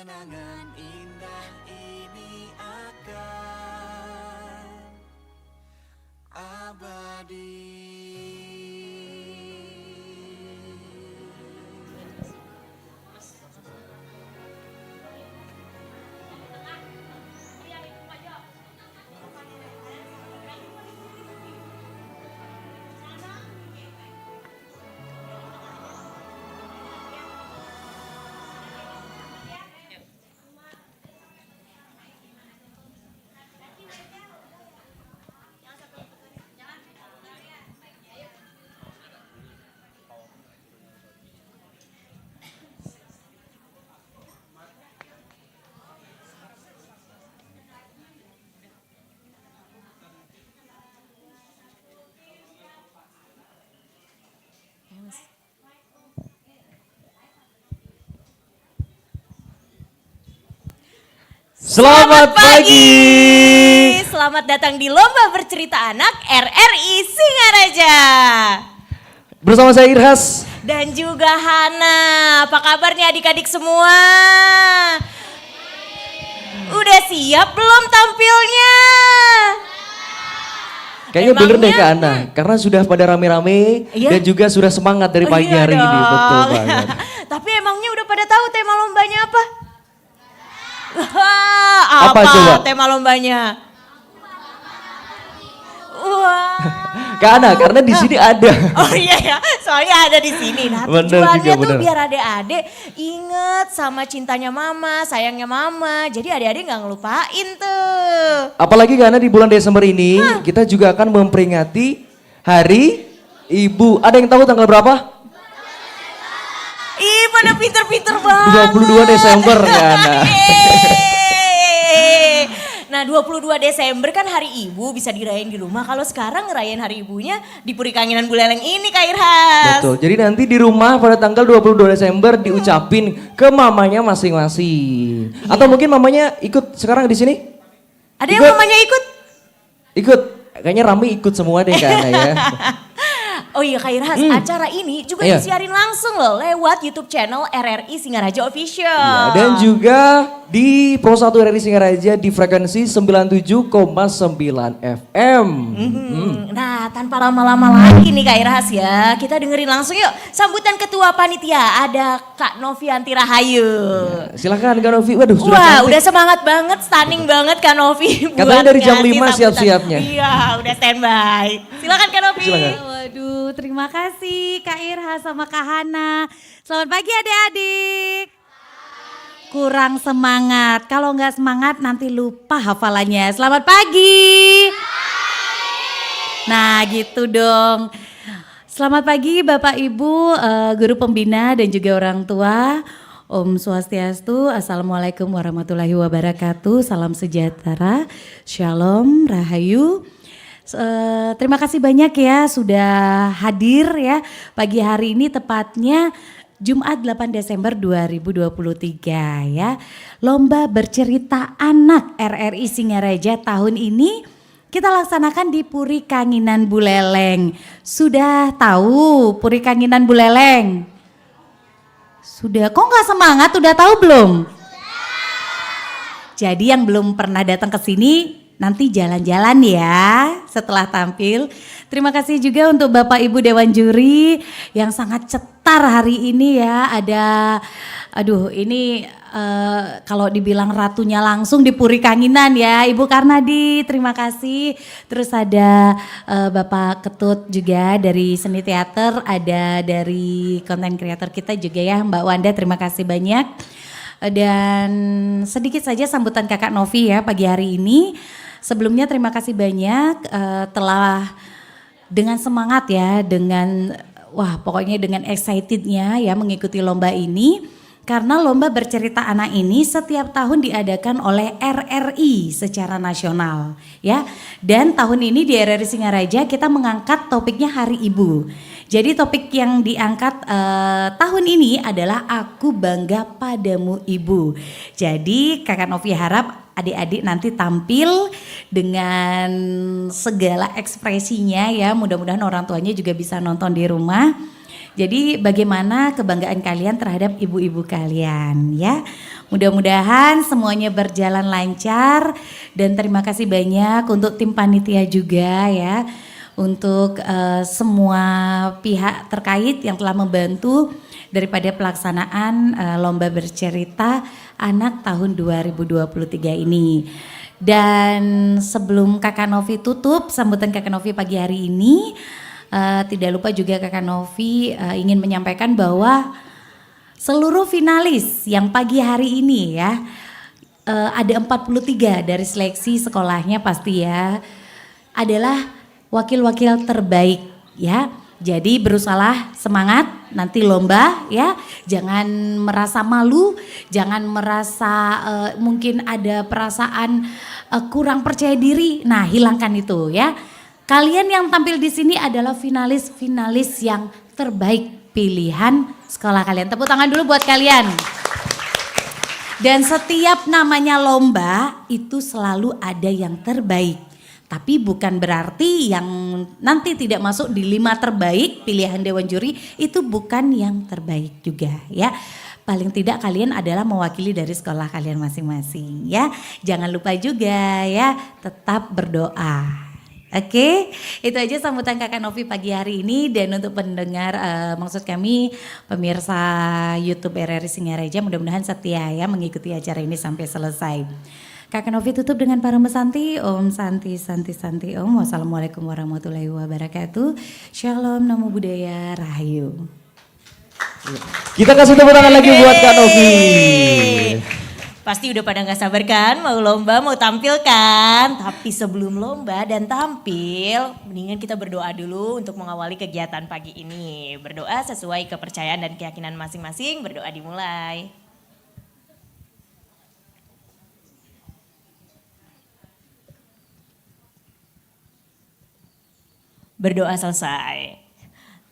Kenangan indah ini akan abadi. Selamat pagi. Selamat datang di Lomba Bercerita Anak RRI Singaraja. Bersama saya Irhas. Dan juga Hana. Apa kabarnya adik-adik semua? Udah siap belum tampilnya? Kayaknya bener deh Kak Ana, karena sudah pada rame-rame Iya? dan juga sudah semangat dari pagi Iya hari ini. dong. Betul banget. Tapi emangnya udah pada tahu tema lombanya apa? Apa coba? Tema lombanya? Wah. Kak Ana, karena di sini ada. Oh iya ya, soalnya ada di sini. Nah Bener tujuannya juga, tuh bener. biar adik-adik inget sama cintanya mama, sayangnya mama. Jadi adik-adik gak ngelupain tuh. Apalagi karena di bulan Desember ini kita juga akan memperingati Hari Ibu. Ada yang tahu tanggal berapa? Ih pada pinter-pinter banget. 22 Desember Kak Ana. Yeay. Nah 22 Desember kan hari ibu bisa dirayain di rumah. Kalau sekarang ngerayain hari ibunya di Puri Kangenan Buleleng ini Kak Irhas. Betul, jadi nanti di rumah pada tanggal 22 Desember diucapin ke mamanya masing-masing. Atau mungkin mamanya ikut sekarang di sini? Ada yang Ikut. mamanya ikut? Ikut, kayaknya rame ikut semua deh Kak Ana ya. Oh iya Kak Irhas, acara ini juga Iya. disiarin langsung loh lewat YouTube channel RRI Singaraja Official. Ya, dan juga di Pro 1 RRI Singaraja di frekuensi 97,9 FM. Nah tanpa lama-lama lagi nih Kak Irhas ya, kita dengerin langsung yuk sambutan Ketua Panitia ada Kak Novianti Rahayu. Silakan Kak Novi, waduh sudah Wah cantik. udah semangat banget, stunning banget Kak Novi. Katanya buat dari jam ngasih 5 sambutan. siap-siapnya. Iya udah standby. Silakan Kak Novi. Silakan. Waduh, terima kasih Kak Irha sama Kak Hana. Selamat pagi adik-adik. Kurang semangat, kalau nggak semangat nanti lupa hafalannya. Selamat pagi. Nah gitu dong. Selamat pagi Bapak Ibu, guru pembina dan juga orang tua. Om Swastiastu, Assalamualaikum warahmatullahi wabarakatuh. Salam sejahtera, Shalom, Rahayu. Terima kasih banyak ya sudah hadir ya pagi hari ini tepatnya Jumat 8 Desember 2023 ya. Lomba Bercerita Anak RRI Singaraja tahun ini kita laksanakan di Puri Kangenan Buleleng. Sudah tahu Puri Kangenan Buleleng? Sudah, kok nggak semangat? Udah tahu belum? Jadi yang belum pernah datang ke sini nanti jalan-jalan ya setelah tampil. Terima kasih juga untuk Bapak Ibu Dewan Juri yang sangat cetar hari ini ya. Ada, aduh ini kalau dibilang ratunya langsung di Puri Kangenan ya. Ibu Karnadi terima kasih. Terus ada Bapak Ketut juga dari Seni Teater. Ada dari konten kreator kita juga ya Mbak Wanda, terima kasih banyak. Dan sedikit saja sambutan Kakak Novi ya pagi hari ini. Sebelumnya terima kasih banyak telah dengan semangat ya, dengan wah pokoknya dengan excitednya ya mengikuti lomba ini. Karena lomba Bercerita Anak ini setiap tahun diadakan oleh RRI secara nasional ya. Dan tahun ini di RRI Singaraja kita mengangkat topiknya Hari Ibu. Jadi topik yang diangkat tahun ini adalah Aku Bangga Padamu Ibu. Jadi Kakak Novi harap adik-adik nanti tampil dengan segala ekspresinya ya. Mudah-mudahan orang tuanya juga bisa nonton di rumah. Jadi bagaimana kebanggaan kalian terhadap ibu-ibu kalian ya. Mudah-mudahan semuanya berjalan lancar dan terima kasih banyak untuk tim panitia juga ya. Untuk semua pihak terkait yang telah membantu daripada pelaksanaan lomba bercerita anak tahun 2023 ini. Dan sebelum Kakak Novi tutup sambutan Kakak Novi pagi hari ini, tidak lupa juga Kakak Novi ingin menyampaikan bahwa seluruh finalis yang pagi hari ini ya, ada 43 dari seleksi sekolahnya pasti ya, adalah wakil-wakil terbaik ya. Jadi berusahalah semangat nanti lomba ya, jangan merasa malu, jangan merasa mungkin ada perasaan kurang percaya diri. Nah, hilangkan itu ya. Kalian yang tampil di sini adalah finalis-finalis yang terbaik pilihan sekolah kalian. Tepuk tangan dulu buat kalian. Dan setiap namanya lomba itu selalu ada yang terbaik. Tapi bukan berarti yang nanti tidak masuk di 5 terbaik pilihan Dewan Juri itu bukan yang terbaik juga ya. Paling tidak kalian adalah mewakili dari sekolah kalian masing-masing ya. Jangan lupa juga ya, tetap berdoa. Oke, itu aja sambutan Kakak Novi pagi hari ini. Dan untuk pendengar, maksud kami pemirsa YouTube RRI Singareja, mudah-mudahan setia ya mengikuti acara ini sampai selesai. Kakak Novi tutup dengan para mesanti. Om Santi Santi Santi Om. Wassalamualaikum warahmatullahi wabarakatuh. Shalom, namo buddhaya, rahayu. Kita kasih tepuk tangan lagi buat Kak Novi. Pasti udah pada gak sabar kan mau lomba, mau tampil kan. Tapi sebelum lomba dan tampil, mendingan kita berdoa dulu untuk mengawali kegiatan pagi ini. Berdoa sesuai kepercayaan dan keyakinan masing-masing, berdoa dimulai. Berdoa selesai.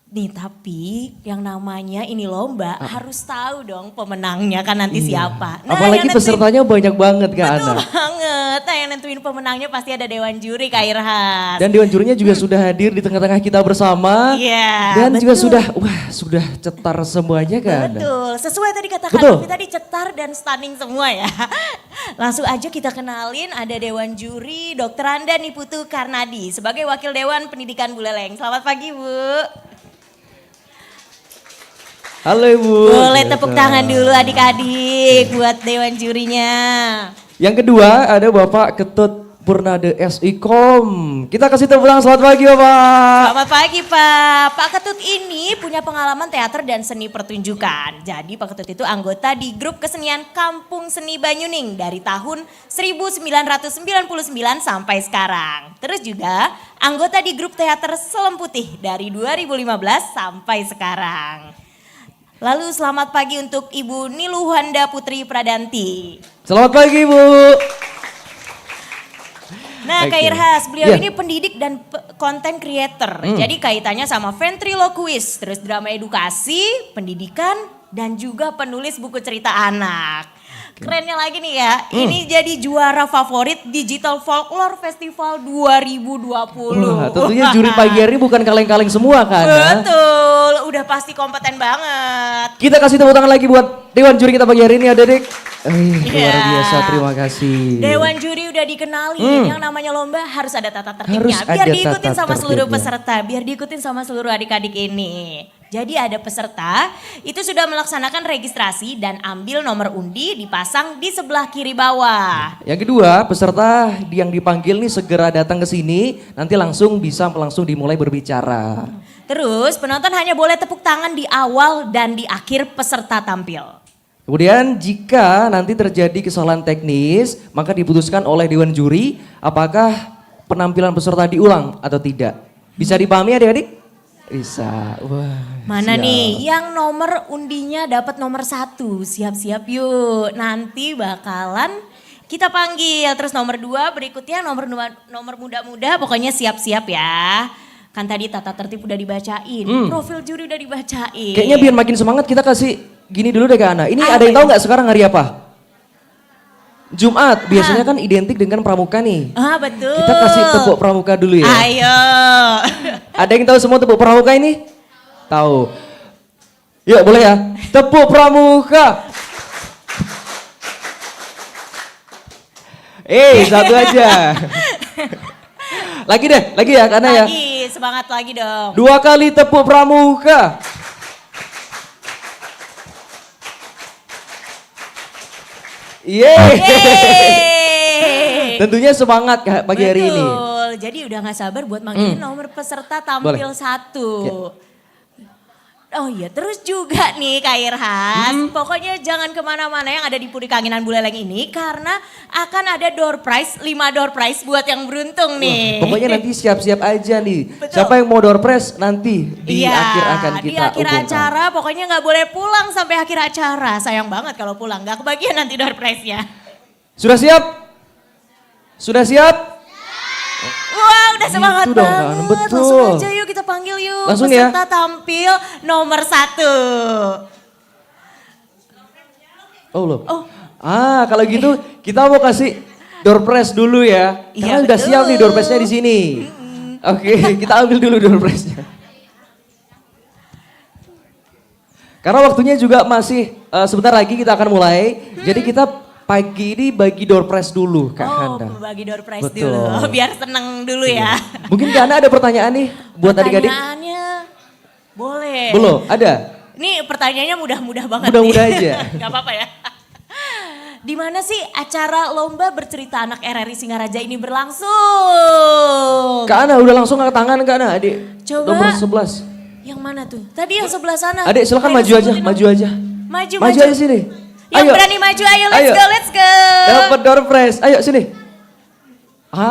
Nih tapi yang namanya ini lomba harus tahu dong pemenangnya kan nanti siapa. Nah, apalagi pesertanya banyak banget Kak Betul Ana. banget. Nah yang nentuin pemenangnya pasti ada Dewan Juri Kak Irhas. Dan Dewan Jurinya juga sudah hadir di tengah-tengah kita bersama. Iya. Dan juga betul. sudah cetar semuanya Kak Ana. Betul, sesuai tadi kata Kak Betul. Novi tadi cetar dan stunning semua ya. Langsung aja kita kenalin ada Dewan Juri Dr. Anda Niputu Karnadi sebagai Wakil Dewan Pendidikan Buleleng. Selamat pagi Bu. Halo Ibu. Boleh tepuk tangan dulu adik-adik buat Dewan Jurinya. Yang kedua ada Bapak Ketut Purnade SIKOM. Kita kasih tepuk tangan, selamat pagi Bapak. Selamat pagi Pak. Pak Ketut ini punya pengalaman teater dan seni pertunjukan. Jadi Pak Ketut itu anggota di grup kesenian Kampung Seni Banyuning dari tahun 1999 sampai sekarang. Terus juga anggota di grup teater Selem Putih dari 2015 sampai sekarang. Lalu selamat pagi untuk Ibu Niluhanda Putri Pradanti. Selamat pagi Bu. Nah Kak Oke. Irhas, beliau Ya. ini pendidik dan content creator. Jadi kaitannya sama ventriloquist, terus drama edukasi, pendidikan, dan juga penulis buku cerita anak. Kerennya lagi nih ya, ini jadi juara favorit Digital Folklore Festival 2020. Wah, tentunya juri pagi hari bukan kaleng-kaleng semua kan. Betul, udah pasti kompeten banget. Kita kasih tepuk tangan lagi buat Dewan Juri kita pagi hari ini ya Dedek. Luar Iya. biasa, terima kasih. Dewan Juri udah dikenalin, yang namanya lomba harus ada tata tertibnya. Harus Biar ada diikutin tata sama seluruh tertibnya. peserta, biar diikutin sama seluruh adik-adik ini. Jadi ada peserta itu sudah melaksanakan registrasi dan ambil nomor undi dipasang di sebelah kiri bawah. Yang kedua, peserta yang dipanggil nih segera datang ke sini, nanti langsung dimulai berbicara. Terus penonton hanya boleh tepuk tangan di awal dan di akhir peserta tampil. Kemudian jika nanti terjadi kesalahan teknis, maka diputuskan oleh Dewan Juri apakah penampilan peserta diulang atau tidak. Bisa dipahami adik-adik? Bisa. Wah, Mana siap. nih yang nomor undinya dapat nomor 1, siap-siap yuk. Nanti bakalan kita panggil. Terus nomor 2 berikutnya nomor muda-muda, pokoknya siap-siap ya. Kan tadi tata tertib udah dibacain, profil juri udah dibacain. Kayaknya biar makin semangat kita kasih gini dulu deh Kak Ana. Ini Apa ada yang tahu ya? nggak sekarang hari apa? Jumat, biasanya kan identik dengan pramuka nih. Ah betul. Kita kasih tepuk pramuka dulu ya. Ayo. Ada yang tahu semua tepuk pramuka ini? Tahu. Yuk boleh ya. Tepuk pramuka. Satu aja. Lagi deh, lagi ya karena ya. Lagi, semangat lagi dong. 2 kali tepuk pramuka. Yeay. Tentunya semangat pagi hari ini. Betul, jadi udah gak sabar buat manggilin nomor peserta tampil Boleh. 1. Oh iya, terus juga nih Kak Irhas, pokoknya jangan kemana-mana yang ada di Puri Kangenan Buleleng ini karena akan ada door prize, 5 door prize buat yang beruntung nih. Pokoknya nanti siap-siap aja nih. Betul. Siapa yang mau door prize nanti di Iya, akhir akan kita di akhir umumkan. acara pokoknya nggak boleh pulang sampai akhir acara. Sayang banget kalau pulang, nggak kebagian nanti door prize-nya. Sudah siap? Sudah siap? Wah udah semangat Gitu dong, banget. kan? Betul. Langsung aja yuk kita panggil yuk. Langsung peserta ya. tampil nomor 1. Oh loh. Oh. Kalau gitu kita mau kasih door prize dulu ya. Iya, Karena udah betul. siap nih door prize-nya di sini. Oke, kita ambil dulu door prize-nya. Karena waktunya juga masih sebentar lagi kita akan mulai. Jadi kita pagi ini bagi door prize dulu Kak Handa. Bagi door prize Betul. Iya. dulu. Biar seneng dulu ya. Mungkin Kak Handa ada pertanyaan nih buat adik-adik? Pertanyaannya boleh. Belum, ada? Ini pertanyaannya mudah-mudah banget Mudah-mudah nih. aja. Gak apa-apa ya. Di mana sih acara lomba bercerita anak RRI Singaraja ini berlangsung? Kak Handa udah langsung angkat tangan Kak Handa, adik. Coba. Nomor 11. Yang mana tuh? Tadi yang sebelah sana. Adik silakan Ayo maju aja, sebutin maju dong. aja. Maju, Maju aja sini. Yang berani maju, ayo let's Ayo. go, let's go. Dapat door prize. Ayo sini.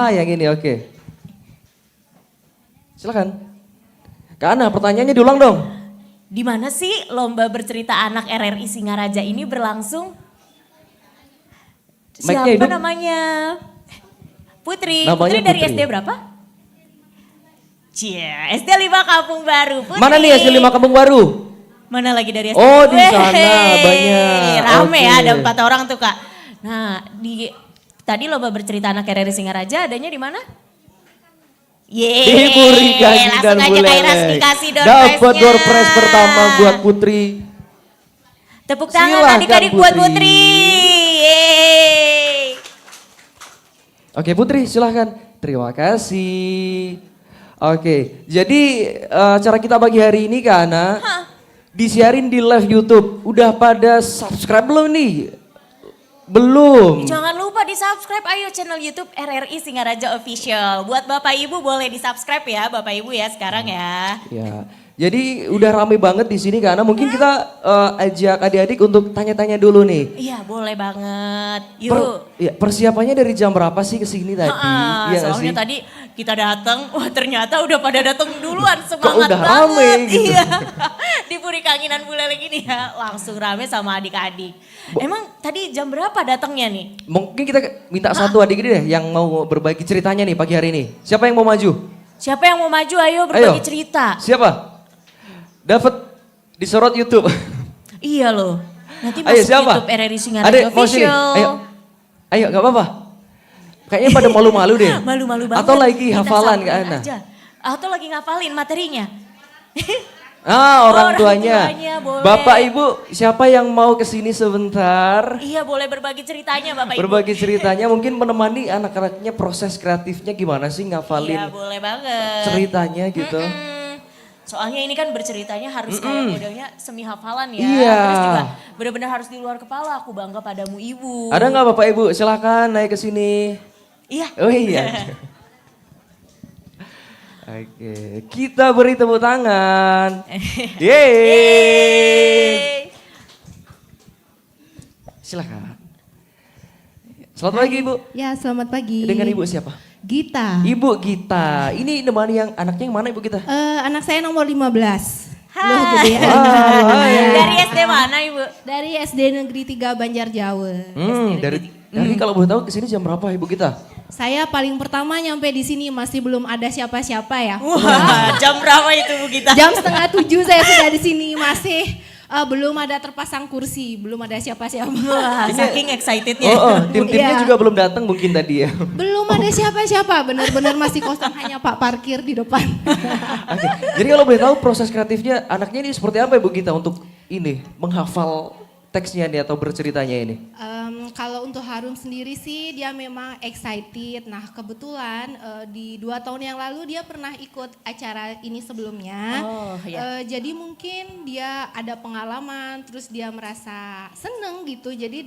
Yang ini oke. Silakan. Kak Ana, pertanyaannya diulang dong. Di mana sih lomba bercerita anak RRI Singaraja ini berlangsung? Mic-nya Siapa hidup. namanya? Putri. Namanya Putri dari Putri. SD berapa? Cia, SD 5 Kampung Baru. Putri. Mana nih SD 5 Kampung Baru? Mana lagi dari SD? Oh, di Weh, sana banyak. Rame ya, Oke. ada 4 orang tuh Kak. Nah, tadi lomba bercerita anak RRI Singaraja adanya di mana? Yeay, Di Puri Kangenan langsung aja Kak Iras Buleleng. dikasih door Dapat prize-nya. door prize pertama buat Putri. Tepuk tangan Silahkan, adik-adik buat Putri. Putri. Yeay. Oke Putri silahkan. Terima kasih. Oke, jadi cara kita pagi hari ini Kak Ana, disiarin di live YouTube. Udah pada subscribe belum nih? Belum. Jangan lupa di subscribe ayo channel YouTube RRI Singaraja Official. Buat Bapak Ibu boleh di subscribe ya Bapak Ibu ya sekarang ya. Ya, jadi udah rame banget di sini Kak Ana. Mungkin kita ajak adik-adik untuk tanya-tanya dulu nih. Iya boleh banget. Yuk. Persiapannya dari jam berapa sih ke sini tadi? Iya nggak Soalnya sih? tadi kita datang, wah ternyata udah pada datang duluan, semangat udah banget. rame gitu? Iya, di Puri Kangenan Buleleng ini ya, langsung rame sama adik-adik. Emang tadi jam berapa datangnya nih? Mungkin kita minta satu adik ini deh yang mau berbagi ceritanya nih pagi hari ini. Siapa yang mau maju? Siapa yang mau maju ayo berbagi Ayo. cerita. Siapa? Dapat disorot YouTube. Iya loh, nanti Ayo masuk siapa? YouTube RRI Singaraja Adek, mau sini. Official. Ayo gak apa-apa. Kayaknya pada malu-malu deh. Malu-malu banget. Atau lagi Kita hafalan Kak samperin Ana. aja. Atau lagi ngapalin materinya. Orang Orang tuanya. tuanya, boleh. Bapak Ibu siapa yang mau kesini sebentar? Iya boleh berbagi ceritanya Bapak Ibu. Berbagi ceritanya mungkin menemani anak-anaknya proses kreatifnya gimana sih ngafalin Iya boleh banget. ceritanya gitu. Soalnya ini kan berceritanya harus kayak modelnya semi hafalan ya. Iya. Terus juga benar-benar harus di luar kepala. Aku bangga padamu Ibu. Ada nggak Bapak Ibu? Silahkan naik ke sini. Iya. Oh iya. Oke, kita beri tepuk tangan. Yeay. Yeay. Silakan. Selamat pagi Ibu. Ya, selamat pagi. Dengan Ibu siapa? Gita. Ibu Gita. Ini nemani yang anaknya yang mana Ibu Gita? Anak saya nomor 15. Hai. Loh, gedean. Hai. Dari SD mana Ibu? Dari SD Negeri 3 Banjar Jawa. Dari kalau boleh tahu kesini jam berapa Ibu Gita? Saya paling pertama nyampe di sini masih belum ada siapa-siapa ya. Wah, jam berapa itu Bu Gita? Jam setengah 7 saya sudah di sini masih belum ada terpasang kursi, belum ada siapa-siapa. Wah, saking excitednya. Tim-timnya Iya. juga belum datang mungkin tadi ya. Belum ada siapa-siapa, benar-benar masih kosong hanya Pak parkir di depan. Oke. Jadi kalau boleh tahu proses kreatifnya anaknya ini seperti apa Ibu Gita untuk ini menghafal teksnya nih atau berceritanya ini? Kalau untuk Harum sendiri sih dia memang excited. Nah kebetulan di 2 tahun yang lalu dia pernah ikut acara ini sebelumnya. Oh, iya. Jadi mungkin dia ada pengalaman, terus dia merasa seneng gitu. Jadi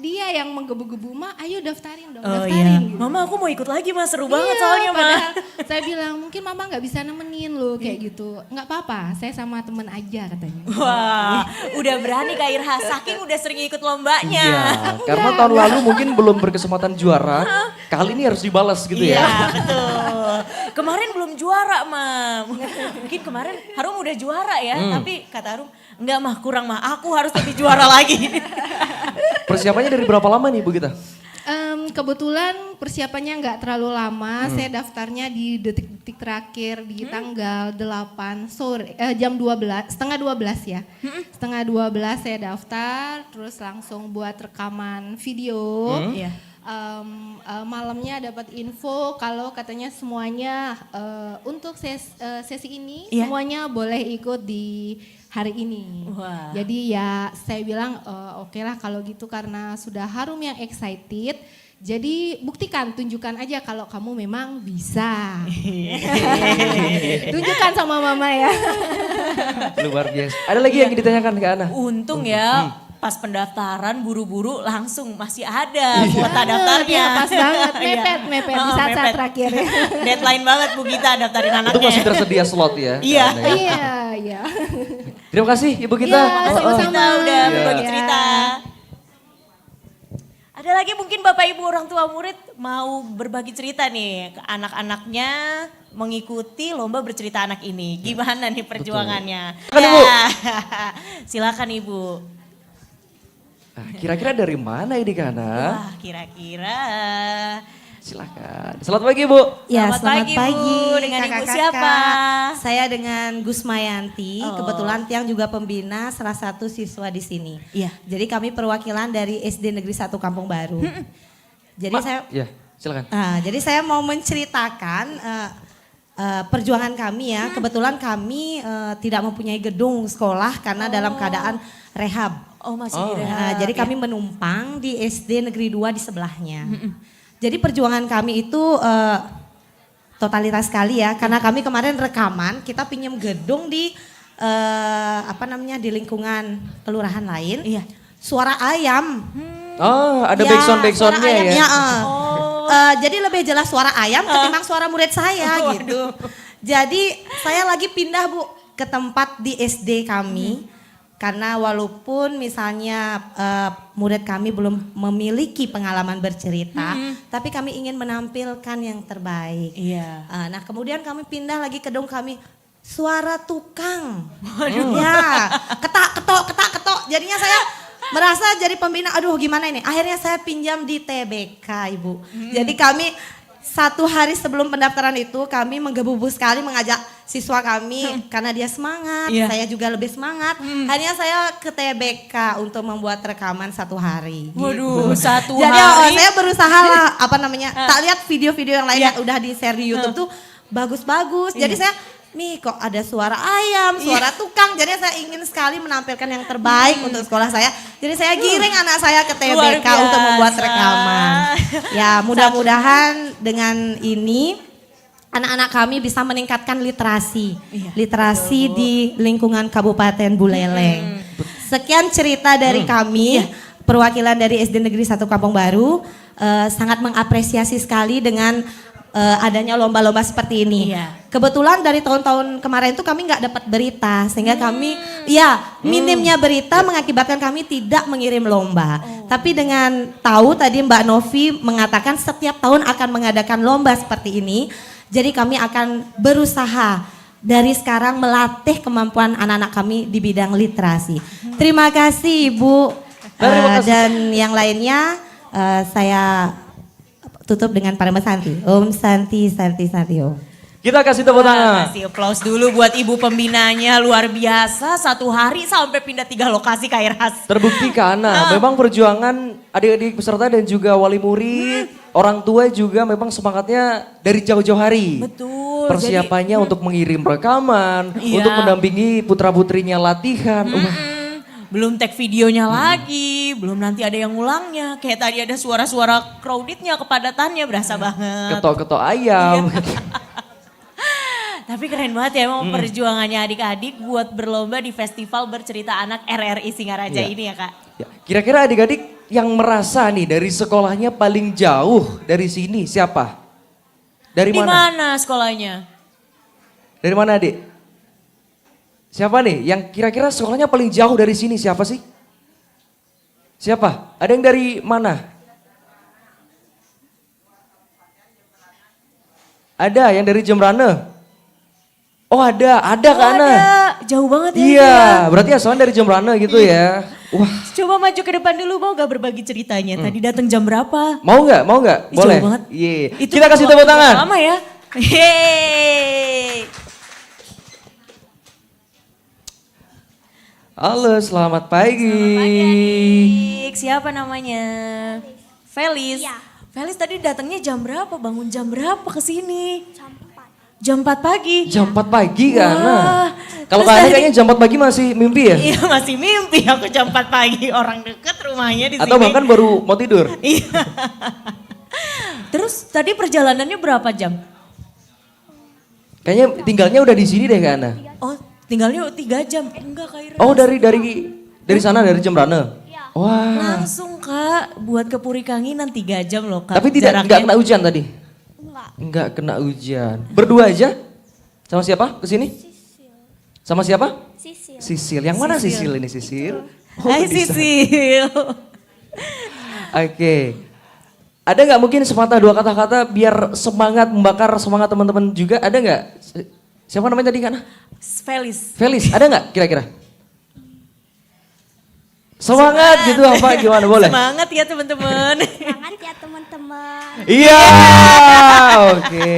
dia yang menggebu-gebu, "Ma ayo daftarin dong, Oh daftarin." iya. Gitu. Mama aku mau ikut lagi mas, seru banget Iya, soalnya mah. padahal saya bilang mungkin mama nggak bisa nemenin lo kayak gitu. Nggak apa-apa, saya sama temen aja katanya. Wah, udah berani Kak Irha, saking udah sering ikut lombanya. Iya, karena tahun lalu mungkin belum berkesempatan juara, kali ini harus dibalas gitu Iya, ya. betul. Kemarin belum juara, Mam. Mungkin kemarin Harum udah juara ya, tapi kata Harum, enggak mah kurang mah, aku harus lebih juara lagi. Persiapannya dari berapa lama nih Bu Gita? Kebetulan persiapannya nggak terlalu lama. Saya daftarnya di detik-detik terakhir di tanggal 8 sore, jam 12, setengah 12 ya. Setengah 12 saya daftar, terus langsung buat rekaman video. Iya. Malamnya dapat info kalau katanya semuanya untuk sesi ini Iya. semuanya boleh ikut di hari ini. Wah. Jadi ya saya bilang oke lah kalau gitu karena sudah Harum yang excited. Jadi buktikan, tunjukkan aja kalau kamu memang bisa. Tunjukkan sama mama ya. Luar biasa. Ada lagi yang ditanyakan ke Ana? Untung ya, pas pendaftaran buru-buru langsung masih ada kuota daftarnya. Iya, pas banget, Iya. mepet di Oh, saat-saat mepet. terakhir ya. Deadline banget Bu Gita daftarin Itu anaknya. masih tersedia slot ya? Iya. Ana ya? Iya. Terima kasih Ibu Gita. Iya, sama-sama. Kita udah Iya. berbagi Iya. cerita. Ada lagi mungkin Bapak Ibu orang tua murid mau berbagi cerita nih ke anak-anaknya mengikuti lomba bercerita anak ini. Gimana nih perjuangannya? Silakan, Ibu. Silakan Ibu. Nah, kira-kira dari mana ini Kak Ana? Wah, kira-kira. Silakan. Selamat pagi Bu. Ya, Selamat selamat pagi, pagi, Bu. Dengan Ibu kakak-kakak. siapa? Saya dengan Gus Mayanti, Oh. kebetulan Tiang juga pembina salah satu siswa di sini. Iya. Jadi kami perwakilan dari SD Negeri 1 Kampung Baru. Jadi saya Ya, silakan. jadi saya mau menceritakan perjuangan kami ya. Kebetulan kami tidak mempunyai gedung sekolah karena dalam keadaan rehab. Oh, masih Oh. direhab. Jadi kami menumpang di SD Negeri 2 di sebelahnya. Jadi perjuangan kami itu totalitas sekali ya, karena kami kemarin rekaman, kita pinjam gedung di di lingkungan kelurahan lain. Iya. Suara ayam. Oh, ada Ya, backsound-backsoundnya suara ayam, ya? Jadi lebih jelas suara ayam ketimbang suara murid saya gitu. Jadi saya lagi pindah Bu ke tempat di SD kami. Karena walaupun misalnya murid kami belum memiliki pengalaman bercerita, tapi kami ingin menampilkan yang terbaik. Iya. Nah kemudian kami pindah lagi ke gedung kami, suara tukang. Ya, ketok. Jadinya saya merasa jadi pembina, aduh gimana ini. Akhirnya saya pinjam di TBK Ibu. Jadi kami 1 hari sebelum pendaftaran itu kami menggebu-gebu sekali mengajak siswa kami karena dia semangat, Iya. saya juga lebih semangat. Akhirnya saya ke TBK untuk membuat rekaman 1 hari. Waduh, 1 Jadi hari. saya berusaha lah tak lihat video-video yang lain yang udah di share di YouTube tuh bagus-bagus. Jadi saya nih kok ada suara ayam, suara tukang. Jadi saya ingin sekali menampilkan yang terbaik untuk sekolah saya. Jadi saya giring anak saya ke Luar TBK untuk membuat biasa. rekaman. Ya mudah-mudahan dengan ini anak-anak kami bisa meningkatkan literasi. Literasi di lingkungan Kabupaten Buleleng. Sekian cerita dari kami, perwakilan dari SD Negeri 1 Kampung Baru. Sangat mengapresiasi sekali dengan adanya lomba-lomba seperti ini. Iya. Kebetulan dari tahun-tahun kemarin itu kami nggak dapat berita sehingga kami minimnya berita mengakibatkan kami tidak mengirim lomba. Tapi dengan tahu tadi Mbak Novi mengatakan setiap tahun akan mengadakan lomba seperti ini, jadi kami akan berusaha dari sekarang melatih kemampuan anak-anak kami di bidang literasi. Terima kasih Ibu. Terima kasih. Dan yang lainnya saya tutup dengan Parama Santi. Om Santi Om. Kita kasih tepuk tangan. Kasih applause dulu buat ibu pembinanya, luar biasa. 1 hari sampai pindah 3 lokasi Kak Irhas. Terbukti Kak Ana, memang perjuangan adik-adik peserta dan juga wali murid, orang tua juga memang semangatnya dari jauh-jauh hari. Betul. Persiapannya untuk mengirim rekaman, Iya. untuk mendampingi putra-putrinya latihan. Wah, Belum tag videonya lagi, belum nanti ada yang ngulangnya. Kayak tadi ada suara-suara crowdednya, kepadatannya berasa banget. Ketok-ketok ayam. Tapi keren banget ya emang perjuangannya adik-adik buat berlomba di festival bercerita anak RRI Singaraja Iya. ini ya Kak. Ya, kira-kira adik-adik yang merasa nih dari sekolahnya paling jauh dari sini siapa? Dari Di mana? mana sekolahnya? Dari mana adik? Siapa nih yang kira-kira sekolahnya paling jauh dari sini siapa sih? Siapa? Ada yang dari mana? Ada yang dari Jembrane? Oh ada Kak Ana. Ada, jauh banget ya. Iya, berarti asalnya dari Jembrane gitu ya. Wah, Coba maju ke depan dulu, mau gak berbagi ceritanya? Tadi datang jam berapa? mau nggak? Mau nggak? Ih, Boleh. jauh banget. Iya. Itu Kita kasih tepuk tangan. Lama ya. Yeay. Halo, selamat pagi. Selamat pagi adik. Siapa namanya? Felis. Iya. Felis tadi datangnya jam berapa? Bangun jam berapa ke sini? Jam 4 pagi. Jam 4 pagi Kak Ana. Wah, Kalau terus Kak Ana tadi- kayaknya jam 4 pagi masih mimpi ya? Iya masih mimpi aku jam 4 pagi. Orang deket rumahnya di Atau sini. bahkan baru mau tidur? Iya. Terus tadi perjalanannya berapa jam? Kayaknya tinggalnya udah di sini deh Kak Ana. Oh tinggalnya 3 jam. Enggak Kak Ira. Oh dari sana dari Jembrane? Wah. Langsung Kak buat ke Purikanginan 3 jam loh Kak. Tapi tidak jaraknya. kena hujan tadi? Enggak. Enggak kena hujan. Berdua aja? Sama siapa kesini? Sama siapa? Sisil. Sisil. Yang mana Sisil ini Sisil? Oh, Hai di sana. Sisil. Oke. Ada nggak mungkin sepatah dua kata-kata biar semangat membakar semangat teman-teman juga? Ada nggak? Siapa namanya tadi kan? Felis. Felis. Ada nggak kira-kira? Semangat gitu apa gimana boleh? Semangat ya teman-teman. Semangat ya teman-teman. Iya. Oke.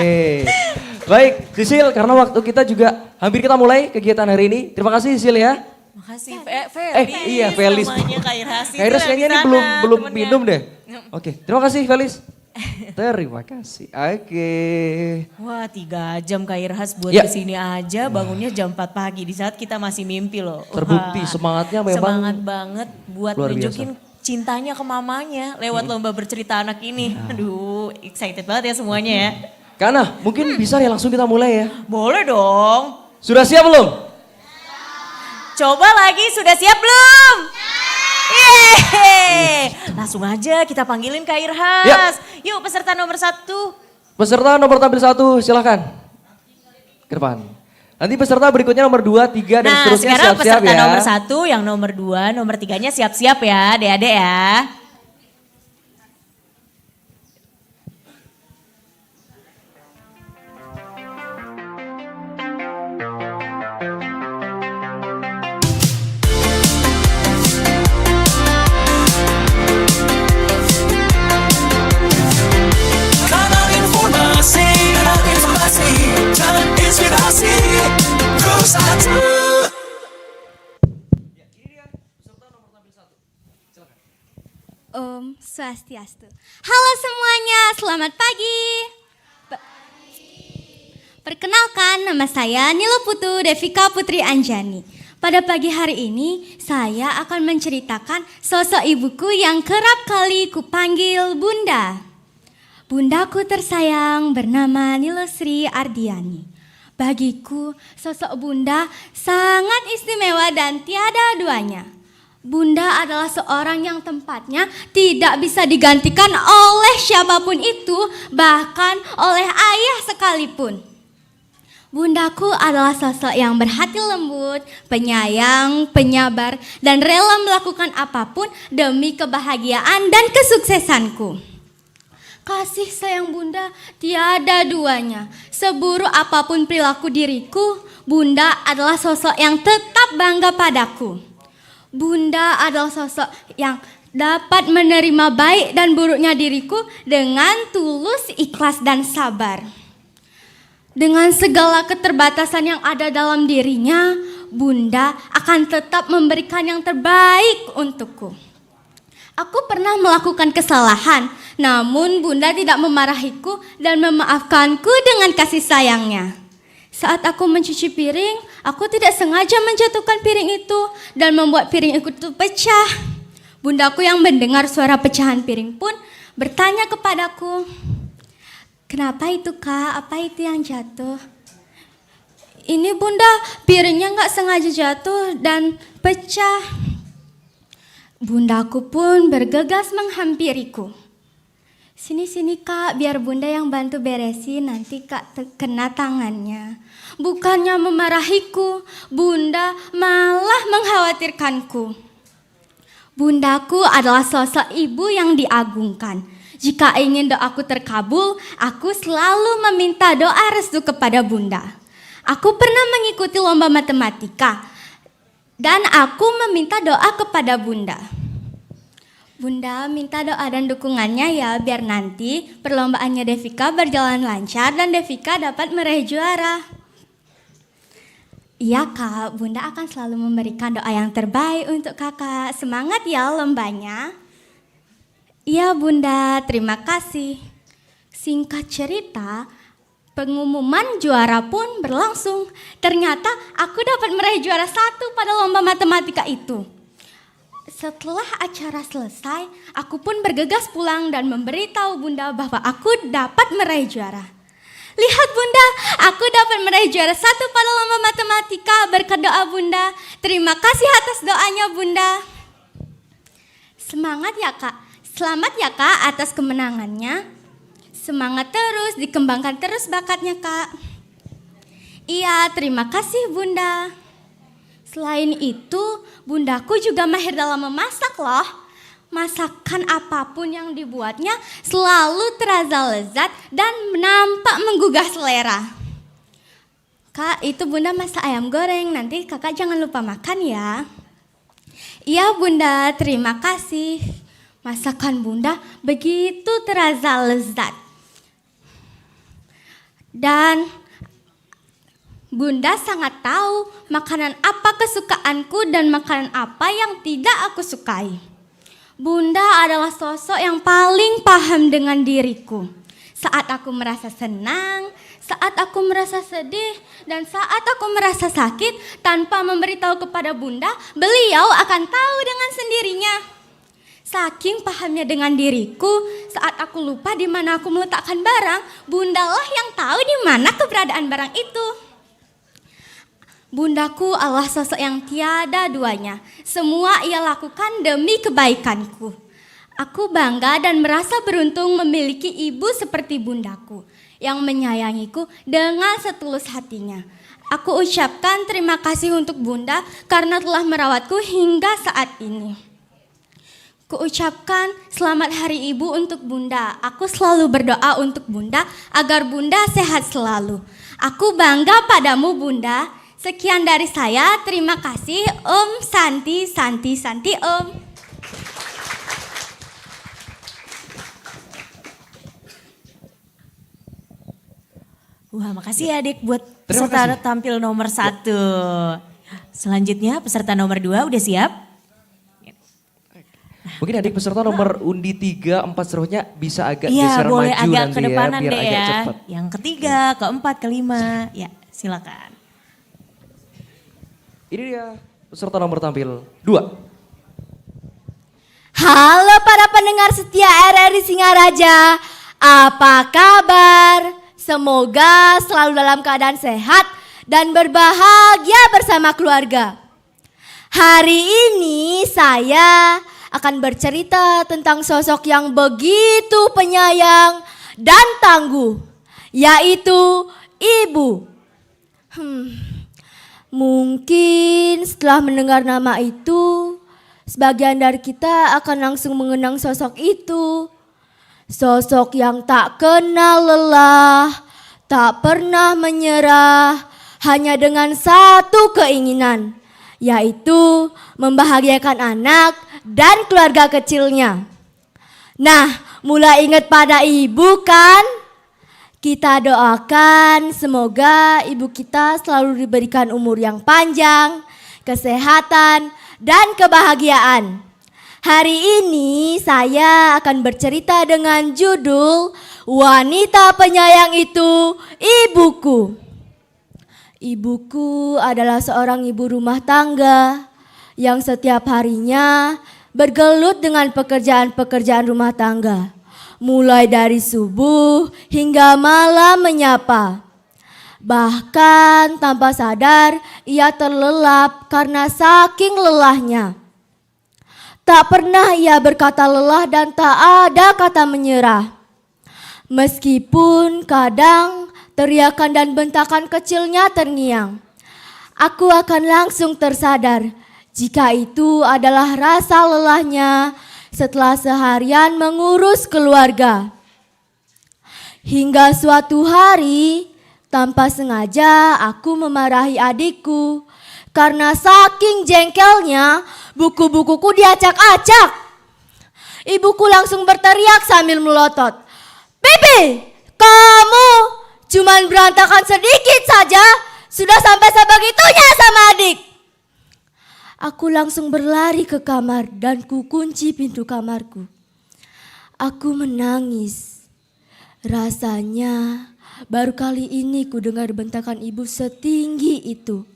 Baik, Sisil karena waktu kita juga hampir kita mulai kegiatan hari ini. Terima kasih Sisil ya. Makasih Felis. Iya Felis. Namanya Kak Ira. Sisil Kak Iris yang kayaknya di ini sana, belum temennya. minum deh. Oke, terima kasih Felis. Terima kasih. Oke. Wah 3 jam Kak Irhas buat Ya. kesini aja bangunnya jam 4 pagi di saat kita masih mimpi loh. Terbukti Wah, semangatnya memang semangat banget buat luar nunjukin cintanya ke mamanya lewat lomba bercerita anak ini. Aduh excited banget ya semuanya ya. Karena mungkin bisa ya langsung kita mulai ya. Boleh dong. Sudah siap belum? Coba lagi sudah siap belum? Yeay. Langsung aja kita panggilin Kak Irhas. Yuk peserta nomor 1. Peserta nomor tampil 1 silahkan. Ke depan. Nanti peserta berikutnya nomor 2, 3 dan Nah seterusnya sekarang siap-siap peserta ya. nomor 1, yang nomor 2, nomor 3-nya siap-siap ya adik-adik ya. Kanal informasi dan inspirasi Terus satu. Om Swastiastu. Halo semuanya, selamat pagi. Perkenalkan, nama saya Nilo Putu Devika Putri Anjani. Pada pagi hari ini, saya akan menceritakan sosok ibuku yang kerap kali kupanggil Bunda. Bundaku tersayang bernama Nilo Sri Ardiani. Bagiku, sosok Bunda sangat istimewa dan tiada duanya. Bunda adalah seorang yang tempatnya tidak bisa digantikan oleh siapapun itu, bahkan oleh ayah sekalipun. Bundaku adalah sosok yang berhati lembut, penyayang, penyabar, dan rela melakukan apapun demi kebahagiaan dan kesuksesanku. Kasih sayang Bunda tiada duanya. Seburuk apapun perilaku diriku, Bunda adalah sosok yang tetap bangga padaku. Bunda adalah sosok yang dapat menerima baik dan buruknya diriku dengan tulus, ikhlas, dan sabar. Dengan segala keterbatasan yang ada dalam dirinya, Bunda akan tetap memberikan yang terbaik untukku. Aku pernah melakukan kesalahan, namun Bunda tidak memarahiku dan memaafkanku dengan kasih sayangnya. Saat aku mencuci piring, aku tidak sengaja menjatuhkan piring itu dan membuat piring itu pecah. Bundaku yang mendengar suara pecahan piring pun bertanya kepadaku, "Kenapa itu Kak? Apa itu yang jatuh?" "Ini Bunda, piringnya nggak sengaja jatuh dan pecah." Bundaku pun bergegas menghampiriku. "Sini Kak, biar Bunda yang bantu beresin, nanti Kak kena tangannya." Bukannya memarahiku, Bunda malah mengkhawatirkanku. Bundaku adalah sosok ibu yang diagungkan. Jika ingin doaku terkabul, aku selalu meminta doa restu kepada Bunda. Aku pernah mengikuti lomba matematika dan aku meminta doa kepada Bunda. Bunda minta doa dan dukungannya ya, biar nanti perlombaannya Devika berjalan lancar dan Devika dapat meraih juara. "Iya Kak, Bunda akan selalu memberikan doa yang terbaik untuk Kakak. Semangat ya lombanya." "Iya Bunda, terima kasih." Singkat cerita, pengumuman juara pun berlangsung. Ternyata aku dapat meraih juara 1 pada lomba matematika itu. Setelah acara selesai, aku pun bergegas pulang dan memberitahu Bunda bahwa aku dapat meraih juara. "Lihat Bunda, aku dapat meraih juara 1 pada lomba matematika berkat doa Bunda. Terima kasih atas doanya Bunda." "Semangat ya Kak, selamat ya Kak atas kemenangannya. Semangat terus, dikembangkan terus bakatnya Kak." "Iya, terima kasih Bunda." Selain itu, Bundaku juga mahir dalam memasak loh. Masakan apapun yang dibuatnya selalu terasa lezat dan nampak menggugah selera. "Kak, itu Bunda masak ayam goreng, nanti Kakak jangan lupa makan ya." "Iya Bunda, terima kasih." Masakan Bunda begitu terasa lezat. Dan Bunda sangat tahu makanan apa kesukaanku dan makanan apa yang tidak aku sukai. Bunda adalah sosok yang paling paham dengan diriku. Saat aku merasa senang, saat aku merasa sedih, dan saat aku merasa sakit, tanpa memberitahu kepada Bunda, beliau akan tahu dengan sendirinya. Saking pahamnya dengan diriku, saat aku lupa di mana aku meletakkan barang, Bundalah yang tahu di mana keberadaan barang itu. Bundaku adalah sosok yang tiada duanya. Semua ia lakukan demi kebaikanku. Aku bangga dan merasa beruntung memiliki ibu seperti Bundaku yang menyayangiku dengan setulus hatinya. Aku ucapkan terima kasih untuk Bunda karena telah merawatku hingga saat ini. Kuucapkan selamat hari ibu untuk Bunda. Aku selalu berdoa untuk Bunda agar Bunda sehat selalu. Aku bangga padamu Bunda. Sekian dari saya, terima kasih Om Santi Om. Wah, makasih ya Adik buat peserta tampil nomor 1. Selanjutnya peserta nomor 2 udah siap? Mungkin adik peserta nomor undi 3, 4 seterusnya bisa agak Iya, geser boleh maju agak nanti ke depanan ya, biar deh agak ya. cepat. Yang ketiga, keempat, kelima. Ya, silakan. Ini dia peserta nomor tampil 2. Halo para pendengar setia RRI Singaraja, apa kabar? Semoga selalu dalam keadaan sehat dan berbahagia bersama keluarga. Hari ini saya akan bercerita tentang sosok yang begitu penyayang dan tangguh, yaitu ibu. Mungkin setelah mendengar nama itu, sebagian dari kita akan langsung mengenang sosok itu. Sosok yang tak kenal lelah, tak pernah menyerah, hanya dengan satu keinginan, yaitu membahagiakan anak dan keluarga kecilnya. Nah, mulai ingat pada ibu kan? Kita doakan semoga ibu kita selalu diberikan umur yang panjang, kesehatan, dan kebahagiaan. Hari ini saya akan bercerita dengan judul Wanita Penyayang Itu Ibuku. Ibuku adalah seorang ibu rumah tangga yang setiap harinya bergelut dengan pekerjaan-pekerjaan rumah tangga. Mulai dari subuh hingga malam menyapa. Bahkan tanpa sadar ia terlelap karena saking lelahnya. Tak pernah ia berkata lelah dan tak ada kata menyerah. Meskipun kadang teriakan dan bentakan kecilnya terngiang, aku akan langsung tersadar jika itu adalah rasa lelahnya setelah seharian mengurus keluarga. Hingga suatu hari, tanpa sengaja aku memarahi adikku karena saking jengkelnya buku-bukuku diacak-acak. Ibuku langsung berteriak sambil melotot, "Pipi, kamu cuman berantakan sedikit saja, sudah sampai sebegitunya sama adik." Aku langsung berlari ke kamar dan ku kunci pintu kamarku. Aku menangis. Rasanya baru kali ini ku dengar bentakan ibu setinggi itu.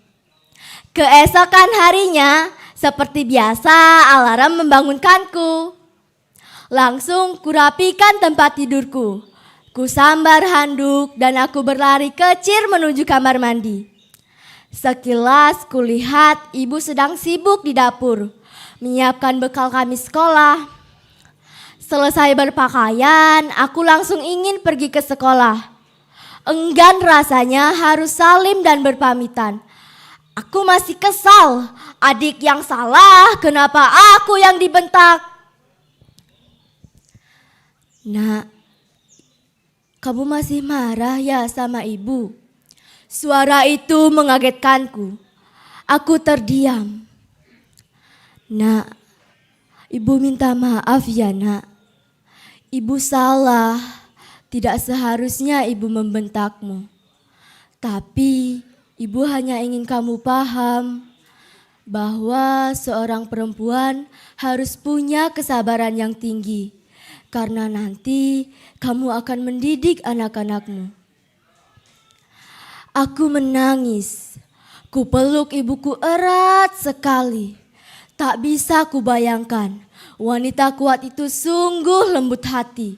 Keesokan harinya, seperti biasa alarm membangunkanku. Langsung kurapikan tempat tidurku. Ku sambar handuk dan aku berlari kecil menuju kamar mandi. Sekilas kulihat ibu sedang sibuk di dapur, menyiapkan bekal kami sekolah. Selesai berpakaian, aku langsung ingin pergi ke sekolah. Enggan rasanya harus salim dan berpamitan. Aku masih kesal, adik yang salah, kenapa aku yang dibentak? Nak, kamu masih marah ya sama ibu? Suara itu mengagetkanku. Aku terdiam. Nak, ibu minta maaf ya nak. Ibu salah, tidak seharusnya ibu membentakmu. Tapi ibu hanya ingin kamu paham bahwa seorang perempuan harus punya kesabaran yang tinggi. Karena nanti kamu akan mendidik anak-anakmu. Aku menangis. Ku peluk ibuku erat sekali. Tak bisa kubayangkan, wanita kuat itu sungguh lembut hati.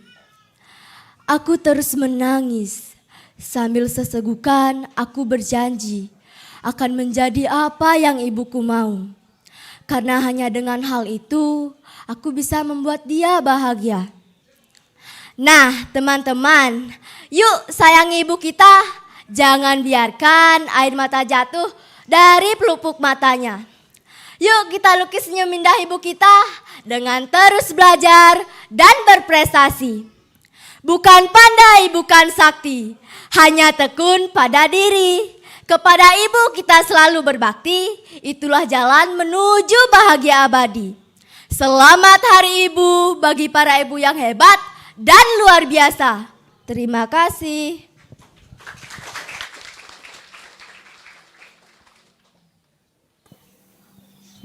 Aku terus menangis. Sambil sesegukan aku berjanji akan menjadi apa yang ibuku mau. Karena hanya dengan hal itu aku bisa membuat dia bahagia. Nah teman-teman, yuk sayangi ibu kita. Jangan biarkan air mata jatuh dari pelupuk matanya. Yuk kita lukis senyum indah ibu kita dengan terus belajar dan berprestasi. Bukan pandai, bukan sakti, hanya tekun pada diri. Kepada ibu kita selalu berbakti, itulah jalan menuju bahagia abadi. Selamat Hari Ibu bagi para ibu yang hebat dan luar biasa. Terima kasih.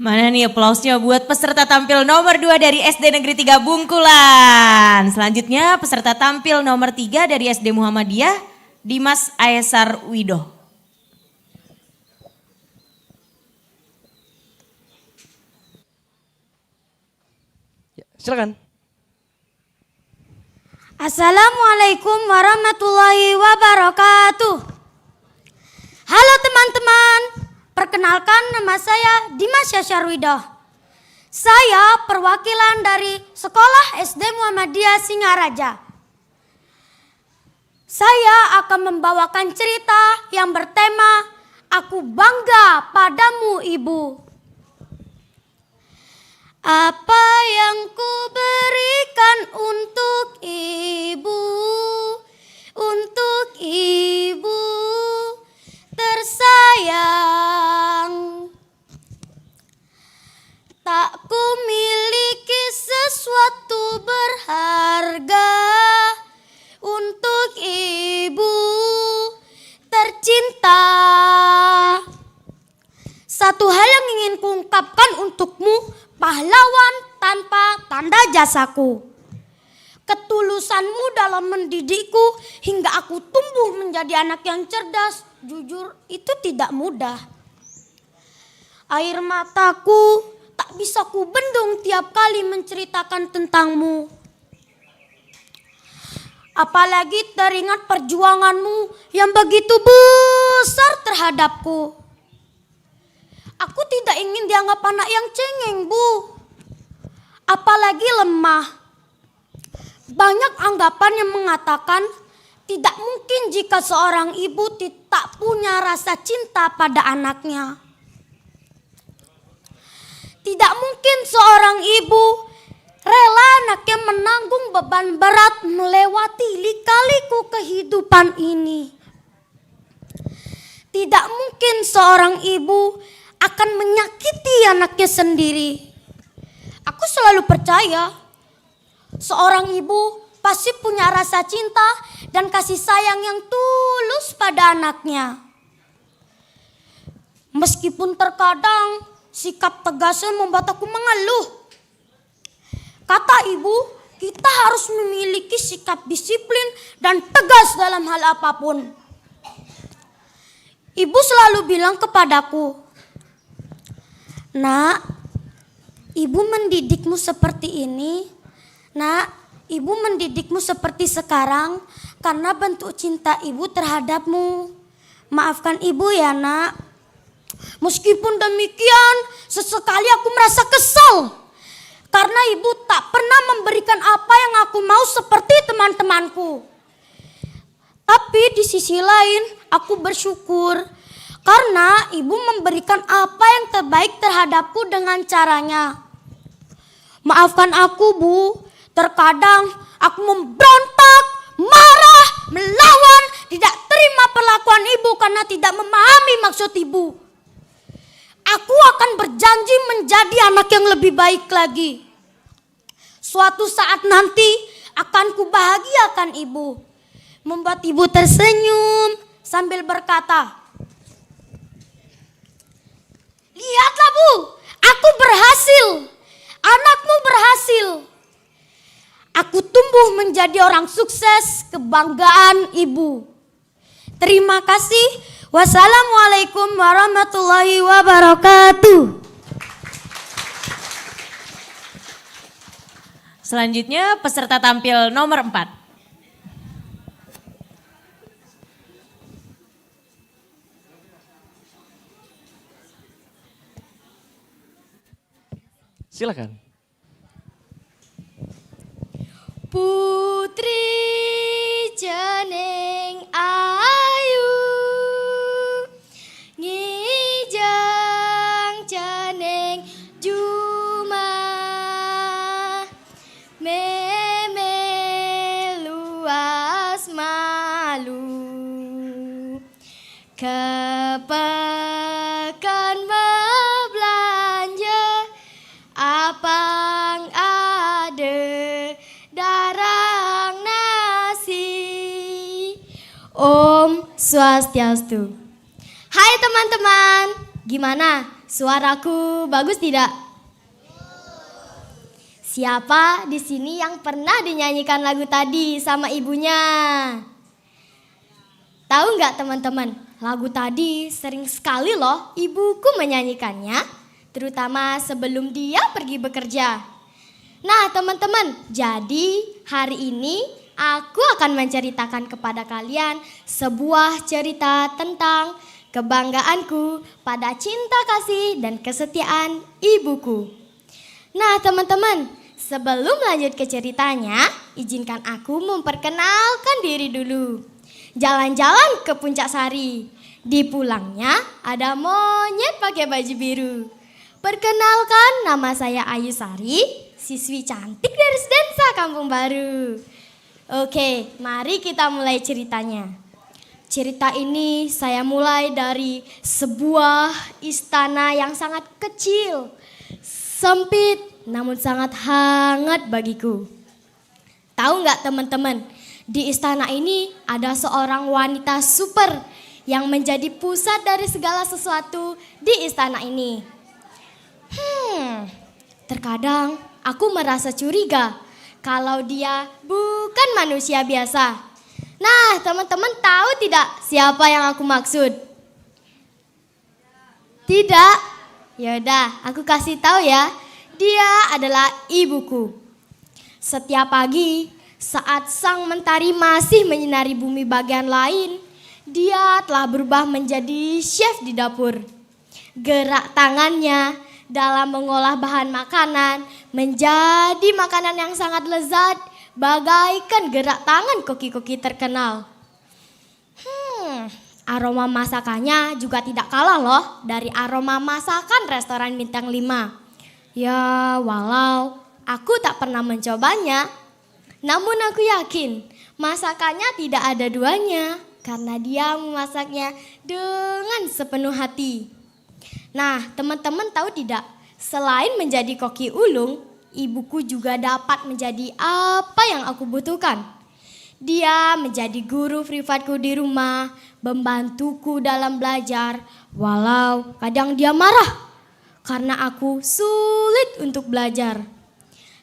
Mana nih aplausnya buat peserta tampil nomor 2 dari SD Negeri 3 Bungkulan. Selanjutnya peserta tampil nomor 3 dari SD Muhammadiyah, Dimas Aesar Widoh. Ya, silakan. Assalamualaikum warahmatullahi wabarakatuh. Halo teman-teman, perkenalkan nama saya Dimas Aesar Widoh. Saya perwakilan dari Sekolah SD Muhammadiyah Singaraja. Saya akan membawakan cerita yang bertema Aku Bangga Padamu Ibu. Apa yang ku berikan untuk ibu tersayang. Tak ku miliki sesuatu berharga untuk ibu tercinta. Satu hal yang ingin kuungkapkan untukmu, pahlawan tanpa tanda jasaku. Ketulusanmu dalam mendidikku hingga aku tumbuh menjadi anak yang cerdas, jujur itu tidak mudah. Air mataku tak bisa kubendung tiap kali menceritakan tentangmu. Apalagi teringat perjuanganmu yang begitu besar terhadapku. Aku tidak ingin dianggap anak yang cengeng, Bu. Apalagi lemah. Banyak anggapan yang mengatakan tidak mungkin jika seorang ibu tak punya rasa cinta pada anaknya. Tidak mungkin seorang ibu rela anaknya menanggung beban berat melewati lika-liku kehidupan ini. Tidak mungkin seorang ibu akan menyakiti anaknya sendiri. Aku selalu percaya seorang ibu pasti punya rasa cinta dan kasih sayang yang tulus pada anaknya. Meskipun terkadang sikap tegasnya membuat aku mengeluh. Kata ibu, kita harus memiliki sikap disiplin dan tegas dalam hal apapun. Ibu selalu bilang kepadaku, "Nak, ibu mendidikmu seperti ini. Nak, ibu mendidikmu seperti sekarang karena bentuk cinta ibu terhadapmu. Maafkan ibu ya, Nak." Meskipun demikian, sesekali aku merasa kesal karena ibu tak pernah memberikan apa yang aku mau seperti teman-temanku. Tapi di sisi lain, aku bersyukur karena ibu memberikan apa yang terbaik terhadapku dengan caranya. Maafkan aku, Bu. Terkadang aku memberontak, marah, melawan, tidak terima perlakuan ibu karena tidak memahami maksud ibu. Aku akan berjanji menjadi anak yang lebih baik lagi. Suatu saat nanti akan kubahagiakan ibu. Membuat ibu tersenyum sambil berkata, "Lihatlah, Bu, aku berhasil. Anakmu berhasil." Aku tumbuh menjadi orang sukses, kebanggaan ibu. Terima kasih. Wassalamualaikum warahmatullahi wabarakatuh. Selanjutnya peserta tampil nomor 4. Silakan. Putri jeneng ayu, ngijang jeneng juma, meme luas malu, kepekan belanja, apang ada darang nasi. Om Swastiastu. Hai teman-teman, gimana? Suaraku bagus tidak? Siapa di sini yang pernah dinyanyikan lagu tadi sama ibunya? Tahu nggak teman-teman? Lagu tadi sering sekali loh ibuku menyanyikannya, terutama sebelum dia pergi bekerja. Nah teman-teman, jadi hari ini aku akan menceritakan kepada kalian sebuah cerita tentang kebanggaanku pada cinta kasih dan kesetiaan ibuku. Nah teman-teman, sebelum lanjut ke ceritanya, izinkan aku memperkenalkan diri dulu. Jalan-jalan ke Puncak Sari. Di pulangnya ada monyet pakai baju biru. Perkenalkan, nama saya Ayu Sari, siswi cantik dari Sedensa Kampung Baru. Oke, mari kita mulai ceritanya. Cerita ini saya mulai dari sebuah istana yang sangat kecil, sempit namun sangat hangat bagiku. Tahu nggak teman-teman, di istana ini ada seorang wanita super yang menjadi pusat dari segala sesuatu di istana ini. Terkadang aku merasa curiga kalau dia bukan manusia biasa. Nah, teman-teman tahu tidak siapa yang aku maksud? Tidak? Yaudah, aku kasih tahu ya. Dia adalah ibuku. Setiap pagi, saat sang mentari masih menyinari bumi bagian lain, dia telah berubah menjadi chef di dapur. Gerak tangannya dalam mengolah bahan makanan menjadi makanan yang sangat lezat, bagaikan gerak tangan koki-koki terkenal. Aroma masakannya juga tidak kalah loh dari aroma masakan restoran bintang 5. Ya, walau aku tak pernah mencobanya, namun aku yakin masakannya tidak ada duanya karena dia memasaknya dengan sepenuh hati. Nah, teman-teman tahu tidak, selain menjadi koki ulung, ibuku juga dapat menjadi apa yang aku butuhkan. Dia menjadi guru privatku di rumah, membantuku dalam belajar, walau kadang dia marah karena aku sulit untuk belajar.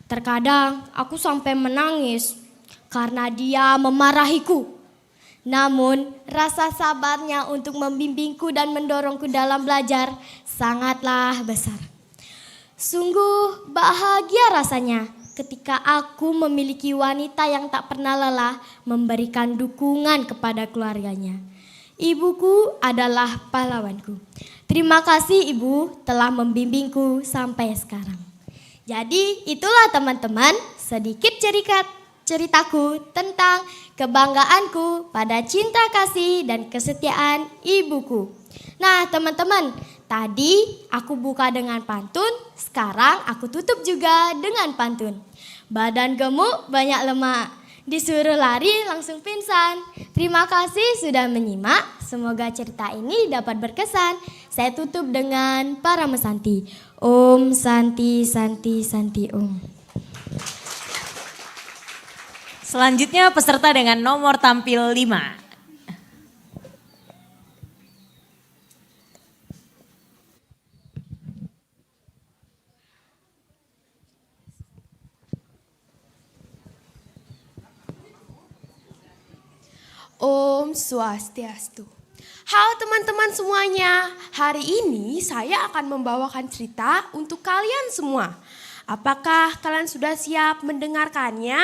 Terkadang aku sampai menangis karena dia memarahiku. Namun rasa sabarnya untuk membimbingku dan mendorongku dalam belajar sangatlah besar. Sungguh bahagia rasanya ketika aku memiliki wanita yang tak pernah lelah memberikan dukungan kepada keluarganya. Ibuku adalah pahlawanku. Terima kasih Ibu telah membimbingku sampai sekarang. Jadi itulah teman-teman sedikit ceritaku tentang kebanggaanku pada cinta kasih dan kesetiaan ibuku. Nah teman-teman, tadi aku buka dengan pantun, sekarang aku tutup juga dengan pantun. Badan gemuk banyak lemak, disuruh lari langsung pingsan. Terima kasih sudah menyimak, semoga cerita ini dapat berkesan. Saya tutup dengan para mesanti. Om Santi Santi Santi Om. Selanjutnya peserta dengan nomor tampil 5. Om Swastiastu. Halo teman-teman semuanya, hari ini saya akan membawakan cerita untuk kalian semua. Apakah kalian sudah siap mendengarkannya?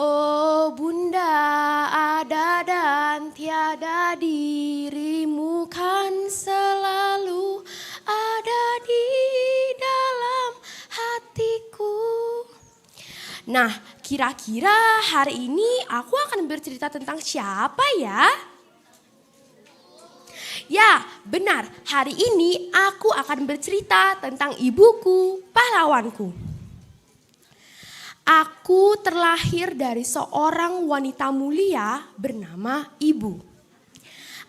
Oh bunda ada dan tiada, dirimu kan selalu ada di dalam hatiku. Nah, kira-kira hari ini aku akan bercerita tentang siapa ya? Ya, benar. Hari ini aku akan bercerita tentang ibuku, pahlawanku. Aku terlahir dari seorang wanita mulia bernama Ibu.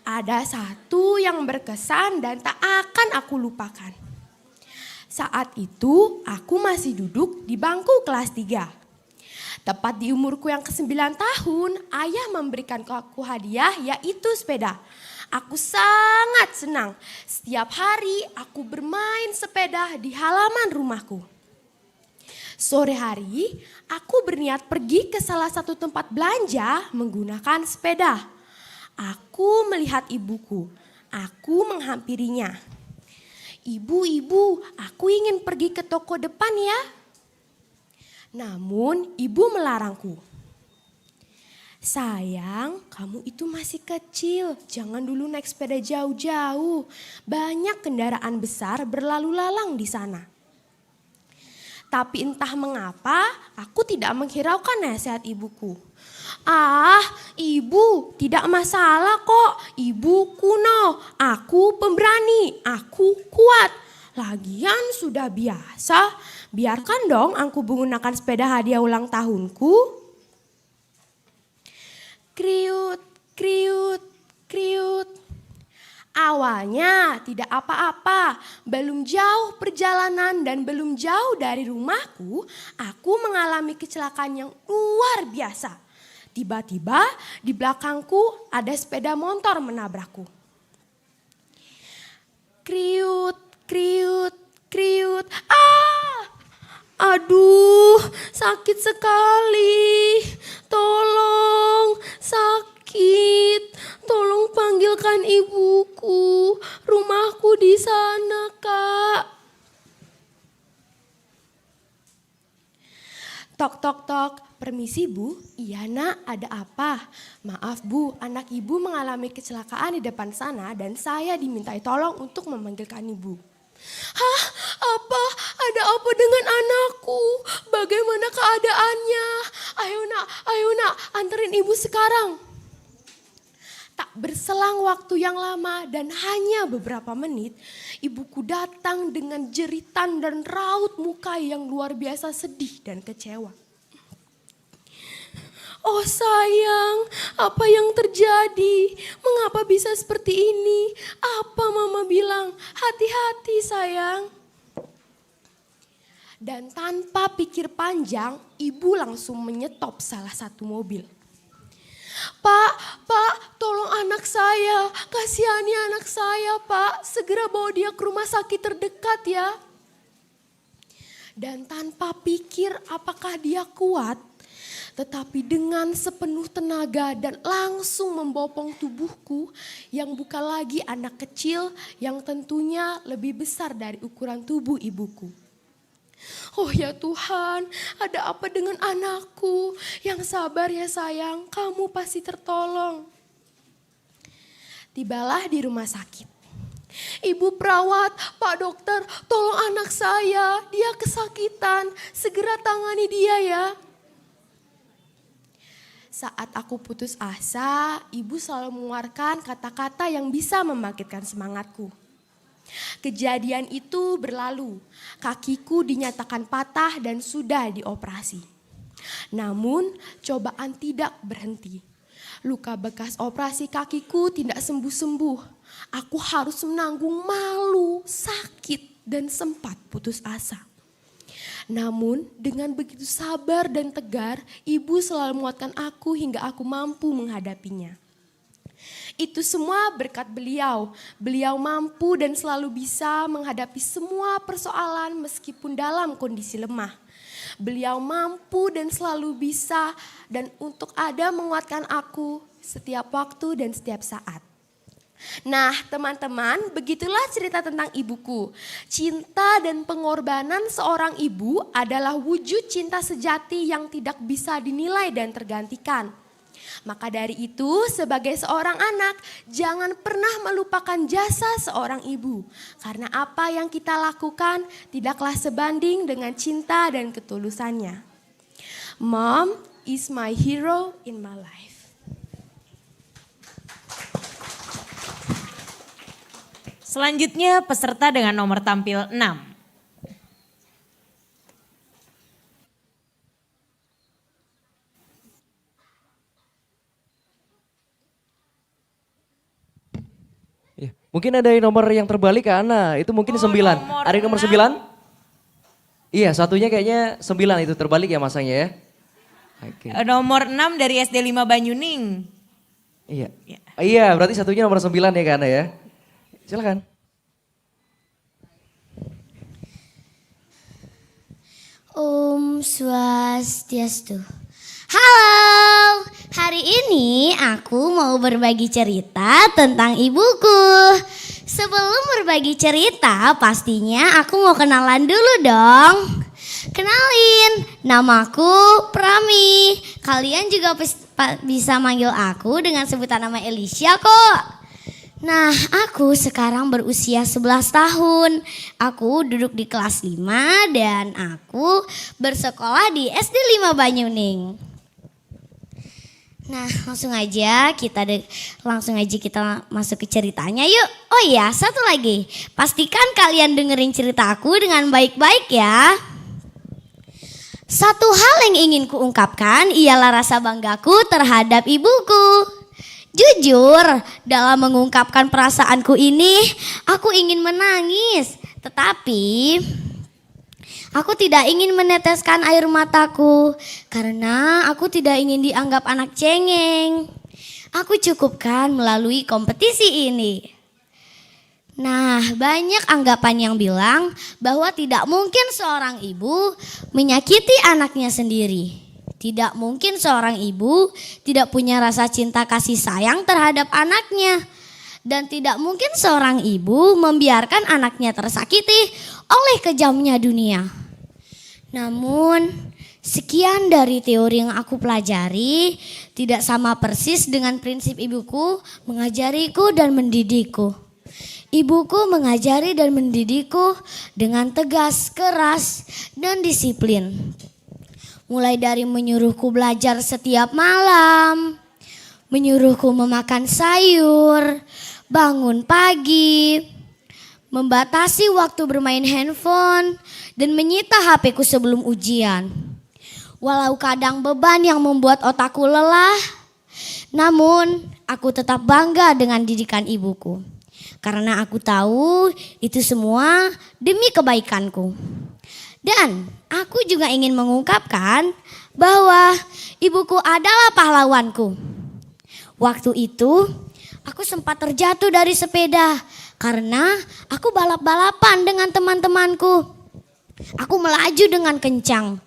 Ada satu yang berkesan dan tak akan aku lupakan. Saat itu aku masih duduk di bangku kelas 3. Tepat di umurku yang ke-9 tahun, ayah memberikan aku hadiah yaitu sepeda. Aku sangat senang. Setiap hari aku bermain sepeda di halaman rumahku. Sore hari, aku berniat pergi ke salah satu tempat belanja menggunakan sepeda. Aku melihat ibuku. Aku menghampirinya. Ibu, aku ingin pergi ke toko depan ya. Namun ibu melarangku. Sayang, kamu itu masih kecil, jangan dulu naik sepeda jauh-jauh. Banyak kendaraan besar berlalu lalang di sana. Tapi entah mengapa, aku tidak menghiraukan nasihat ibuku. Ah, ibu, tidak masalah kok. Ibu kuno, aku pemberani, aku kuat. Lagian sudah biasa, biarkan dong aku menggunakan sepeda hadiah ulang tahunku. Kriut, kriut, kriut. Awalnya tidak apa-apa, belum jauh perjalanan dan belum jauh dari rumahku, aku mengalami kecelakaan yang luar biasa. Tiba-tiba di belakangku ada sepeda motor menabrakku. Kriut, kriut, kriut. Ah! Aduh, sakit sekali. Tolong Tok tok tok, permisi Bu. Iya nak, ada apa? Maaf Bu, anak ibu mengalami kecelakaan di depan sana dan saya dimintai tolong untuk memanggilkan ibu. Hah, apa? Ada apa dengan anakku? Bagaimana keadaannya? Ayo nak, anterin ibu sekarang. Tak berselang waktu yang lama dan hanya beberapa menit, ibuku datang dengan jeritan dan raut muka yang luar biasa sedih dan kecewa. Oh sayang, apa yang terjadi? Mengapa bisa seperti ini? Apa mama bilang? Hati-hati sayang. Dan tanpa pikir panjang, ibu langsung menyetop salah satu mobil. Pak, tolong anak saya, kasihani anak saya Pak, segera bawa dia ke rumah sakit terdekat ya. Dan tanpa pikir apakah dia kuat, tetapi dengan sepenuh tenaga dan langsung membopong tubuhku yang bukan lagi anak kecil yang tentunya lebih besar dari ukuran tubuh ibuku. Oh ya Tuhan, ada apa dengan anakku? Yang sabar ya sayang, kamu pasti tertolong. Tibalah di rumah sakit. Ibu perawat, Pak dokter, tolong anak saya, dia kesakitan, segera tangani dia ya. Saat aku putus asa, ibu selalu mengeluarkan kata-kata yang bisa membangkitkan semangatku. Kejadian itu berlalu, kakiku dinyatakan patah dan sudah dioperasi. Namun cobaan tidak berhenti. Luka bekas operasi kakiku tidak sembuh-sembuh. Aku harus menanggung malu, sakit dan sempat putus asa. Namun dengan begitu sabar dan tegar, ibu selalu menguatkan aku hingga aku mampu menghadapinya. Itu semua berkat beliau. Beliau mampu dan selalu bisa menghadapi semua persoalan meskipun dalam kondisi lemah. Beliau mampu dan selalu bisa dan untuk ada menguatkan aku setiap waktu dan setiap saat. Nah teman-teman, begitulah cerita tentang ibuku. Cinta dan pengorbanan seorang ibu adalah wujud cinta sejati yang tidak bisa dinilai dan tergantikan. Maka dari itu sebagai seorang anak jangan pernah melupakan jasa seorang ibu. Karena apa yang kita lakukan tidaklah sebanding dengan cinta dan ketulusannya. Mom is my hero in my life. Selanjutnya peserta dengan nomor tampil 6. Ya, mungkin ada nomor yang terbalik ke Ana, itu mungkin 9. Ada yang nomor 9? Iya, satunya kayaknya 9 itu terbalik ya masanya ya. Oke. Nomor 6 dari SD 5 Banyuning. Iya. Iya, berarti satunya nomor 9 ya Kak Ana ya. Silakan. Om Swastiastu. Halo, hari ini aku mau berbagi cerita tentang ibuku. Sebelum berbagi cerita, pastinya aku mau kenalan dulu dong. Kenalin, namaku Prami. Kalian juga bisa manggil aku dengan sebutan nama Elisha kok. Nah, aku sekarang berusia 11 tahun. Aku duduk di kelas 5 dan aku bersekolah di SD 5 Banyuning. Nah, langsung aja kita masuk ke ceritanya yuk. Oh iya, satu lagi. Pastikan kalian dengerin cerita aku dengan baik-baik ya. Satu hal yang ingin kuungkapkan ialah rasa banggaku terhadap ibuku. Jujur, dalam mengungkapkan perasaanku ini, aku ingin menangis. Tetapi aku tidak ingin meneteskan air mataku karena aku tidak ingin dianggap anak cengeng. Aku cukupkan melalui kompetisi ini. Nah, banyak anggapan yang bilang bahwa tidak mungkin seorang ibu menyakiti anaknya sendiri. Tidak mungkin seorang ibu tidak punya rasa cinta kasih sayang terhadap anaknya. Dan tidak mungkin seorang ibu membiarkan anaknya tersakiti oleh kejamnya dunia. Namun Sekian dari teori yang aku pelajari, tidak sama persis dengan prinsip ibuku mengajariku dan mendidikku. Ibuku mengajari dan mendidikku dengan tegas, keras, dan disiplin. Mulai dari menyuruhku belajar setiap malam, menyuruhku memakan sayur, bangun pagi, membatasi waktu bermain handphone, dan menyita HP-ku sebelum ujian. Walau kadang beban yang membuat otakku lelah, namun aku tetap bangga dengan didikan ibuku. Karena aku tahu itu semua demi kebaikanku. Dan aku juga ingin mengungkapkan bahwa ibuku adalah pahlawanku. Waktu itu aku sempat terjatuh dari sepeda karena aku balap-balapan dengan teman-temanku. Aku melaju dengan kencang.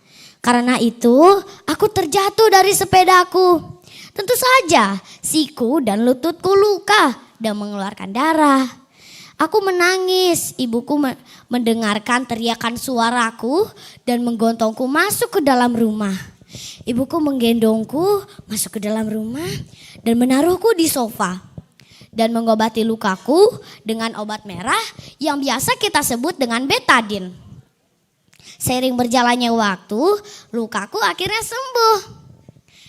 Karena itu aku terjatuh dari sepedaku. Tentu saja siku dan lututku luka dan mengeluarkan darah. Aku menangis, ibuku mendengarkan teriakan suaraku dan menggontongku masuk ke dalam rumah. Ibuku menggendongku masuk ke dalam rumah dan menaruhku di sofa. Dan mengobati lukaku dengan obat merah yang biasa kita sebut dengan betadin. Seiring berjalannya waktu, lukaku akhirnya sembuh.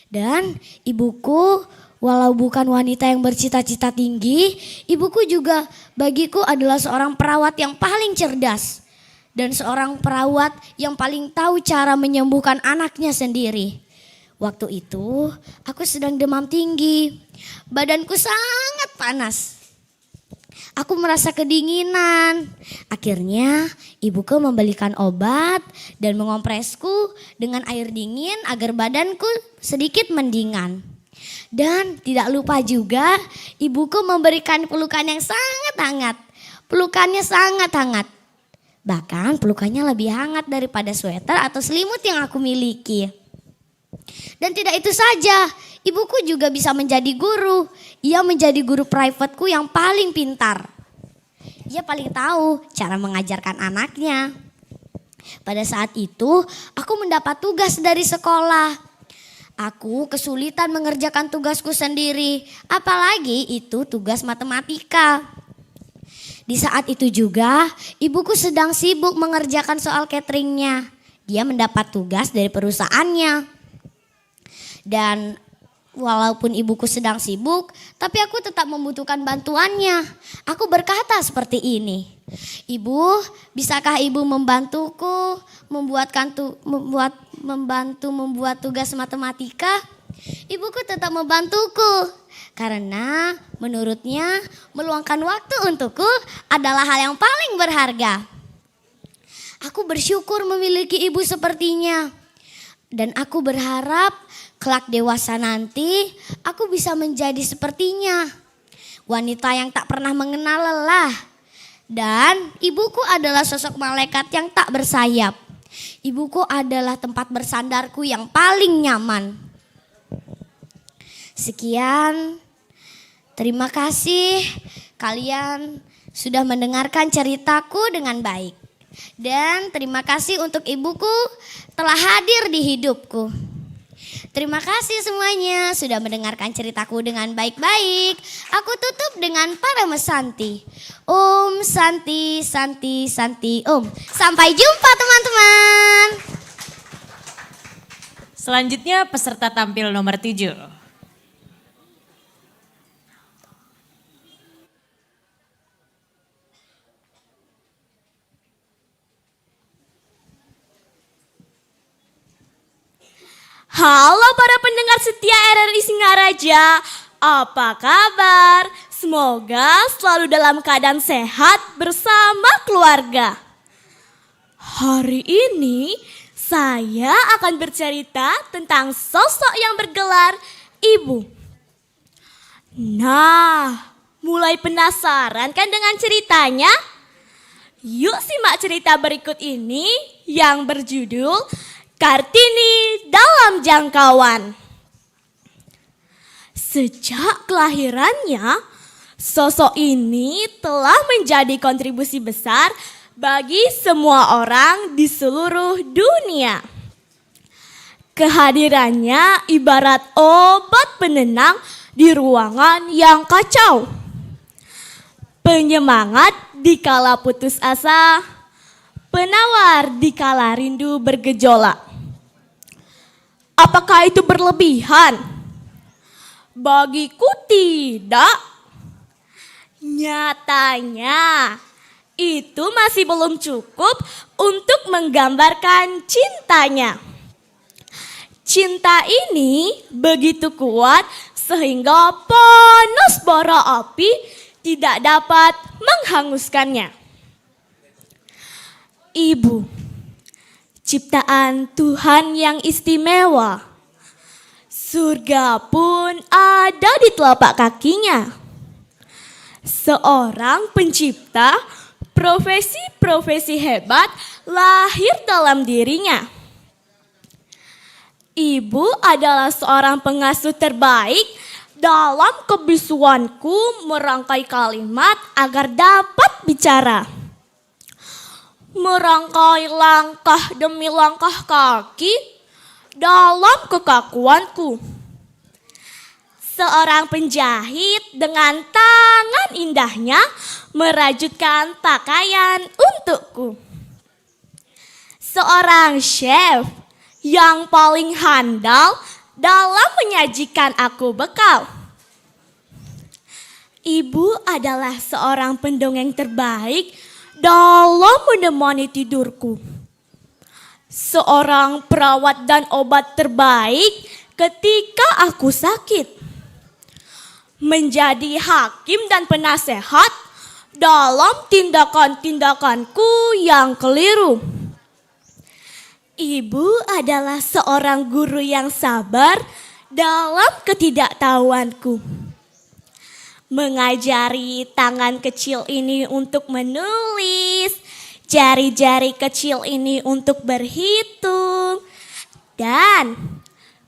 Dan ibuku, walau bukan wanita yang bercita-cita tinggi, ibuku juga bagiku adalah seorang perawat yang paling cerdas. Dan seorang perawat yang paling tahu cara menyembuhkan anaknya sendiri. Waktu itu aku sedang demam tinggi, badanku sangat panas. Aku merasa kedinginan. Akhirnya ibuku membelikan obat dan mengompresku dengan air dingin agar badanku sedikit mendingan. Dan tidak lupa juga ibuku memberikan pelukan yang sangat hangat. Pelukannya sangat hangat. Bahkan pelukannya lebih hangat daripada sweater atau selimut yang aku miliki. Dan tidak itu saja, ibuku juga bisa menjadi guru. Ia menjadi guru privateku yang paling pintar. Ia paling tahu cara mengajarkan anaknya. Pada saat itu, aku mendapat tugas dari sekolah. Aku kesulitan mengerjakan tugasku sendiri, apalagi itu tugas matematika. Di saat itu juga, ibuku sedang sibuk mengerjakan soal cateringnya. Dia mendapat tugas dari perusahaannya. Dan walaupun ibuku sedang sibuk, tapi aku tetap membutuhkan bantuannya. Aku berkata seperti ini, "Ibu, bisakah ibu membantuku membuat tugas matematika?" Ibuku tetap membantuku karena menurutnya meluangkan waktu untukku adalah hal yang paling berharga. Aku bersyukur memiliki ibu sepertinya. Dan aku berharap kelak dewasa nanti aku bisa menjadi sepertinya. Wanita yang tak pernah mengenal lelah. Dan ibuku adalah sosok malaikat yang tak bersayap. Ibuku adalah tempat bersandarku yang paling nyaman. Sekian, terima kasih kalian sudah mendengarkan ceritaku dengan baik. Dan terima kasih untuk ibuku telah hadir di hidupku. Terima kasih semuanya sudah mendengarkan ceritaku dengan baik-baik. Aku tutup dengan Parama Santi. Om Santi, Santi, Santi, Om. Sampai jumpa teman-teman. Selanjutnya peserta tampil nomor 7. Halo para pendengar setia RRI Singaraja, apa kabar? Semoga selalu dalam keadaan sehat bersama keluarga. Hari ini saya akan bercerita tentang sosok yang bergelar ibu. Nah, mulai penasaran kan dengan ceritanya? Yuk simak cerita berikut ini yang berjudul Kartini dalam Jangkauan. Sejak kelahirannya, sosok ini telah menjadi kontribusi besar bagi semua orang di seluruh dunia. Kehadirannya ibarat obat penenang di ruangan yang kacau. Penyemangat di kala putus asa, penawar di kala rindu bergejolak. Apakah itu berlebihan? Bagiku tidak. Nyatanya, itu masih belum cukup untuk menggambarkan cintanya. Cinta ini begitu kuat sehingga panas bara api tidak dapat menghanguskannya. Ibu, ciptaan Tuhan yang istimewa. Surga pun ada di telapak kakinya. Seorang pencipta, profesi-profesi hebat lahir dalam dirinya. Ibu adalah seorang pengasuh terbaik dalam kebisuanku merangkai kalimat agar dapat bicara. Merangkai langkah demi langkah kaki dalam kekakuanku. Seorang penjahit dengan tangan indahnya merajutkan pakaian untukku. Seorang chef yang paling handal dalam menyajikan aku bekal. Ibu adalah seorang pendongeng terbaik dalam menemani tidurku. Seorang perawat dan obat terbaik ketika aku sakit. Menjadi hakim dan penasehat dalam tindakan-tindakanku yang keliru. Ibu adalah seorang guru yang sabar dalam ketidaktahuanku. Mengajari tangan kecil ini untuk menulis, jari-jari kecil ini untuk berhitung, dan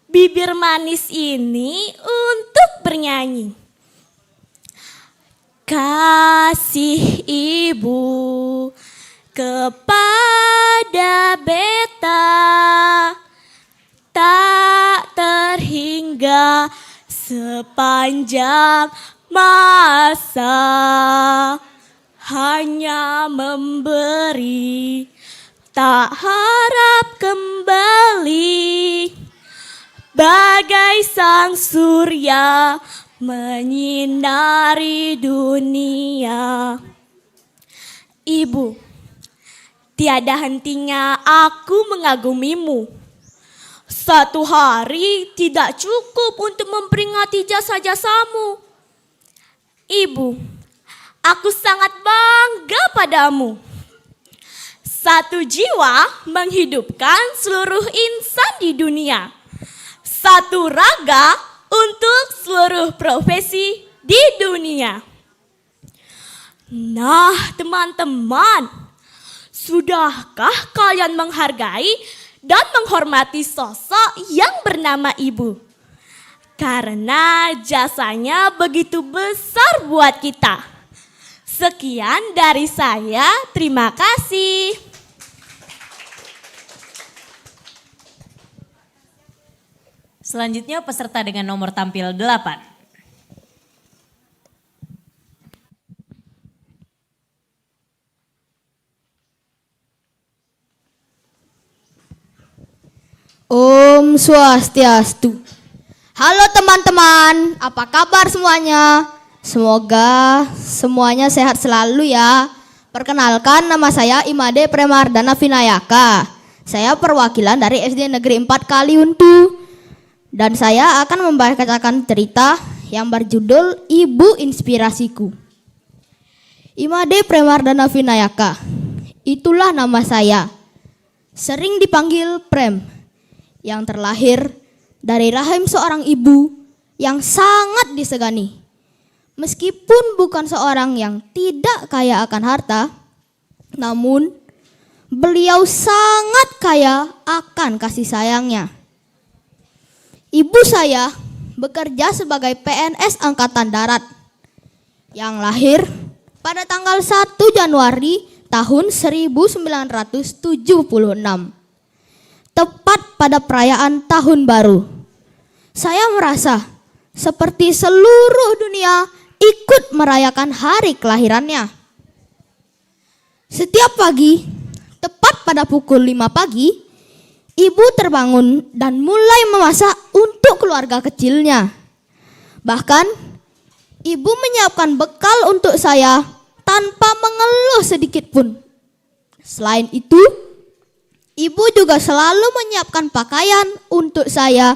bibir manis ini untuk bernyanyi. Kasih ibu kepada beta tak terhingga sepanjang masa, hanya memberi tak harap kembali, bagai sang surya menyinari dunia. Ibu, tiada hentinya aku mengagumimu. Satu hari tidak cukup untuk memperingati jasa-jasamu. Ibu, aku sangat bangga padamu. Satu jiwa menghidupkan seluruh insan di dunia. Satu raga untuk seluruh profesi di dunia. Nah, teman-teman, sudahkah kalian menghargai dan menghormati sosok yang bernama Ibu? Karena jasanya begitu besar buat kita. Sekian dari saya, terima kasih. Selanjutnya peserta dengan nomor tampil 8. Om Swastiastu. Halo teman-teman, apa kabar semuanya? Semoga semuanya sehat selalu ya. Perkenalkan, nama saya Imade Premardana Vinayaka. Saya perwakilan dari SD Negeri 4 Kaliuntu. Dan saya akan membacakan cerita yang berjudul Ibu Inspirasiku. Imade Premardana Vinayaka, itulah nama saya. Sering dipanggil Prem, yang terlahir dari rahim seorang ibu yang sangat disegani. Meskipun bukan seorang yang tidak kaya akan harta, namun beliau sangat kaya akan kasih sayangnya. Ibu saya bekerja sebagai PNS Angkatan Darat yang lahir pada tanggal 1 Januari tahun 1976. tepat pada perayaan Tahun Baru. Saya merasa seperti seluruh dunia ikut merayakan hari kelahirannya. Setiap pagi, tepat pada pukul 5 pagi, ibu terbangun dan mulai memasak untuk keluarga kecilnya. Bahkan, ibu menyiapkan bekal untuk saya tanpa mengeluh sedikit pun. Selain itu, ibu juga selalu menyiapkan pakaian untuk saya,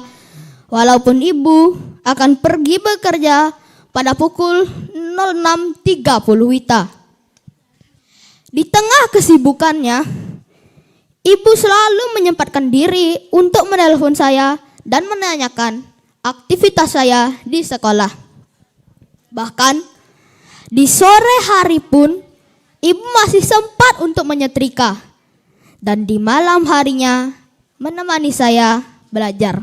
walaupun ibu akan pergi bekerja pada pukul 06.30 WITA. Di tengah kesibukannya, ibu selalu menyempatkan diri untuk menelpon saya dan menanyakan aktivitas saya di sekolah. Bahkan di sore hari pun ibu masih sempat untuk menyetrika dan di malam harinya menemani saya belajar.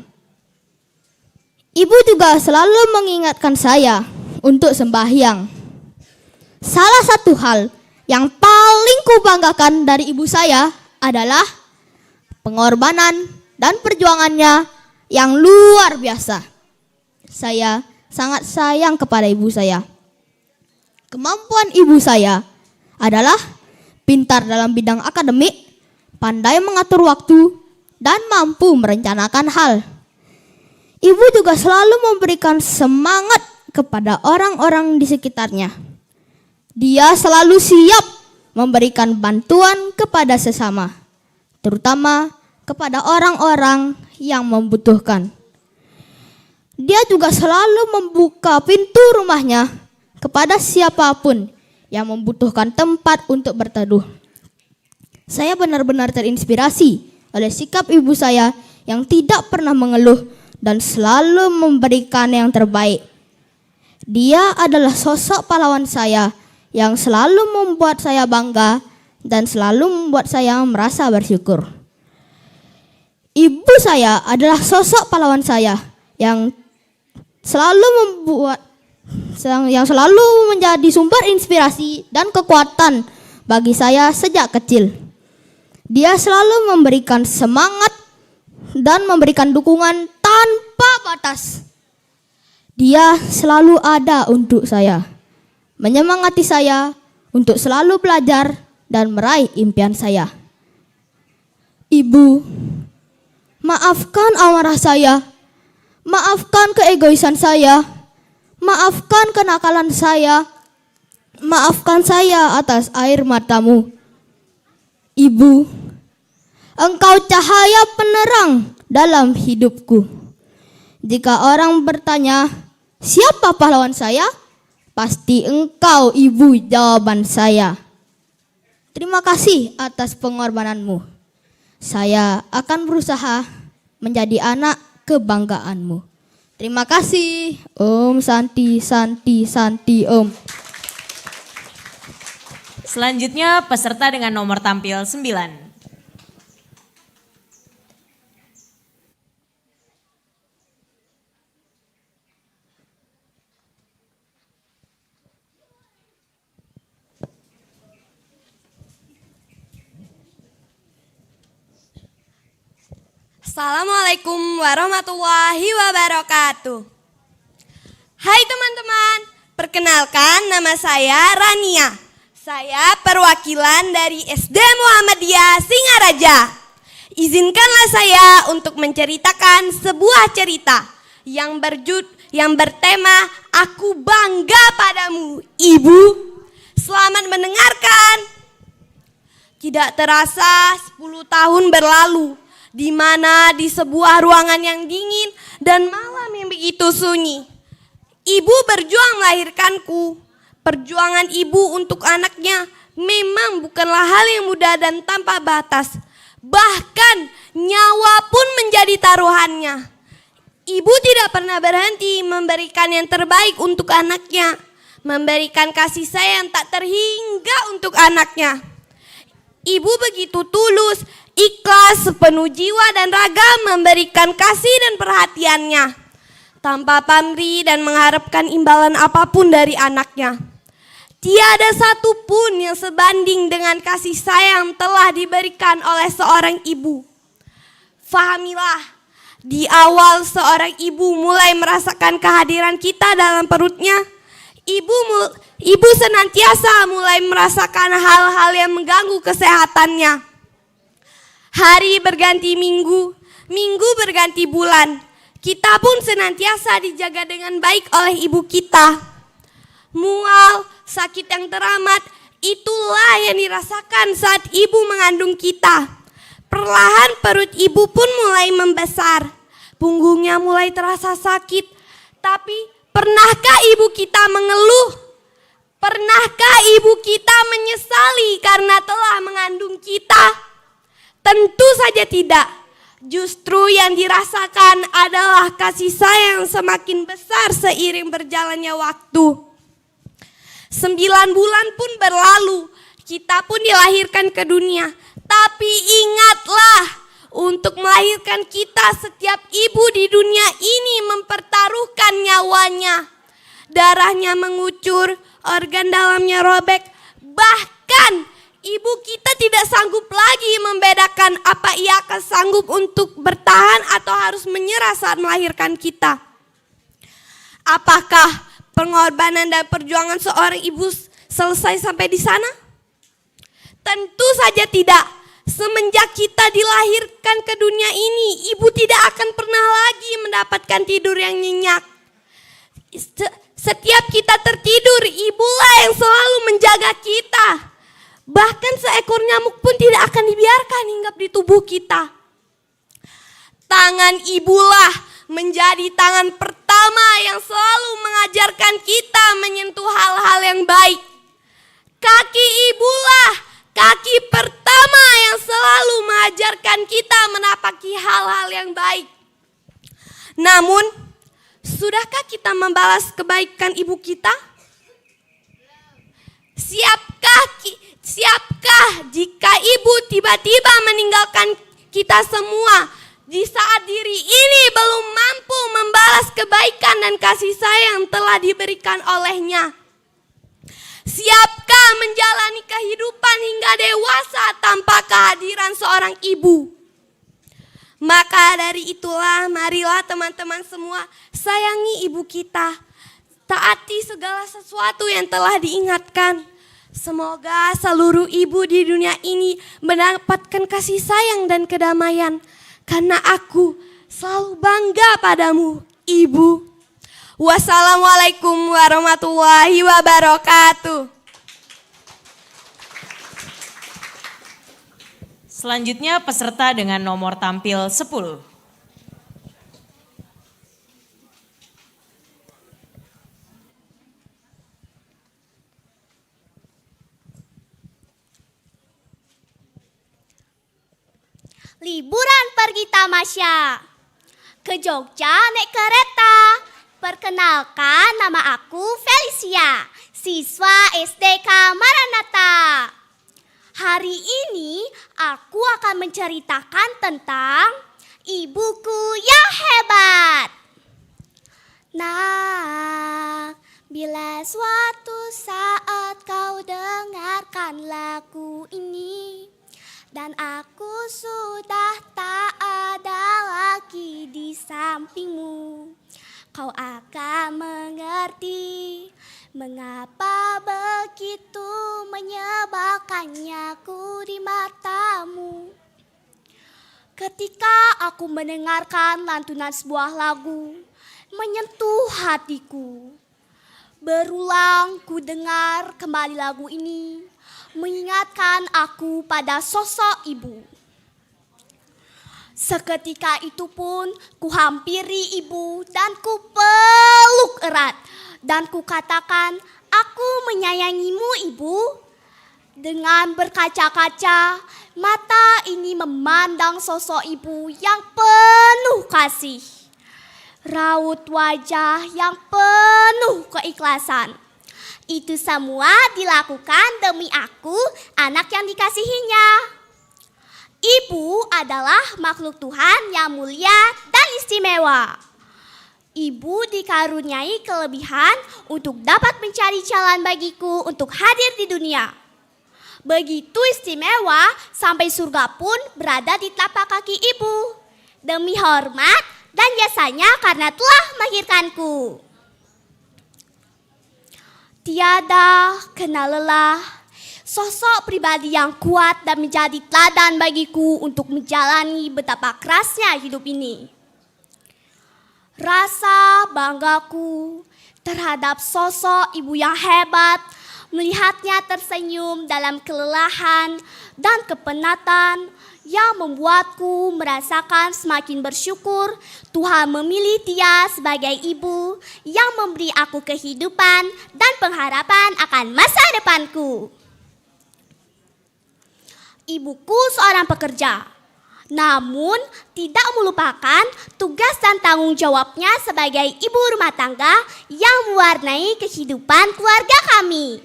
Ibu juga selalu mengingatkan saya untuk sembahyang. Salah satu hal yang paling kubanggakan dari ibu saya adalah pengorbanan dan perjuangannya yang luar biasa. Saya sangat sayang kepada ibu saya. Kemampuan ibu saya adalah pintar dalam bidang akademik, pandai mengatur waktu, dan mampu merencanakan hal. Ibu juga selalu memberikan semangat kepada orang-orang di sekitarnya. Dia selalu siap memberikan bantuan kepada sesama, terutama kepada orang-orang yang membutuhkan. Dia juga selalu membuka pintu rumahnya kepada siapapun yang membutuhkan tempat untuk berteduh. Saya benar-benar terinspirasi oleh sikap ibu saya yang tidak pernah mengeluh dan selalu memberikan yang terbaik. Dia adalah sosok pahlawan saya yang selalu membuat saya bangga dan selalu membuat saya merasa bersyukur. Ibu saya adalah sosok pahlawan saya yang selalu menjadi sumber inspirasi dan kekuatan bagi saya sejak kecil. Dia selalu memberikan semangat dan memberikan dukungan tanpa batas. Dia selalu ada untuk saya, menyemangati saya untuk selalu belajar dan meraih impian saya. Ibu, maafkan amarah saya, maafkan keegoisan saya, maafkan kenakalan saya, maafkan saya atas air matamu. Ibu, engkau cahaya penerang dalam hidupku. Jika orang bertanya, siapa pahlawan saya? Pasti engkau, ibu, jawaban saya. Terima kasih atas pengorbananmu. Saya akan berusaha menjadi anak kebanggaanmu. Terima kasih. Om Santi, Santi, Santi, Om. Selanjutnya peserta dengan nomor tampil 9. Assalamualaikum warahmatullahi wabarakatuh. Hai teman-teman, perkenalkan nama saya Rania. Saya perwakilan dari SD Muhammadiyah Singaraja. Izinkanlah saya untuk menceritakan sebuah cerita yang bertema Aku Bangga Padamu, Ibu. Selamat mendengarkan. Tidak terasa 10 tahun berlalu, di mana di sebuah ruangan yang dingin dan malam yang begitu sunyi, ibu berjuang melahirkanku. Perjuangan ibu untuk anaknya memang bukanlah hal yang mudah dan tanpa batas. Bahkan nyawa pun menjadi taruhannya. Ibu tidak pernah berhenti memberikan yang terbaik untuk anaknya, memberikan kasih sayang tak terhingga untuk anaknya. Ibu begitu tulus, ikhlas, sepenuh jiwa dan raga memberikan kasih dan perhatiannya, tanpa pamrih dan mengharapkan imbalan apapun dari anaknya. Tiada satu pun yang sebanding dengan kasih sayang telah diberikan oleh seorang ibu. Fahamilah, di awal seorang ibu mulai merasakan kehadiran kita dalam perutnya, ibu senantiasa mulai merasakan hal-hal yang mengganggu kesehatannya. Hari berganti minggu, minggu berganti bulan. Kita pun senantiasa dijaga dengan baik oleh ibu kita. Mual, sakit yang teramat, itulah yang dirasakan saat ibu mengandung kita. Perlahan perut ibu pun mulai membesar. Punggungnya mulai terasa sakit. Tapi pernahkah ibu kita mengeluh? Pernahkah ibu kita menyesali karena telah mengandung kita? Tentu saja tidak. Justru yang dirasakan adalah kasih sayang semakin besar seiring berjalannya waktu. 9 bulan pun berlalu, kita pun dilahirkan ke dunia. Tapi ingatlah, untuk melahirkan kita setiap ibu di dunia ini mempertaruhkan nyawanya. Darahnya mengucur, organ dalamnya robek, bahkan ibu kita tidak sanggup lagi membedakan apa ia akan sanggup untuk bertahan atau harus menyerah saat melahirkan kita. Apakah pengorbanan dan perjuangan seorang ibu selesai sampai di sana? Tentu saja tidak. Semenjak kita dilahirkan ke dunia ini, ibu tidak akan pernah lagi mendapatkan tidur yang nyenyak. Setiap kita tertidur, ibulah yang selalu menjaga kita. Bahkan seekor nyamuk pun tidak akan dibiarkan hinggap di tubuh kita. Tangan ibulah menjadi tangan pertama yang selalu mengajarkan kita menyentuh hal-hal yang baik. Kaki ibulah kaki pertama yang selalu mengajarkan kita menapaki hal-hal yang baik. Namun, sudahkah kita membalas kebaikan ibu kita? Siapkah jika ibu tiba-tiba meninggalkan kita semua di saat diri ini belum mampu membalas kebaikan dan kasih sayang yang telah diberikan olehnya? Siapkah menjalani kehidupan hingga dewasa tanpa kehadiran seorang ibu? Maka dari itulah, marilah teman-teman semua sayangi ibu kita. Taati segala sesuatu yang telah diingatkan. Semoga seluruh ibu di dunia ini mendapatkan kasih sayang dan kedamaian. Karena aku selalu bangga padamu, ibu. Wassalamualaikum warahmatullahi wabarakatuh. Selanjutnya peserta dengan nomor tampil 10. Liburan pergi tamasya ke Jogja naik kereta. Perkenalkan, nama aku Felicia, siswa SDK Maranatha. Hari ini aku akan menceritakan tentang ibuku yang hebat. Nah, bila suatu saat kau dengarkan lagu ini, dan aku sudah tak ada lagi di sampingmu, kau akan mengerti mengapa begitu menyebalkannya ku di matamu. Ketika aku mendengarkan lantunan sebuah lagu menyentuh hatiku, berulang ku dengar kembali lagu ini, mengingatkan aku pada sosok ibu. Seketika itu pun ku hampiri ibu dan ku peluk erat. Dan ku katakan, aku menyayangimu ibu. Dengan berkaca-kaca, mata ini memandang sosok ibu yang penuh kasih. Raut wajah yang penuh keikhlasan. Itu semua dilakukan demi aku, anak yang dikasihinya. Ibu adalah makhluk Tuhan yang mulia dan istimewa. Ibu dikaruniai kelebihan untuk dapat mencari jalan bagiku untuk hadir di dunia. Begitu istimewa sampai surga pun berada di telapak kaki ibu. demi hormat dan jasanya karena telah melahirkanku. Tiada kenal lelah, sosok pribadi yang kuat dan menjadi teladan bagiku untuk menjalani betapa kerasnya hidup ini. Rasa banggaku terhadap sosok ibu yang hebat, melihatnya tersenyum dalam kelelahan dan kepenatan yang membuatku merasakan semakin bersyukur Tuhan memilih dia sebagai ibu yang memberi aku kehidupan dan pengharapan akan masa depanku. Ibuku seorang pekerja, namun tidak melupakan tugas dan tanggung jawabnya sebagai ibu rumah tangga yang mewarnai kehidupan keluarga kami.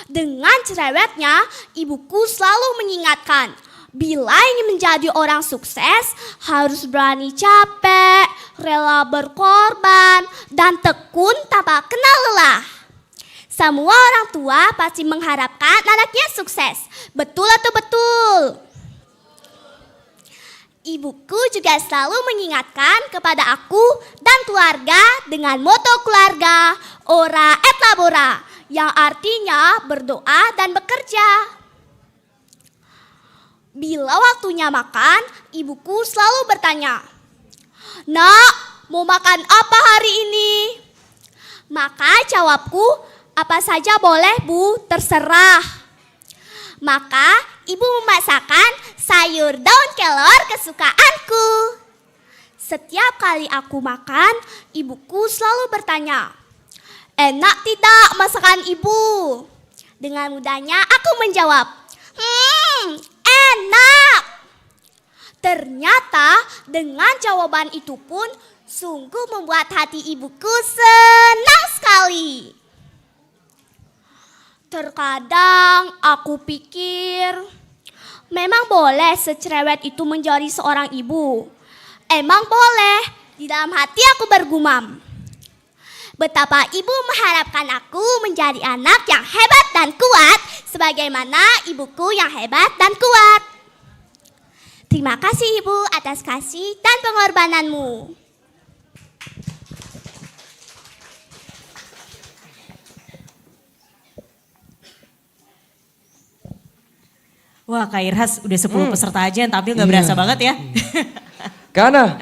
Dengan cerewetnya, ibuku selalu mengingatkan, bila ingin menjadi orang sukses, harus berani capek, rela berkorban, dan tekun tanpa kenal lelah. Semua orang tua pasti mengharapkan anaknya sukses. Betul atau betul? Ibuku juga selalu mengingatkan kepada aku dan keluarga dengan moto keluarga, ora et labora, yang artinya berdoa dan bekerja. Bila waktunya makan, ibuku selalu bertanya, "Nak, mau makan apa hari ini?" Maka jawabku, "Apa saja boleh Bu, terserah." Maka ibu memasakkan sayur daun kelor kesukaanku. Setiap kali aku makan, ibuku selalu bertanya, "Enak tidak masakan ibu?" Dengan mudahnya aku menjawab, enak. Ternyata dengan jawaban itu pun sungguh membuat hati ibuku senang sekali. Terkadang aku pikir, memang boleh secerewet itu menjadi seorang ibu. Emang boleh, di dalam hati aku bergumam. Betapa ibu mengharapkan aku menjadi anak yang hebat dan kuat, sebagaimana ibuku yang hebat dan kuat. Terima kasih Ibu atas kasih dan pengorbananmu. Wah, Kak Irhas udah 10 peserta aja yang tampil gak berasa banget ya. Karena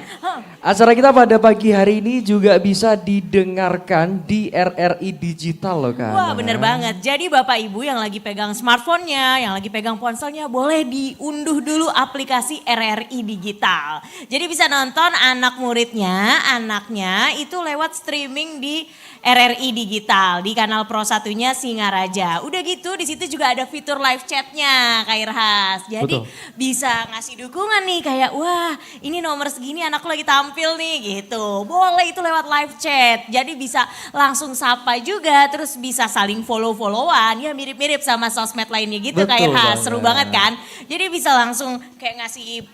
acara kita pada pagi hari ini juga bisa didengarkan di RRI Digital loh Kak. Wah, bener banget. Jadi Bapak Ibu yang lagi pegang smartphone-nya, yang lagi pegang ponselnya, boleh diunduh dulu aplikasi RRI Digital. Jadi bisa nonton anak muridnya, anaknya itu lewat streaming di RRI Digital di kanal Pro 1-nya Singaraja. Udah gitu di situ juga ada fitur live chat-nya Kak Irhas. Jadi bisa ngasih dukungan nih kayak wah ini nomor segini anak lo lagi tampil nih gitu. Boleh itu lewat live chat. Jadi bisa langsung sapa juga terus bisa saling follow-followan. Ya mirip-mirip sama sosmed lainnya gitu Kak Irhas. Seru banget kan. Jadi bisa langsung kayak ngasih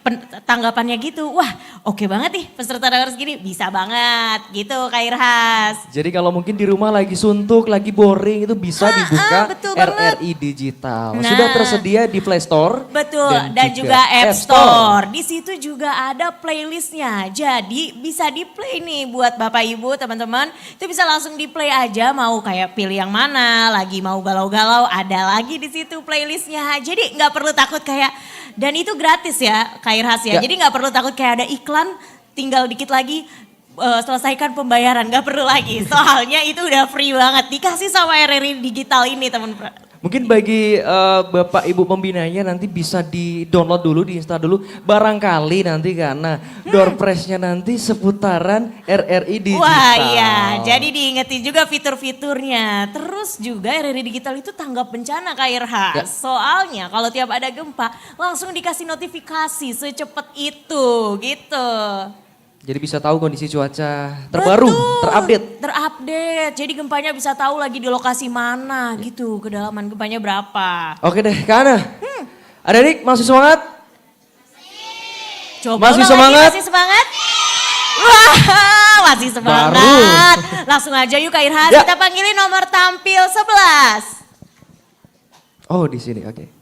tanggapannya gitu. Wah oke banget nih peserta nomor segini bisa banget gitu Kak Irhas. Jadi kalau mungkin di rumah lagi suntuk, lagi boring itu bisa dibuka RRI Digital. Sudah tersedia di Play Store. Betul dan juga App Store. Di situ juga ada playlistnya. Jadi bisa di play nih buat Bapak Ibu teman-teman. Itu bisa langsung di play aja mau kayak pilih yang mana. Lagi mau galau-galau ada lagi di situ playlistnya. Jadi nggak perlu takut kayak dan itu gratis ya Kak Irhas ya. Jadi nggak perlu takut kayak ada iklan tinggal dikit lagi. Selesaikan pembayaran, gak perlu lagi. Soalnya itu udah free banget. Dikasih sama RRI Digital ini teman-teman. Mungkin bagi Bapak Ibu pembinanya nanti bisa di-download dulu, di-install dulu. Barangkali nanti karena door prize-nya nanti seputaran RRI Digital. Wah iya, jadi diingetin juga fitur-fiturnya. Terus juga RRI Digital itu tanggap bencana Kak Irhas. Soalnya kalau tiap ada gempa langsung dikasih notifikasi secepat itu gitu. Jadi bisa tahu kondisi cuaca terbaru, Terupdate. Jadi gempanya bisa tahu lagi di lokasi mana gitu, kedalaman gempanya berapa. Oke deh, Kak Ana. Adik masih semangat? Coba masih semangat? Masih semangat? Wah, masih semangat. Baru. Langsung aja yuk Kak Irhas, kita panggilin nomor tampil 11. Oh di sini, oke.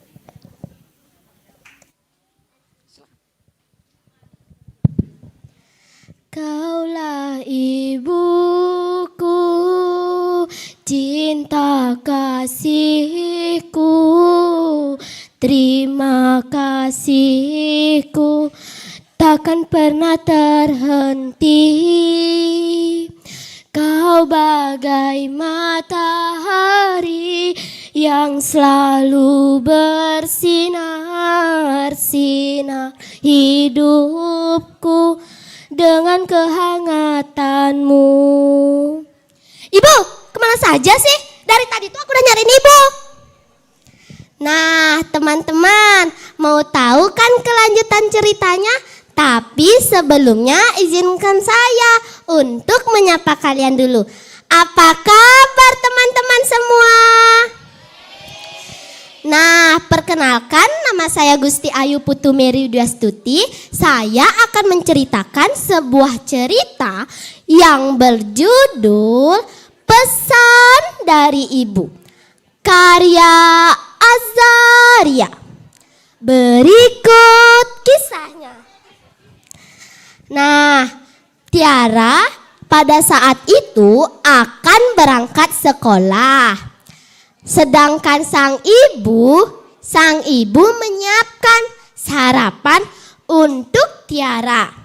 kasihku, terima kasihku, takkan pernah terhenti. Kau bagai matahari yang selalu bersinar-sinar hidupku dengan kehangatanmu. Ibu, kemana saja sih? Dari tadi tuh aku udah nyariin ibu. Nah, teman-teman, mau tahu kan kelanjutan ceritanya? Tapi sebelumnya izinkan saya untuk menyapa kalian dulu. Apa kabar teman-teman semua? Nah, perkenalkan, nama saya Gusti Ayu Putu Mary Widyastuti. Saya akan menceritakan sebuah cerita yang berjudul Pesan dari Ibu, karya Azaria. Berikut kisahnya. Nah, Tiara pada saat itu akan berangkat sekolah. Sedangkan sang ibu menyiapkan sarapan untuk Tiara.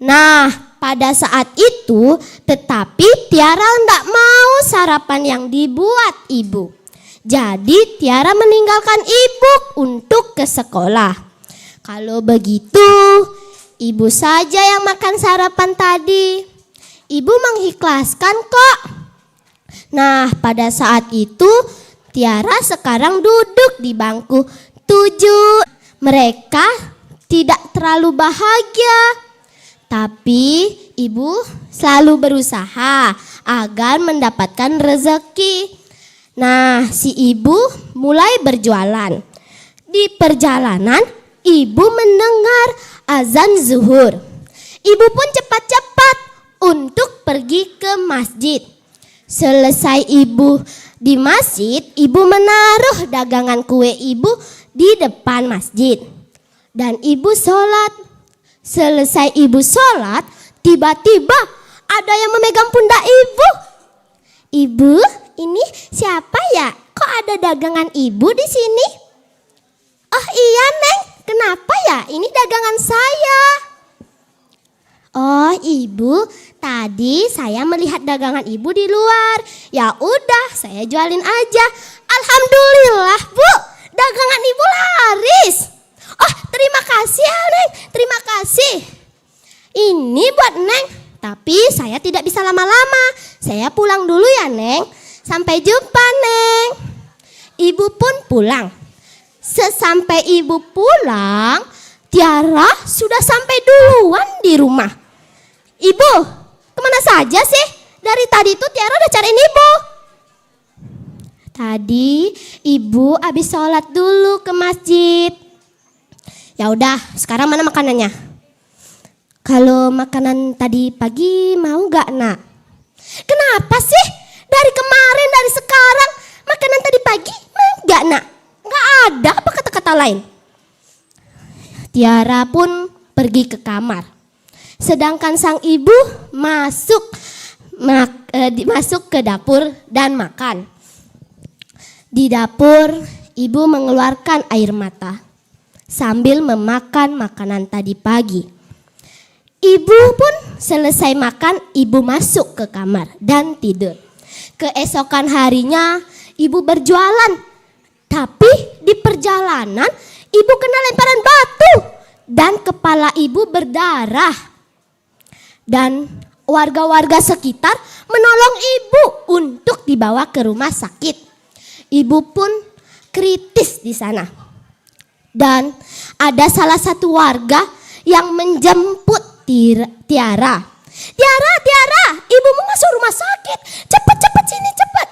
Nah, pada saat itu tetapi Tiara tidak mau sarapan yang dibuat ibu. Jadi Tiara meninggalkan ibu untuk ke sekolah. Kalau begitu, ibu saja yang makan sarapan tadi. Ibu mengikhlaskan kok. Nah, pada saat itu Tiara sekarang duduk di bangku 7. Mereka tidak terlalu bahagia, tapi ibu selalu berusaha agar mendapatkan rezeki. Nah, si ibu mulai berjualan. Di perjalanan, ibu mendengar azan zuhur. Ibu pun cepat-cepat untuk pergi ke masjid. Selesai ibu di masjid, ibu menaruh dagangan kue ibu di depan masjid. Dan ibu sholat. Selesai ibu sholat, tiba-tiba ada yang memegang pundak ibu. Ibu, ini siapa ya? Kok ada dagangan ibu di sini? Oh iya Neng, kenapa ya? Ini dagangan saya. Oh ibu, tadi saya melihat dagangan ibu di luar. Ya udah, saya jualin aja. Alhamdulillah bu, dagangan ibu laris. Oh terima kasih ya Neng, terima kasih. Ini buat Neng, tapi saya tidak bisa lama-lama. Saya pulang dulu ya Neng. Sampai jumpa Neng. Ibu pun pulang. Sesampai ibu pulang, Tiara sudah sampai duluan di rumah. Ibu, kemana saja sih? Dari tadi tuh Tiara udah cariin ibu. Tadi ibu habis sholat dulu ke masjid. Ya udah, sekarang mana makanannya? Kalau makanan tadi pagi mau gak nak? Kenapa sih? Dari kemarin, dari sekarang, makanan tadi pagi mau gak nak? Gak ada apa kata-kata lain? Tiara pun pergi ke kamar. Sedangkan sang ibu masuk ke dapur dan makan. Di dapur, ibu mengeluarkan air mata sambil memakan makanan tadi pagi. Ibu pun selesai makan, ibu masuk ke kamar dan tidur. Keesokan harinya, ibu berjualan. Tapi di perjalanan, ibu kena lemparan batu dan kepala ibu berdarah. Dan warga-warga sekitar menolong ibu untuk dibawa ke rumah sakit. Ibu pun kritis di sana. Dan ada salah satu warga yang menjemput Tiara. Tiara, ibu mau masuk rumah sakit. Cepat sini, cepat.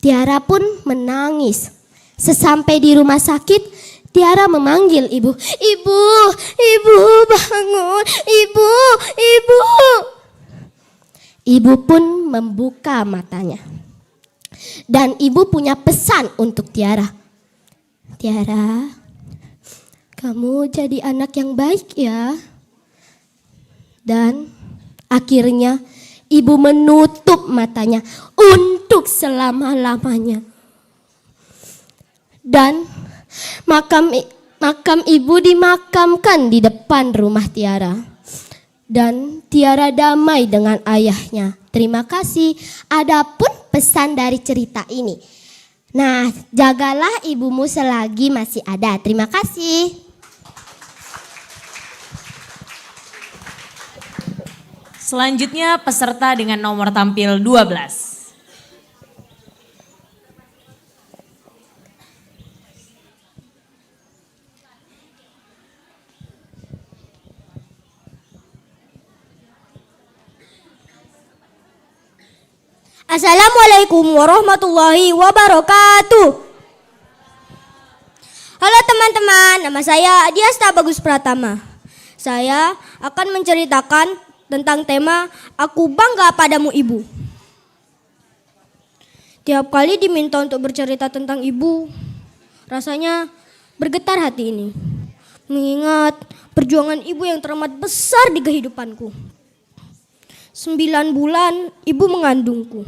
Tiara pun menangis. Sesampai di rumah sakit, Tiara memanggil ibu. Ibu bangun, ibu. Ibu pun membuka matanya. Dan ibu punya pesan untuk Tiara. Tiara, kamu jadi anak yang baik ya. Dan akhirnya ibu menutup matanya untuk selama-lamanya. Dan makam ibu dimakamkan di depan rumah Tiara. Dan Tiara damai dengan ayahnya. Terima kasih. Adapun pesan dari cerita ini. Nah, jagalah ibumu selagi masih ada. Terima kasih. Selanjutnya peserta dengan nomor tampil 12. Assalamualaikum warahmatullahi wabarakatuh. Halo teman-teman, nama saya Adiasta Bagus Pratama. Saya akan menceritakan tentang tema Aku Bangga Padamu Ibu. Tiap kali diminta untuk bercerita tentang ibu, rasanya bergetar hati ini. Mengingat perjuangan ibu yang teramat besar di kehidupanku. 9 bulan ibu mengandungku,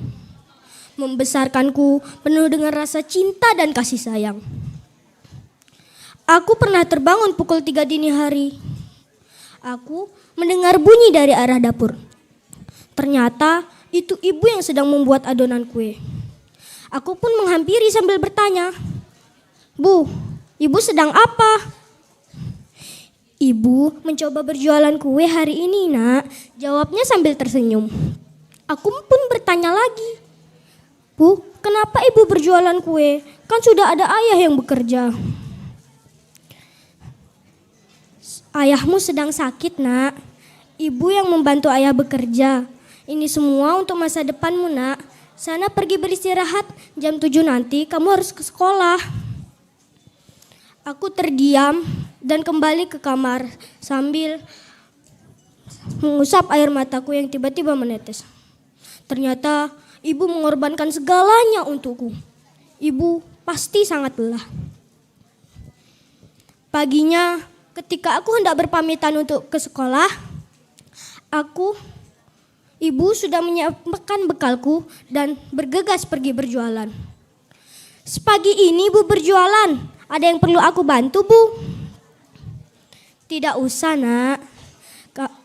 membesarkanku penuh dengan rasa cinta dan kasih sayang. Aku pernah terbangun pukul 3 dini hari. Aku mendengar bunyi dari arah dapur. Ternyata itu ibu yang sedang membuat adonan kue. Aku pun menghampiri sambil bertanya, "Bu, ibu sedang apa?" "Ibu mencoba berjualan kue hari ini, Nak," jawabnya sambil tersenyum. Aku pun bertanya lagi, "Bu, kenapa ibu berjualan kue? Kan sudah ada ayah yang bekerja." "Ayahmu sedang sakit, Nak. Ibu yang membantu ayah bekerja. Ini semua untuk masa depanmu, Nak. Sana pergi beristirahat, jam 7 nanti kamu harus ke sekolah." Aku terdiam dan kembali ke kamar sambil mengusap air mataku yang tiba-tiba menetes. Ternyata ibu mengorbankan segalanya untukku. Ibu pasti sangat lelah. Paginya ketika aku hendak berpamitan untuk ke sekolah, ibu sudah menyiapkan bekalku dan bergegas pergi berjualan. "Sepagi ini ibu berjualan. Ada yang perlu aku bantu, Bu?" "Tidak usah, Nak.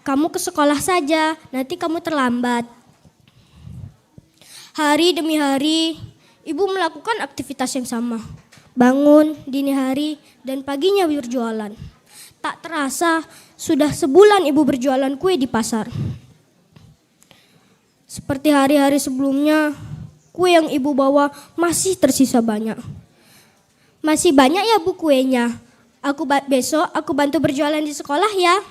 Kamu ke sekolah saja, nanti kamu terlambat." Hari demi hari, ibu melakukan aktivitas yang sama. Bangun dini hari dan paginya berjualan. Tak terasa sudah sebulan ibu berjualan kue di pasar. Seperti hari-hari sebelumnya, kue yang ibu bawa masih tersisa banyak. "Masih banyak ya, Bu, kuenya? Besok aku bantu berjualan di sekolah ya."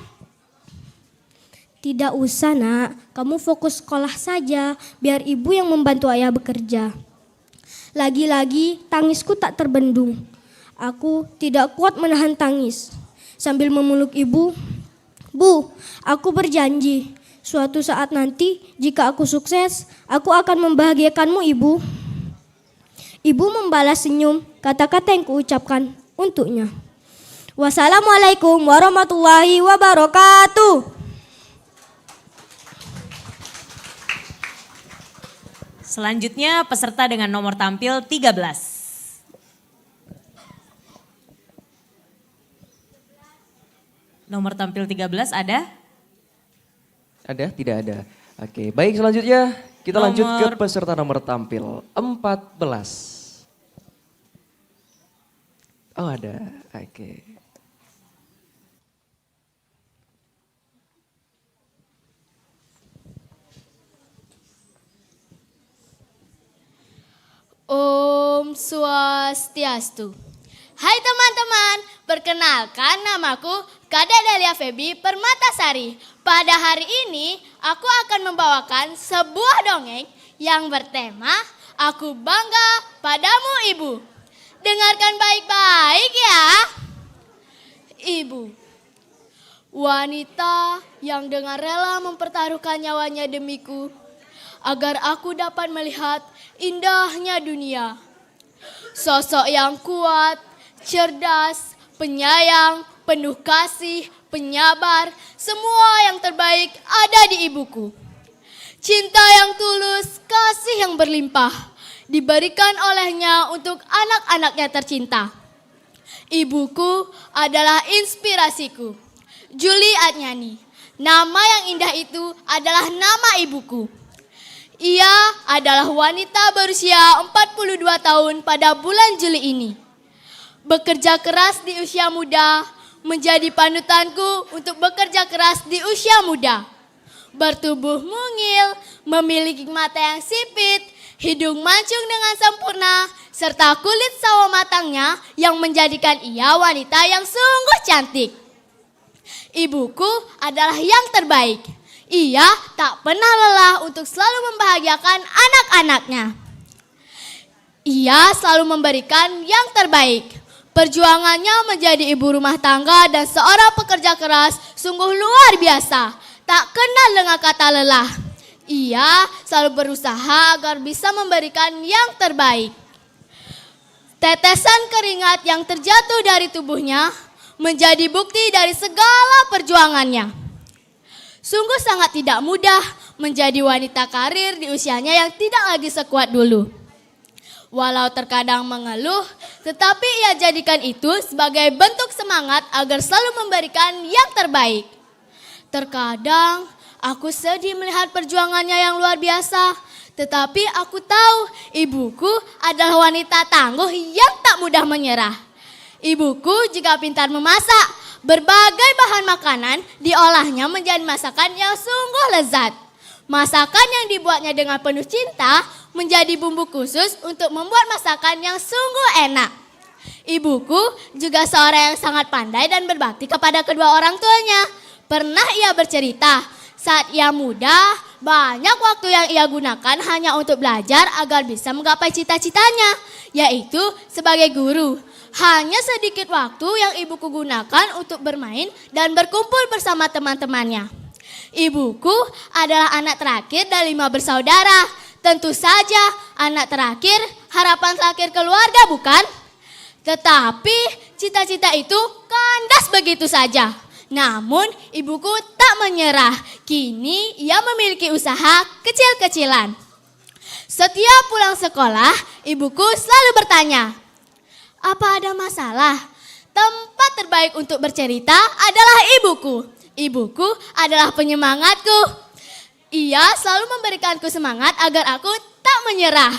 "Tidak usah, Nak. Kamu fokus sekolah saja, biar ibu yang membantu ayah bekerja." Lagi-lagi tangisku tak terbendung. Aku tidak kuat menahan tangis. Sambil memeluk ibu, "Bu, aku berjanji, suatu saat nanti jika aku sukses, aku akan membahagiakanmu, Ibu." Ibu membalas senyum kata-kata yang kuucapkan untuknya. Wassalamualaikum warahmatullahi wabarakatuh. Selanjutnya peserta dengan nomor tampil 13. Nomor tampil 13 ada? Ada? Tidak ada. Oke, baik, selanjutnya kita lanjut ke peserta nomor tampil 14. Oh, ada. Oke. Om Swastiastu. Hai teman-teman, perkenalkan namaku Kade Delia Febi Permatasari. Pada hari ini aku akan membawakan sebuah dongeng yang bertema Aku Bangga Padamu Ibu. Dengarkan baik-baik ya. Ibu, wanita yang dengan rela mempertaruhkan nyawanya demiku agar aku dapat melihat indahnya dunia. Sosok yang kuat, cerdas, penyayang, penuh kasih, penyabar, semua yang terbaik ada di ibuku. Cinta yang tulus, kasih yang berlimpah, diberikan olehnya untuk anak-anaknya tercinta. Ibuku adalah inspirasiku. Julie Adnyani. Nama yang indah itu adalah nama ibuku. Ia adalah wanita berusia 42 tahun pada bulan Juli ini. Bekerja keras di usia muda menjadi panutanku untuk bekerja keras di usia muda. Bertubuh mungil, memiliki mata yang sipit, hidung mancung dengan sempurna, serta kulit sawo matangnya yang menjadikan ia wanita yang sungguh cantik. Ibuku adalah yang terbaik. Ia tak pernah lelah untuk selalu membahagiakan anak-anaknya. Ia selalu memberikan yang terbaik. Perjuangannya menjadi ibu rumah tangga dan seorang pekerja keras sungguh luar biasa. Tak kenal dengan kata lelah. Ia selalu berusaha agar bisa memberikan yang terbaik. Tetesan keringat yang terjatuh dari tubuhnya menjadi bukti dari segala perjuangannya. Sungguh sangat tidak mudah menjadi wanita karir di usianya yang tidak lagi sekuat dulu. Walau terkadang mengeluh, tetapi ia jadikan itu sebagai bentuk semangat agar selalu memberikan yang terbaik. Terkadang aku sedih melihat perjuangannya yang luar biasa, tetapi aku tahu ibuku adalah wanita tangguh yang tak mudah menyerah. Ibuku juga pintar memasak. Berbagai bahan makanan diolahnya menjadi masakan yang sungguh lezat. Masakan yang dibuatnya dengan penuh cinta menjadi bumbu khusus untuk membuat masakan yang sungguh enak. Ibuku juga seorang yang sangat pandai dan berbakti kepada kedua orang tuanya. Pernah ia bercerita, saat ia muda, banyak waktu yang ia gunakan hanya untuk belajar agar bisa menggapai cita-citanya, yaitu sebagai guru. Hanya sedikit waktu yang ibuku gunakan untuk bermain dan berkumpul bersama teman-temannya. Ibuku adalah anak terakhir dari 5 bersaudara. Tentu saja anak terakhir harapan terakhir keluarga, bukan? Tetapi cita-cita itu kandas begitu saja. Namun ibuku tak menyerah. Kini ia memiliki usaha kecil-kecilan. Setiap pulang sekolah, ibuku selalu bertanya, "Apa ada masalah?" Tempat terbaik untuk bercerita adalah ibuku. Ibuku adalah penyemangatku. Ia selalu memberikanku semangat agar aku tak menyerah.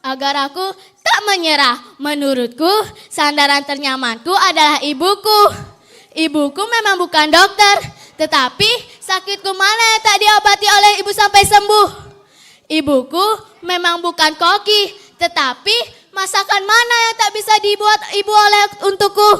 Agar aku tak menyerah. Menurutku, sandaran ternyamanku adalah ibuku. Ibuku memang bukan dokter, tetapi sakitku mana yang tak diobati oleh ibu sampai sembuh. Ibuku memang bukan koki, tetapi masakan mana yang tak bisa dibuat ibu oleh untukku.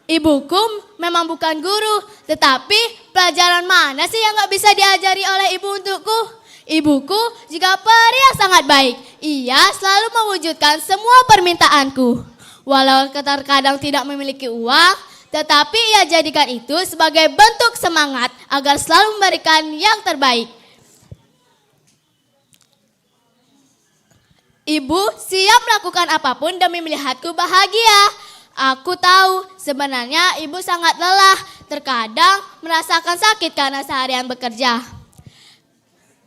Ibuku memang bukan guru, tetapi pelajaran mana sih yang gak bisa diajari oleh ibu untukku. Ibuku juga peri yang sangat baik. Ia selalu mewujudkan semua permintaanku. Walau terkadang tidak memiliki uang, tetapi ia jadikan itu sebagai bentuk semangat agar selalu memberikan yang terbaik. Ibu siap melakukan apapun demi melihatku bahagia. Aku tahu sebenarnya ibu sangat lelah, terkadang merasakan sakit karena seharian bekerja.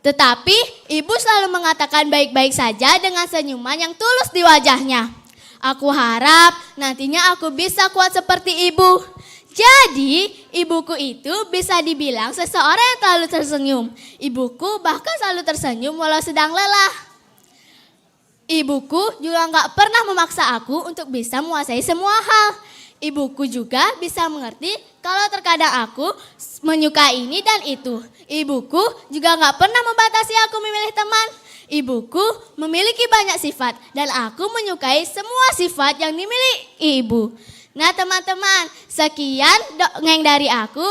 Tetapi ibu selalu mengatakan baik-baik saja dengan senyuman yang tulus di wajahnya. Aku harap nantinya aku bisa kuat seperti ibu. Jadi ibuku itu bisa dibilang seseorang yang selalu tersenyum. Ibuku bahkan selalu tersenyum walau sedang lelah. Ibuku juga gak pernah memaksa aku untuk bisa menguasai semua hal. Ibuku juga bisa mengerti kalau terkadang aku menyukai ini dan itu. Ibuku juga gak pernah membatasi aku memilih teman. Ibuku memiliki banyak sifat dan aku menyukai semua sifat yang dimiliki ibu. Nah teman-teman, sekian dongeng dari aku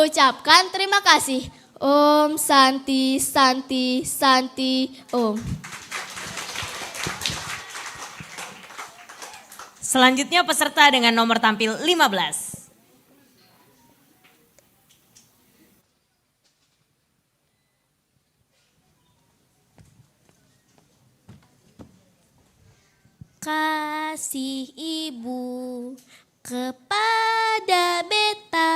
ucapkan terima kasih. Om Santi Santi Santi Om. Selanjutnya peserta dengan nomor tampil 15. kasih ibu kepada beta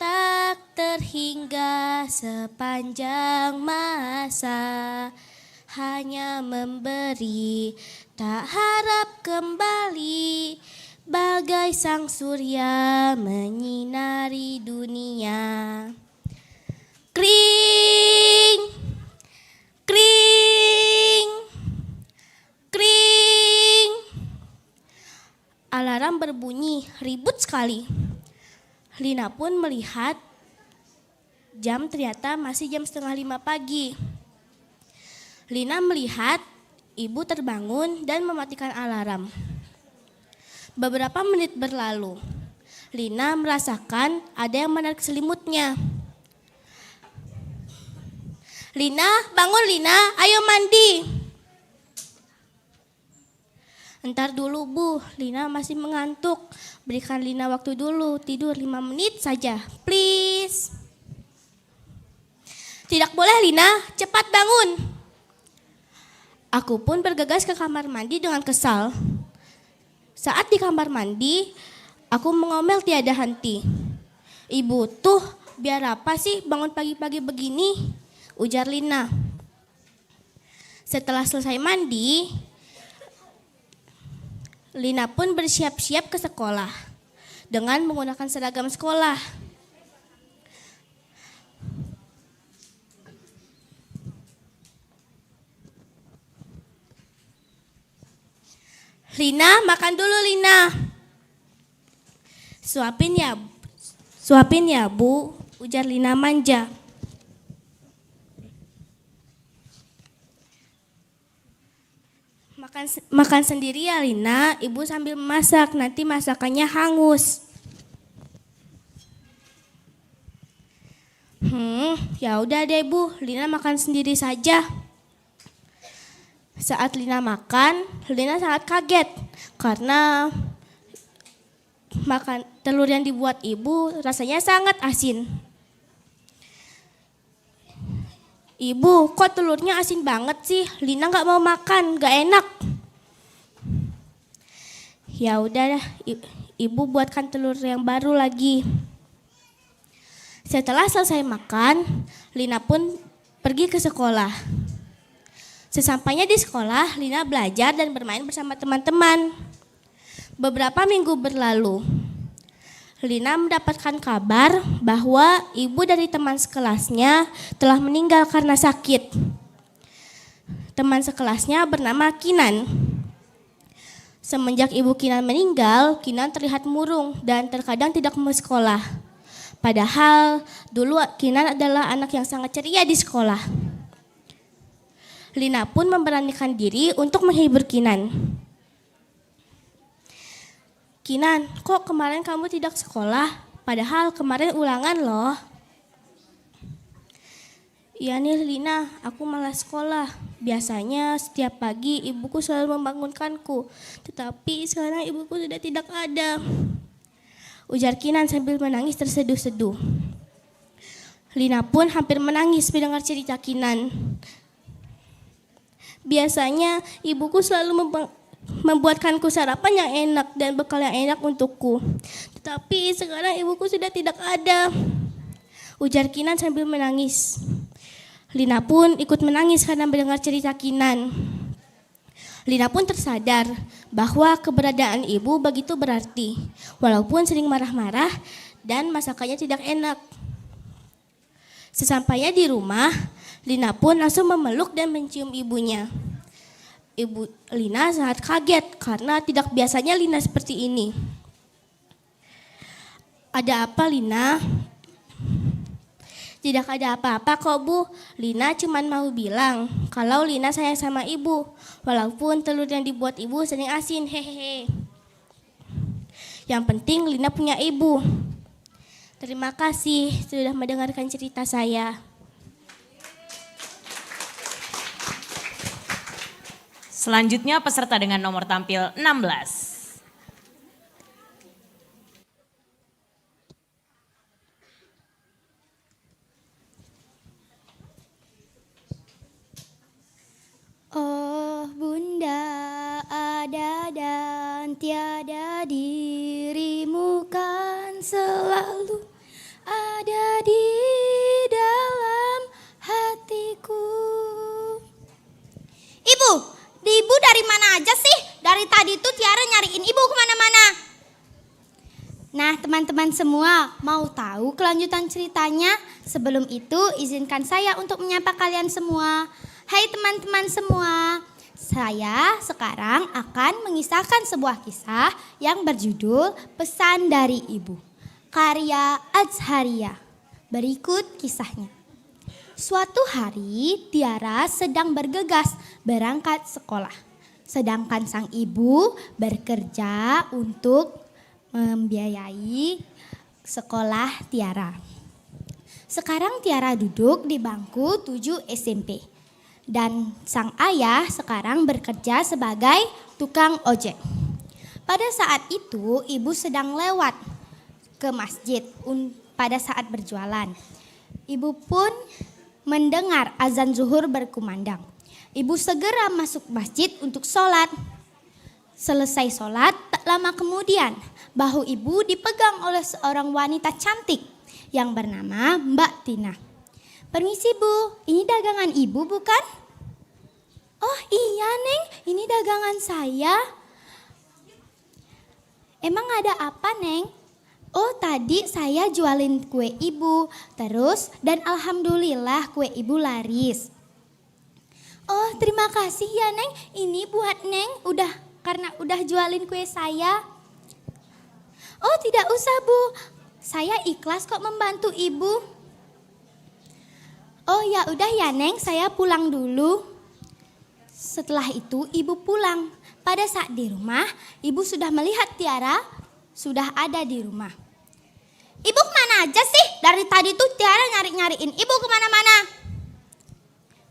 tak terhingga sepanjang masa, hanya memberi tak harap kembali, bagai sang surya menyinari dunia. Kring, kring, kring. Alarm berbunyi, ribut sekali. Lina pun melihat jam, ternyata masih jam 4:30 pagi. Lina melihat ibu terbangun dan mematikan alarm. Beberapa menit berlalu. Lina merasakan ada yang menarik selimutnya. Lina, bangun Lina, ayo mandi. Entar dulu Bu, Lina masih mengantuk. Berikan Lina waktu dulu, tidur 5 menit saja, please. Tidak boleh Lina, cepat bangun. Aku pun bergegas ke kamar mandi dengan kesal. Saat di kamar mandi, aku mengomel tiada henti. Ibu tuh biar apa sih bangun pagi-pagi begini? Ujar Lina. Setelah selesai mandi, Lina pun bersiap-siap ke sekolah dengan menggunakan seragam sekolah. Lina, makan dulu Lina. Suapin ya Bu, ujar Lina manja. Makan sendiri ya Lina, ibu sambil memasak, nanti masakannya hangus. Ya udah deh Bu, Lina makan sendiri saja. Saat Lina makan, Lina sangat kaget karena makan telur yang dibuat ibu rasanya sangat asin. Ibu, kok telurnya asin banget sih? Lina nggak mau makan, nggak enak. Ya udah, ibu buatkan telur yang baru lagi. Setelah selesai makan, Lina pun pergi ke sekolah. Sesampainya di sekolah, Lina belajar dan bermain bersama teman-teman. Beberapa minggu berlalu, Lina mendapatkan kabar bahwa ibu dari teman sekelasnya telah meninggal karena sakit. Teman sekelasnya bernama Kinan. Semenjak ibu Kinan meninggal, Kinan terlihat murung dan terkadang tidak mau sekolah. Padahal dulu Kinan adalah anak yang sangat ceria di sekolah. Lina pun memberanikan diri untuk menghibur Kinan. Kinan, kok kemarin kamu tidak sekolah? Padahal kemarin ulangan loh. Iya nih Lina, aku malas sekolah. Biasanya setiap pagi ibuku selalu membangunkanku. Tetapi sekarang ibuku sudah tidak ada. Ujar Kinan sambil menangis terseduh-seduh. Lina pun hampir menangis mendengar cerita Kinan. Biasanya ibuku selalu membuatkanku sarapan yang enak dan bekal yang enak untukku. Tetapi sekarang ibuku sudah tidak ada. Ujar Kinan sambil menangis. Lina pun ikut menangis karena mendengar cerita Kinan. Lina pun tersadar bahwa keberadaan ibu begitu berarti, walaupun sering marah-marah dan masakannya tidak enak. Sesampainya di rumah, Lina pun langsung memeluk dan mencium ibunya. Ibu Lina sangat kaget karena tidak biasanya Lina seperti ini. Ada apa Lina? Tidak ada apa-apa kok Bu. Lina cuma mau bilang kalau Lina sayang sama ibu. Walaupun telur yang dibuat ibu sering asin, hehehe. Yang penting Lina punya ibu. Terima kasih sudah mendengarkan cerita saya. Selanjutnya peserta dengan nomor tampil 16. Oh Bunda, teman-teman semua, mau tahu kelanjutan ceritanya? Sebelum itu, izinkan saya untuk menyapa kalian semua. Hai teman-teman semua, saya sekarang akan mengisahkan sebuah kisah yang berjudul Pesan dari Ibu, karya Azharia. Berikut kisahnya. Suatu hari, Tiara sedang bergegas berangkat sekolah. Sedangkan sang ibu bekerja untuk membiayai sekolah Tiara. Sekarang Tiara duduk di bangku 7 SMP. Dan sang ayah sekarang bekerja sebagai tukang ojek. Pada saat itu ibu sedang lewat ke masjid pada saat berjualan. Ibu pun mendengar azan zuhur berkumandang. Ibu segera masuk masjid untuk sholat. Selesai sholat, tak lama kemudian bahu ibu dipegang oleh seorang wanita cantik yang bernama Mbak Tina. Permisi Bu, ini dagangan ibu bukan? Oh iya Neng, ini dagangan saya. Emang ada apa Neng? Oh tadi saya jualin kue ibu, terus dan alhamdulillah kue ibu laris. Oh terima kasih ya Neng, ini buat Neng karena udah jualin kue saya. Oh tidak usah Bu, saya ikhlas kok membantu ibu. Oh ya udah ya Neng, saya pulang dulu. Setelah itu ibu pulang. Pada saat di rumah, ibu sudah melihat Tiara sudah ada di rumah. Ibu kemana aja sih? Dari tadi tuh Tiara nyariin ibu kemana-mana.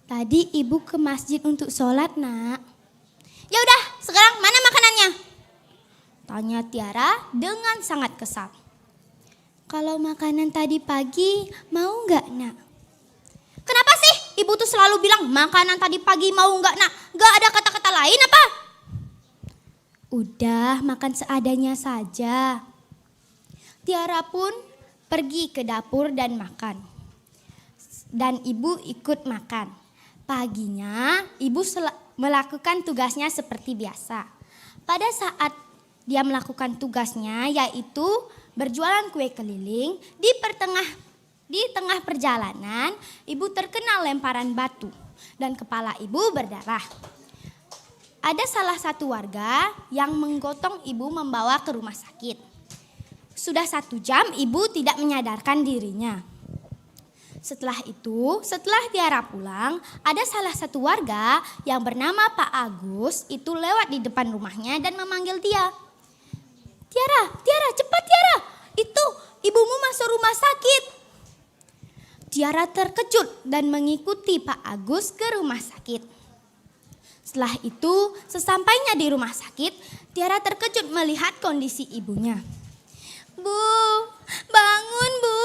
Tadi ibu ke masjid untuk sholat nak. Ya udah, sekarang mana makanannya? Tanya Tiara dengan sangat kesal. Kalau makanan tadi pagi mau nggak nak? Kenapa sih ibu tuh selalu bilang makanan tadi pagi mau nggak nak? Nggak ada kata-kata lain apa? Udah makan seadanya saja. Tiara pun pergi ke dapur dan makan. Dan ibu ikut makan. Paginya ibu melakukan tugasnya seperti biasa. Pada saat dia melakukan tugasnya yaitu berjualan kue keliling, di tengah perjalanan ibu terkena lemparan batu dan kepala ibu berdarah. Ada salah satu warga yang menggotong ibu membawa ke rumah sakit. Sudah 1 jam ibu tidak menyadarkan dirinya. Setelah Tiara pulang, ada salah satu warga yang bernama Pak Agus itu lewat di depan rumahnya dan memanggil dia. Tiara, cepat Tiara, itu ibumu masuk rumah sakit. Tiara terkejut dan mengikuti Pak Agus ke rumah sakit. Setelah itu, sesampainya di rumah sakit, Tiara terkejut melihat kondisi ibunya. Bu, bangun Bu,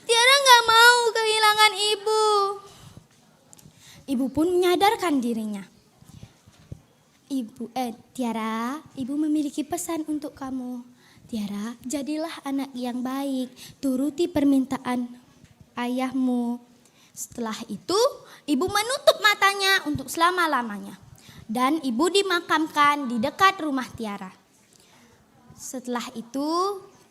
Tiara gak mau kehilangan ibu. Ibu pun menyadarkan dirinya. Tiara, ibu memiliki pesan untuk kamu. Tiara, jadilah anak yang baik, turuti permintaan ayahmu. Setelah itu, ibu menutup matanya untuk selama-lamanya. Dan ibu dimakamkan di dekat rumah Tiara. Setelah itu,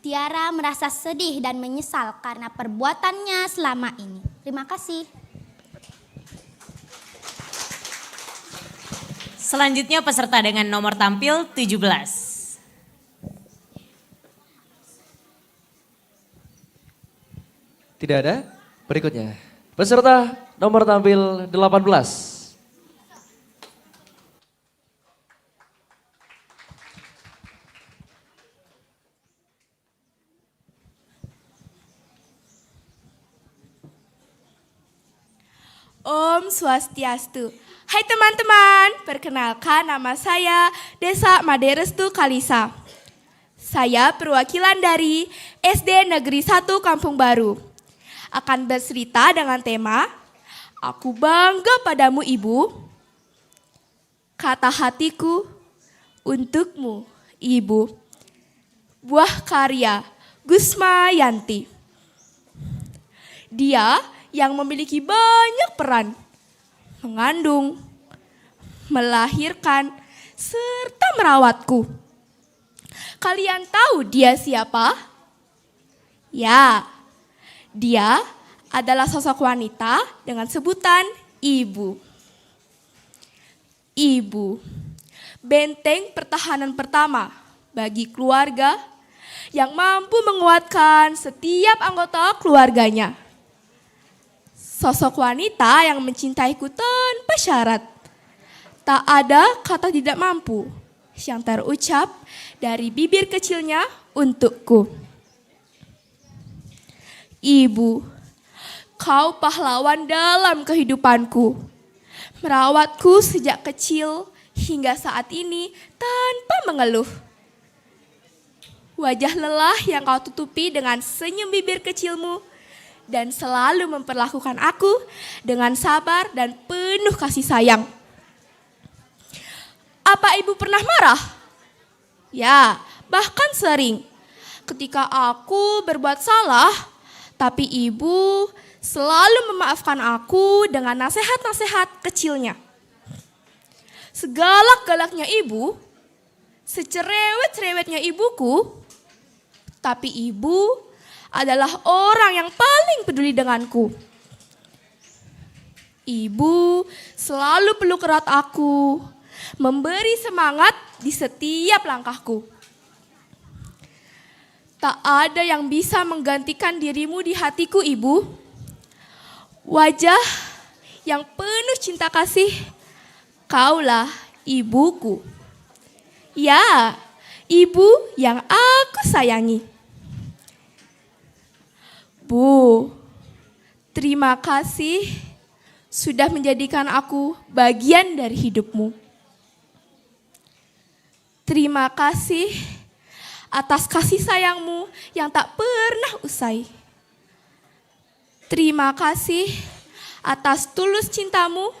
Tiara merasa sedih dan menyesal karena perbuatannya selama ini. Terima kasih. Selanjutnya peserta dengan nomor tampil 17. Tidak ada? Berikutnya. Peserta nomor tampil 18. Om Swastiastu. Hai teman-teman, perkenalkan nama saya Desa Maderestu Kalisa. Saya perwakilan dari SD Negeri 1 Kampung Baru. Akan bercerita dengan tema Aku Bangga Padamu Ibu. Kata hatiku untukmu Ibu. Buah karya Gusma Yanti. Dia yang memiliki banyak peran, mengandung, melahirkan, serta merawatku. Kalian tahu dia siapa? Ya, dia adalah sosok wanita dengan sebutan ibu. Ibu, benteng pertahanan pertama bagi keluarga yang mampu menguatkan setiap anggota keluarganya. Sosok wanita yang mencintaiku tanpa syarat. Tak ada kata tidak mampu yang terucap dari bibir kecilnya untukku. Ibu, kau pahlawan dalam kehidupanku. Merawatku sejak kecil hingga saat ini tanpa mengeluh. Wajah lelah yang kau tutupi dengan senyum bibir kecilmu dan selalu memperlakukan aku dengan sabar dan penuh kasih sayang. Apa ibu pernah marah? Ya, bahkan sering. Ketika aku berbuat salah, tapi ibu selalu memaafkan aku dengan nasihat-nasihat kecilnya. Segalak-galaknya ibu, secerewet-cerewetnya ibuku, tapi ibu adalah orang yang paling peduli denganku. Ibu selalu peluk erat aku, memberi semangat di setiap langkahku. Tak ada yang bisa menggantikan dirimu di hatiku, Ibu. Wajah yang penuh cinta kasih, kaulah ibuku. Ya, ibu yang aku sayangi. Bu, terima kasih sudah menjadikan aku bagian dari hidupmu. Terima kasih atas kasih sayangmu yang tak pernah usai. Terima kasih atas tulus cintamu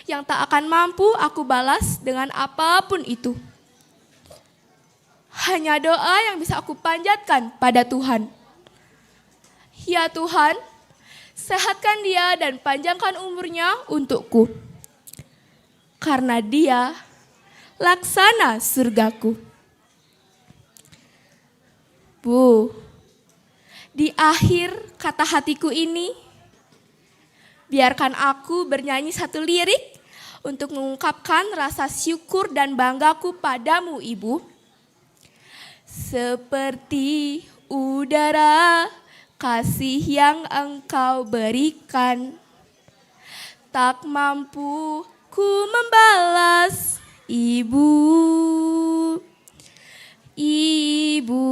yang tak akan mampu aku balas dengan apapun itu. Hanya doa yang bisa aku panjatkan pada Tuhan. Ya Tuhan, sehatkan dia dan panjangkan umurnya untukku. Karena dia laksana surgaku. Bu, di akhir kata hatiku ini, biarkan aku bernyanyi satu lirik untuk mengungkapkan rasa syukur dan banggaku padamu, Ibu. Seperti udara kasih yang engkau berikan, tak mampu ku membalas, Ibu. Ibu,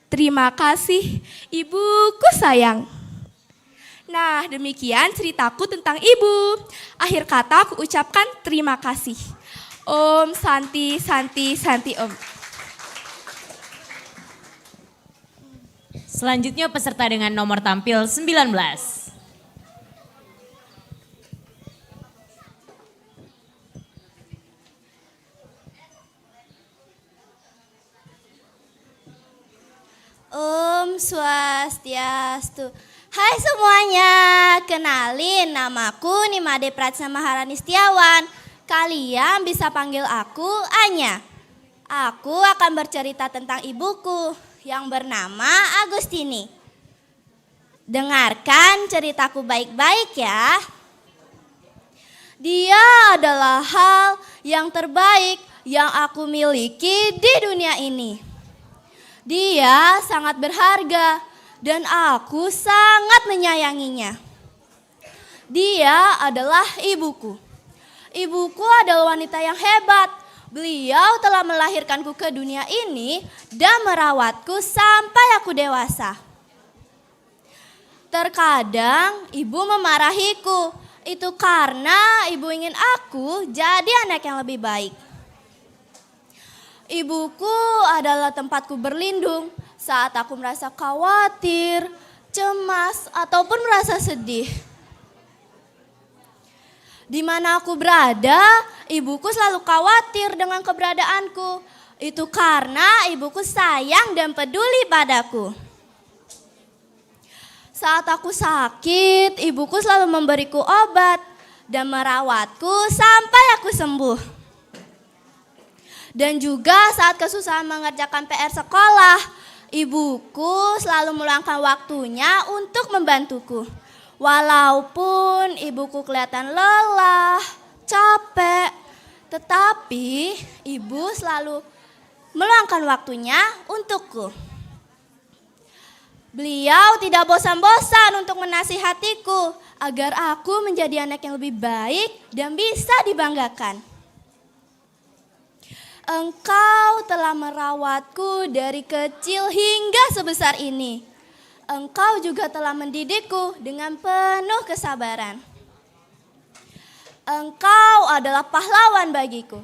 terima kasih ibuku sayang. Nah, demikian ceritaku tentang ibu. Akhir kata aku ucapkan terima kasih. Om Santi, Santi, Santi Om. Selanjutnya peserta dengan nomor tampil 19. Om Swastiastu. Hai semuanya, kenalin namaku Nimade Pratsa Maharani Setiawan. Kalian bisa panggil aku Anya. Aku akan bercerita tentang ibuku yang bernama Agustini. Dengarkan ceritaku baik-baik ya. Dia adalah hal yang terbaik yang aku miliki di dunia ini. Dia sangat berharga dan aku sangat menyayanginya. Dia adalah ibuku. Ibuku adalah wanita yang hebat. Beliau telah melahirkanku ke dunia ini dan merawatku sampai aku dewasa. Terkadang ibu memarahiku. Itu karena ibu ingin aku jadi anak yang lebih baik. Ibuku adalah tempatku berlindung saat aku merasa khawatir, cemas, ataupun merasa sedih. Di mana aku berada, ibuku selalu khawatir dengan keberadaanku. Itu karena ibuku sayang dan peduli padaku. Saat aku sakit, ibuku selalu memberiku obat dan merawatku sampai aku sembuh. Dan juga saat kesusahan mengerjakan PR sekolah, Ibuku selalu meluangkan waktunya untuk membantuku. Walaupun ibuku kelihatan lelah, capek, tetapi ibu selalu meluangkan waktunya untukku. Beliau tidak bosan-bosan untuk menasihatiku agar aku menjadi anak yang lebih baik dan bisa dibanggakan. Engkau telah merawatku dari kecil hingga sebesar ini. Engkau juga telah mendidikku dengan penuh kesabaran. Engkau adalah pahlawan bagiku.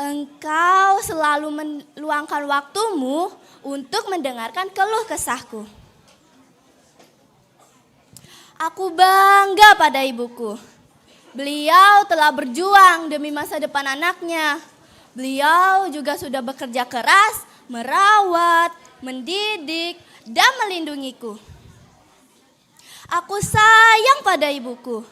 Engkau selalu meluangkan waktumu untuk mendengarkan keluh kesahku. Aku bangga pada ibuku. Beliau telah berjuang demi masa depan anaknya. Beliau juga sudah bekerja keras, merawat, mendidik, dan melindungiku. Aku sayang pada ibuku.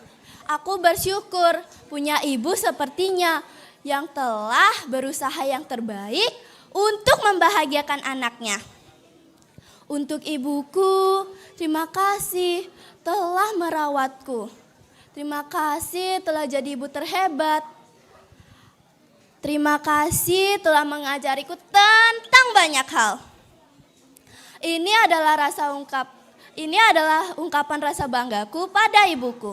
Aku bersyukur punya ibu sepertinya yang telah berusaha yang terbaik untuk membahagiakan anaknya. Untuk ibuku, terima kasih telah merawatku. Terima kasih telah jadi ibu terhebat. Terima kasih telah mengajariku tentang banyak hal. Ini adalah ungkapan rasa banggaku pada ibuku.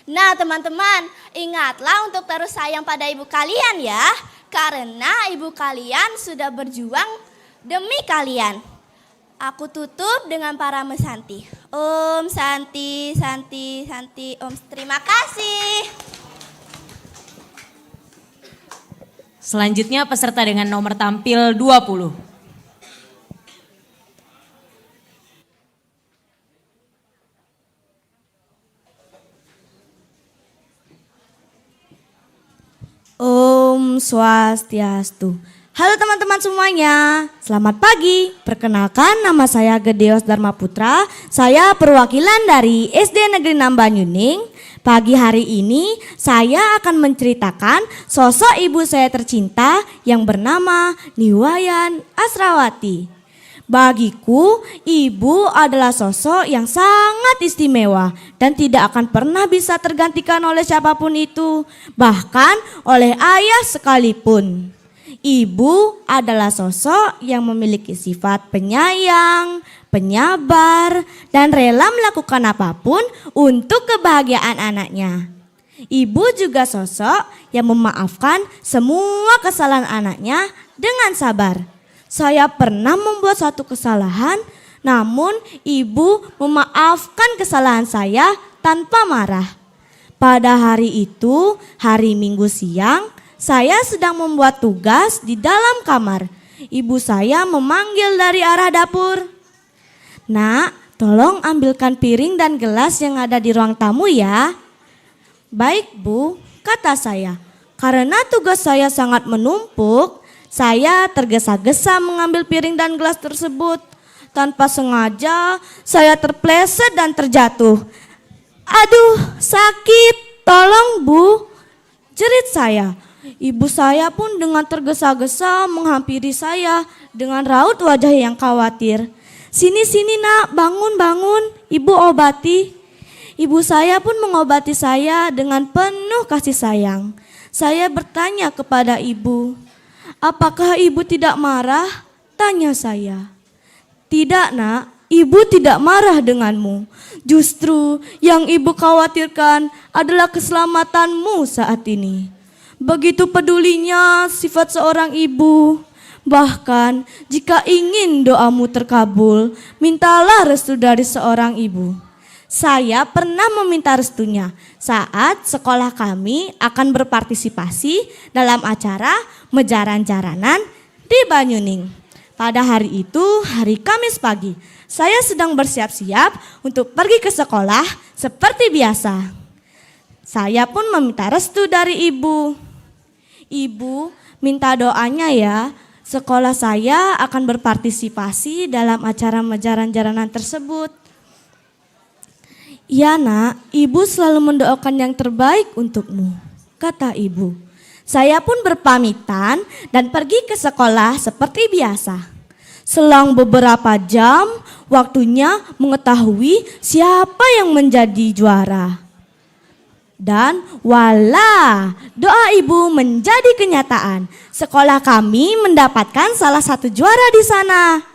Nah teman-teman, ingatlah untuk terus sayang pada ibu kalian ya. Karena ibu kalian sudah berjuang demi kalian. Aku tutup dengan para mesanti. Om Santi, Santi, Santi, Om. Terima kasih. Selanjutnya peserta dengan nomor tampil 20. Om Swastiastu. Halo teman-teman semuanya, selamat pagi. Perkenalkan nama saya Gedeos Dharma Putra. Saya perwakilan dari SD Negeri 6 Banyuning. Pagi hari ini saya akan menceritakan sosok ibu saya tercinta yang bernama Niwayan Asrawati. Bagiku, ibu adalah sosok yang sangat istimewa dan tidak akan pernah bisa tergantikan oleh siapapun itu, bahkan oleh ayah sekalipun. Ibu adalah sosok yang memiliki sifat penyayang, penyabar, dan rela melakukan apapun untuk kebahagiaan anaknya. Ibu juga sosok yang memaafkan semua kesalahan anaknya dengan sabar. Saya pernah membuat satu kesalahan, namun ibu memaafkan kesalahan saya tanpa marah. Pada hari itu, hari Minggu siang, saya sedang membuat tugas di dalam kamar. Ibu saya memanggil dari arah dapur. Nak, tolong ambilkan piring dan gelas yang ada di ruang tamu ya. Baik Bu, kata saya. Karena tugas saya sangat menumpuk, saya tergesa-gesa mengambil piring dan gelas tersebut. Tanpa sengaja, saya terpleset dan terjatuh. Aduh, sakit, tolong Bu, jerit saya. Ibu saya pun dengan tergesa-gesa menghampiri saya dengan raut wajah yang khawatir. Sini nak, bangun, ibu obati. Ibu saya pun mengobati saya dengan penuh kasih sayang. Saya bertanya kepada ibu, apakah ibu tidak marah? Tanya saya. Tidak nak, ibu tidak marah denganmu. Justru yang ibu khawatirkan adalah keselamatanmu saat ini. Begitu pedulinya sifat seorang ibu. Bahkan jika ingin doamu terkabul, mintalah restu dari seorang ibu. Saya pernah meminta restunya saat sekolah kami akan berpartisipasi dalam acara Mejaran-jaranan di Banyuning. Pada hari itu, hari Kamis pagi, saya sedang bersiap-siap untuk pergi ke sekolah seperti biasa. Saya pun meminta restu dari ibu. Ibu, minta doanya ya, sekolah saya akan berpartisipasi dalam acara Mejaran-jaranan tersebut. Iya nak, ibu selalu mendoakan yang terbaik untukmu, kata ibu. Saya pun berpamitan dan pergi ke sekolah seperti biasa. Selang beberapa jam, waktunya mengetahui siapa yang menjadi juara. Dan wala, doa ibu menjadi kenyataan. Sekolah kami mendapatkan salah satu juara di sana.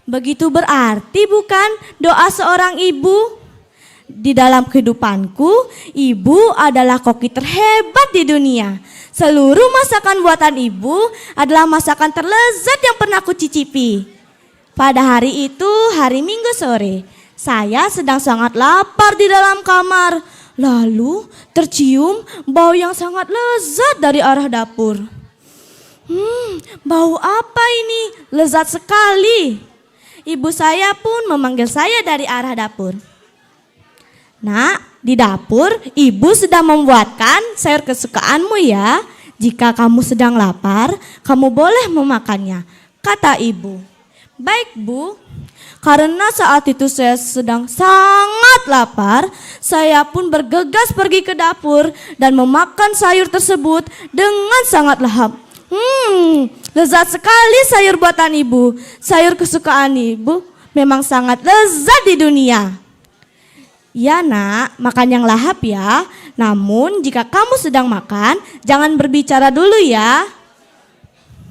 Begitu berarti bukan doa seorang ibu? Di dalam kehidupanku, ibu adalah koki terhebat di dunia. Seluruh masakan buatan ibu adalah masakan terlezat yang pernah aku cicipi. Pada hari itu, hari Minggu sore, saya sedang sangat lapar di dalam kamar. Lalu tercium bau yang sangat lezat dari arah dapur. Bau apa ini? Lezat sekali. Ibu saya pun memanggil saya dari arah dapur. Nak, di dapur ibu sedang membuatkan sayur kesukaanmu ya. Jika kamu sedang lapar, kamu boleh memakannya, kata ibu. Baik bu, karena saat itu saya sedang sangat lapar, saya pun bergegas pergi ke dapur dan memakan sayur tersebut dengan sangat lahap. Lezat sekali sayur buatan ibu. Sayur kesukaan ibu memang sangat lezat di dunia. Ya nak, makan yang lahap ya. Namun jika kamu sedang makan, jangan berbicara dulu ya.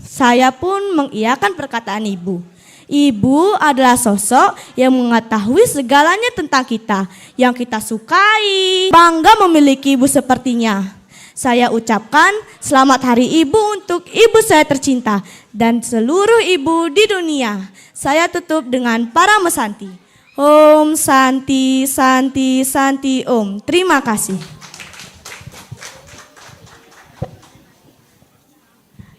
Saya pun mengiyakan perkataan ibu. Ibu adalah sosok yang mengetahui segalanya tentang kita, yang kita sukai. Bangga memiliki ibu sepertinya. Saya ucapkan selamat hari ibu untuk ibu saya tercinta dan seluruh ibu di dunia. Saya tutup dengan para mesanti. Om Santi Santi Santi Om. Terima kasih.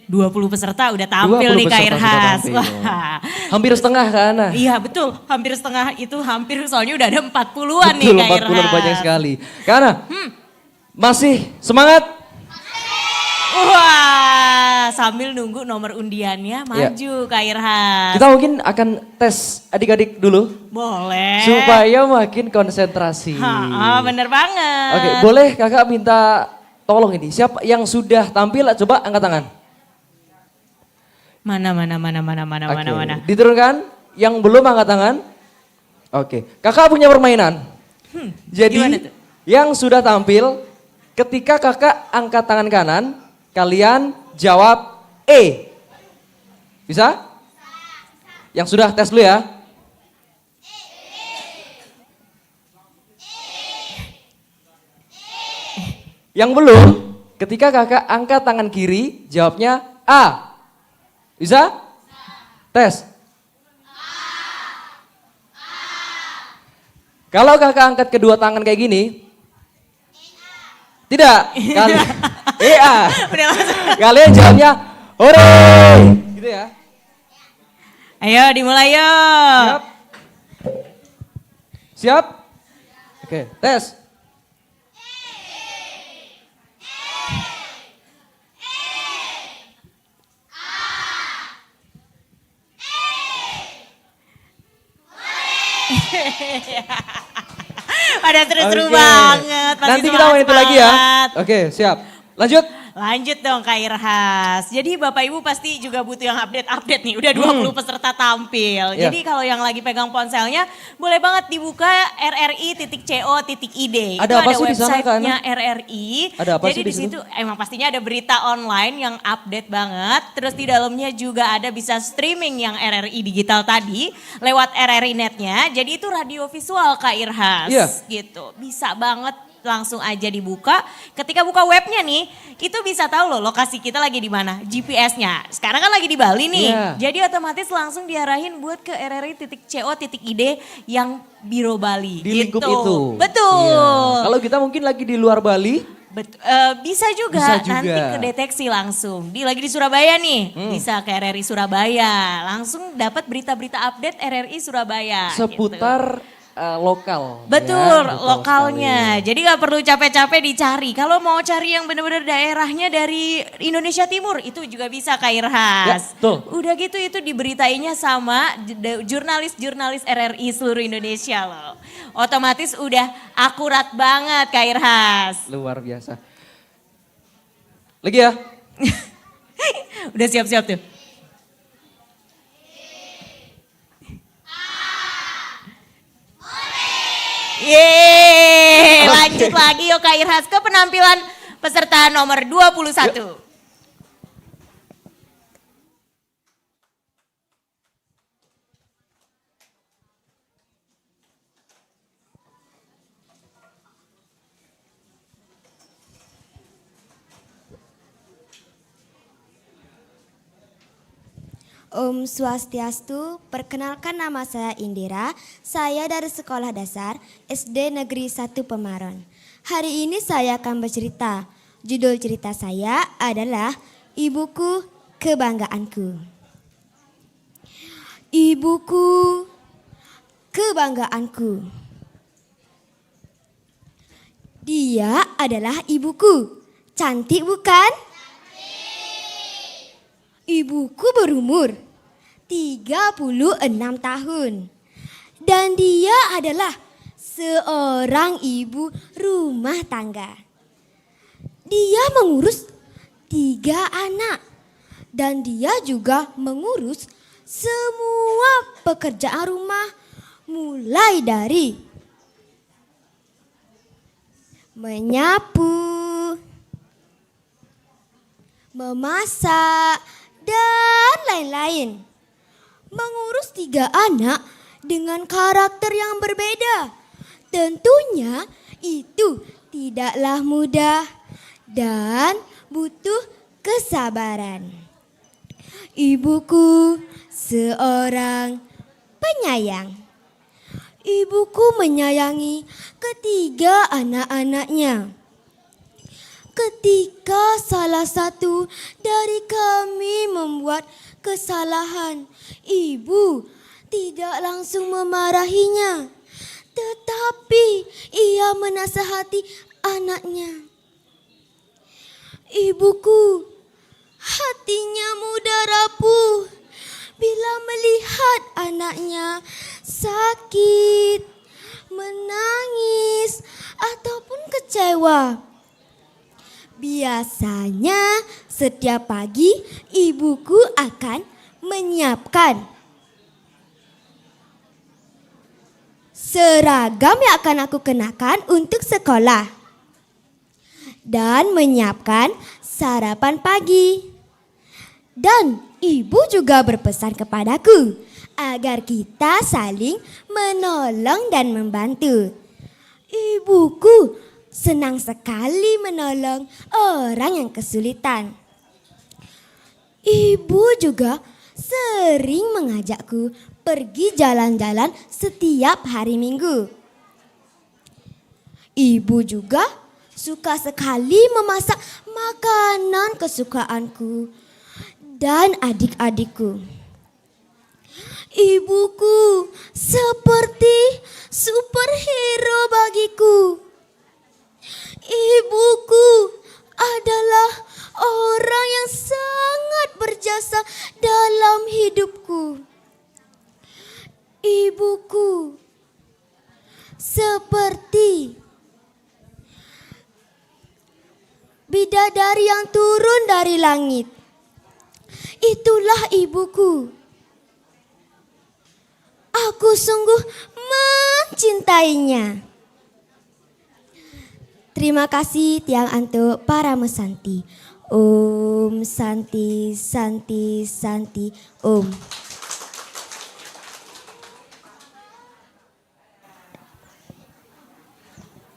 20 peserta udah tampil nih Kak Irhas. Wah. Hampir setengah kan? Iya betul, hampir setengah itu hampir soalnya udah ada 40-an nih Betul, Kak 40-an Irhas. banyak sekali. Karena masih semangat? Wah, sambil nunggu nomor undiannya maju Kak Irhas. Kita mungkin akan tes adik-adik dulu. Boleh. Supaya makin konsentrasi. Bener banget. Oke, boleh kakak minta tolong ini. Siapa yang sudah tampil coba angkat tangan. Mana. Diturunkan, yang belum angkat tangan. Oke, kakak punya permainan. Jadi gimana tuh? yang sudah tampil, ketika kakak angkat tangan kanan, kalian jawab E. Bisa? Yang sudah tes dulu ya. Yang belum, ketika kakak angkat tangan kiri, jawabnya A. Bisa? Tes. Kalau kakak angkat kedua tangan kayak gini, tidak. EA. Kalian jawabnya hore. Gitu ya. Ayo dimulai yuk. Siap? Siap? Oke, tes. Pada seru-seru Oke. banget. Pasti Nanti kita main itu lagi ya. semangat. Oke, siap. Lanjut. Lanjut dong Kak Irhas. Jadi Bapak Ibu pasti juga butuh yang update-update nih. Udah 20 peserta tampil. Iya. Jadi kalau yang lagi pegang ponselnya boleh banget dibuka rri.co.id. Ada apa sih di sana, Kak Ana? websitenya RRI. Ada apa Jadi sih di di situ emang pastinya ada berita online yang update banget. Terus di dalamnya juga ada bisa streaming yang RRI digital tadi lewat RRI netnya. Jadi itu radio visual Kak Irhas. Iya. Gitu. Bisa banget langsung aja dibuka. Ketika buka webnya nih, itu bisa tahu loh lokasi kita lagi di mana, GPS-nya. Sekarang kan lagi di Bali nih, Iya. jadi otomatis langsung diarahin buat ke rri.co.id yang Biro Bali. Di lingkup gitu. itu. Betul. Iya. Kalau kita mungkin lagi di luar Bali, Bisa juga, Bisa juga. nanti kedeteksi langsung. Lagi di Surabaya nih, bisa ke RRI Surabaya. Langsung dapat berita-berita update RRI Surabaya. gitu. seputar lokal. Betul, Ya, betul lokalnya. sekali. Jadi gak perlu capek-capek dicari. Kalau mau cari yang benar-benar daerahnya dari Indonesia Timur, itu juga bisa Kak Irhas. Ya, betul. Udah gitu itu diberitainnya sama jurnalis-jurnalis RRI seluruh Indonesia loh. Otomatis udah akurat banget Kak Irhas. Luar biasa. Lagi ya. Udah siap-siap tuh. Yeay, lanjut lagi yuk Kak Irhas ke penampilan peserta nomor 21. Om Swastiastu, perkenalkan nama saya Indira, saya dari Sekolah Dasar SD Negeri 1 Pemaron. Hari ini saya akan bercerita. Judul cerita saya adalah Ibuku Kebanggaanku. Ibuku kebanggaanku. Dia adalah ibuku. Cantik bukan? Ibuku berumur 36 tahun dan dia adalah seorang ibu rumah tangga. Dia mengurus 3 anak dan dia juga mengurus semua pekerjaan rumah mulai dari menyapu, memasak, dan lain-lain. Mengurus 3 anak dengan karakter yang berbeda. Tentunya itu tidaklah mudah dan butuh kesabaran. Ibuku seorang penyayang. Ibuku menyayangi ketiga anak-anaknya. Ketika salah satu dari kami membuat kesalahan, ibu tidak langsung memarahinya, tetapi ia menasihati anaknya. Ibuku hatinya mudah rapuh bila melihat anaknya sakit, menangis, ataupun kecewa. Biasanya setiap pagi ibuku akan menyiapkan seragam yang akan aku kenakan untuk sekolah dan menyiapkan sarapan pagi. Dan ibu juga berpesan kepadaku agar kita saling menolong dan membantu. Ibuku senang sekali menolong orang yang kesulitan. Ibu juga sering mengajakku pergi jalan-jalan setiap hari Minggu. Ibu juga suka sekali memasak makanan kesukaanku dan adik-adikku. Ibuku seperti superhero bagiku. Ibuku adalah orang yang sangat berjasa dalam hidupku. Ibuku seperti bidadari yang turun dari langit. Itulah ibuku. Aku sungguh mencintainya. Terima kasih Tiang Antuk para Mesanti. Om Santi Santi Santi Om.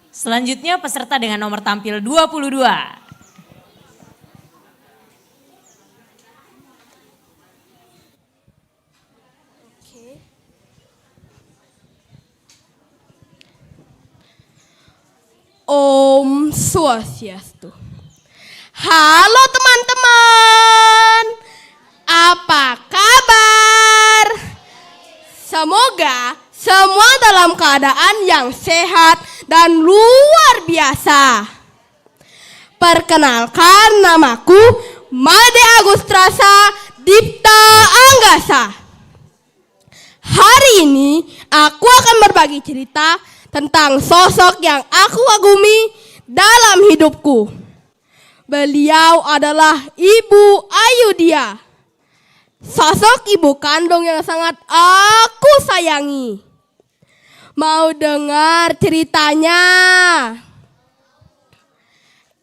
Selanjutnya peserta dengan nomor tampil 22. Om Swastiastu. Halo teman-teman, apa kabar? Semoga semua dalam keadaan yang sehat dan luar biasa. Perkenalkan, namaku Made Agustrasa Dipta Anggasa. Hari ini aku akan berbagi cerita tentang sosok yang aku kagumi dalam hidupku. Beliau adalah Ibu Ayudia, sosok ibu kandung yang sangat aku sayangi. Mau dengar ceritanya?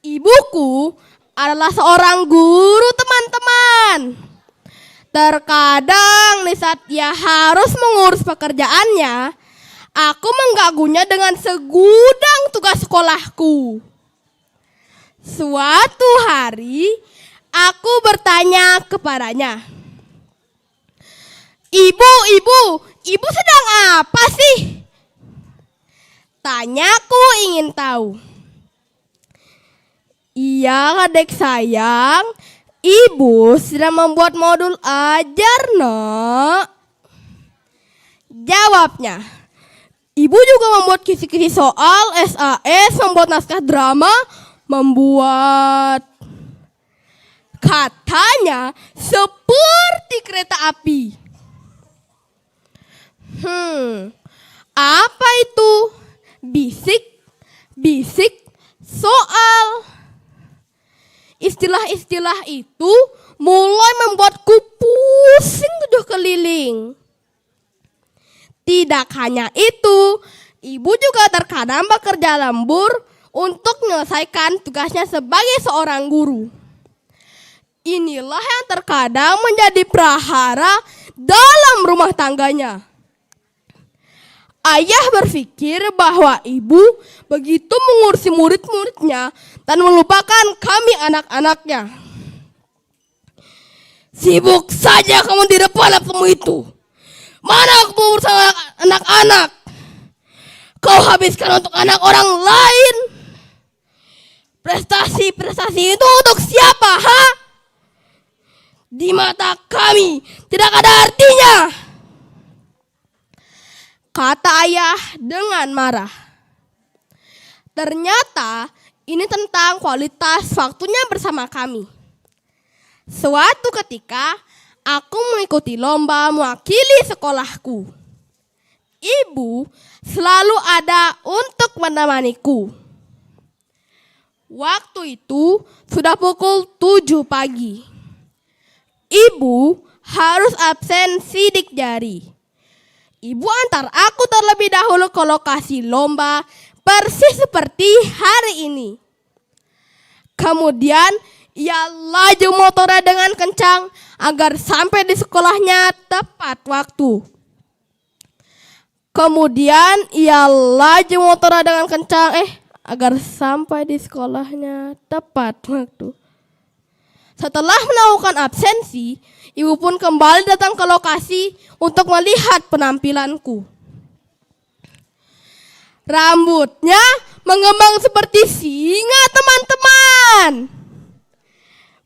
Ibuku adalah seorang guru, teman-teman. Terkadang di saat ia harus mengurus pekerjaannya, aku mengganggunya dengan segudang tugas sekolahku. Suatu hari, aku bertanya kepadanya, Ibu sedang apa sih? Tanyaku ingin tahu. Iya, adik sayang, Ibu sedang membuat modul ajar, Nak. Jawabnya, Ibu juga membuat kisi-kisi soal, SAS, membuat naskah drama, membuat... Katanya seperti kereta api. Apa itu? Bisik soal. Istilah-istilah itu mulai membuatku pusing 7 keliling. Tidak hanya itu, Ibu juga terkadang bekerja lembur untuk menyelesaikan tugasnya sebagai seorang guru. Inilah yang terkadang menjadi prahara dalam rumah tangganya. Ayah berpikir bahwa ibu begitu mengurusi murid-muridnya dan melupakan kami anak-anaknya. Sibuk saja kamu di depan laptopmu itu. Mana aku mengurus anak-anak? Kau habiskan untuk anak orang lain. Prestasi itu untuk siapa, ha? Di mata kami tidak ada artinya, kata ayah dengan marah. Ternyata ini tentang kualitas waktunya bersama kami. Suatu ketika aku mengikuti lomba mewakili sekolahku. Ibu selalu ada untuk menemaniku. Waktu itu sudah pukul 7 pagi. Ibu harus absen sidik jari. Ibu antar aku terlebih dahulu ke lokasi lomba persis seperti hari ini. Kemudian ia laju motornya dengan kencang agar sampai di sekolahnya tepat waktu. Kemudian ia laju motornya dengan kencang agar sampai di sekolahnya tepat waktu. Setelah melakukan absensi, ibu pun kembali datang ke lokasi untuk melihat penampilanku. Rambutnya mengembang seperti singa, teman-teman.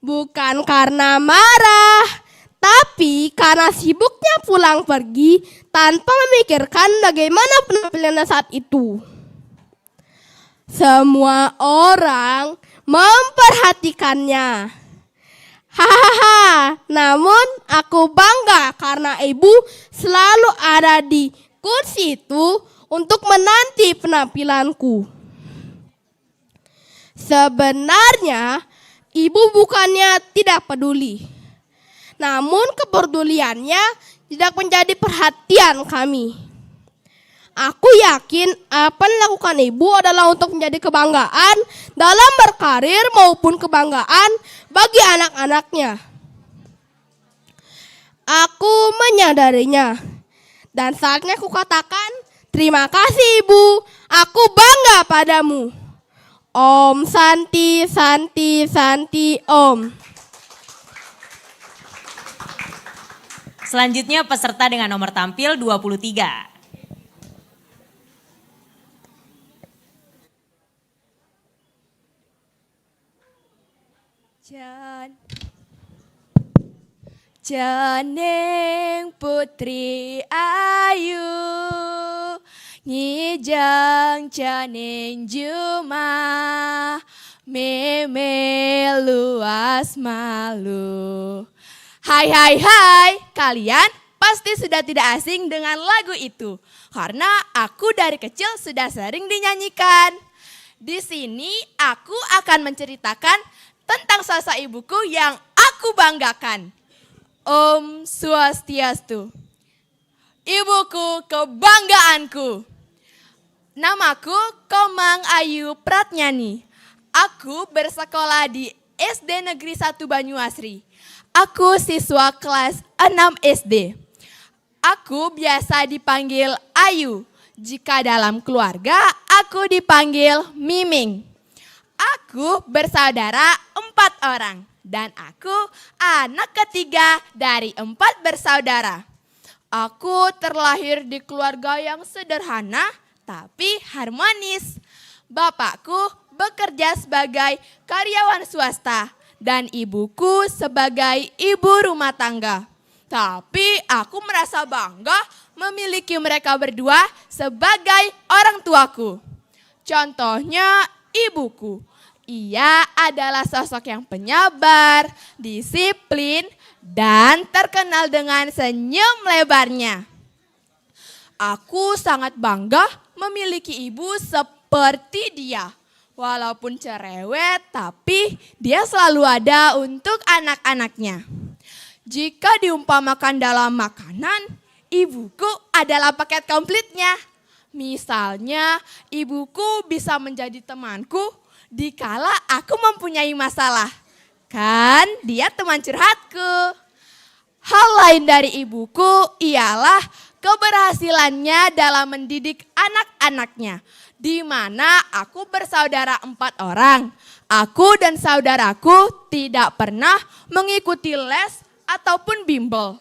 Bukan karena marah, tapi karena sibuknya pulang pergi tanpa memikirkan bagaimana penampilannya saat itu. Semua orang memperhatikannya. Hahaha, namun aku bangga karena ibu selalu ada di kursi itu untuk menanti penampilanku. Sebenarnya ibu bukannya tidak peduli, namun kepeduliannya tidak menjadi perhatian kami. Aku yakin apa yang dilakukan ibu adalah untuk menjadi kebanggaan dalam berkarir maupun kebanggaan bagi anak-anaknya. Aku menyadarinya dan saatnya aku katakan, terima kasih ibu, aku bangga padamu. Om Santi, Santi, Santi, Om. Selanjutnya peserta dengan nomor tampil 23. Janeng putri ayu ngijang janeng juma meme luas malu. Hai, kalian pasti sudah tidak asing dengan lagu itu karena aku dari kecil sudah sering dinyanyikan. Di sini aku akan menceritakan tentang sosok ibuku yang aku banggakan. Om Swastiastu. Ibuku kebanggaanku. Namaku Komang Ayu Pratnyani. Aku bersekolah di SD Negeri 1 Banyuasri. Aku siswa kelas 6 SD. Aku biasa dipanggil Ayu. Jika dalam keluarga, aku dipanggil Miming. Aku bersaudara 4 orang. Dan aku anak ketiga dari 4 bersaudara. Aku terlahir di keluarga yang sederhana tapi harmonis. Bapakku bekerja sebagai karyawan swasta dan ibuku sebagai ibu rumah tangga. Tapi aku merasa bangga memiliki mereka berdua sebagai orang tuaku. Contohnya ibuku. Ia adalah sosok yang penyabar, disiplin, dan terkenal dengan senyum lebarnya. Aku sangat bangga memiliki ibu seperti dia. Walaupun cerewet, tapi dia selalu ada untuk anak-anaknya. Jika diumpamakan dalam makanan, ibuku adalah paket komplitnya. Misalnya, ibuku bisa menjadi temanku dikala aku mempunyai masalah. Kan dia teman curhatku. Hal lain dari ibuku ialah keberhasilannya dalam mendidik anak-anaknya. Di mana aku bersaudara 4 orang. Aku dan saudaraku tidak pernah mengikuti les ataupun bimbel.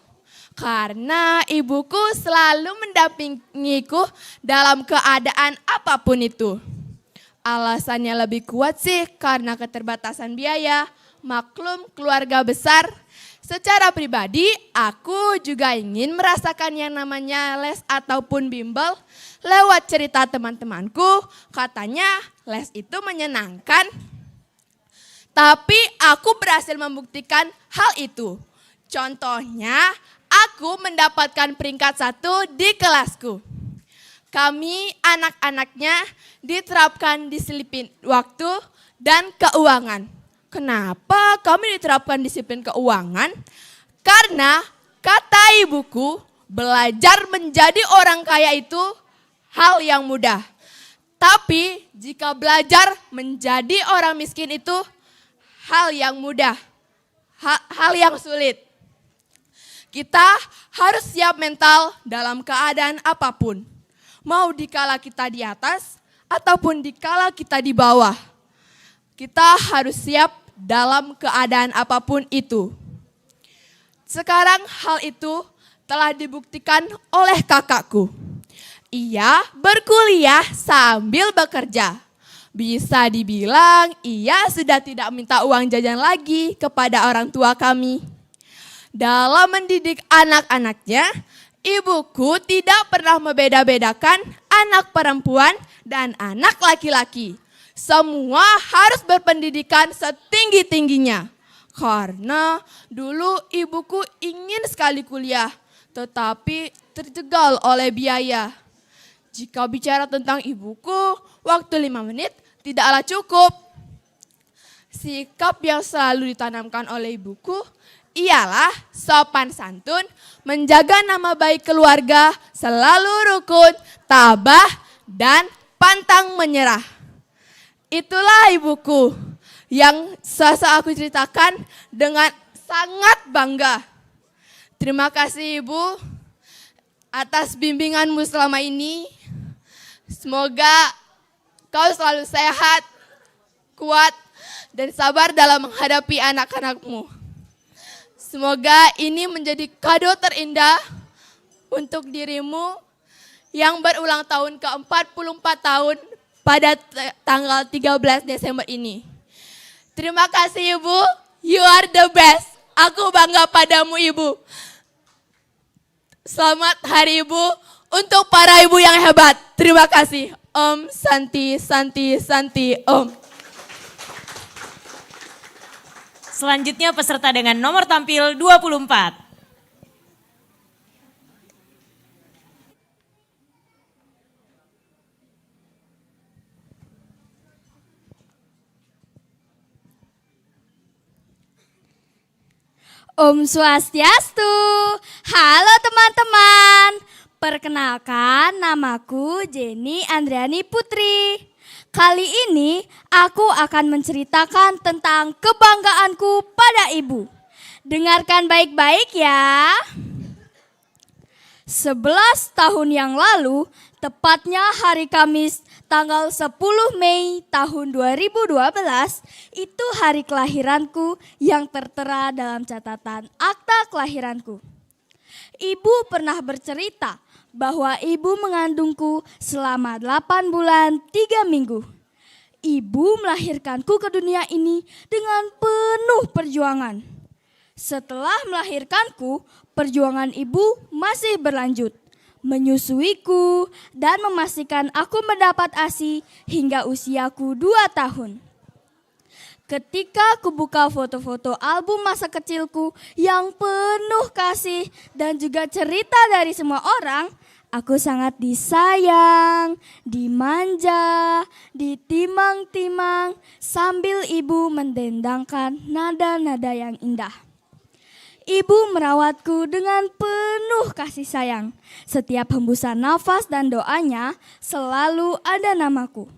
Karena ibuku selalu mendampingiku dalam keadaan apapun itu. Alasannya lebih kuat sih karena keterbatasan biaya, maklum keluarga besar. Secara pribadi, aku juga ingin merasakan yang namanya les ataupun bimbel. Lewat cerita teman-temanku, katanya les itu menyenangkan. Tapi aku berhasil membuktikan hal itu. Contohnya, aku mendapatkan peringkat 1 di kelasku. Kami anak-anaknya diterapkan disiplin waktu dan keuangan. Kenapa kami diterapkan disiplin keuangan? Karena kata ibuku, belajar menjadi orang kaya itu hal yang mudah. Tapi jika belajar menjadi orang miskin itu hal yang mudah, hal yang sulit. Kita harus siap mental dalam keadaan apapun. Mau dikala kita di atas ataupun dikala kita di bawah. Kita harus siap dalam keadaan apapun itu. Sekarang hal itu telah dibuktikan oleh kakakku. Ia berkuliah sambil bekerja. Bisa dibilang ia sudah tidak minta uang jajan lagi kepada orang tua kami. Dalam mendidik anak-anaknya, ibuku tidak pernah membeda-bedakan anak perempuan dan anak laki-laki. Semua harus berpendidikan setinggi-tingginya. Karena dulu ibuku ingin sekali kuliah, tetapi terjegal oleh biaya. Jika bicara tentang ibuku, waktu 5 menit tidaklah cukup. Sikap yang selalu ditanamkan oleh ibuku ialah sopan santun, menjaga nama baik keluarga, selalu rukun, tabah, dan pantang menyerah. Itulah ibuku yang sasa aku ceritakan dengan sangat bangga. Terima kasih Ibu atas bimbinganmu selama ini. Semoga kau selalu sehat, kuat, dan sabar dalam menghadapi anak-anakmu. Semoga ini menjadi kado terindah untuk dirimu yang berulang tahun ke-44 tahun pada tanggal 13 Desember ini. Terima kasih Ibu, you are the best. Aku bangga padamu Ibu. Selamat Hari Ibu untuk para ibu yang hebat. Terima kasih. Om Santi Santi Santi Om. Selanjutnya peserta dengan nomor tampil 24. Om Swastiastu. Halo teman-teman. Perkenalkan, namaku Jenny Andriani Putri. Kali ini aku akan menceritakan tentang kebanggaanku pada ibu. Dengarkan baik-baik ya. 11 tahun yang lalu, tepatnya hari Kamis tanggal 10 Mei tahun 2012, itu hari kelahiranku yang tertera dalam catatan akta kelahiranku. Ibu pernah bercerita bahwa ibu mengandungku selama 8 bulan 3 minggu. Ibu melahirkanku ke dunia ini dengan penuh perjuangan. Setelah melahirkanku, perjuangan ibu masih berlanjut. Menyusuiku dan memastikan aku mendapat ASI hingga usiaku 2 tahun. Ketika aku buka foto-foto album masa kecilku yang penuh kasih dan juga cerita dari semua orang, aku sangat disayang, dimanja, ditimang-timang sambil ibu mendendangkan nada-nada yang indah. Ibu merawatku dengan penuh kasih sayang. Setiap hembusan nafas dan doanya selalu ada namaku.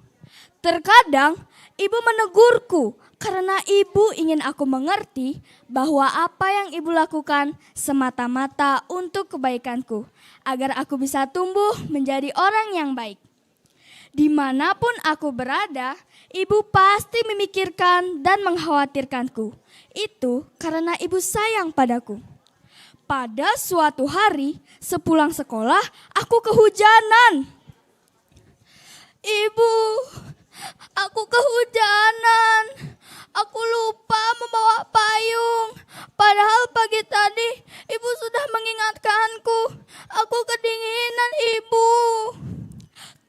Terkadang ibu menegurku karena ibu ingin aku mengerti bahwa apa yang ibu lakukan semata-mata untuk kebaikanku, agar aku bisa tumbuh menjadi orang yang baik. Dimanapun aku berada, ibu pasti memikirkan dan mengkhawatirkanku. Itu karena ibu sayang padaku. Pada suatu hari, sepulang sekolah, aku kehujanan. Ibu, aku kehujanan. Aku lupa membawa payung. Padahal pagi tadi ibu sudah mengingatkanku. Aku kedinginan, ibu,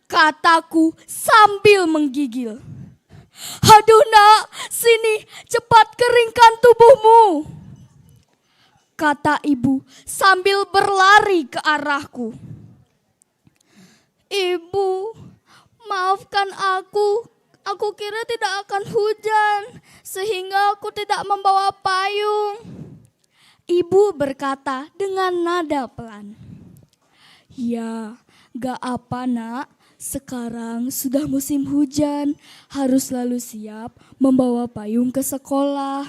kataku sambil menggigil. Aduh nak, sini cepat keringkan tubuhmu, kata ibu sambil berlari ke arahku. Ibu, maafkan aku kira tidak akan hujan sehingga aku tidak membawa payung. Ibu berkata dengan nada pelan. Ya, gak apa nak. Sekarang sudah musim hujan, harus selalu siap membawa payung ke sekolah.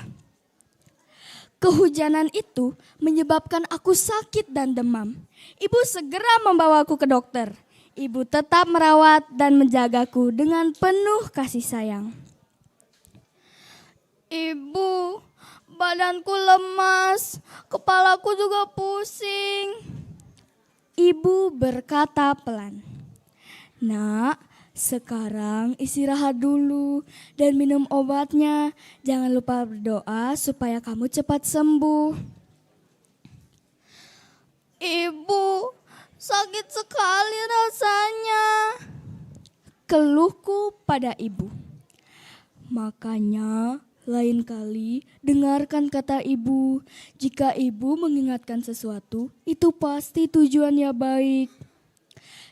Kehujanan itu menyebabkan aku sakit dan demam. Ibu segera membawaku ke dokter. Ibu tetap merawat dan menjagaku dengan penuh kasih sayang. Ibu, badanku lemas, kepalaku juga pusing. Ibu berkata pelan. Nak, sekarang istirahat dulu dan minum obatnya. Jangan lupa berdoa supaya kamu cepat sembuh. Ibu, sakit sekali rasanya, keluhku pada ibu. Makanya lain kali dengarkan kata ibu. Jika ibu mengingatkan sesuatu, itu pasti tujuannya baik.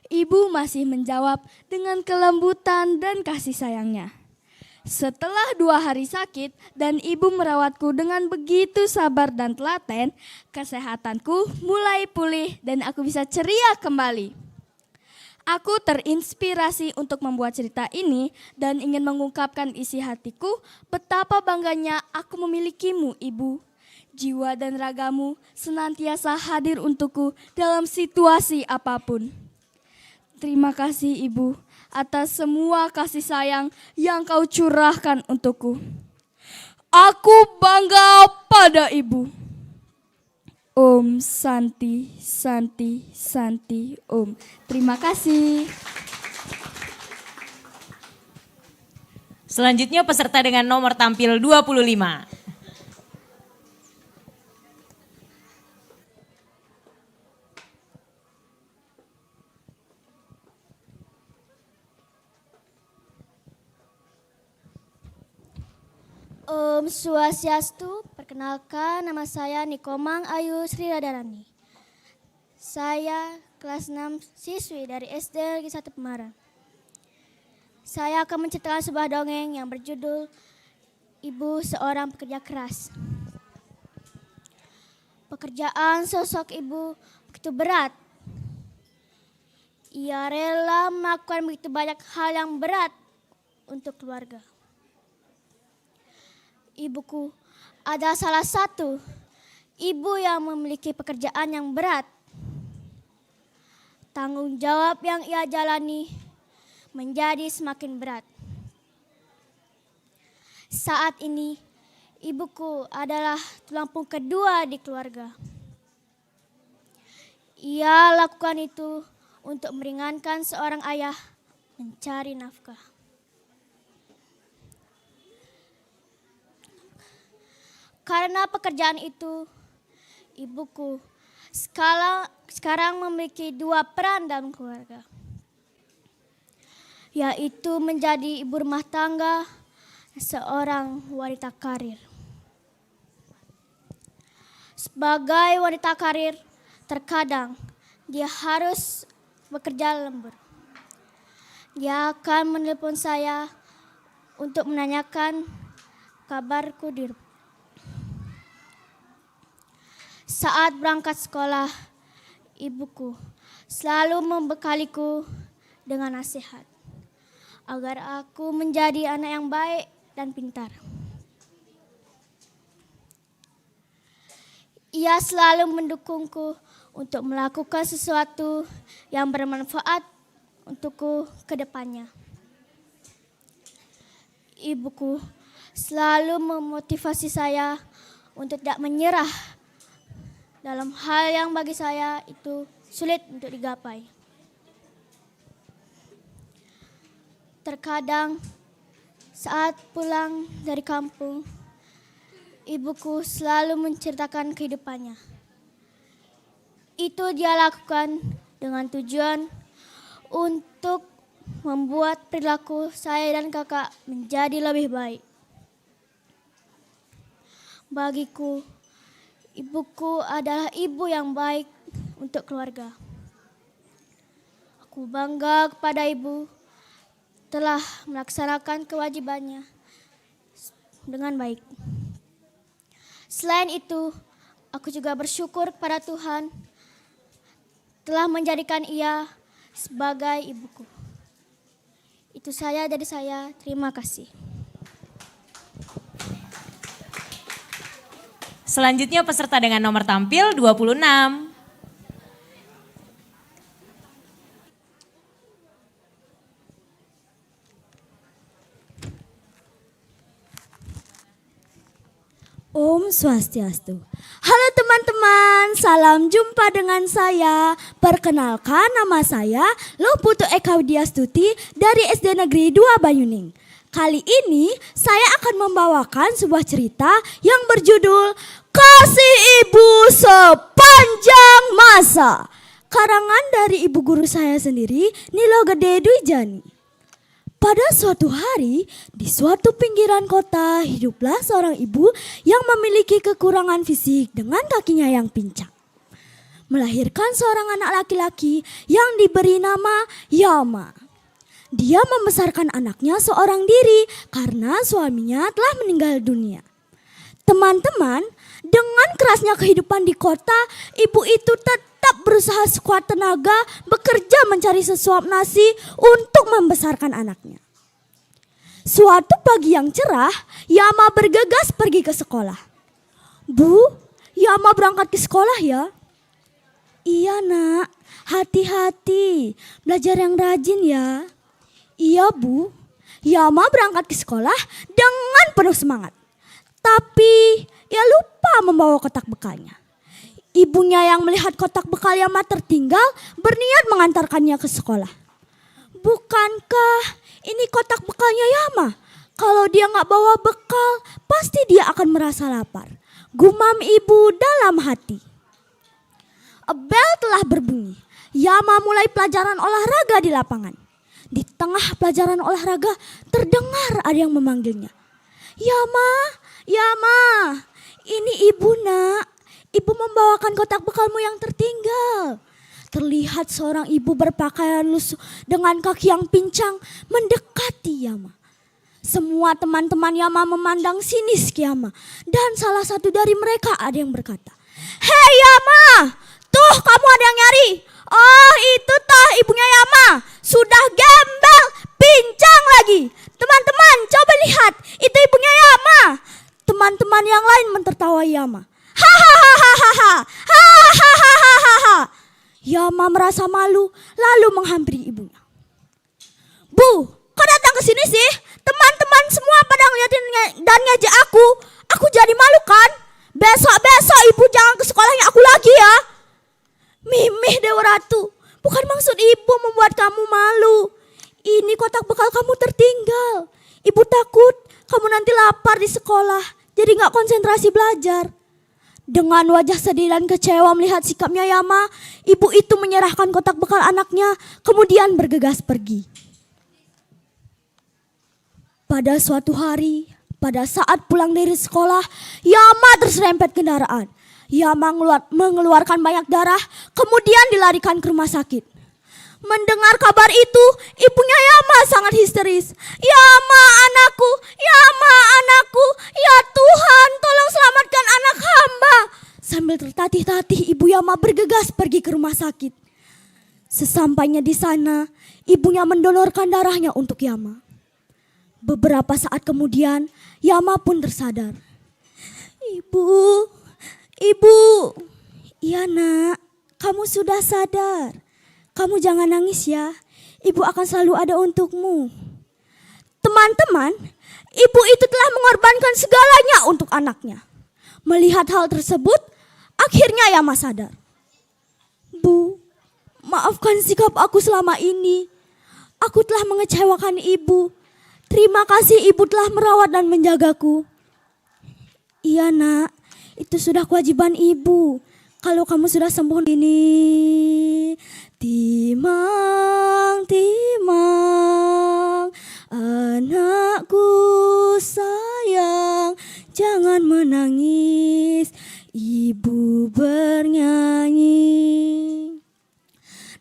Ibu masih menjawab dengan kelembutan dan kasih sayangnya. Setelah 2 hari sakit dan ibu merawatku dengan begitu sabar dan telaten, kesehatanku mulai pulih dan aku bisa ceria kembali. Aku terinspirasi untuk membuat cerita ini dan ingin mengungkapkan isi hatiku betapa bangganya aku memilikimu, Ibu. Jiwa dan ragamu senantiasa hadir untukku dalam situasi apapun. Terima kasih Ibu atas semua kasih sayang yang kau curahkan untukku. Aku bangga pada Ibu. Om Santi, Santi, Santi, Om. Terima kasih. Selanjutnya peserta dengan nomor tampil 25. Om Swastiastu, perkenalkan nama saya Nikomang Ayu Sri Radharani. Saya kelas 6 siswi dari SD Negeri 1 Pemarang. Saya akan menceritakan sebuah dongeng yang berjudul Ibu Seorang Pekerja Keras. Pekerjaan sosok ibu begitu berat. Ia rela melakukan begitu banyak hal yang berat untuk keluarga. Ibuku adalah salah satu ibu yang memiliki pekerjaan yang berat. Tanggung jawab yang ia jalani menjadi semakin berat. Saat ini, ibuku adalah tulang punggung kedua di keluarga. Ia lakukan itu untuk meringankan seorang ayah mencari nafkah. Karena pekerjaan itu, ibuku sekarang memiliki dua peran dalam keluarga, yaitu menjadi ibu rumah tangga, seorang wanita karir. Sebagai wanita karir, terkadang dia harus bekerja lembur. Dia akan menelpon saya untuk menanyakan kabarku di rumah. Saat berangkat sekolah, ibuku selalu membekaliku dengan nasihat agar aku menjadi anak yang baik dan pintar. Ia selalu mendukungku untuk melakukan sesuatu yang bermanfaat untukku ke depannya. Ibuku selalu memotivasi saya untuk tidak menyerah dalam hal yang bagi saya itu sulit untuk digapai. Terkadang saat pulang dari kampung, ibuku selalu menceritakan kehidupannya. Itu dia lakukan dengan tujuan untuk membuat perilaku saya dan kakak menjadi lebih baik. Bagiku, ibuku adalah ibu yang baik untuk keluarga. Aku bangga kepada ibu telah melaksanakan kewajibannya dengan baik. Selain itu, aku juga bersyukur kepada Tuhan telah menjadikan ia sebagai ibuku. Itu saja dari saya. Terima kasih. Selanjutnya peserta dengan nomor tampil 26. Om Swastiastu. Halo teman-teman, salam jumpa dengan saya. Perkenalkan, nama saya Loputu Eka Widyastuti dari SD Negeri 2 Banyuning. Kali ini saya akan membawakan sebuah cerita yang berjudul Kasih Ibu Sepanjang Masa. Karangan dari ibu guru saya sendiri, Nilo Gede Dwijani. Pada suatu hari, di suatu pinggiran kota, hiduplah seorang ibu yang memiliki kekurangan fisik dengan kakinya yang pincang. Melahirkan seorang anak laki-laki yang diberi nama Yama. Dia membesarkan anaknya seorang diri karena suaminya telah meninggal dunia. Teman-teman, dengan kerasnya kehidupan di kota, ibu itu tetap berusaha sekuat tenaga bekerja mencari sesuap nasi untuk membesarkan anaknya. Suatu pagi yang cerah, Yama bergegas pergi ke sekolah. Bu, Yama berangkat ke sekolah ya? Iya nak, hati-hati, belajar yang rajin ya. Iya bu, Yama berangkat ke sekolah dengan penuh semangat. Tapi ia lupa membawa kotak bekalnya. Ibunya yang melihat kotak bekal Yama tertinggal berniat mengantarkannya ke sekolah. Bukankah ini kotak bekalnya Yama? Kalau dia gak bawa bekal, pasti dia akan merasa lapar. Gumam ibu dalam hati. Bel telah berbunyi. Yama mulai pelajaran olahraga di lapangan. Di tengah pelajaran olahraga terdengar ada yang memanggilnya. Yama, Yama, ini ibu nak. Ibu membawakan kotak bekalmu yang tertinggal. Terlihat seorang ibu berpakaian lusuh dengan kaki yang pincang mendekati Yama. Semua teman-teman Yama memandang sinis ke Yama. Dan salah satu dari mereka ada yang berkata, "Hei Yama, tuh kamu ada yang nyari. Oh, itu toh ibunya Yama. Sudah gembel, pincang lagi. Teman-teman, coba lihat. Itu ibunya Yama. Teman-teman yang lain mentertawai Yama. Hahaha. Hahaha. Yama merasa malu lalu menghampiri ibunya. Bu, kok datang ke sini sih? Teman-teman semua pada ngeliatin dan ngejek aku. Aku jadi malu kan? Besok-besok ibu jangan ke sekolahnya aku lagi ya. Mimih Dewa Ratu, bukan maksud ibu membuat kamu malu. Ini kotak bekal kamu tertinggal. Ibu takut kamu nanti lapar di sekolah, jadi gak konsentrasi belajar. Dengan wajah sedih dan kecewa melihat sikapnya Yama, ibu itu menyerahkan kotak bekal anaknya, kemudian bergegas pergi. Pada suatu hari, pada saat pulang dari sekolah, Yama terserempet kendaraan. Yama mengeluarkan banyak darah, kemudian dilarikan ke rumah sakit. Mendengar kabar itu, ibunya Yama sangat histeris. Yama anakku, Yama anakku, ya Tuhan tolong selamatkan anak hamba. Sambil tertatih-tatih ibu Yama bergegas pergi ke rumah sakit. Sesampainya di sana, ibunya mendonorkan darahnya untuk Yama. Beberapa saat kemudian, Yama pun tersadar. Ibu, iya nak, kamu sudah sadar. Kamu jangan nangis ya, ibu akan selalu ada untukmu. Teman-teman, ibu itu telah mengorbankan segalanya untuk anaknya. Melihat hal tersebut, akhirnya Yama sadar. Bu, maafkan sikap aku selama ini. Aku telah mengecewakan ibu. Terima kasih ibu telah merawat dan menjagaku. Iya nak, itu sudah kewajiban ibu. Kalau kamu sudah sembuh ini. Timang, timang, anakku sayang, jangan menangis, ibu bernyanyi.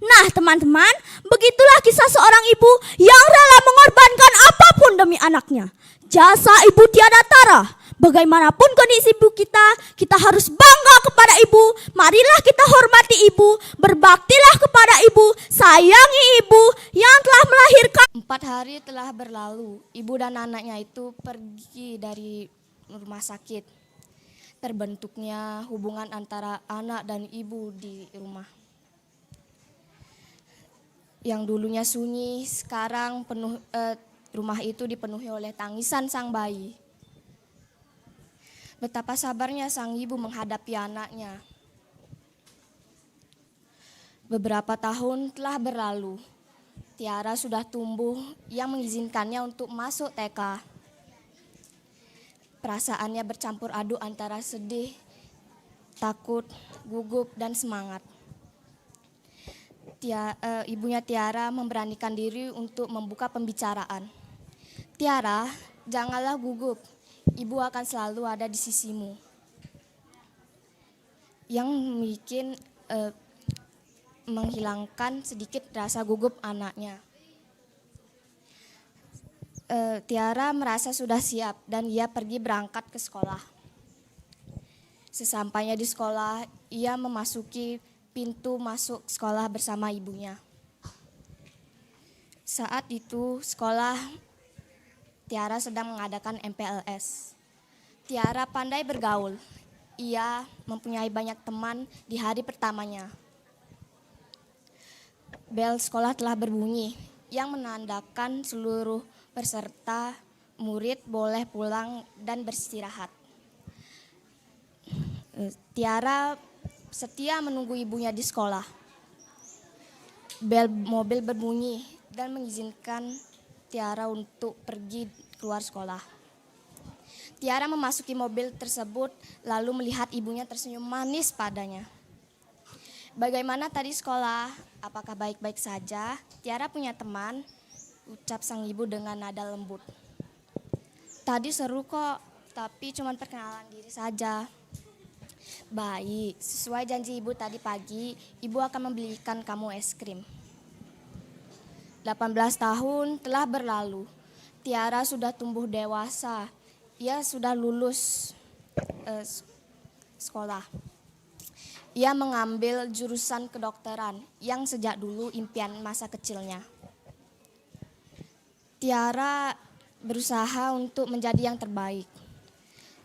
Nah teman-teman, begitulah kisah seorang ibu yang rela mengorbankan apapun demi anaknya. Jasa ibu tiada tara. Bagaimanapun kondisi ibu kita harus bangga kepada ibu. Marilah kita hormati ibu, berbaktilah kepada ibu, sayangi ibu yang telah melahirkan. 4 hari telah berlalu, ibu dan anaknya itu pergi dari rumah sakit. Terbentuknya hubungan antara anak dan ibu di rumah. Yang dulunya sunyi, sekarang rumah itu dipenuhi oleh tangisan sang bayi. Betapa sabarnya sang ibu menghadapi anaknya. Beberapa tahun telah berlalu. Tiara sudah tumbuh yang mengizinkannya untuk masuk TK. Perasaannya bercampur aduk antara sedih, takut, gugup, dan semangat. Ibunya Tiara memberanikan diri untuk membuka pembicaraan. Tiara, janganlah gugup. Ibu akan selalu ada di sisimu. Yang menghilangkan sedikit rasa gugup anaknya. Tiara merasa sudah siap dan ia pergi berangkat ke sekolah. Sesampainya di sekolah, ia memasuki pintu masuk sekolah bersama ibunya. Saat itu sekolah Tiara sedang mengadakan MPLS. Tiara pandai bergaul. Ia mempunyai banyak teman di hari pertamanya. Bel sekolah telah berbunyi yang menandakan seluruh peserta murid boleh pulang dan beristirahat. Tiara setia menunggu ibunya di sekolah. Bel mobil berbunyi dan mengizinkan Tiara untuk pergi keluar sekolah. Tiara memasuki mobil tersebut lalu melihat ibunya tersenyum manis padanya. Bagaimana tadi sekolah? Apakah baik-baik saja? Tiara punya teman, ucap sang ibu dengan nada lembut. Tadi seru kok, tapi cuma perkenalan diri saja. Baik, sesuai janji ibu tadi pagi, ibu akan membelikan kamu es krim. 18 tahun telah berlalu. Tiara sudah tumbuh dewasa. Ia sudah lulus sekolah. Ia mengambil jurusan kedokteran yang sejak dulu impian masa kecilnya. Tiara berusaha untuk menjadi yang terbaik.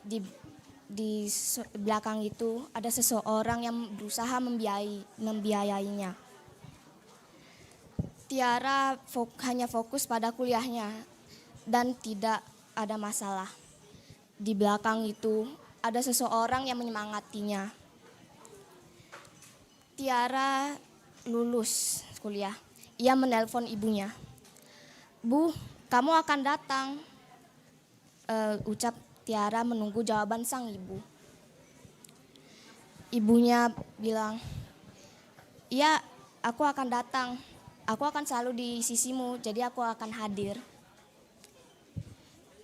Di belakang itu ada seseorang yang berusaha membiayainya. Tiara hanya fokus pada kuliahnya dan tidak ada masalah. Di belakang itu ada seseorang yang menyemangatinya. Tiara lulus kuliah. Ia menelpon ibunya. "Bu, kamu akan datang." Ucap Tiara menunggu jawaban sang ibu. Ibunya bilang, "Iya, aku akan datang. Aku akan selalu di sisimu, jadi aku akan hadir."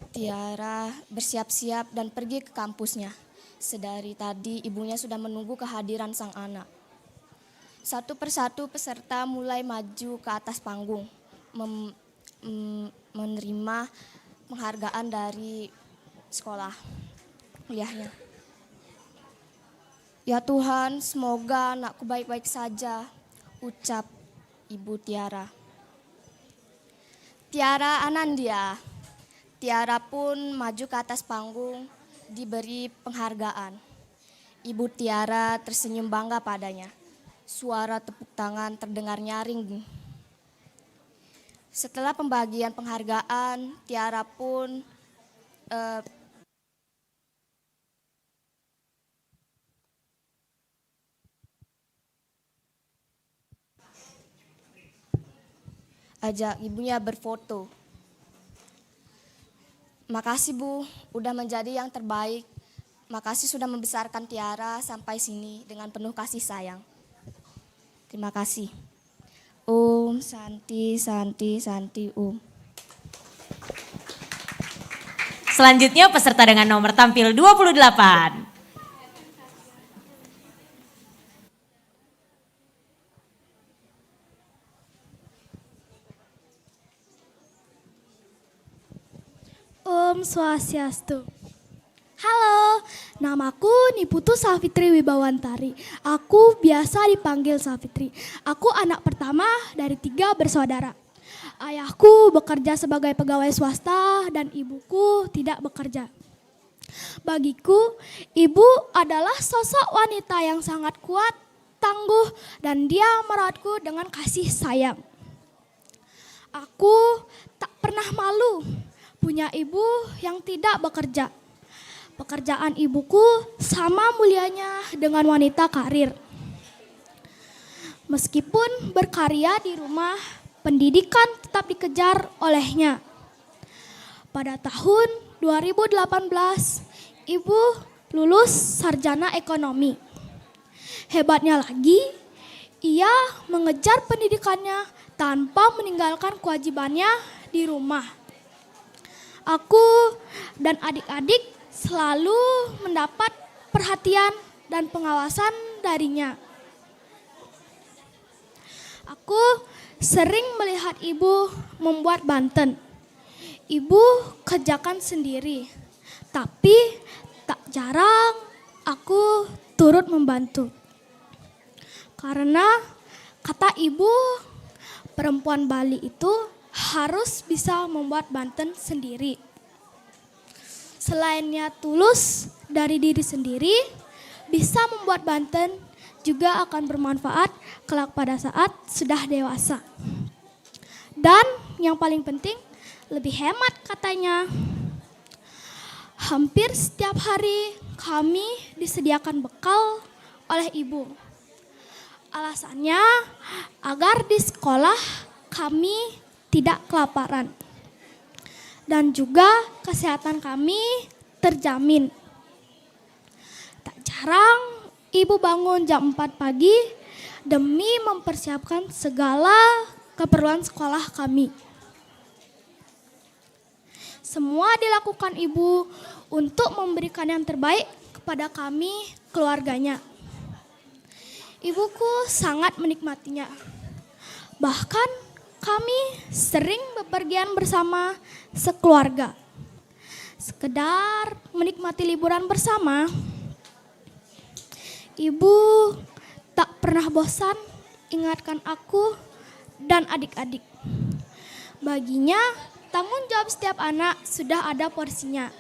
Tiara bersiap-siap dan pergi ke kampusnya. Sedari tadi ibunya sudah menunggu kehadiran sang anak. Satu persatu peserta mulai maju ke atas panggung, menerima penghargaan dari sekolah kuliahnya. "Ya Tuhan, semoga anakku baik-baik saja," ucap Ibu Tiara. Tiara Anandia. Tiara pun maju ke atas panggung, diberi penghargaan. Ibu Tiara tersenyum bangga padanya. Suara tepuk tangan terdengar nyaring. Setelah pembagian penghargaan, Tiara pun ajak ibunya berfoto. "Makasih Bu, udah menjadi yang terbaik. Makasih sudah membesarkan Tiara sampai sini dengan penuh kasih sayang. Terima kasih. Om Santi, Santi, Santi, Om." Selanjutnya peserta dengan nomor tampil 28. Om Swastiastu. Halo, namaku Niputu Safitri Wibawantari. Aku biasa dipanggil Safitri. Aku anak pertama dari 3 bersaudara. Ayahku bekerja sebagai pegawai swasta dan ibuku tidak bekerja. Bagiku, ibu adalah sosok wanita yang sangat kuat, tangguh, dan dia merawatku dengan kasih sayang. Aku tak pernah malu punya ibu yang tidak bekerja. Pekerjaan ibuku sama mulianya dengan wanita karir. Meskipun berkarya di rumah, pendidikan tetap dikejar olehnya. Pada tahun 2018, ibu lulus sarjana ekonomi. Hebatnya lagi, ia mengejar pendidikannya tanpa meninggalkan kewajibannya di rumah. Aku dan adik-adik selalu mendapat perhatian dan pengawasan darinya. Aku sering melihat ibu membuat banten. Ibu kerjakan sendiri, tapi tak jarang aku turut membantu. Karena kata ibu, perempuan Bali itu harus bisa membuat banten sendiri. Selainnya tulus dari diri sendiri, bisa membuat banten juga akan bermanfaat kelak pada saat sudah dewasa. Dan yang paling penting, lebih hemat katanya. Hampir setiap hari kami disediakan bekal oleh ibu. Alasannya agar di sekolah kami tidak kelaparan. Dan juga kesehatan kami terjamin. Tak jarang ibu bangun jam 4 pagi demi mempersiapkan segala keperluan sekolah kami. Semua dilakukan ibu untuk memberikan yang terbaik kepada kami keluarganya. Ibuku sangat menikmatinya. Bahkan kami sering bepergian bersama sekeluarga. Sekedar menikmati liburan bersama. Ibu pernah bosan, ingatkan aku dan adik-adik. Baginya, tanggung jawab setiap anak sudah ada porsinya.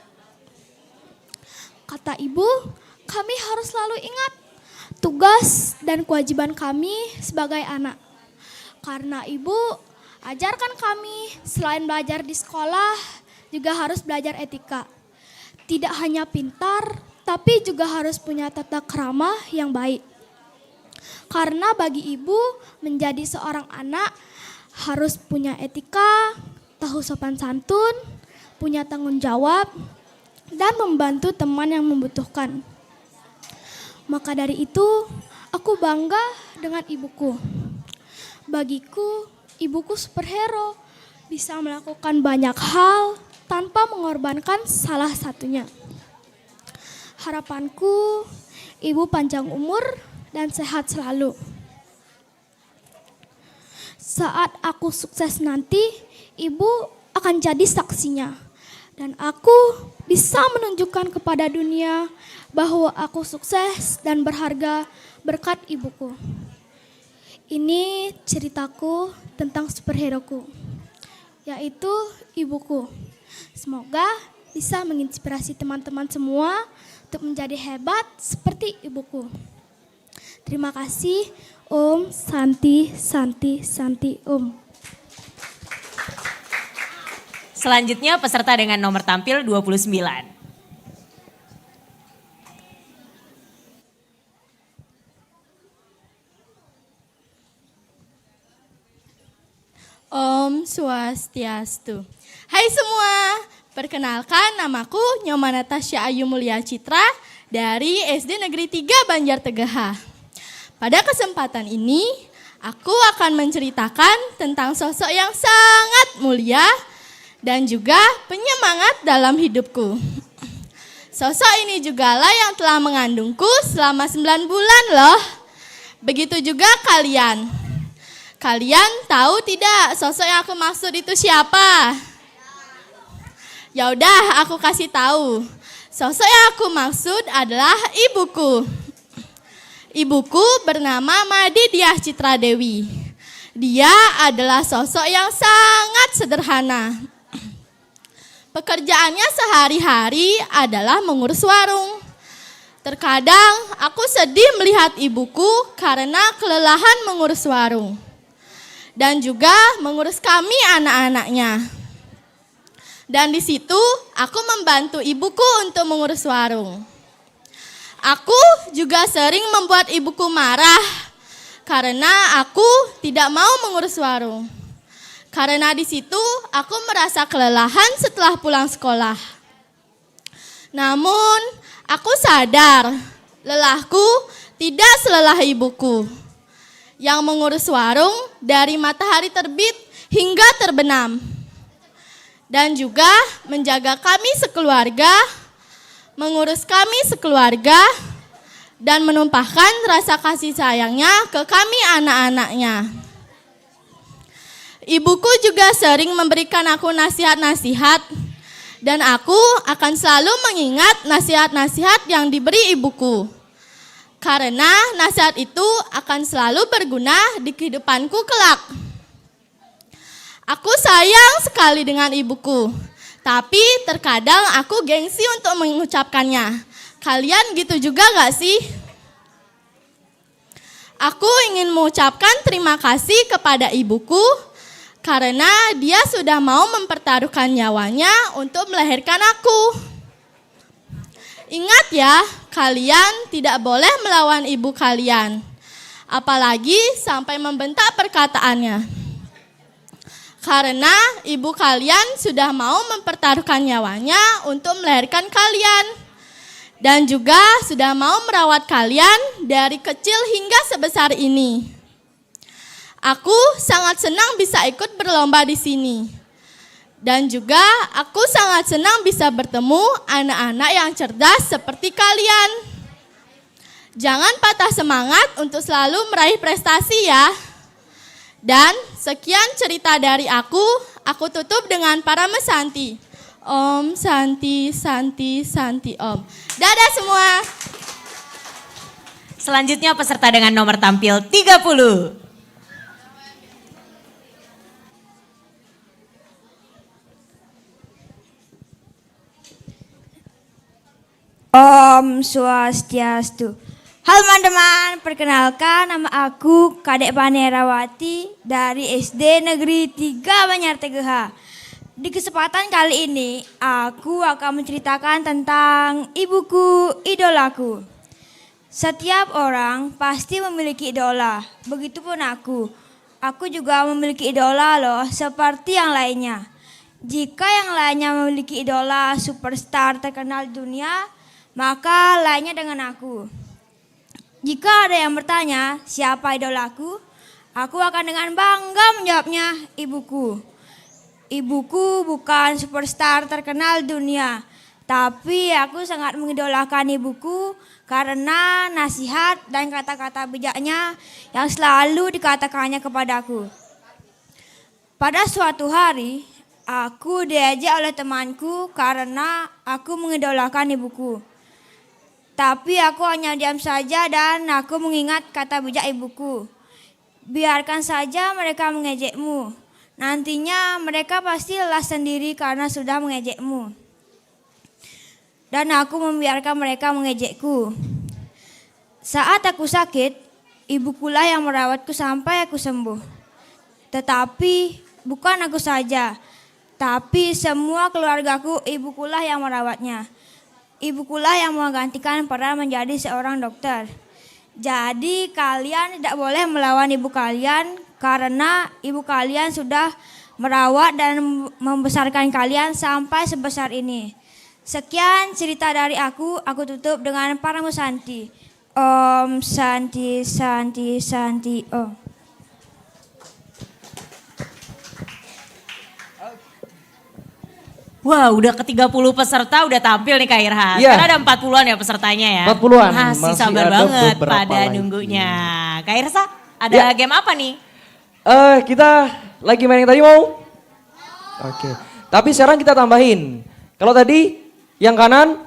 Kata ibu, kami harus selalu ingat tugas dan kewajiban kami sebagai anak. Karena ibu ajarkan kami selain belajar di sekolah juga harus belajar etika. Tidak hanya pintar, tapi juga harus punya tata krama yang baik. Karena bagi ibu menjadi seorang anak harus punya etika, tahu sopan santun, punya tanggung jawab, dan membantu teman yang membutuhkan. Maka dari itu, aku bangga dengan ibuku. Bagiku, ibuku superhero, bisa melakukan banyak hal tanpa mengorbankan salah satunya. Harapanku, ibu panjang umur dan sehat selalu. Saat aku sukses nanti, ibu akan jadi saksinya. Dan aku bisa menunjukkan kepada dunia bahwa aku sukses dan berharga berkat ibuku. Ini ceritaku tentang superhero-ku, yaitu ibuku. Semoga bisa menginspirasi teman-teman semua untuk menjadi hebat seperti ibuku. Terima kasih. Om Santi Santi Santi Om. Selanjutnya peserta dengan nomor tampil 29. Om Swastiastu. Hai semua, perkenalkan namaku Nyoman Natasha Ayu Mulia Citra dari SD Negeri 3 Banjar Tegaha. Pada kesempatan ini, aku akan menceritakan tentang sosok yang sangat mulia dan juga penyemangat dalam hidupku. Sosok ini jugalah yang telah mengandungku selama 9 bulan loh. Begitu juga kalian. Kalian tahu tidak sosok yang aku maksud itu siapa? Ya udah, aku kasih tahu. Sosok yang aku maksud adalah ibuku. Ibuku bernama Madidiah Citra Dewi. Dia adalah sosok yang sangat sederhana. Pekerjaannya sehari-hari adalah mengurus warung. Terkadang aku sedih melihat ibuku karena kelelahan mengurus warung. Dan juga mengurus kami anak-anaknya. Dan di situ aku membantu ibuku untuk mengurus warung. Aku juga sering membuat ibuku marah karena aku tidak mau mengurus warung. Karena di situ aku merasa kelelahan setelah pulang sekolah. Namun aku sadar lelahku tidak selelah ibuku yang mengurus warung dari matahari terbit hingga terbenam. Dan juga menjaga kami sekeluarga, mengurus kami sekeluarga, dan menumpahkan rasa kasih sayangnya ke kami anak-anaknya. Ibuku juga sering memberikan aku nasihat-nasihat, dan aku akan selalu mengingat nasihat-nasihat yang diberi ibuku. Karena nasihat itu akan selalu berguna di kehidupanku kelak. Aku sayang sekali dengan ibuku, tapi terkadang aku gengsi untuk mengucapkannya. Kalian gitu juga gak sih? Aku ingin mengucapkan terima kasih kepada ibuku karena dia sudah mau mempertaruhkan nyawanya untuk melahirkan aku. Ingat ya, kalian tidak boleh melawan ibu kalian, apalagi sampai membentak perkataannya. Karena ibu kalian sudah mau mempertaruhkan nyawanya untuk melahirkan kalian. Dan juga sudah mau merawat kalian dari kecil hingga sebesar ini. Aku sangat senang bisa ikut berlomba di sini. Dan juga aku sangat senang bisa bertemu anak-anak yang cerdas seperti kalian. Jangan patah semangat untuk selalu meraih prestasi ya. Dan sekian cerita dari aku tutup dengan para mesanti. Om Santi Santi Santi Om. Dadah semua. Selanjutnya peserta dengan nomor tampil 30. Om Swastiastu. Halo teman-teman, perkenalkan nama aku Kadek Panerawati dari SD Negeri 3 Banjar Teguh. Di kesempatan kali ini, aku akan menceritakan tentang ibuku, idolaku. Setiap orang pasti memiliki idola, begitupun aku. Aku juga memiliki idola loh, seperti yang lainnya. Jika yang lainnya memiliki idola superstar terkenal di dunia, maka lainnya dengan aku. Jika ada yang bertanya siapa idolaku, aku akan dengan bangga menjawabnya ibuku. Ibuku bukan superstar terkenal dunia, tapi aku sangat mengidolakan ibuku karena nasihat dan kata-kata bijaknya yang selalu dikatakannya kepadaku. Pada suatu hari, aku diajak oleh temanku karena aku mengidolakan ibuku. Tapi aku hanya diam saja dan aku mengingat kata bijak ibuku. Biarkan saja mereka mengejekmu. Nantinya mereka pasti lelah sendiri karena sudah mengejekmu. Dan aku membiarkan mereka mengejekku. Saat aku sakit, ibukulah yang merawatku sampai aku sembuh. Tetapi bukan aku saja, tapi semua keluargaku ibukulah yang merawatnya. Ibukulah yang menggantikan peran menjadi seorang dokter. Jadi kalian tidak boleh melawan ibu kalian karena ibu kalian sudah merawat dan membesarkan kalian sampai sebesar ini. Sekian cerita dari aku tutup dengan Paramo Santi. Om Santi Santi Santi Om. Wah, udah ke-30 peserta udah tampil nih Kak Irhas. Iya. Karena ada 40-an ya pesertanya ya. 40-an. Masih sabar ada banget beberapa pada lagi. nunggunya. Kak Irhas, ada Ya. game apa nih? Kita lagi main yang tadi mau? Oke. Tapi sekarang kita tambahin. Kalau tadi yang kanan,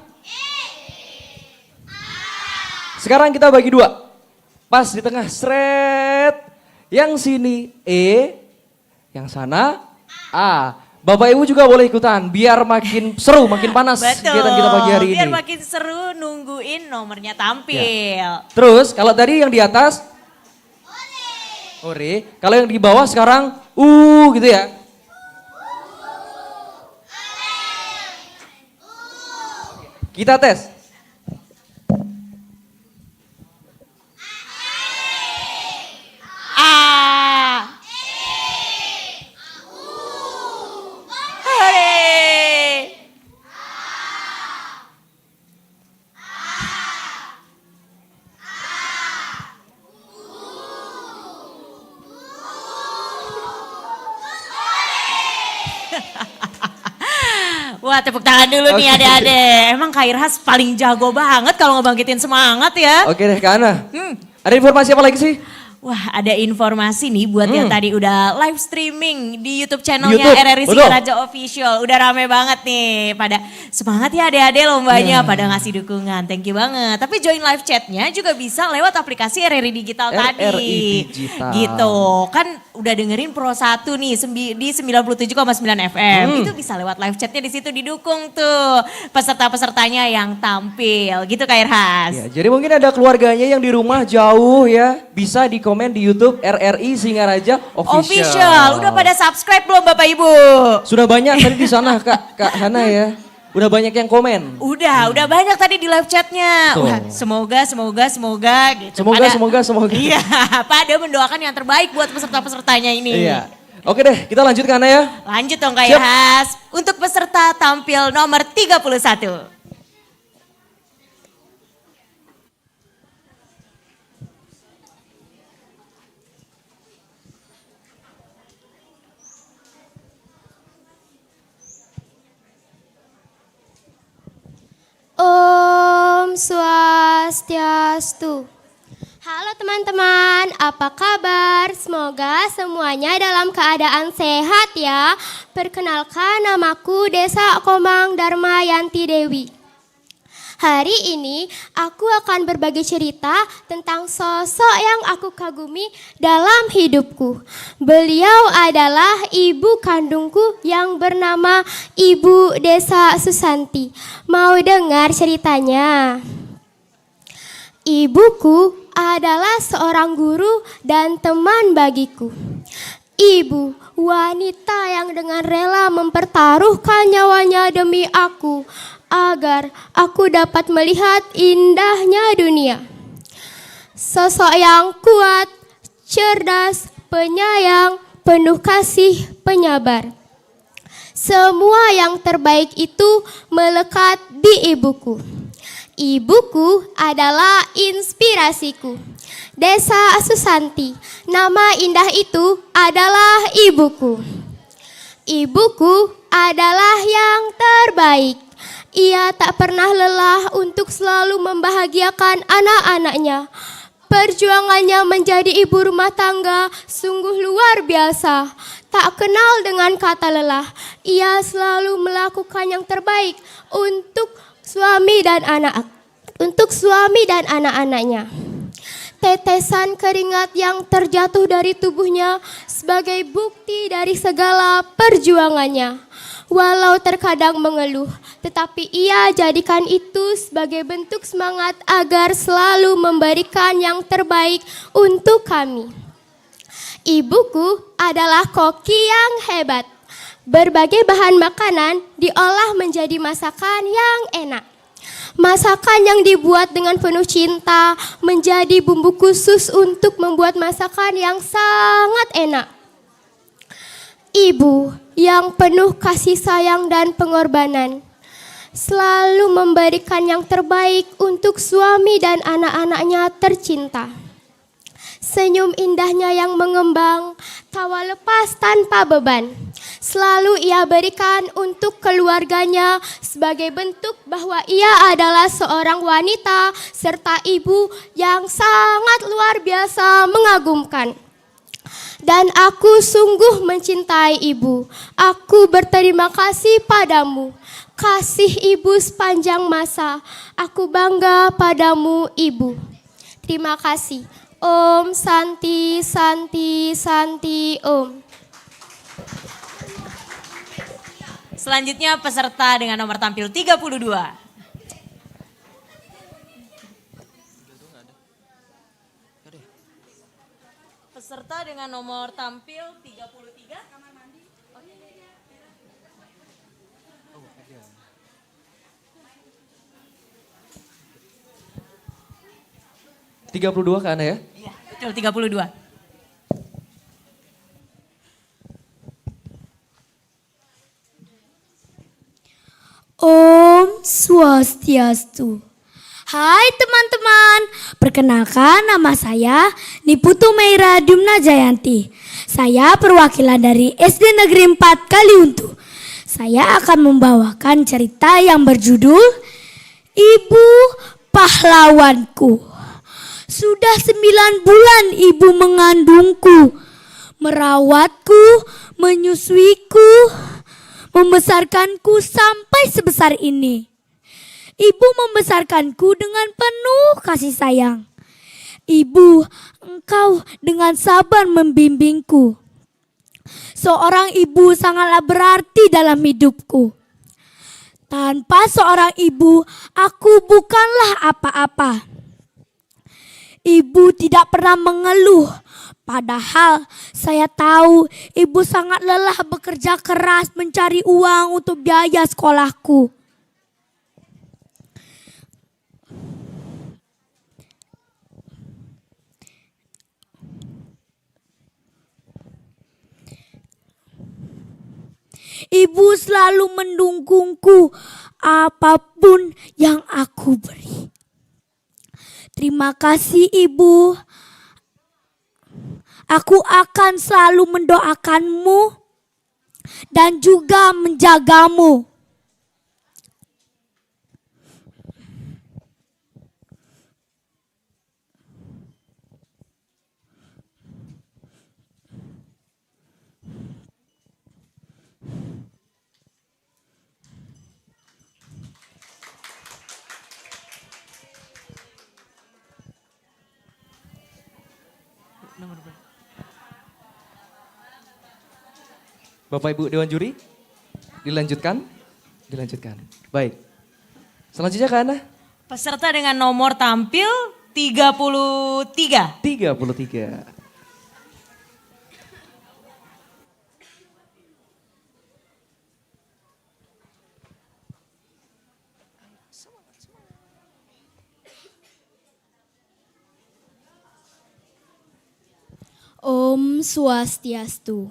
sekarang kita bagi dua. Pas di tengah, seret. Yang sini E, yang sana A. Bapak Ibu juga boleh ikutan biar makin seru, makin panas kegiatan kita pagi hari ini. Biar makin seru nungguin nomornya tampil. Terus kalau tadi yang di atas Ore, kalau yang di bawah sekarang gitu ya. Kita tes. Wah, tepuk tangan dulu nih adik-adik. Emang Kak Irhas paling jago banget kalau ngebangkitin semangat ya. Oke deh Kak Ana. Ada informasi apa lagi sih? Wah, ada informasi nih buat yang tadi udah live streaming di YouTube channelnya YouTube, RRI betul. Singaraja Official. Udah rame banget nih. Pada semangat ya adik-adik lombanya, pada ngasih dukungan. Thank you banget. Tapi join live chatnya juga bisa lewat aplikasi RRI Digital tadi. RRI Digital. Gitu. Kan udah dengerin Pro 1 nih di 97,9 FM. Itu bisa lewat live chatnya di situ didukung tuh peserta-pesertanya yang tampil. Gitu Kak Irhas. Ya, jadi mungkin ada keluarganya yang di rumah jauh ya, bisa di komen di YouTube RRI Singaraja Official. Udah pada subscribe belum Bapak Ibu? Sudah banyak tadi di sana Kak Hana ya. Udah banyak yang komen. Udah banyak tadi di live chatnya. Tuh. Wah, semoga gitu. Semoga. Iya, pada mendoakan yang terbaik buat peserta-pesertanya ini. Iya. Oke deh, kita lanjut ke Hana ya. Lanjut dong Kak Siap. Irhas. Untuk peserta tampil nomor 31. Om Swastiastu. Halo teman-teman, apa kabar? Semoga semuanya dalam keadaan sehat ya. Perkenalkan, namaku Desa Komang Dharma Yanti Dewi. Hari ini aku akan berbagi cerita tentang sosok yang aku kagumi dalam hidupku. Beliau adalah ibu kandungku yang bernama Ibu Desa Susanti. Mau dengar ceritanya? Ibuku adalah seorang guru dan teman bagiku. Ibu, wanita yang dengan rela mempertaruhkan nyawanya demi aku, agar aku dapat melihat indahnya dunia. Sosok yang kuat, cerdas, penyayang, penuh kasih, penyabar. Semua yang terbaik itu melekat di ibuku. Ibuku adalah inspirasiku. Desa Susanti, nama indah itu adalah ibuku. Ibuku adalah yang terbaik. Ia tak pernah lelah untuk selalu membahagiakan anak-anaknya. Perjuangannya menjadi ibu rumah tangga sungguh luar biasa. Tak kenal dengan kata lelah. Ia selalu melakukan yang terbaik untuk suami dan anak-anaknya. Tetesan keringat yang terjatuh dari tubuhnya sebagai bukti dari segala perjuangannya. Walau terkadang mengeluh, tetapi ia jadikan itu sebagai bentuk semangat agar selalu memberikan yang terbaik untuk kami. Ibuku adalah koki yang hebat. Berbagai bahan makanan diolah menjadi masakan yang enak. Masakan yang dibuat dengan penuh cinta menjadi bumbu khusus untuk membuat masakan yang sangat enak. Ibu yang penuh kasih sayang dan pengorbanan selalu memberikan yang terbaik untuk suami dan anak-anaknya tercinta. Senyum indahnya yang mengembang, tawa lepas tanpa beban, selalu ia berikan untuk keluarganya sebagai bentuk bahwa ia adalah seorang wanita serta ibu yang sangat luar biasa mengagumkan. Dan aku sungguh mencintai ibu. Aku berterima kasih padamu. Kasih ibu sepanjang masa. Aku bangga padamu ibu. Terima kasih. Om Santi Santi Santi Om. Selanjutnya peserta dengan nomor tampil 32. Peserta dengan nomor tampil 33. 32 ke Anda ya? Iya, betul 32. Om Swastiastu. Hai teman-teman, perkenalkan nama saya Niputu Meira Dumna Jayanti. Saya perwakilan dari SD Negeri 4 Kaliuntu. Saya akan membawakan cerita yang berjudul Ibu Pahlawanku. Sudah 9 bulan ibu mengandungku, merawatku, menyusuiku, membesarkanku sampai sebesar ini. Ibu membesarkanku dengan penuh kasih sayang. Ibu, engkau dengan sabar membimbingku. Seorang ibu sangatlah berarti dalam hidupku. Tanpa seorang ibu, aku bukanlah apa-apa. Ibu tidak pernah mengeluh, padahal saya tahu ibu sangat lelah bekerja keras mencari uang untuk biaya sekolahku. Ibu selalu mendukungku apapun yang aku beri. Terima kasih Ibu. Aku akan selalu mendoakanmu dan juga menjagamu. Bapak Ibu Dewan Juri, dilanjutkan? Dilanjutkan. Baik. Selanjutnya ke Anda. Peserta dengan nomor tampil 33. 33. Om Swastiastu.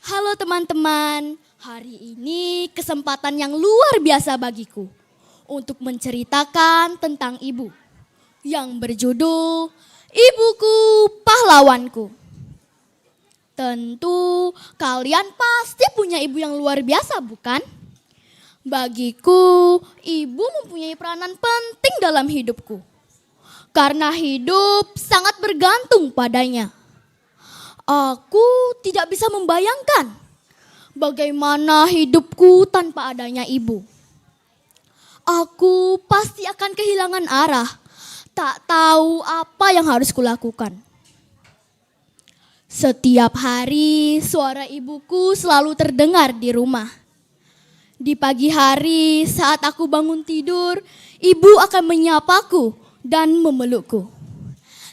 Halo teman-teman, hari ini kesempatan yang luar biasa bagiku untuk menceritakan tentang ibu yang berjudul Ibuku Pahlawanku. Tentu kalian pasti punya ibu yang luar biasa, bukan? Bagiku, ibu mempunyai peranan penting dalam hidupku. Karena hidup sangat bergantung padanya. Aku tidak bisa membayangkan bagaimana hidupku tanpa adanya ibu. Aku pasti akan kehilangan arah, tak tahu apa yang harus kulakukan. Setiap hari suara ibuku selalu terdengar di rumah. Di pagi hari saat aku bangun tidur, ibu akan menyapaku dan memelukku.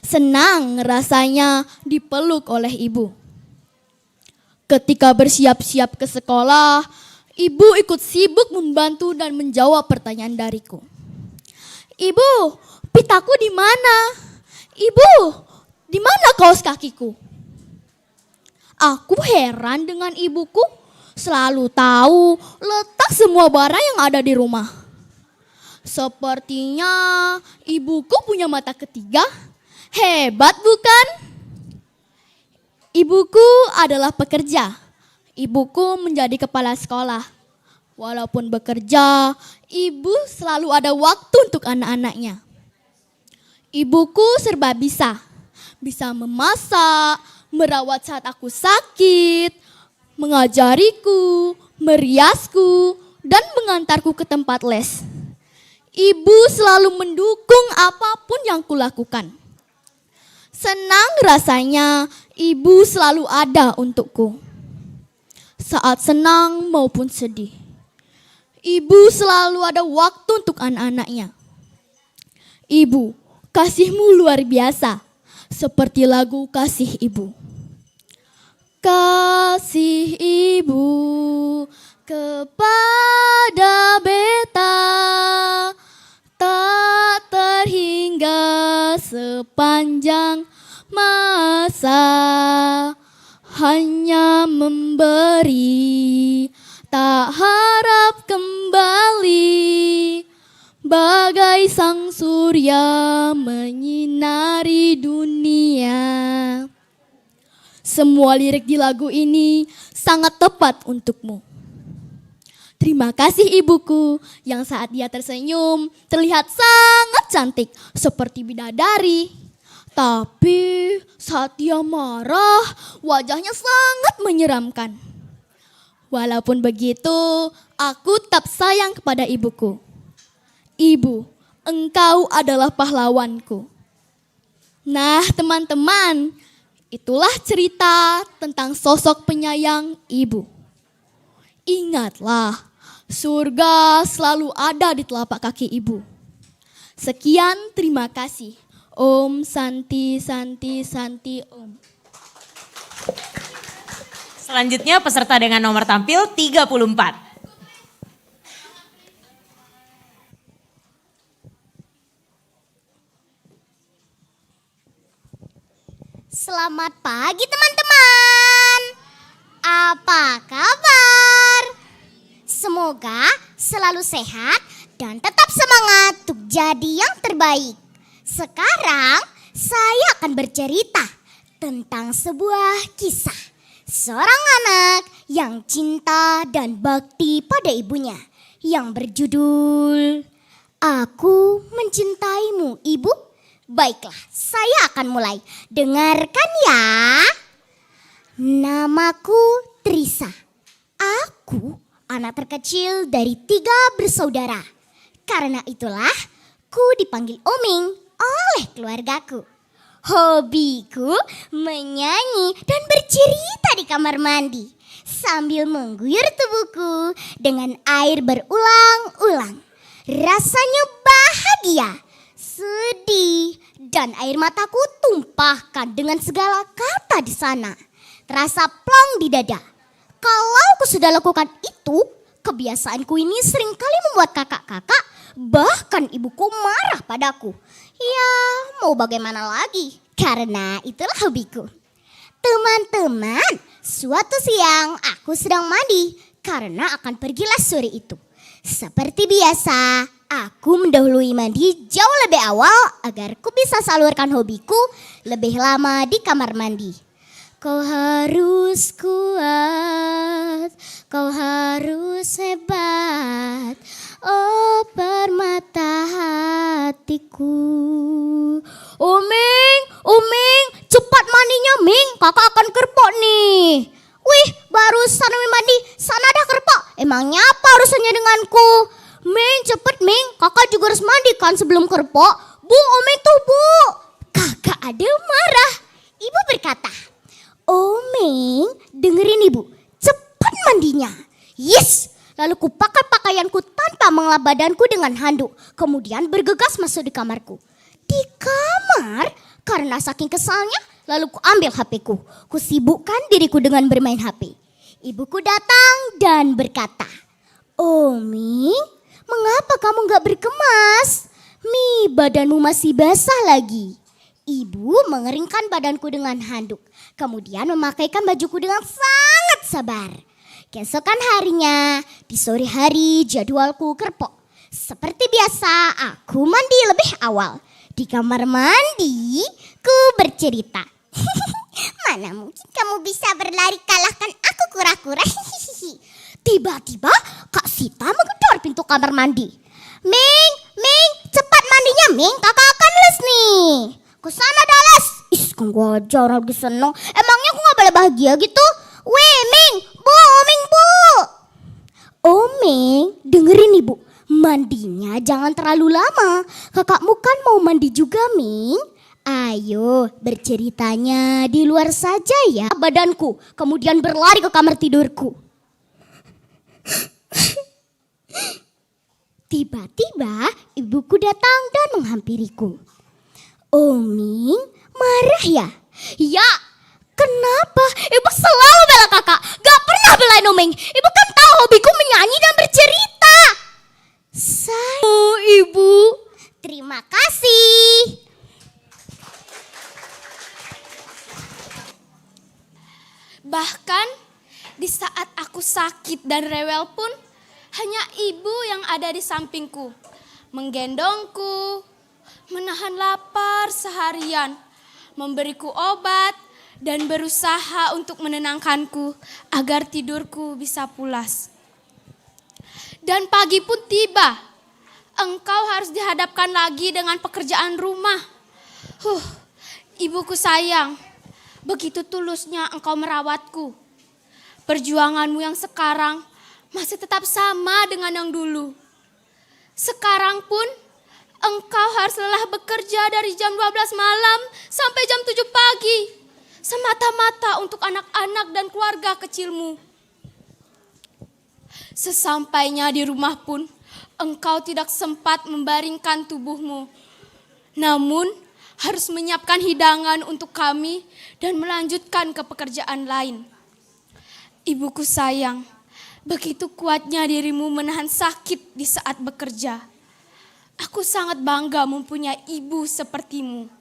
Senang rasanya dipeluk oleh ibu. Ketika bersiap-siap ke sekolah, ibu ikut sibuk membantu dan menjawab pertanyaan dariku. Ibu, pitaku di mana? Ibu, di mana kaos kakiku? Aku heran dengan ibuku, selalu tahu letak semua barang yang ada di rumah. Sepertinya ibuku punya mata ketiga. Hebat bukan? Ibuku adalah pekerja. Ibuku menjadi kepala sekolah. Walaupun bekerja, ibu selalu ada waktu untuk anak-anaknya. Ibuku serba bisa. Bisa memasak, merawat saat aku sakit, mengajariku, meriasku, dan mengantarku ke tempat les. Ibu selalu mendukung apapun yang kulakukan. Senang rasanya ibu selalu ada untukku. Saat senang maupun sedih. Ibu selalu ada waktu untuk anak-anaknya. Ibu, kasihmu luar biasa. Seperti lagu Kasih Ibu. Kasih ibu kepada beta tak terhingga sepanjang masa, hanya memberi tak harap kembali, bagai sang surya menyinari dunia. Semua lirik di lagu ini sangat tepat untukmu. Terima kasih ibuku yang saat dia tersenyum terlihat sangat cantik seperti bidadari. Tapi saat dia marah wajahnya sangat menyeramkan. Walaupun begitu aku tetap sayang kepada ibuku. Ibu, engkau adalah pahlawanku. Nah teman-teman, itulah cerita tentang sosok penyayang ibu. Ingatlah, surga selalu ada di telapak kaki ibu. Sekian, terima kasih. Om Santi Santi Santi Om. Selanjutnya peserta dengan nomor tampil 34. Selamat pagi teman-teman. Apa kabar? Semoga selalu sehat dan tetap semangat untuk jadi yang terbaik. Sekarang saya akan bercerita tentang sebuah kisah. Seorang anak yang cinta dan bakti pada ibunya yang berjudul Aku Mencintaimu Ibu. Baiklah, saya akan mulai. Dengarkan ya. Namaku Trisa. Aku anak terkecil dari 3 bersaudara. Karena itulah ku dipanggil Oming oleh keluargaku. Hobiku menyanyi dan bercerita di kamar mandi sambil mengguyur tubuhku dengan air berulang-ulang. Rasanya bahagia, sedih, dan air mataku tumpahkan dengan segala kata di sana. Terasa plong di dada. Kalau aku sudah lakukan itu, kebiasaanku ini seringkali membuat kakak-kakak bahkan ibuku marah padaku. Ya, mau bagaimana lagi? Karena itulah hobiku. Teman-teman, suatu siang aku sedang mandi karena akan pergi les sore itu. Seperti biasa, aku mendahului mandi jauh lebih awal agar ku bisa salurkan hobiku lebih lama di kamar mandi. Kau harus kuat, kau harus hebat, oh permata hatiku. Ming, cepat mandinya Ming, kakak akan kerpok nih. Wih, barusan mandi, sana ada kerpok. Emangnya apa urusannya denganku? Ming, cepet Ming, kakak juga harus mandi kan sebelum kerpok. Bu, Ming tuh bu. Kakak ada marah. Ibu berkata, Ming, dengerin ibu, cepat mandinya. Yes, lalu ku pakai pakaianku tanpa mengelap badanku dengan handuk. Kemudian bergegas masuk di kamarku. Di kamar, karena saking kesalnya, lalu ku ambil HP-ku. Ku sibukkan diriku dengan bermain HP. Ibuku datang dan berkata, Ming, mengapa kamu gak berkemas? Badanmu masih basah lagi. Ibu mengeringkan badanku dengan handuk. Kemudian memakaikan bajuku dengan sangat sabar. Keesokan harinya, di sore hari jadwalku kerpok. Seperti biasa, aku mandi lebih awal. Di kamar mandi, ku bercerita. Mana mungkin kamu bisa berlari kalahkan aku kura-kura. Tiba-tiba Kak Sita menggedor pintu kamar mandi. Ming, cepat mandinya Ming, kakak akan les nih. Kesana dah les. Ganggu aja orang lagi seneng. Emangnya aku gak boleh bahagia gitu? Weh Ming, bu. Ming, dengerin ibu. Mandinya jangan terlalu lama. Kakakmu kan mau mandi juga Ming. Ayo berceritanya di luar saja ya. Badanku kemudian berlari ke kamar tidurku. Tiba-tiba ibuku datang dan menghampiriku. Ming, marah ya? Ya, kenapa? Ibu selalu bela kakak, gak pernah belain Ming. Ibu kan tahu hobiku menyanyi dan bercerita. Ibu. Terima kasih. Bahkan di saat aku sakit dan rewel pun hanya ibu yang ada di sampingku. Menggendongku, menahan lapar seharian, memberiku obat dan berusaha untuk menenangkanku agar tidurku bisa pulas. Dan pagi pun tiba, engkau harus dihadapkan lagi dengan pekerjaan rumah. Ibuku sayang, begitu tulusnya engkau merawatku. Perjuanganmu yang sekarang masih tetap sama dengan yang dulu. Sekarang pun engkau harus lelah bekerja dari jam 12 malam sampai jam 7 pagi. Semata-mata untuk anak-anak dan keluarga kecilmu. Sesampainya di rumah pun engkau tidak sempat membaringkan tubuhmu. Namun harus menyiapkan hidangan untuk kami dan melanjutkan ke pekerjaan lain. Ibuku sayang, begitu kuatnya dirimu menahan sakit di saat bekerja. Aku sangat bangga mempunyai ibu sepertimu.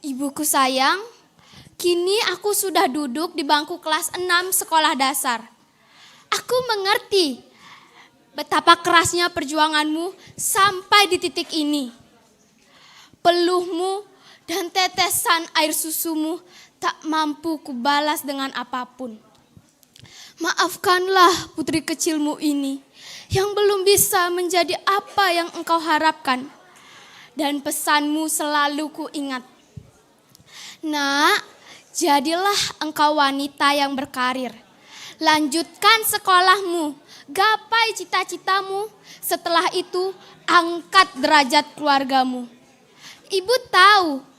Ibuku sayang, kini aku sudah duduk di bangku kelas 6 sekolah dasar. Aku mengerti betapa kerasnya perjuanganmu sampai di titik ini. Peluhmu dan tetesan air susumu tak mampu kubalas dengan apapun. Maafkanlah putri kecilmu ini yang belum bisa menjadi apa yang engkau harapkan. Dan pesanmu selalu kuingat. Nak, jadilah engkau wanita yang berkarir. Lanjutkan sekolahmu, gapai cita-citamu. Setelah itu angkat derajat keluargamu. Ibu tahu,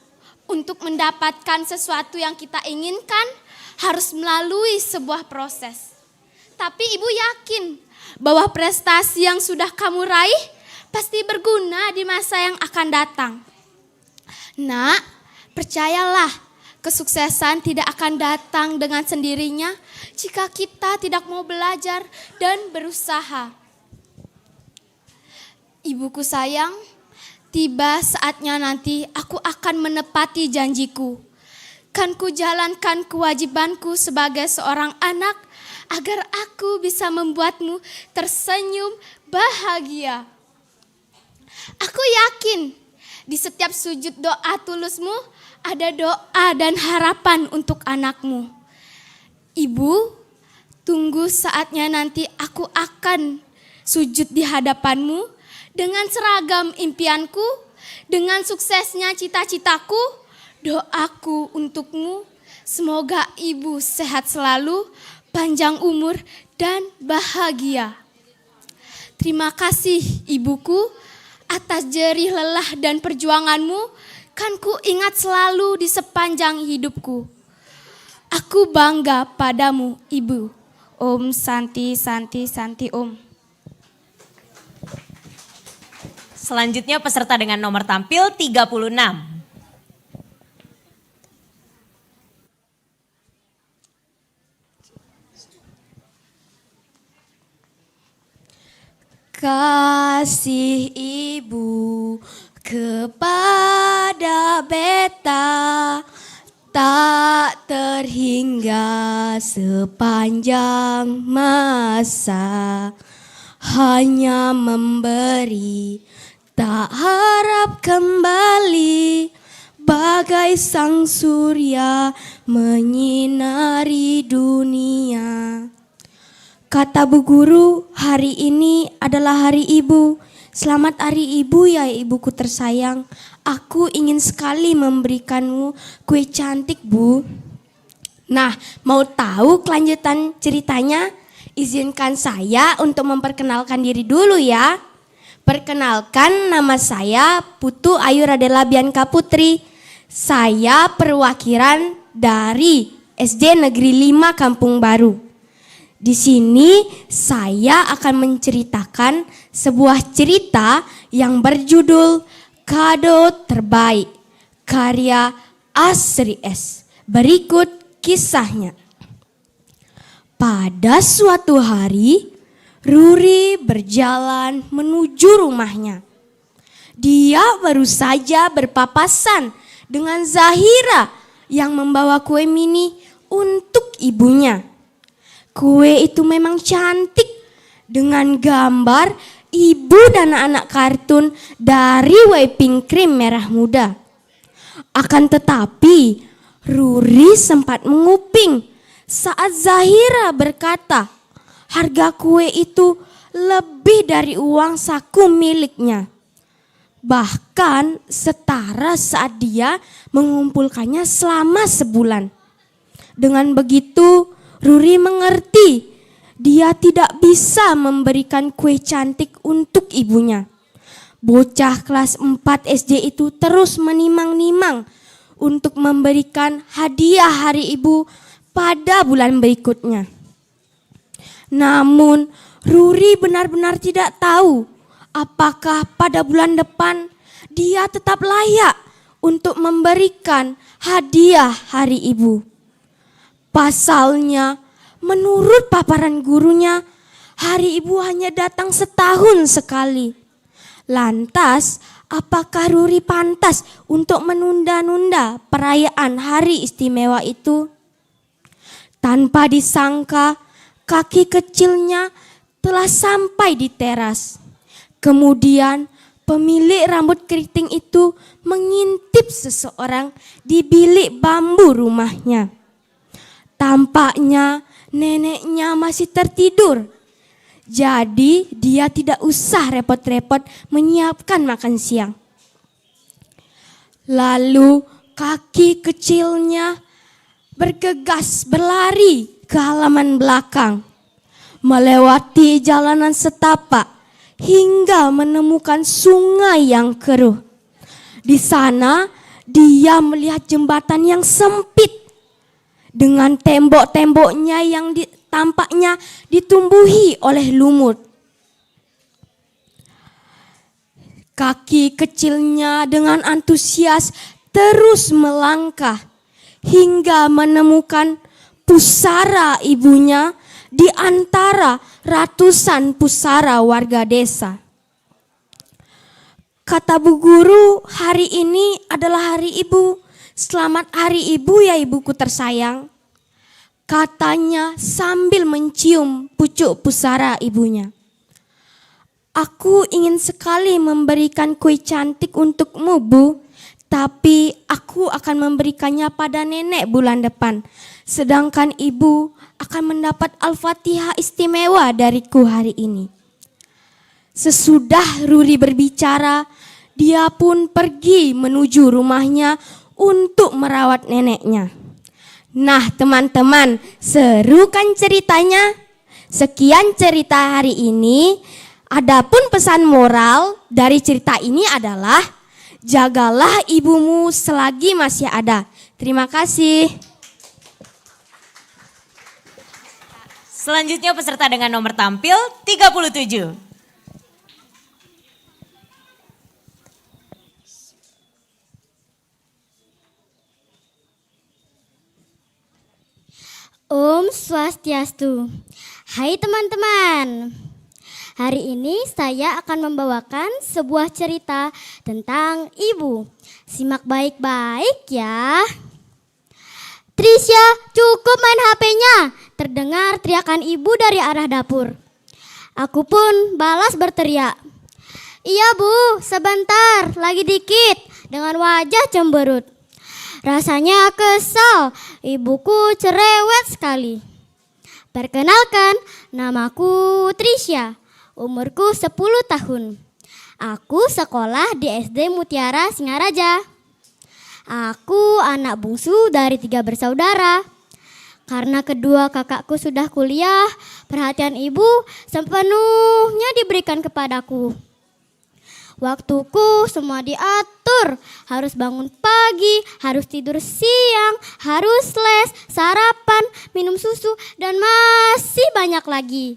untuk mendapatkan sesuatu yang kita inginkan harus melalui sebuah proses. Tapi ibu yakin bahwa prestasi yang sudah kamu raih pasti berguna di masa yang akan datang. Nak, percayalah, kesuksesan tidak akan datang dengan sendirinya jika kita tidak mau belajar dan berusaha. Ibuku sayang, tiba saatnya nanti aku akan menepati janjiku. Kan ku jalankan kewajibanku sebagai seorang anak agar aku bisa membuatmu tersenyum bahagia. Aku yakin di setiap sujud doa tulusmu ada doa dan harapan untuk anakmu. Ibu, tunggu saatnya nanti aku akan sujud di hadapanmu dengan seragam impianku, dengan suksesnya cita-citaku. Doaku untukmu, semoga ibu sehat selalu, panjang umur dan bahagia. Terima kasih ibuku atas jerih lelah dan perjuanganmu, kan ku ingat selalu di sepanjang hidupku. Aku bangga padamu ibu. Om Santi Santi Santi Om. Selanjutnya peserta dengan nomor tampil 36. Kasih ibu kepada beta tak terhingga sepanjang masa, hanya memberi tak harap kembali, bagai sang surya menyinari dunia. Kata Bu Guru, hari ini adalah hari ibu. Selamat hari ibu ya ibuku tersayang. Aku ingin sekali memberikanmu kue cantik, Bu. Nah, mau tahu kelanjutan ceritanya? Izinkan saya untuk memperkenalkan diri dulu ya. Perkenalkan, nama saya Putu Ayu Radela Bianca Putri. Saya perwakilan dari SD Negeri 5 Kampung Baru. Di sini saya akan menceritakan sebuah cerita yang berjudul Kado Terbaik, karya Asri S. Berikut kisahnya. Pada suatu hari, Ruri berjalan menuju rumahnya. Dia baru saja berpapasan dengan Zahira yang membawa kue mini untuk ibunya. Kue itu memang cantik dengan gambar ibu dan anak kartun dari Whipping Cream Merah Muda. Akan tetapi Ruri sempat menguping saat Zahira berkata harga kue itu lebih dari uang saku miliknya. Bahkan setara saat dia mengumpulkannya selama sebulan. Dengan begitu Ruri mengerti dia tidak bisa memberikan kue cantik untuk ibunya. Bocah kelas 4 SD itu terus menimang-nimang untuk memberikan hadiah hari ibu pada bulan berikutnya. Namun Ruri benar-benar tidak tahu apakah pada bulan depan dia tetap layak untuk memberikan hadiah hari ibu. Pasalnya, menurut paparan gurunya, hari ibu hanya datang setahun sekali. Lantas, apakah Ruri pantas untuk menunda-nunda perayaan hari istimewa itu? Tanpa disangka, kaki kecilnya telah sampai di teras. Kemudian, pemilik rambut keriting itu mengintip seseorang di bilik bambu rumahnya. Tampaknya neneknya masih tertidur. Jadi dia tidak usah repot-repot menyiapkan makan siang. Lalu kaki kecilnya bergegas berlari ke halaman belakang, melewati jalanan setapak hingga menemukan sungai yang keruh. Di sana dia melihat jembatan yang sempit dengan tembok-temboknya yang tampaknya ditumbuhi oleh lumut. Kaki kecilnya dengan antusias terus melangkah hingga menemukan pusara ibunya di antara ratusan pusara warga desa. Kata Bu Guru, hari ini adalah hari ibu. Selamat hari ibu ya ibuku tersayang. Katanya sambil mencium pucuk pusara ibunya. Aku ingin sekali memberikan kue cantik untukmu, Bu. Tapi aku akan memberikannya pada nenek bulan depan. Sedangkan ibu akan mendapat Al-Fatihah istimewa dariku hari ini. Sesudah Ruri berbicara, dia pun pergi menuju rumahnya untuk merawat neneknya. Nah teman-teman, seru kan ceritanya? Sekian cerita hari ini. Adapun pesan moral dari cerita ini adalah jagalah ibumu selagi masih ada. Terima kasih. Selanjutnya peserta dengan nomor tampil 37. Om Swastiastu. Hai teman-teman. Hari ini saya akan membawakan sebuah cerita tentang ibu. Simak baik-baik ya. Trisha, cukup main HP-nya. Terdengar teriakan ibu dari arah dapur. Aku pun balas berteriak. Iya Bu, sebentar, lagi dikit. Dengan wajah cemberut. Rasanya kesal, ibuku cerewet sekali. Perkenalkan, namaku Trisha, umurku 10 tahun. Aku sekolah di SD Mutiara Singaraja. Aku anak bungsu dari 3 bersaudara. Karena kedua kakakku sudah kuliah, perhatian ibu sepenuhnya diberikan kepadaku. Waktuku semua diatur, harus bangun pagi, harus tidur siang, harus les, sarapan, minum susu, dan masih banyak lagi.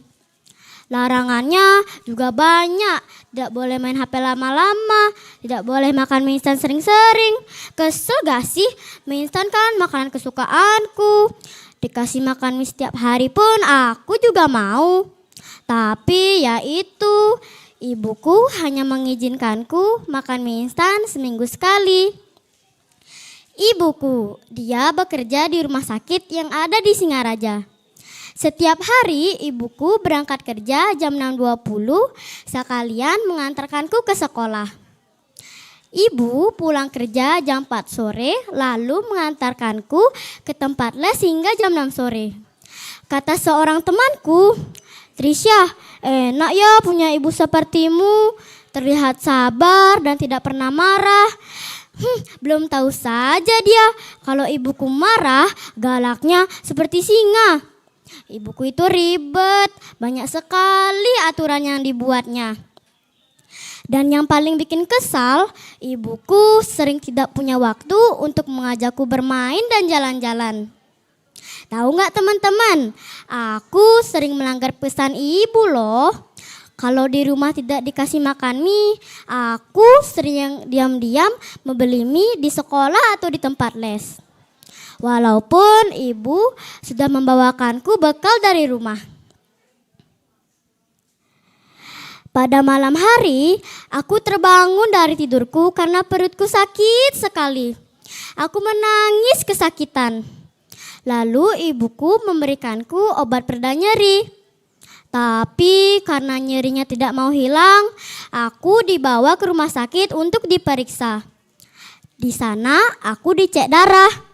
Larangannya juga banyak, tidak boleh main HP lama-lama, tidak boleh makan mie instan sering-sering. Kesel gak sih? Mie instan kan makanan kesukaanku, dikasih makan mie setiap hari pun aku juga mau. Tapi ya itu, ibuku hanya mengizinkanku makan mie instan seminggu sekali. Ibuku, dia bekerja di rumah sakit yang ada di Singaraja. Setiap hari ibuku berangkat kerja jam 6.20 sekalian mengantarkanku ke sekolah. Ibu pulang kerja jam 4 sore lalu mengantarkanku ke tempat les hingga jam 6 sore. Kata seorang temanku, Trisha, enak ya punya ibu sepertimu, terlihat sabar dan tidak pernah marah. Belum tahu saja dia kalau ibuku marah, galaknya seperti singa. Ibuku itu ribet, banyak sekali aturan yang dibuatnya. Dan yang paling bikin kesal, ibuku sering tidak punya waktu untuk mengajakku bermain dan jalan-jalan. Tahu nggak teman-teman, aku sering melanggar pesan ibu loh. Kalau di rumah tidak dikasih makan mie, aku sering diam-diam membeli mie di sekolah atau di tempat les. Walaupun ibu sudah membawakanku bekal dari rumah. Pada malam hari, aku terbangun dari tidurku karena perutku sakit sekali. Aku menangis kesakitan. Lalu ibuku memberikanku obat pereda nyeri. Tapi karena nyerinya tidak mau hilang, aku dibawa ke rumah sakit untuk diperiksa. Di sana aku dicek darah.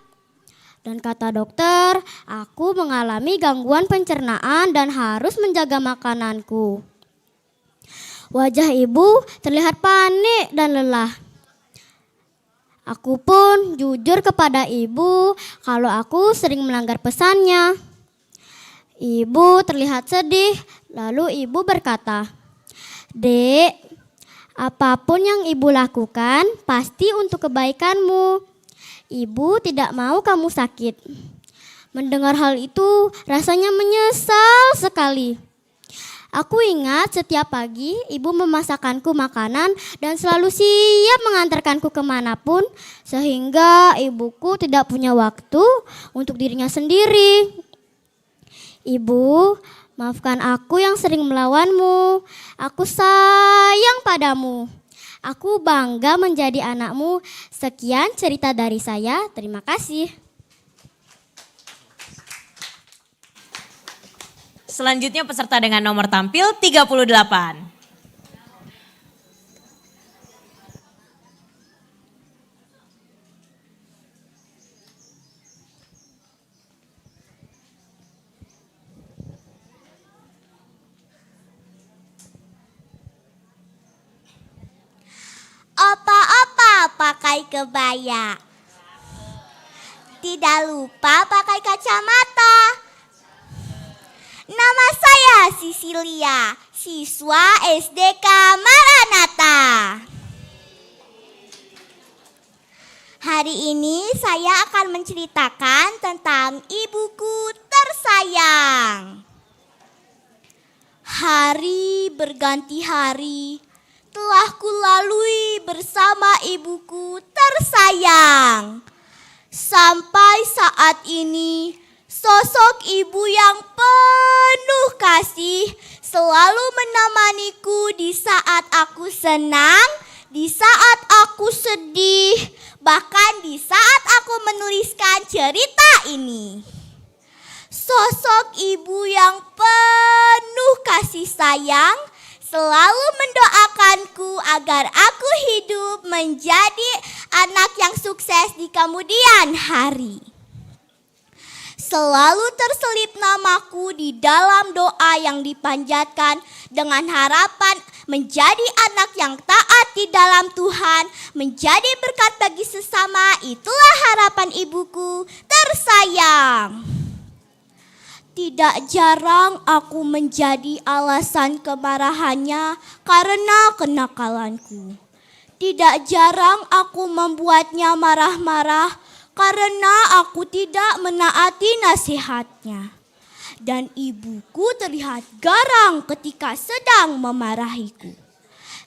Dan kata dokter, aku mengalami gangguan pencernaan dan harus menjaga makananku. Wajah ibu terlihat panik dan lelah. Aku pun jujur kepada ibu kalau aku sering melanggar pesannya. Ibu terlihat sedih, lalu ibu berkata, Dek, Apapun yang ibu lakukan pasti untuk kebaikanmu. Ibu tidak mau kamu sakit. Mendengar hal itu rasanya menyesal sekali. Aku ingat setiap pagi ibu memasakkanku makanan dan selalu siap mengantarkanku kemanapun, sehingga ibuku tidak punya waktu untuk dirinya sendiri. Ibu, maafkan aku yang sering melawanmu. Aku sayang padamu. Aku bangga menjadi anakmu. Sekian cerita dari saya. Terima kasih. Selanjutnya peserta dengan nomor tampil 38. Opa-opa pakai kebaya. Tidak lupa pakai kacamata. Nama saya Sisilia, siswa SDK Maranatha. Hari ini saya akan menceritakan tentang ibuku tersayang. Hari berganti hari telah kulalui bersama ibuku tersayang. Sampai saat ini, sosok ibu yang penuh kasih selalu menemaniku di saat aku senang, di saat aku sedih, bahkan di saat aku menuliskan cerita ini. Sosok ibu yang penuh kasih sayang selalu mendoakanku agar aku hidup menjadi anak yang sukses di kemudian hari. Selalu terselip namaku di dalam doa yang dipanjatkan dengan harapan menjadi anak yang taat di dalam Tuhan, menjadi berkat bagi sesama. Itulah harapan ibuku tersayang. Tidak jarang aku menjadi alasan kemarahannya karena kenakalanku. Tidak jarang aku membuatnya marah-marah karena aku tidak menaati nasihatnya. Dan ibuku terlihat garang ketika sedang memarahiku.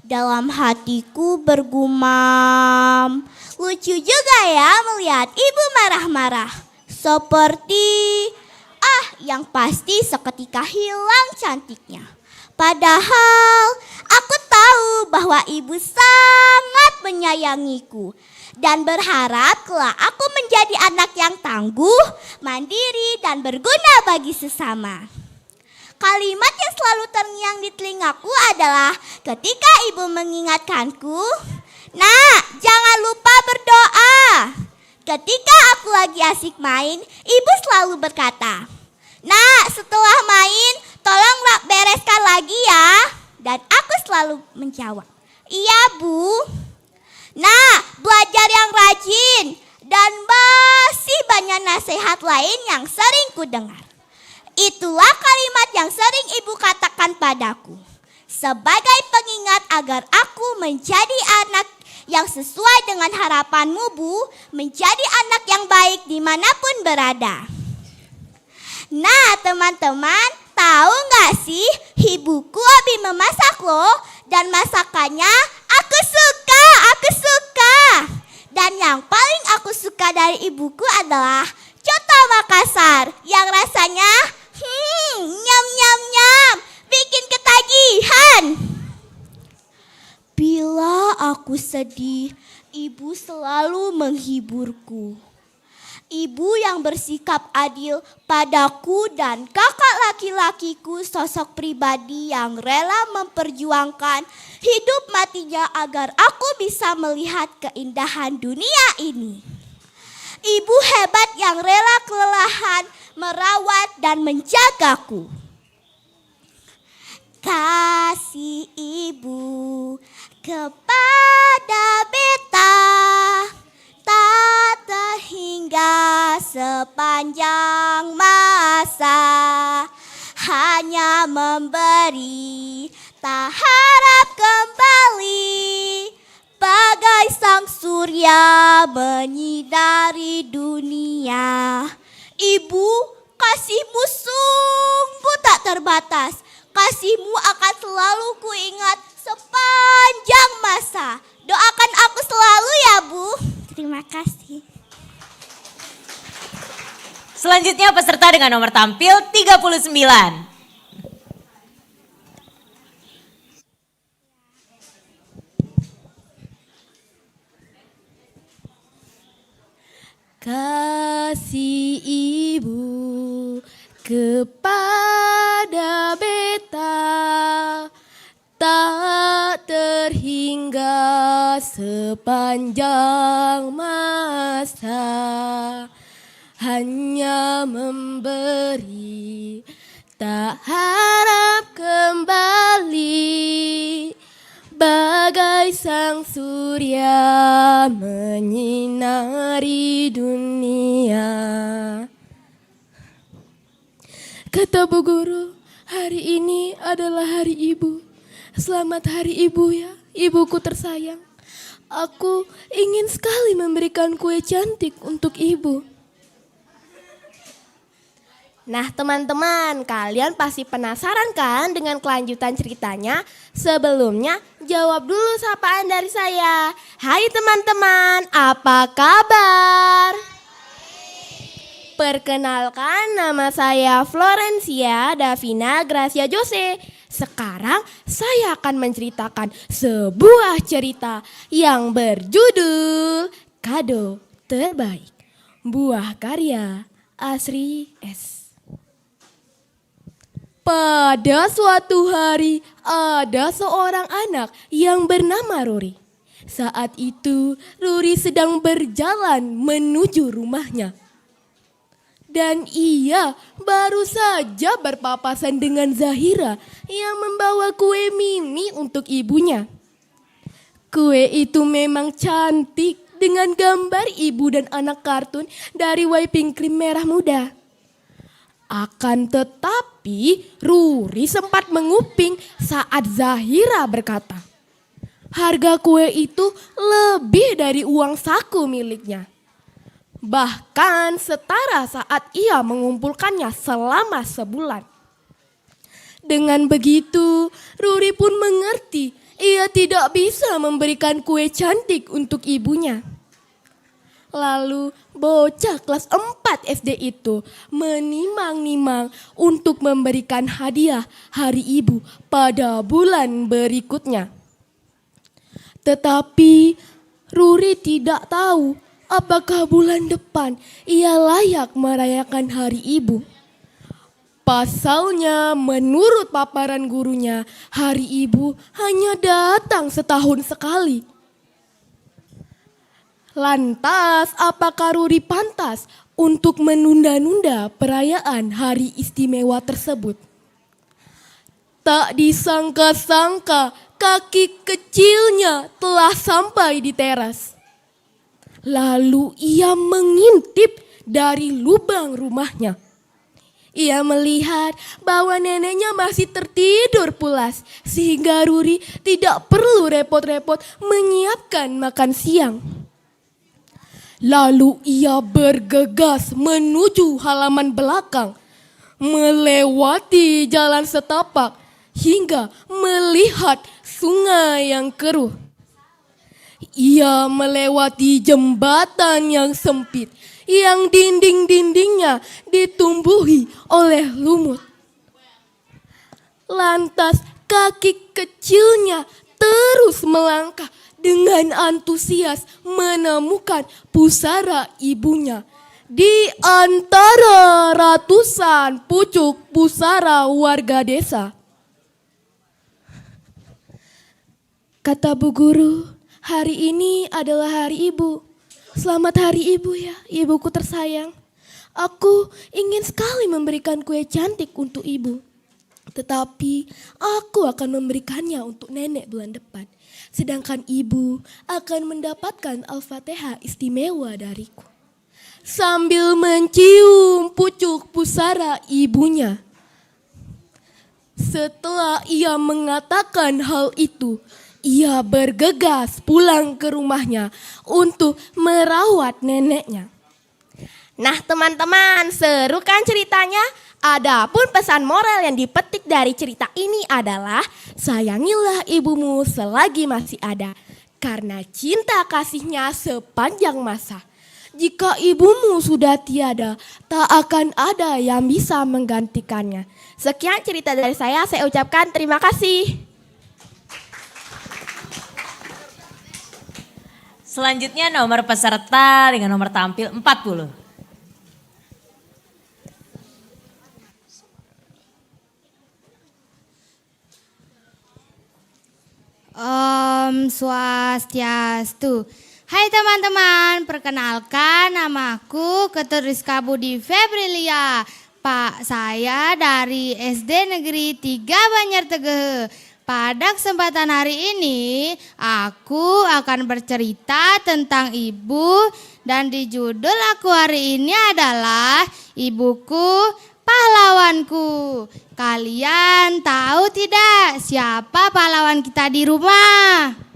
Dalam hatiku bergumam, lucu juga ya melihat ibu marah-marah. Seperti, yang pasti seketika hilang cantiknya. Padahal aku tahu bahwa ibu sangat menyayangiku dan berharap kelak aku menjadi anak yang tangguh, mandiri, dan berguna bagi sesama. Kalimat yang selalu terngiang di telingaku adalah ketika ibu mengingatkanku, "Nak, jangan lupa berdoa." Ketika aku lagi asik main, ibu selalu berkata, "Nak, setelah main, tolong bereskan lagi ya." Dan aku selalu menjawab, "Iya, Bu." Nah, belajar yang rajin dan masih banyak nasihat lain yang sering ku dengar. Itulah kalimat yang sering ibu katakan padaku sebagai pengingat agar aku menjadi anak yang sesuai dengan harapanmu, Bu, menjadi anak yang baik dimanapun berada. Nah, teman-teman, tahu gak sih, ibuku hobi memasak loh, dan masakannya aku suka. Dan yang paling aku suka dari ibuku adalah coto Makassar yang rasanya nyam, bikin ketagihan. Bila aku sedih, ibu selalu menghiburku. Ibu yang bersikap adil padaku dan kakak laki-lakiku, sosok pribadi yang rela memperjuangkan hidup matinya agar aku bisa melihat keindahan dunia ini. Ibu hebat yang rela kelelahan merawat dan menjagaku. Kasih ibu kepada beta tak terhingga sepanjang masa, hanya memberi tak harap kembali, bagai sang surya menyinari dunia. Ibu, kasihmu sungguh tak terbatas. Kasihmu akan selalu kuingat sepanjang masa. Doakan aku selalu ya, Bu. Terima kasih. Selanjutnya peserta dengan nomor tampil 39. Kasih ibu kepada beta tak terhingga sepanjang masa, hanya memberi tak harap kembali, bagai sang surya menyinari dunia. Kata Bu Guru, hari ini adalah hari ibu. Selamat hari ibu ya, ibuku tersayang. Aku ingin sekali memberikan kue cantik untuk ibu. Nah teman-teman, kalian pasti penasaran kan dengan kelanjutan ceritanya? Sebelumnya jawab dulu sapaan dari saya. Hai teman-teman, apa kabar? Perkenalkan, nama saya Florencia Davina Gracia Jose. Sekarang saya akan menceritakan sebuah cerita yang berjudul Kado Terbaik, buah karya Asri S. Pada suatu hari ada seorang anak yang bernama Ruri. Saat itu Ruri sedang berjalan menuju rumahnya. Dan ia baru saja berpapasan dengan Zahira yang membawa kue mini untuk ibunya. Kue itu memang cantik dengan gambar ibu dan anak kartun dari Wiping Cream Merah Muda. Akan tetapi Ruri sempat menguping saat Zahira berkata, harga kue itu lebih dari uang saku miliknya. Bahkan setara saat ia mengumpulkannya selama sebulan. Dengan begitu, Ruri pun mengerti ia tidak bisa memberikan kue cantik untuk ibunya. Lalu bocah kelas 4 SD itu menimang-nimang untuk memberikan hadiah hari ibu pada bulan berikutnya. Tetapi Ruri tidak tahu apakah bulan depan ia layak merayakan hari ibu. Pasalnya menurut paparan gurunya, hari ibu hanya datang setahun sekali. Lantas apakah Ruri pantas untuk menunda-nunda perayaan hari istimewa tersebut? Tak disangka-sangka kaki kecilnya telah sampai di teras. Lalu ia mengintip dari lubang rumahnya. Ia melihat bahwa neneknya masih tertidur pulas sehingga Ruri tidak perlu repot-repot menyiapkan makan siang. Lalu ia bergegas menuju halaman belakang, melewati jalan setapak hingga melihat sungai yang keruh. Ia melewati jembatan yang sempit yang dinding-dindingnya ditumbuhi oleh lumut. Lantas kaki kecilnya terus melangkah dengan antusias menemukan pusara ibunya di antara ratusan pucuk pusara warga desa. Kata Bu Guru, hari ini adalah hari ibu. Selamat hari ibu ya, ibuku tersayang. Aku ingin sekali memberikan kue cantik untuk ibu. Tetapi aku akan memberikannya untuk nenek bulan depan. Sedangkan ibu akan mendapatkan Al-Fatihah istimewa dariku. Sambil mencium pucuk pusara ibunya, Setelah ia mengatakan hal itu, ia bergegas pulang ke rumahnya untuk merawat neneknya. Nah teman-teman, seru kan ceritanya? Adapun pesan moral yang dipetik dari cerita ini adalah sayangilah ibumu selagi masih ada, karena cinta kasihnya sepanjang masa. Jika ibumu sudah tiada, tak akan ada yang bisa menggantikannya. Sekian cerita dari saya ucapkan terima kasih. Selanjutnya nomor peserta dengan nomor tampil 40. Om Swastiastu. Hai teman-teman, perkenalkan namaku Ketut Rizka Budi Febrilia. Pak, saya dari SD Negeri 3 Banjar Teguh. Pada kesempatan hari ini, aku akan bercerita tentang ibu dan di judul aku hari ini adalah Ibuku Pahlawanku. Kalian tahu tidak siapa pahlawan kita di rumah?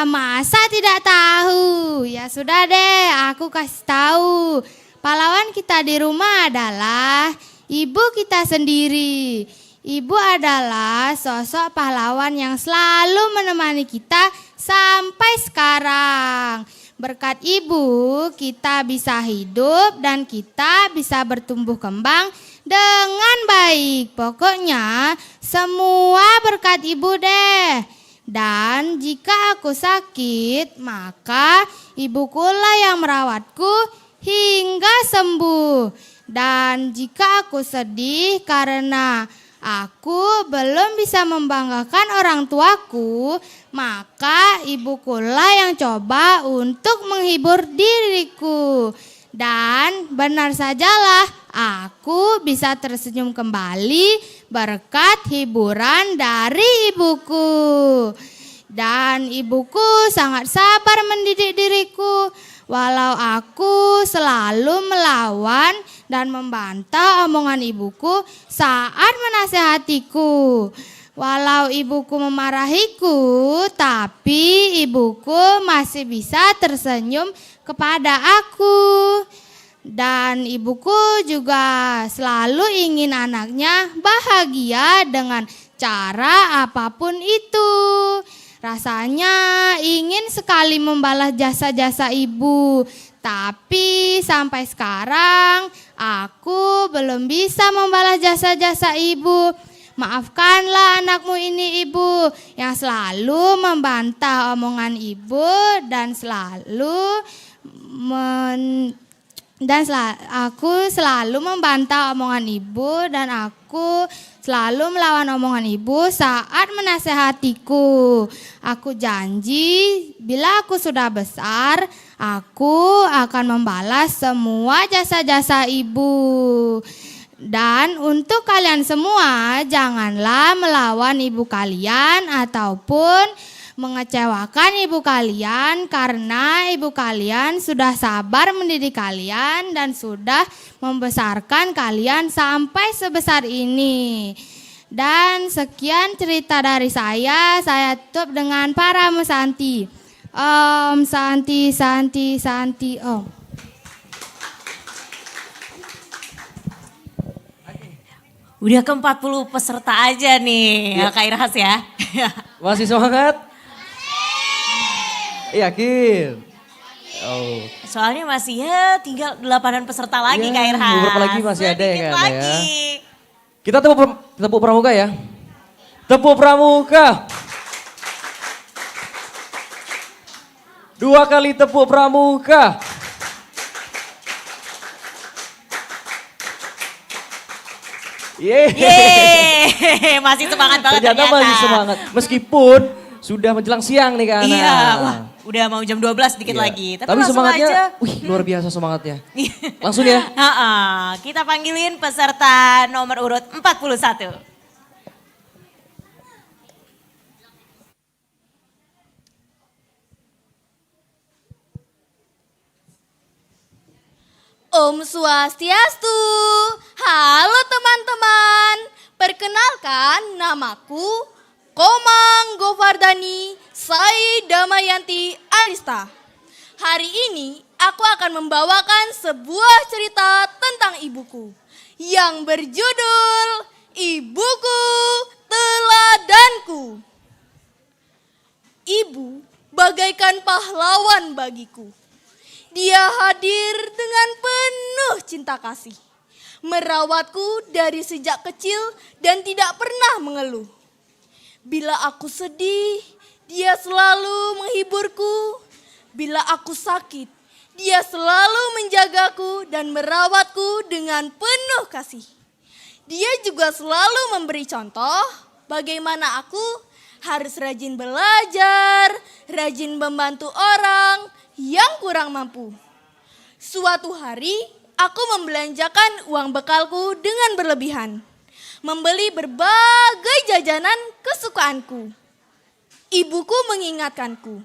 Masa tidak tahu? Ya sudah deh, aku kasih tahu. Pahlawan kita di rumah adalah ibu kita sendiri. Ibu adalah sosok pahlawan yang selalu menemani kita sampai sekarang. Berkat ibu, kita bisa hidup dan kita bisa bertumbuh kembang dengan baik. Pokoknya semua berkat ibu deh. Dan jika aku sakit, maka ibukulah yang merawatku hingga sembuh. Dan jika aku sedih karena aku belum bisa membanggakan orang tuaku, maka ibukulah yang coba untuk menghibur diriku. Dan benar sajalah, aku bisa tersenyum kembali berkat hiburan dari ibuku. Dan ibuku sangat sabar mendidik diriku. Walau aku selalu melawan dan membantah omongan ibuku saat menasehatiku. Walau ibuku memarahiku, tapi ibuku masih bisa tersenyum kepada aku. Dan ibuku juga selalu ingin anaknya bahagia dengan cara apapun itu. Rasanya ingin sekali membalas jasa-jasa ibu, tapi sampai sekarang aku belum bisa membalas jasa-jasa ibu. Maafkanlah anakmu ini ibu, yang selalu membantah omongan ibu dan aku selalu membantah omongan ibu dan aku selalu melawan omongan ibu saat menasehatiku. Aku janji bila aku sudah besar, aku akan membalas semua jasa-jasa ibu. Dan untuk kalian semua, janganlah melawan ibu kalian ataupun mengecewakan ibu kalian, karena ibu kalian sudah sabar mendidik kalian dan sudah membesarkan kalian sampai sebesar ini. Dan sekian cerita dari saya tutup dengan para mesanti. Om Santi Santi Santi Om. Udah ke 40 peserta aja nih ya. Kak Irhas ya. Masih semangat? Yakin? Oh. Soalnya masih ya tinggal 8 peserta lagi Kak Irhas. Beberapa lagi masih ada ya kan ya. Lagi. Kita tepuk pramuka ya. Tepuk pramuka. 2 kali tepuk pramuka. Yeay, masih semangat banget ternyata. Masih semangat. Meskipun sudah menjelang siang nih Kak Ana. Iya, wah udah mau jam 12 dikit lagi. Tapi semangatnya, aja. Luar biasa semangatnya. Langsung ya. Kita panggilin peserta nomor urut 41. Om Swastiastu. Halo teman-teman. Perkenalkan, namaku Komang Govardhani Sai Damayanti Arista. Hari ini aku akan membawakan sebuah cerita tentang ibuku yang berjudul Ibuku Teladanku. Ibu bagaikan pahlawan bagiku. Dia hadir dengan penuh cinta kasih, merawatku dari sejak kecil dan tidak pernah mengeluh. Bila aku sedih, dia selalu menghiburku. Bila aku sakit, dia selalu menjagaku dan merawatku dengan penuh kasih. Dia juga selalu memberi contoh bagaimana aku harus rajin belajar, rajin membantu orang yang kurang mampu. Suatu hari, aku membelanjakan uang bekalku dengan berlebihan, membeli berbagai jajanan kesukaanku. Ibuku mengingatkanku,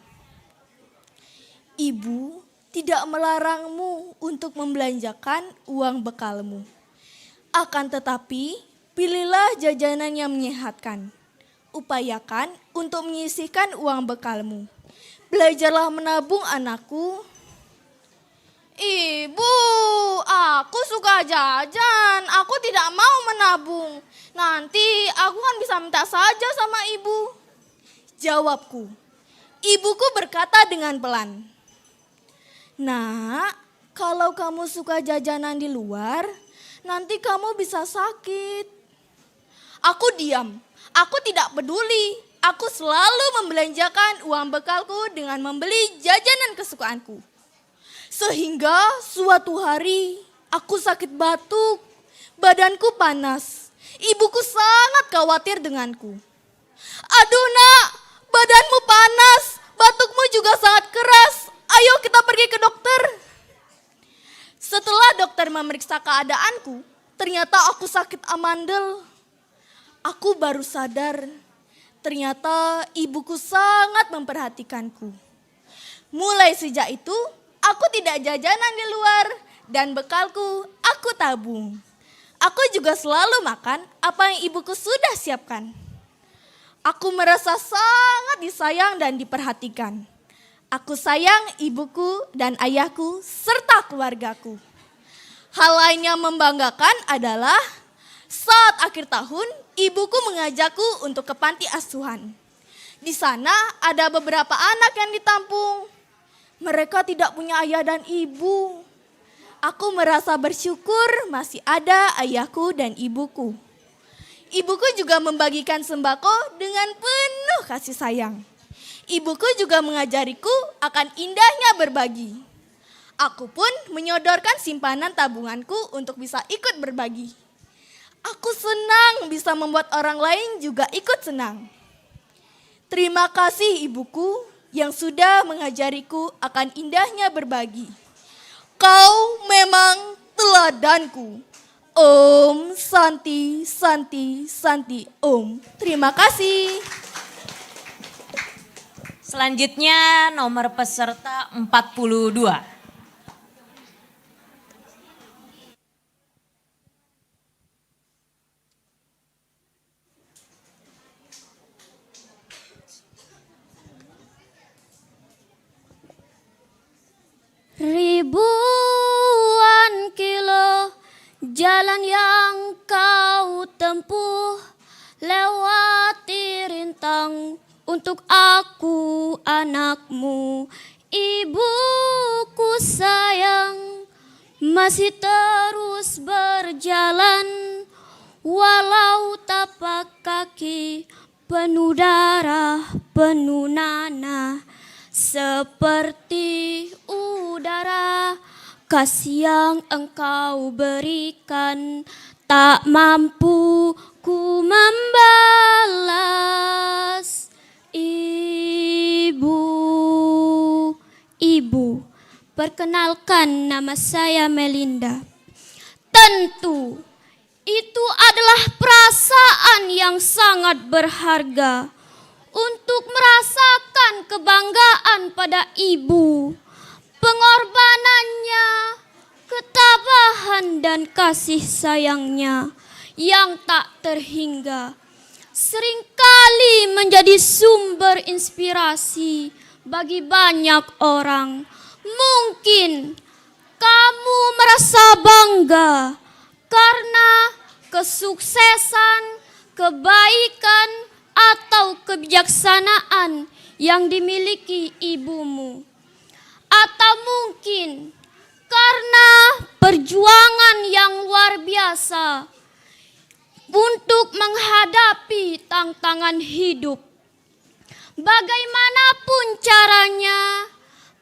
"Ibu tidak melarangmu untuk membelanjakan uang bekalmu. Akan tetapi, pilihlah jajanan yang menyehatkan. Upayakan untuk menyisihkan uang bekalmu. Belajarlah menabung, anakku." "Ibu, aku suka jajan. Aku tidak mau menabung. Nanti aku kan bisa minta saja sama ibu," jawabku. Ibuku berkata dengan pelan, "Nak, kalau kamu suka jajanan di luar, nanti kamu bisa sakit." Aku diam. Aku tidak peduli. Aku selalu membelanjakan uang bekalku dengan membeli jajanan kesukaanku. Sehingga suatu hari aku sakit batuk, badanku panas. Ibuku sangat khawatir denganku. "Aduh nak, badanmu panas, batukmu juga sangat keras. Ayo kita pergi ke dokter." Setelah dokter memeriksa keadaanku, ternyata aku sakit amandel. Aku baru sadar, ternyata ibuku sangat memperhatikanku. Mulai sejak itu, aku tidak jajanan di luar dan bekalku aku tabung. Aku juga selalu makan apa yang ibuku sudah siapkan. Aku merasa sangat disayang dan diperhatikan. Aku sayang ibuku dan ayahku serta keluargaku. Hal lain yang membanggakan adalah saat akhir tahun, ibuku mengajakku untuk ke panti asuhan. Di sana ada beberapa anak yang ditampung. Mereka tidak punya ayah dan ibu. Aku merasa bersyukur masih ada ayahku dan ibuku. Ibuku juga membagikan sembako dengan penuh kasih sayang. Ibuku juga mengajariku akan indahnya berbagi. Aku pun menyodorkan simpanan tabunganku untuk bisa ikut berbagi. Aku senang bisa membuat orang lain juga ikut senang. Terima kasih ibuku yang sudah mengajariku akan indahnya berbagi. Kau memang teladanku. Om Santi Santi Santi Om. Terima kasih. Selanjutnya nomor peserta 42. Ribuan kilo jalan yang kau tempuh, lewati rintang untuk aku anakmu. Ibuku sayang masih terus berjalan, walau tapak kaki penuh darah, penuh nanah. Seperti udara, kasih yang engkau berikan tak mampu ku membalas. Ibu, ibu, perkenalkan nama saya Melinda. Tentu, itu adalah perasaan yang sangat berharga untuk merasakan kebanggaan pada ibu, pengorbanannya, ketabahan dan kasih sayangnya yang tak terhingga. Seringkali menjadi sumber inspirasi bagi banyak orang. Mungkin kamu merasa bangga karena kesuksesan, kebaikan, atau kebijaksanaan yang dimiliki ibumu. Atau mungkin karena perjuangan yang luar biasa untuk menghadapi tantangan hidup. Bagaimanapun caranya,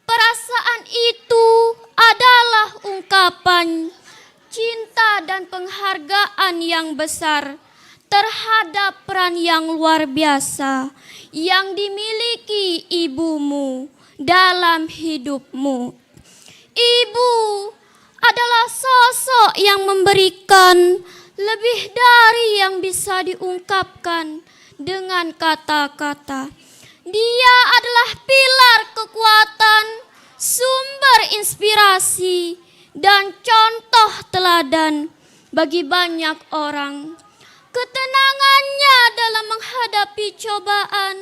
perasaan itu adalah ungkapan cinta dan penghargaan yang besar terhadap peran yang luar biasa yang dimiliki ibumu dalam hidupmu. Ibu adalah sosok yang memberikan lebih dari yang bisa diungkapkan dengan kata-kata. Dia adalah pilar kekuatan, sumber inspirasi, dan contoh teladan bagi banyak orang. Ketenangannya dalam menghadapi cobaan,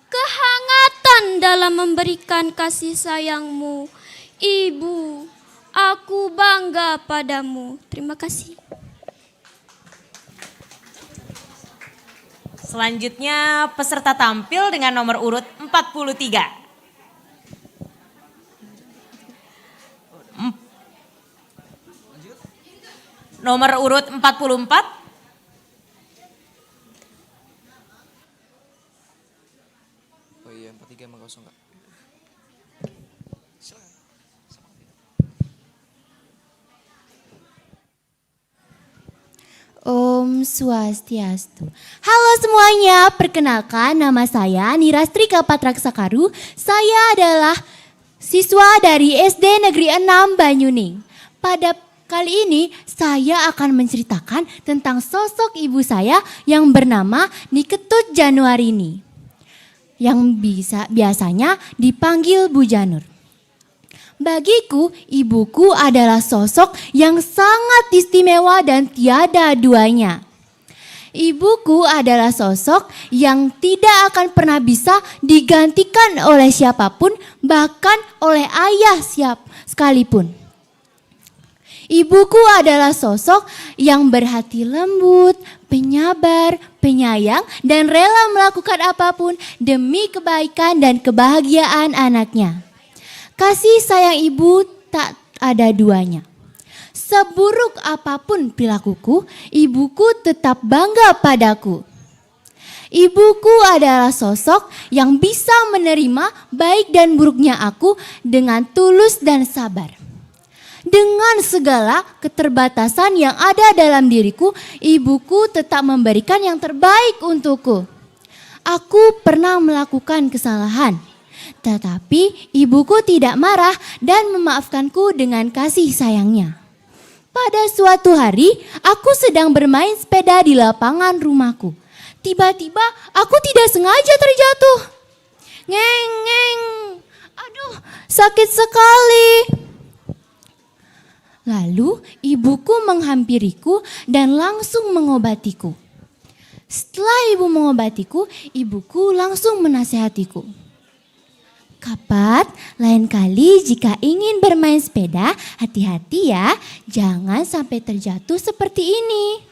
kehangatan dalam memberikan kasih sayangmu. Ibu, aku bangga padamu. Terima kasih. Selanjutnya peserta tampil dengan nomor urut 43. Nomor urut 44. Oh iya, 43 emang kosong Kak. Om Swastiastu. Halo semuanya, perkenalkan nama saya Nirastrika Patraksakaru. Saya adalah siswa dari SD Negeri 6 Banyuning. Pada kali ini saya akan menceritakan tentang sosok ibu saya yang bernama Niketut Januarini, yang biasanya dipanggil Bu Janur. Bagiku, ibuku adalah sosok yang sangat istimewa dan tiada duanya. Ibuku adalah sosok yang tidak akan pernah bisa digantikan oleh siapapun, bahkan oleh ayah sekalipun. Ibuku adalah sosok yang berhati lembut, penyabar, penyayang, dan rela melakukan apapun demi kebaikan dan kebahagiaan anaknya. Kasih sayang ibu tak ada duanya. Seburuk apapun perilakuku, ibuku tetap bangga padaku. Ibuku adalah sosok yang bisa menerima baik dan buruknya aku dengan tulus dan sabar. Dengan segala keterbatasan yang ada dalam diriku, ibuku tetap memberikan yang terbaik untukku. Aku pernah melakukan kesalahan, tetapi ibuku tidak marah dan memaafkanku dengan kasih sayangnya. Pada suatu hari, aku sedang bermain sepeda di lapangan rumahku. Tiba-tiba aku tidak sengaja terjatuh. Ngeng, ngeng. Aduh, sakit sekali. Lalu ibuku menghampiriku dan langsung mengobatiku. Setelah ibu mengobatiku, ibuku langsung menasehatiku. Kapat, lain kali jika ingin bermain sepeda, hati-hati ya, jangan sampai terjatuh seperti ini.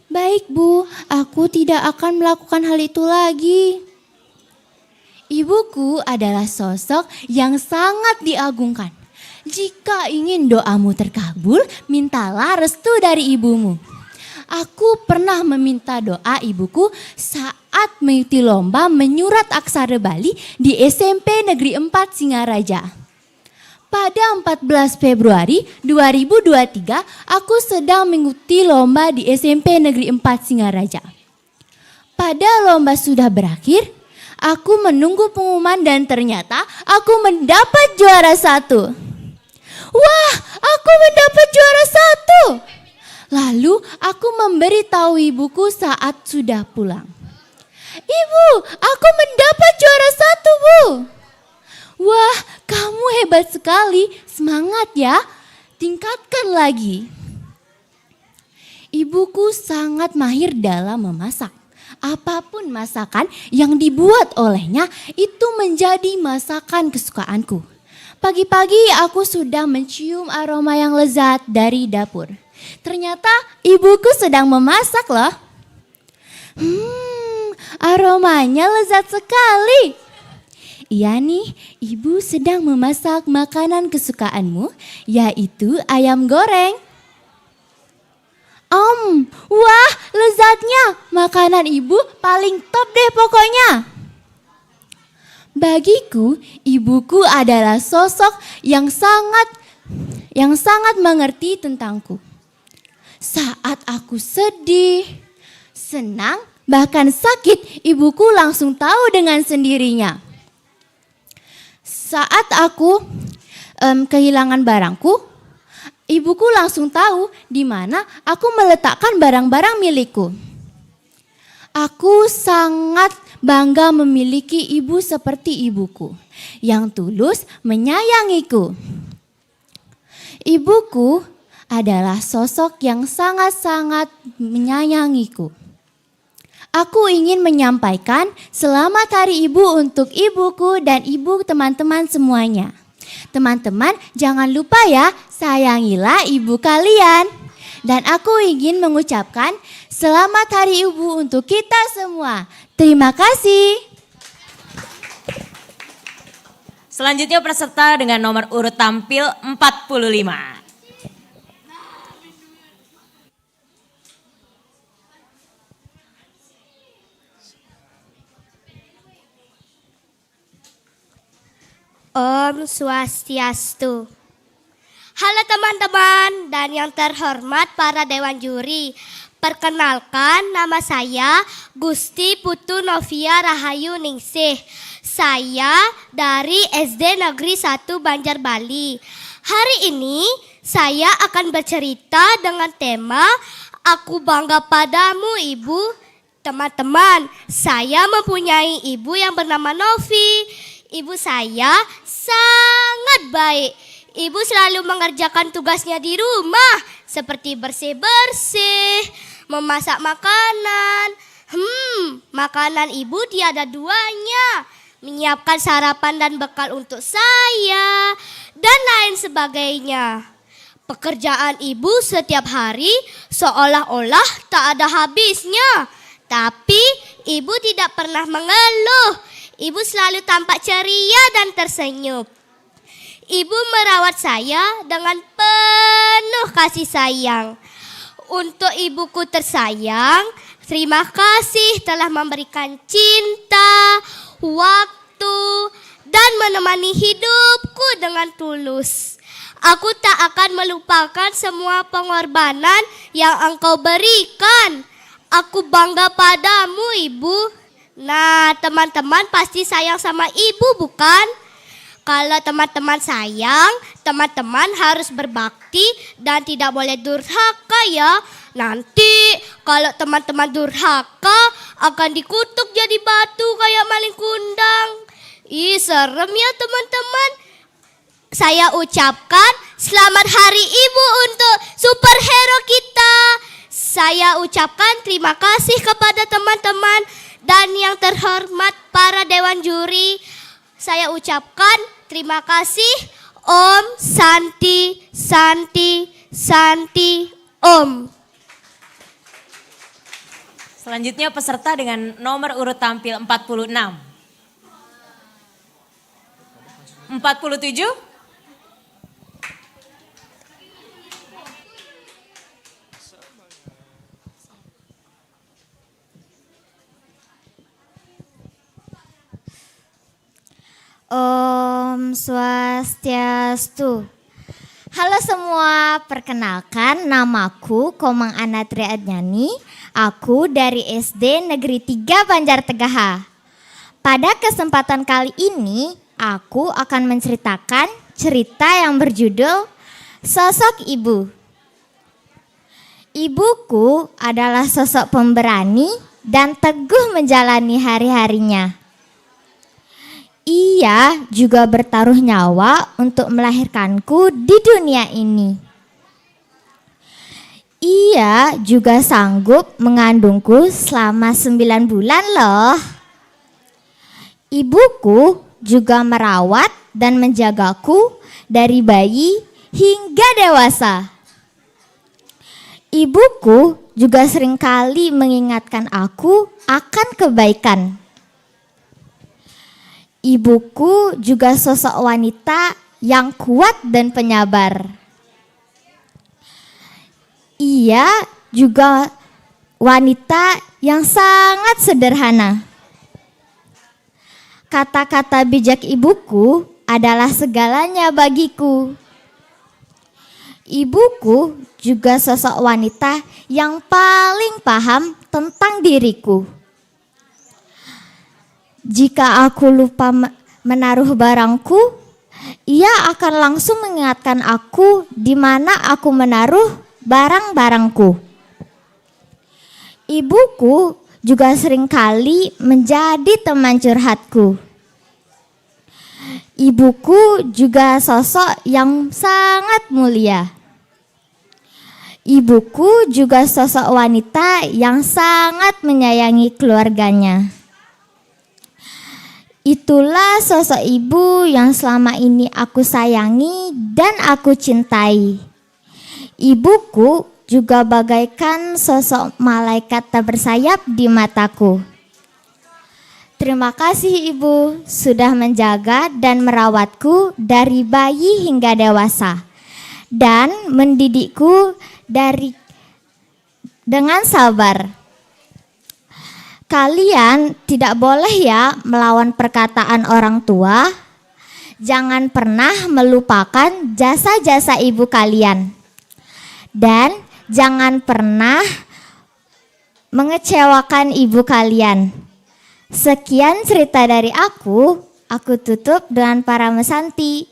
Baik Bu, aku tidak akan melakukan hal itu lagi. Ibuku adalah sosok yang sangat diagungkan. Jika ingin doamu terkabul, mintalah restu dari ibumu. Aku pernah meminta doa ibuku saat mengikuti lomba menyurat aksara Bali di SMP Negeri 4 Singaraja. Pada 14 Februari 2023, aku sedang mengikuti lomba di SMP Negeri 4 Singaraja. Pada lomba sudah berakhir, aku menunggu pengumuman dan ternyata aku mendapat juara 1. Wah, aku mendapat juara 1. Lalu aku memberitahu ibuku saat sudah pulang. Ibu, aku mendapat juara 1, Bu. Wah, kamu hebat sekali. Semangat ya. Tingkatkan lagi. Ibuku sangat mahir dalam memasak. Apapun masakan yang dibuat olehnya itu menjadi masakan kesukaanku. Pagi-pagi aku sudah mencium aroma yang lezat dari dapur. Ternyata ibuku sedang memasak loh. Aromanya lezat sekali. Iya nih, ibu sedang memasak makanan kesukaanmu, yaitu ayam goreng. Wah, lezatnya. Makanan ibu paling top deh pokoknya. Bagiku, ibuku adalah sosok yang sangat mengerti tentangku. Saat aku sedih, senang, bahkan sakit, ibuku langsung tahu dengan sendirinya. Saat aku kehilangan barangku, ibuku langsung tahu di mana aku meletakkan barang-barang milikku. Aku sangat bangga memiliki ibu seperti ibuku yang tulus menyayangiku. Ibuku adalah sosok yang sangat-sangat menyayangiku. Aku ingin menyampaikan selamat hari ibu untuk ibuku dan ibu teman-teman semuanya. Teman-teman, jangan lupa ya, sayangilah ibu kalian. Dan aku ingin mengucapkan selamat hari ibu untuk kita semua. Terima kasih. Selanjutnya peserta dengan nomor urut tampil 45. Om Swastiastu. Halo teman-teman dan yang terhormat para dewan juri. Perkenalkan, nama saya Gusti Putu Novia Rahayu Ningsih. Saya dari SD Negeri 1 Banjar Bali. Hari ini saya akan bercerita dengan tema Aku Bangga Padamu Ibu. Teman-teman, saya mempunyai ibu yang bernama Novi. Ibu saya sangat baik. Ibu selalu mengerjakan tugasnya di rumah seperti bersih-bersih, memasak makanan. Makanan ibu tiada duanya. Menyiapkan sarapan dan bekal untuk saya dan lain sebagainya. Pekerjaan ibu setiap hari seolah-olah tak ada habisnya. Tapi ibu tidak pernah mengeluh. Ibu selalu tampak ceria dan tersenyum. Ibu merawat saya dengan penuh kasih sayang. Untuk ibuku tersayang, terima kasih telah memberikan cinta, waktu, dan menemani hidupku dengan tulus. Aku tak akan melupakan semua pengorbanan yang engkau berikan. Aku bangga padamu, Ibu. Nah, teman-teman pasti sayang sama ibu, bukan? Kalau teman-teman sayang, teman-teman harus berbakti dan tidak boleh durhaka ya. Nanti kalau teman-teman durhaka akan dikutuk jadi batu kayak maling kundang. Ih, serem ya teman-teman. Saya ucapkan selamat hari ibu untuk superhero kita. Saya ucapkan terima kasih kepada teman-teman. Dan yang terhormat para dewan juri, saya ucapkan terima kasih. Om Santi, Santi, Santi, Om. Selanjutnya peserta dengan nomor urut tampil 46. 47. Om Swastiastu. Halo semua, perkenalkan namaku Komang Anatri Adnyani. Aku dari SD Negeri 3 Banjar Tegaha. Pada kesempatan kali ini, aku akan menceritakan cerita yang berjudul Sosok Ibu. Ibuku adalah sosok pemberani dan teguh menjalani hari-harinya. Ia juga bertaruh nyawa untuk melahirkanku di dunia ini. Ia juga sanggup mengandungku selama 9 bulan loh. Ibuku juga merawat dan menjagaku dari bayi hingga dewasa. Ibuku juga seringkali mengingatkan aku akan kebaikan. Ibuku juga sosok wanita yang kuat dan penyabar. Ia juga wanita yang sangat sederhana. Kata-kata bijak ibuku adalah segalanya bagiku. Ibuku juga sosok wanita yang paling paham tentang diriku. Jika aku lupa menaruh barangku, ia akan langsung mengingatkan aku di mana aku menaruh barang-barangku. Ibuku juga seringkali menjadi teman curhatku. Ibuku juga sosok yang sangat mulia. Ibuku juga sosok wanita yang sangat menyayangi keluarganya. Itulah sosok ibu yang selama ini aku sayangi dan aku cintai. Ibuku juga bagaikan sosok malaikat tak bersayap di mataku. Terima kasih Ibu sudah menjaga dan merawatku dari bayi hingga dewasa dan mendidikku dengan sabar. Kalian tidak boleh ya melawan perkataan orang tua. Jangan pernah melupakan jasa-jasa ibu kalian. Dan jangan pernah mengecewakan ibu kalian. Sekian cerita dari aku tutup dengan para mesanti.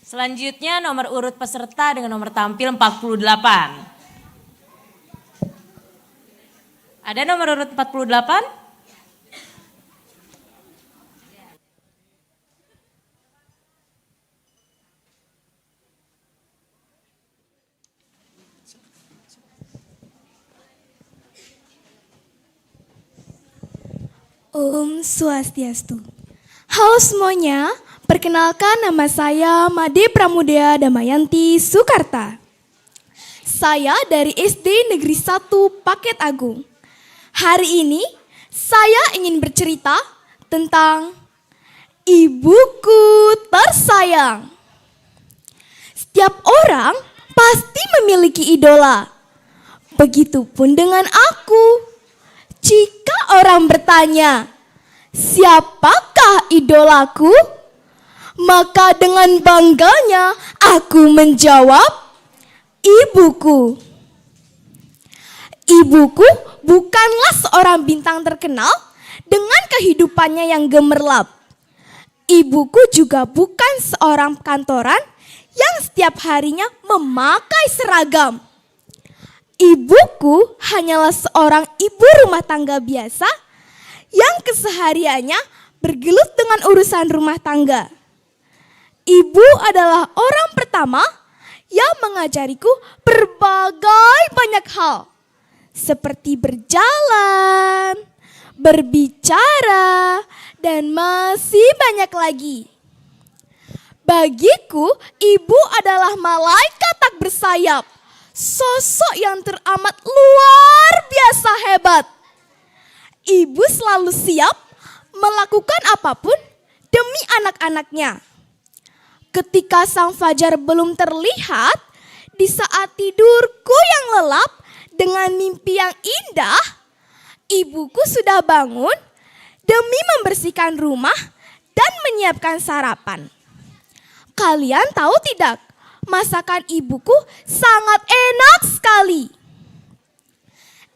Selanjutnya nomor urut peserta dengan nomor tampil 48. Ada nomor urut 48? Om Swastiastu. Halo semuanya, perkenalkan nama saya Made Pramudya Damayanti Sukarta. Saya dari SD Negeri 1 Paket Agung. Hari ini saya ingin bercerita tentang ibuku tersayang. Setiap orang pasti memiliki idola. Begitupun dengan aku. Jika orang bertanya, siapakah idolaku? Maka dengan bangganya aku menjawab, ibuku. Ibuku bukanlah seorang bintang terkenal dengan kehidupannya yang gemerlap. Ibuku juga bukan seorang kantoran yang setiap harinya memakai seragam. Ibuku hanyalah seorang ibu rumah tangga biasa yang kesehariannya bergelut dengan urusan rumah tangga. Ibu adalah orang pertama yang mengajariku berbagai banyak hal, seperti berjalan, berbicara, dan masih banyak lagi. Bagiku, ibu adalah malaikat tak bersayap. Sosok yang teramat luar biasa hebat. Ibu selalu siap melakukan apapun demi anak-anaknya. Ketika sang fajar belum terlihat, di saat tidurku yang lelap dengan mimpi yang indah, ibuku sudah bangun demi membersihkan rumah dan menyiapkan sarapan. Kalian tahu tidak? Masakan ibuku sangat enak sekali.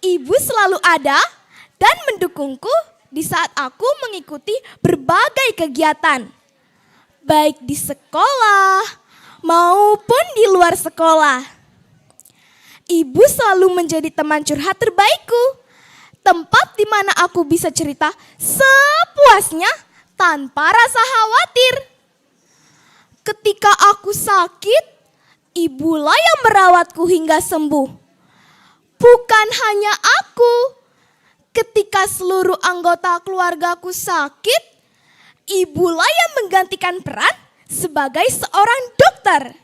Ibu selalu ada dan mendukungku di saat aku mengikuti berbagai kegiatan, baik di sekolah maupun di luar sekolah. Ibu selalu menjadi teman curhat terbaikku, tempat di mana aku bisa cerita sepuasnya tanpa rasa khawatir. Ketika aku sakit, Ibulah yang merawatku hingga sembuh. Bukan hanya aku. Ketika seluruh anggota keluargaku sakit, ibulah yang menggantikan peran sebagai seorang dokter.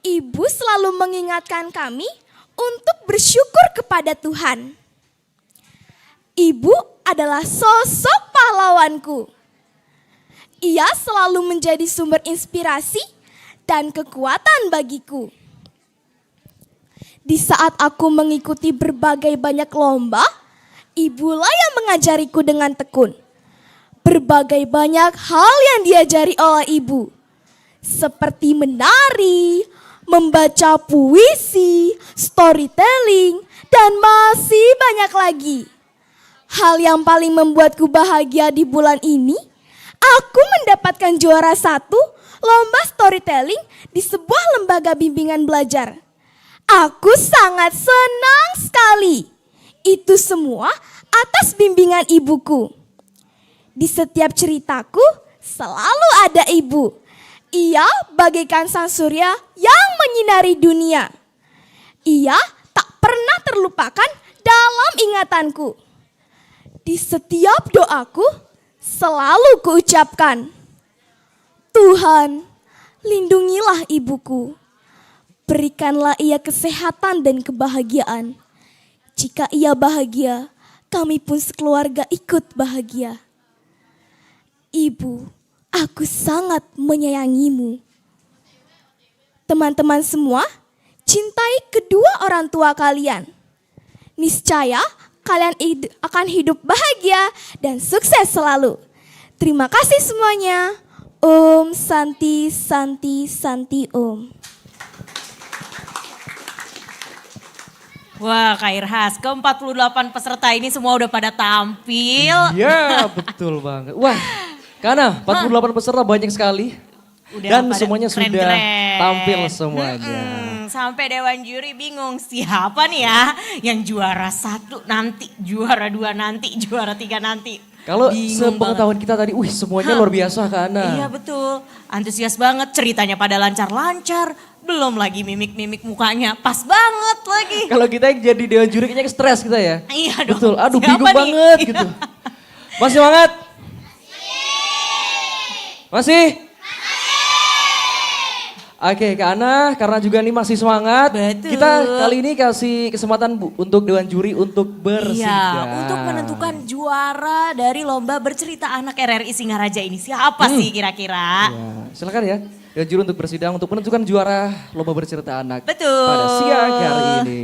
Ibu selalu mengingatkan kami untuk bersyukur kepada Tuhan. Ibu adalah sosok pahlawanku. Ia selalu menjadi sumber inspirasi dan kekuatan bagiku. Di saat aku mengikuti berbagai banyak lomba, ibulah yang mengajariku dengan tekun. Berbagai banyak hal yang diajari oleh ibu, seperti menari, membaca puisi, storytelling, dan masih banyak lagi. Hal yang paling membuatku bahagia di bulan ini, aku mendapatkan juara 1 lomba storytelling di sebuah lembaga bimbingan belajar. Aku sangat senang sekali. Itu semua atas bimbingan ibuku. Di setiap ceritaku selalu ada ibu. Ia bagaikan sang surya yang menyinari dunia. Ia tak pernah terlupakan dalam ingatanku. Di setiap doaku selalu kuucapkan, Tuhan, lindungilah ibuku. Berikanlah ia kesehatan dan kebahagiaan. Jika ia bahagia, kami pun sekeluarga ikut bahagia. Ibu, aku sangat menyayangimu. Teman-teman semua, cintai kedua orang tua kalian. Niscaya kalian akan hidup bahagia dan sukses selalu. Terima kasih semuanya. Om Santi Santi Santi Om. Wah, Kak Irhas, ke-48 peserta ini semua udah pada tampil. Iya, betul banget. Wah, karena 48 peserta banyak sekali. Dan pada semuanya sudah keren-keren. tampil semuanya. Sampai Dewan Juri bingung siapa nih ya yang juara 1 nanti, juara 2 nanti, juara 3 nanti. Kalau Bingung sepengetahuan kita tadi, wih semuanya luar biasa Kak Ana. Iya betul, antusias banget, ceritanya pada lancar-lancar. Belum lagi mimik-mimik mukanya, pas banget lagi. Kalau kita yang jadi Dewan Juri kayaknya stres kita ya. Iya dong. Betul, aduh Siapa bingung nih? banget gitu. Masih semangat? Masih? Oke Kak Ana, karena juga nih masih semangat, kita kali ini kasih kesempatan Bu untuk Dewan Juri untuk bersidang. Iya, untuk menentukan juara dari lomba bercerita anak RRI Singaraja ini. Siapa sih kira-kira? Ya, silakan ya, Dewan Juri untuk bersidang untuk menentukan juara lomba bercerita anak. Betul. Pada siang hari ini.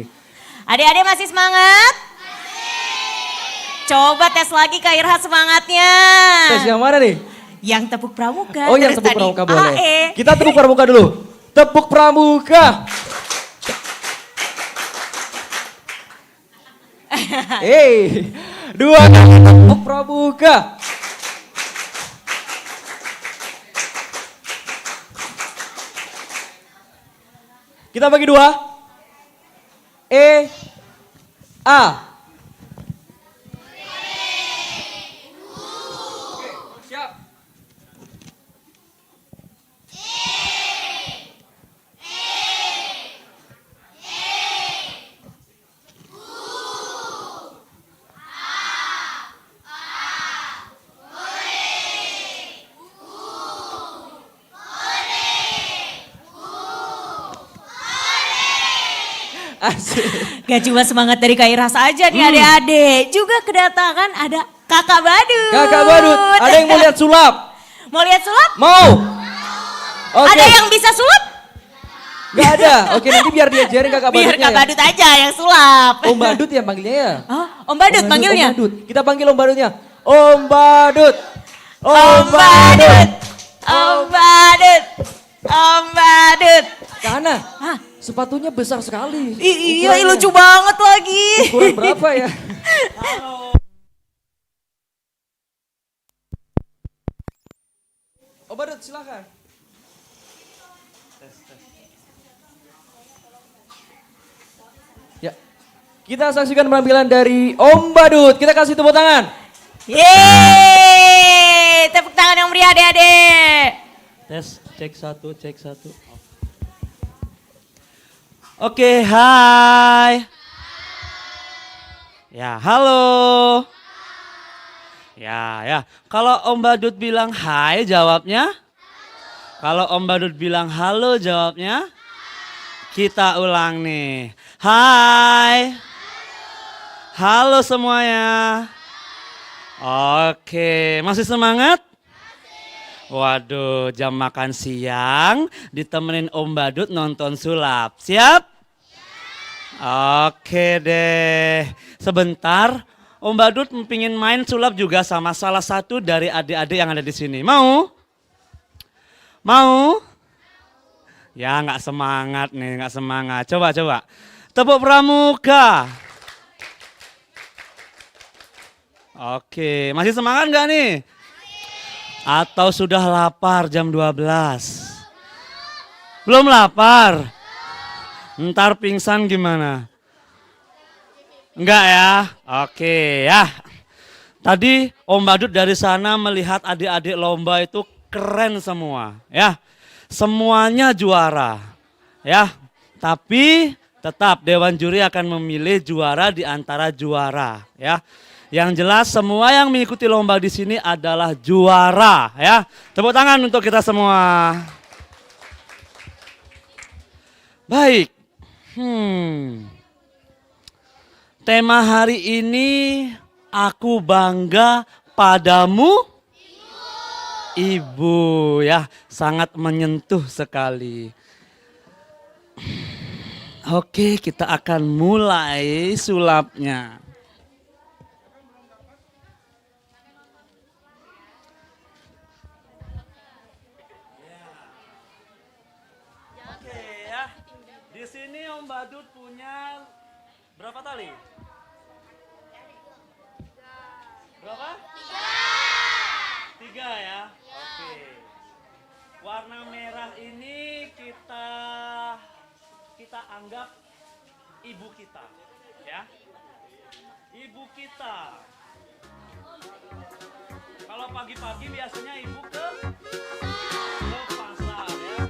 Adik-adik masih semangat? Coba tes lagi Kak Irha semangatnya. Tes yang mana nih? Yang tepuk pramuka. Oh yang terus tepuk tadi pramuka boleh. AE. Kita tepuk pramuka dulu. Tepuk pramuka. Dua kali tepuk pramuka. Kita bagi dua. A. Gak cuma semangat dari Kak Irhas aja nih adik-adik. Juga kedatangan ada Kakak Badut. Kakak Badut, ada yang mau lihat sulap? Mau lihat sulap? Mau. Oke. Ada yang bisa sulap? Gak ada. Oke nanti biar diajarin Kakak Badutnya. Biar Kak Badut aja yang sulap. Om Badut ya panggilnya ya? Om Badut panggilnya? Om Badut. Kita panggil Om Badutnya. Om Badut. Om Badut. Om Badut. Om Badut. Karena sepatunya besar sekali. Iya lucu banget lagi. Ukuran berapa ya? Om Badut silakan. Ya, kita saksikan penampilan dari Om Badut. Kita kasih tepuk tangan. Yeay, tepuk tangan yang meriah adik-adik. Tes, cek 1, cek 1. Oke, hai. Ya, halo. Ya. Kalau Om Badut bilang hai, jawabnya? Kalau Om Badut bilang halo, jawabnya? Kita ulang nih. Hai. Halo semuanya. Oke, masih semangat? Waduh, jam makan siang ditemenin Om Badut nonton sulap. Siap? Oke deh. Sebentar, Om Badut pingin main sulap juga sama salah satu dari adik-adik yang ada di sini. Mau? Mau? Ya nggak semangat nih, nggak semangat. Coba. Tepuk pramuka. Oke, masih semangat nggak nih? Atau sudah lapar jam 12? Belum lapar? Ntar pingsan gimana? Enggak ya? Oke ya. Tadi Om Badut dari sana melihat adik-adik lomba itu keren semua ya. Semuanya juara ya. Tapi tetap Dewan Juri akan memilih juara di antara juara ya. Yang jelas semua yang mengikuti lomba di sini adalah juara ya. Tepuk tangan untuk kita semua. Baik. Tema hari ini aku bangga padamu Ibu ya, sangat menyentuh sekali. Oke, kita akan mulai sulapnya. Di sini Om Badut punya berapa tali? Berapa? 3 ya? Oke. Warna merah ini kita anggap ibu kita ya. Ibu kita. Kalau pagi-pagi biasanya ibu ke pasar ya.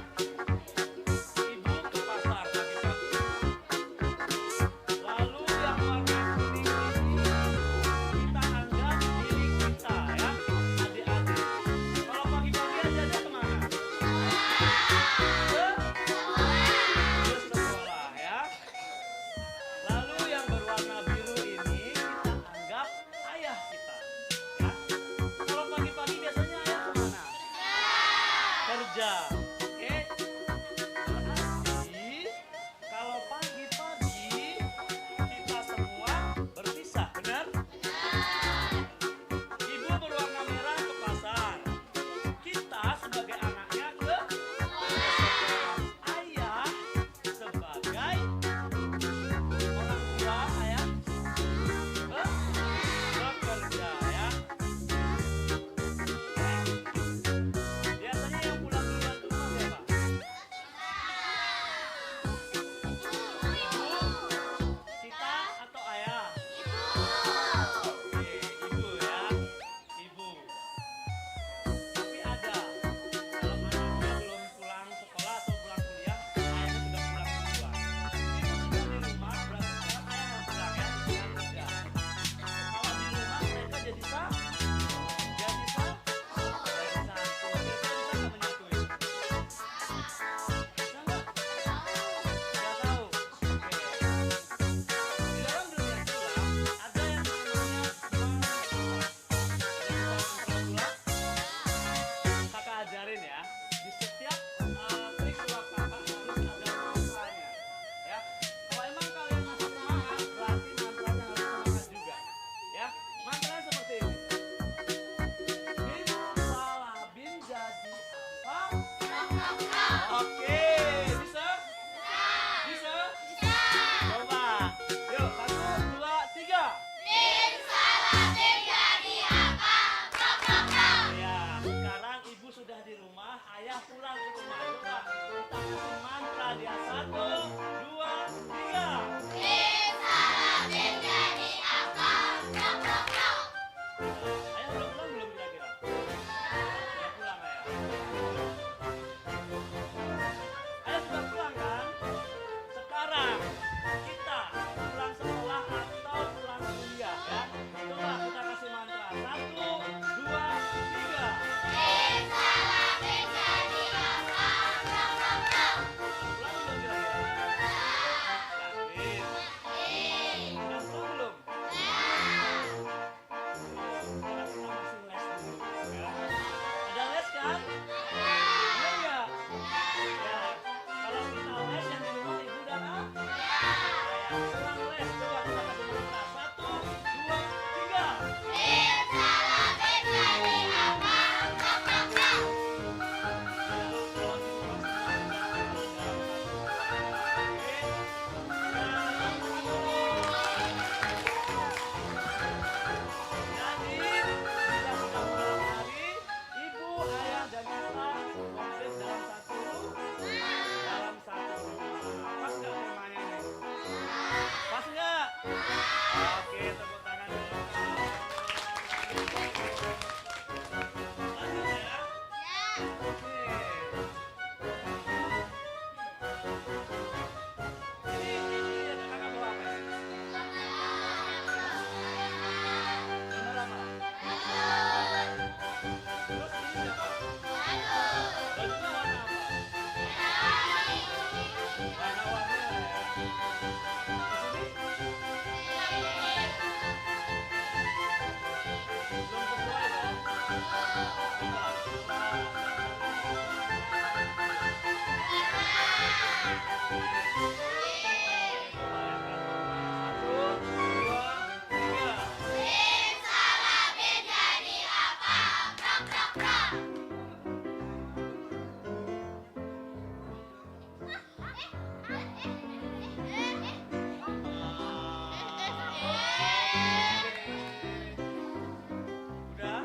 Udah?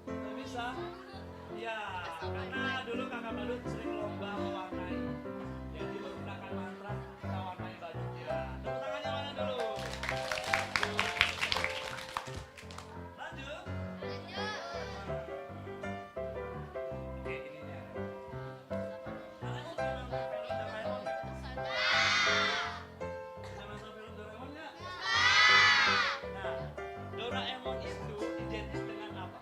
Udah bisa? Ya, karena dulu kakak badut sering lomba mewarnai. Jadi menggunakan mantra kita warnai badut ya. Tepuk tangannya mana dulu? Lanjut. Oke, ini dia. Kalian sudah nonton film Doraemon nggak? Sudah nonton film Doraemon nggak? Nah, Doraemon itu identik dengan apa?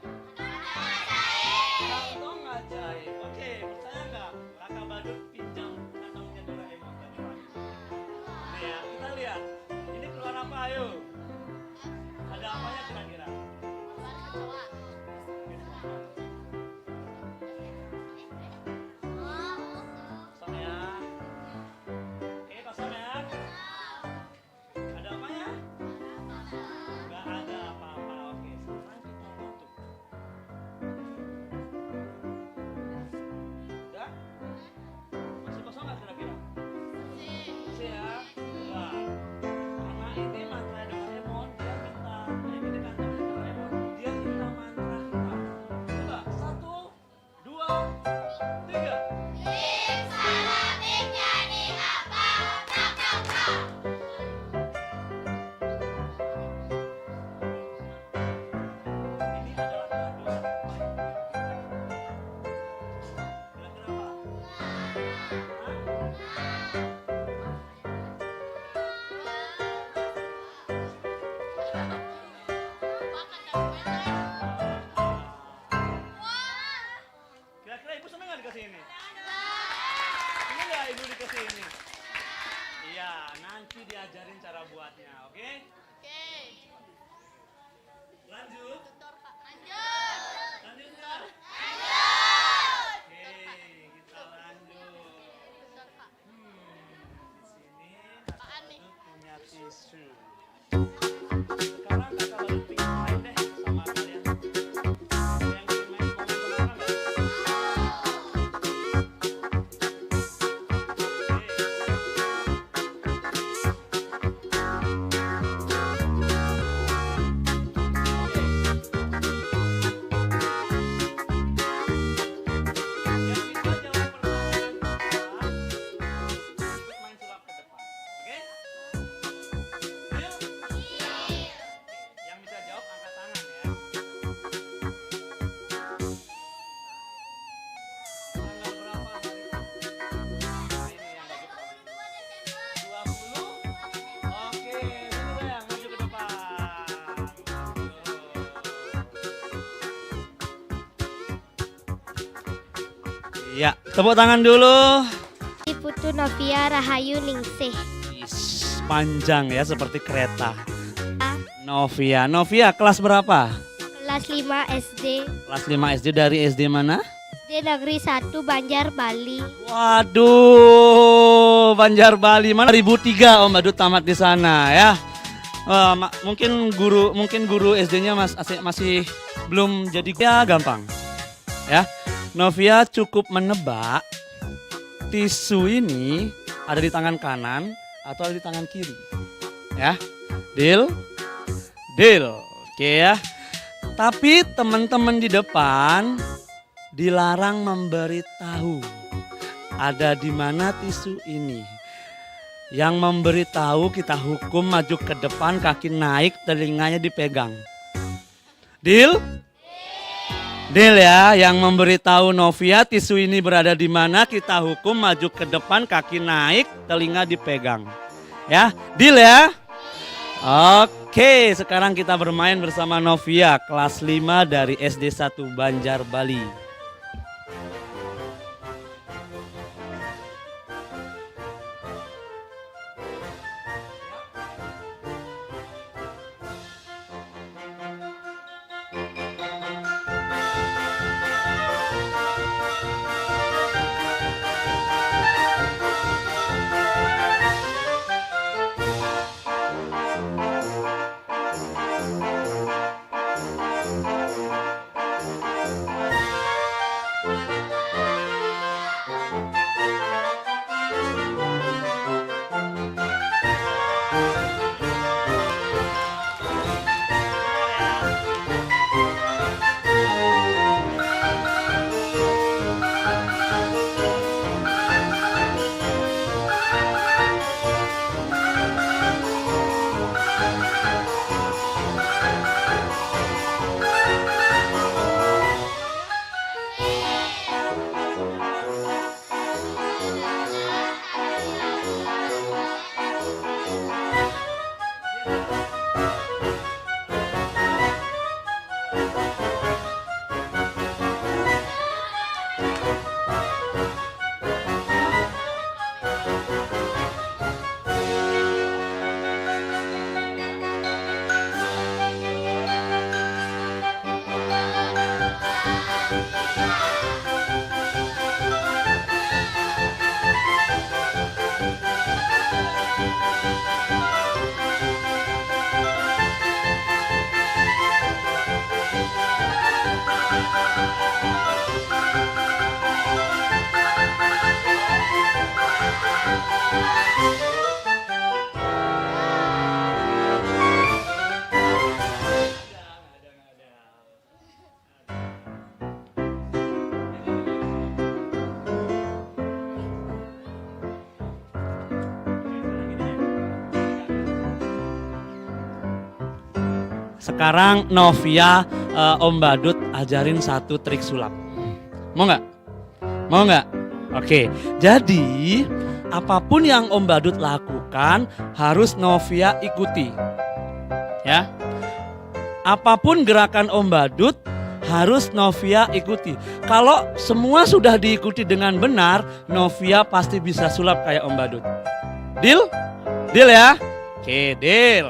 Kantong ajaib. Oke, percaya nggak? Kakak badut pinjam kantongnya Doraemon. Nih ya, kita lihat. Ini keluar apa? Ayo. Ada apanya kira-kira? Kosong ya. Oke, kosong ya. Ada apanya? Nggak ada apa-apa. Oke, sekarang kita tutup. Udah? Masih kosong nggak kira-kira? Masih ya? Coba. Karena ini mantra Doraemon, dia minta. Ini kantongnya Doraemon, dia minta mantra kita. Coba, 1, 2, 3. Ini adalah kado. Kira-kira apa? Kira-kira ibu seneng nggak dikasih ini? Seneng nggak ibu dikasih ini? Iya, nanti diajarin cara buatnya, oke? Lanjut. Lanjut nggak? Oke, kita lanjut. Di sini kakak badut punya tisu. Sekarang kakak badut pingin main deh sama kalian. Ada yang ingin main momen kenangan nggak? Yang bisa jawab angkat tangan ya. Tanggal berapa hari ini yang bagi pertama? 20? Oke, sini sayang, maju ke depan. Iya, tepuk tangan dulu. Putu Novia Rahayu Ningsih. Panjang ya, seperti kereta. Novia, Novia kelas berapa? Kelas 5 SD. Kelas 5 SD dari SD mana? SD Negeri 1 Banjar Bali. Waduh, Banjar Bali mana? 2003 Om Badut tamat di sana ya. Mungkin guru SD-nya masih belum jadi ya gampang. Ya. Novia cukup menebak tisu ini ada di tangan kanan atau ada di tangan kiri. Ya. Deal? Deal. Oke ya. Tapi teman-teman di depan dilarang memberitahu ada di mana tisu ini. Yang memberitahu kita hukum maju ke depan, kaki naik, telinganya dipegang. Deal? Deal ya, yang memberitahu Novia tisu ini berada di mana, kita hukum maju ke depan, kaki naik, telinga dipegang. Ya, deal ya? Oke, sekarang kita bermain bersama Novia, kelas 5 dari SD 1 Banjar Bali. Sekarang Novia, Om Badut ajarin satu trik sulap. Mau nggak? Mau nggak? Oke, jadi apapun yang Om Badut lakukan harus Novia ikuti. Ya, apapun gerakan Om Badut harus Novia ikuti. Kalau semua sudah diikuti dengan benar, Novia pasti bisa sulap kayak Om Badut. Deal? Deal ya? Oke, deal.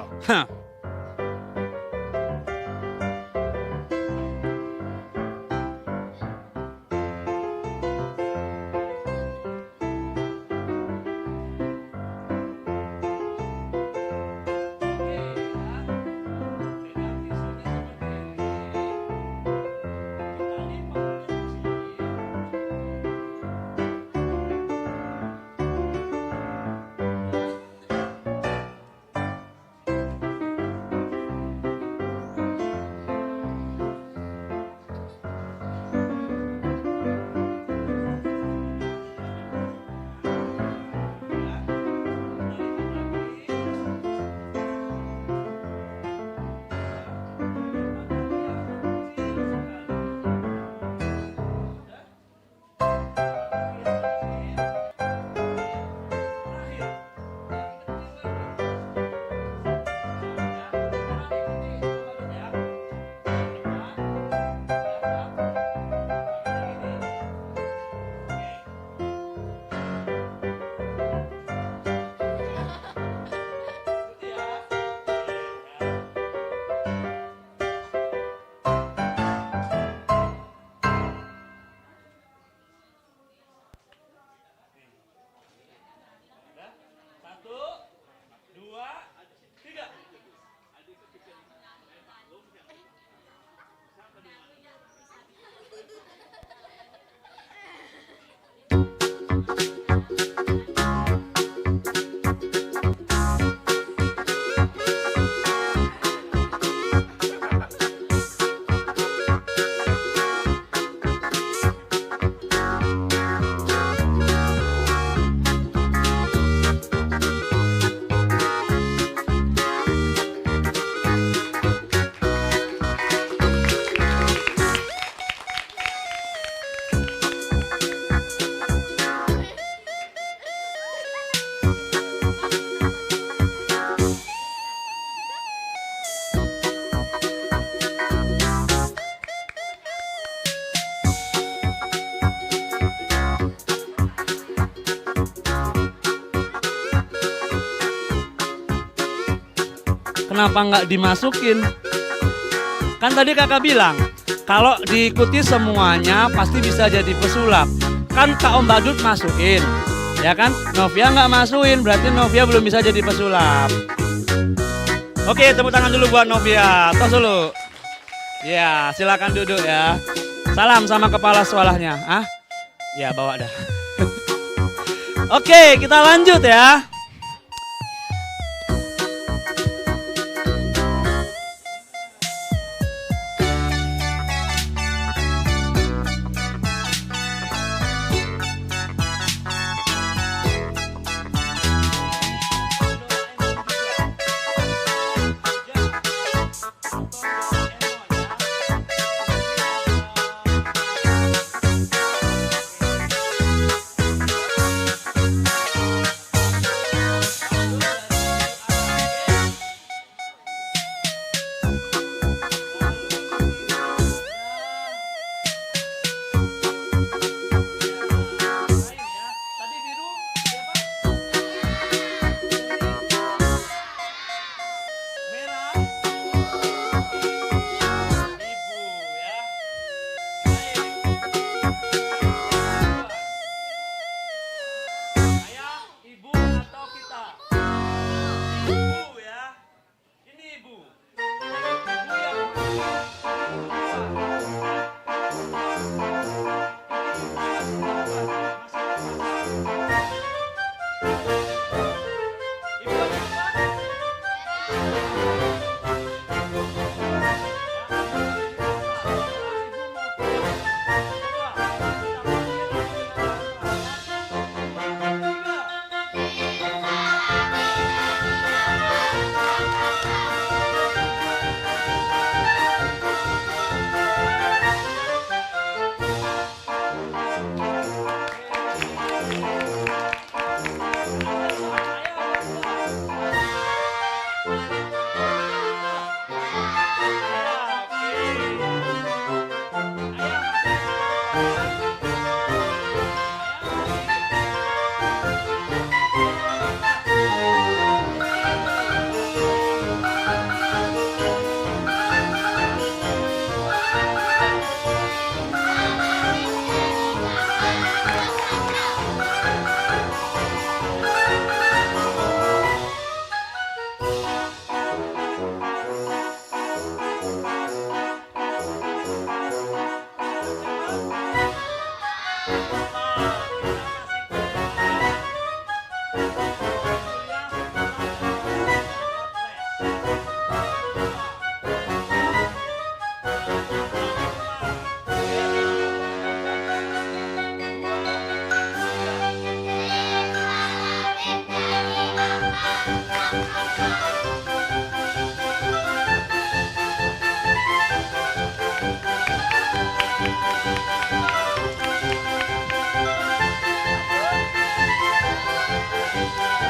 Kenapa nggak dimasukin? Kan tadi kakak bilang, kalau diikuti semuanya pasti bisa jadi pesulap. Kan Kak Om Badut masukin, ya kan? Novia nggak masukin, berarti Novia belum bisa jadi pesulap. Oke, tepuk tangan dulu buat Novia. Tos dulu. Ya, silakan duduk ya. Salam sama kepala sekolahnya. Ah? Ya, bawa dah. Oke, kita lanjut ya.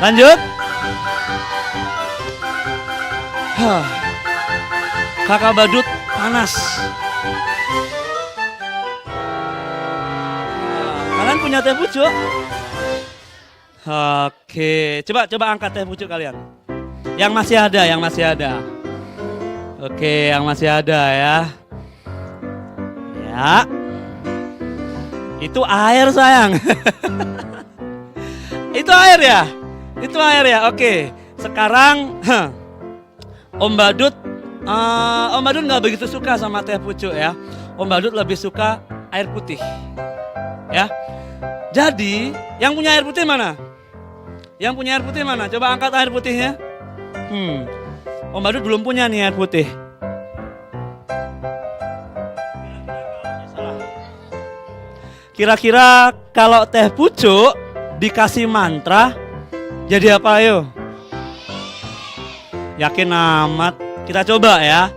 Lanjut. Hah. Kakak badut panas. Kalian punya teh pucuk? Oke, coba angkat teh pucuk kalian. Yang masih ada. Oke, yang masih ada ya. Ya. Itu air sayang. Itu air ya. Oke, sekarang Om Badut nggak begitu suka sama teh pucuk ya. Om Badut lebih suka air putih. Ya. Jadi, yang punya air putih mana? Coba angkat air putihnya. Om Badut belum punya nih air putih. Kira-kira kalau teh pucuk dikasih mantra, jadi apa ayo? Yakin amat. Kita coba ya.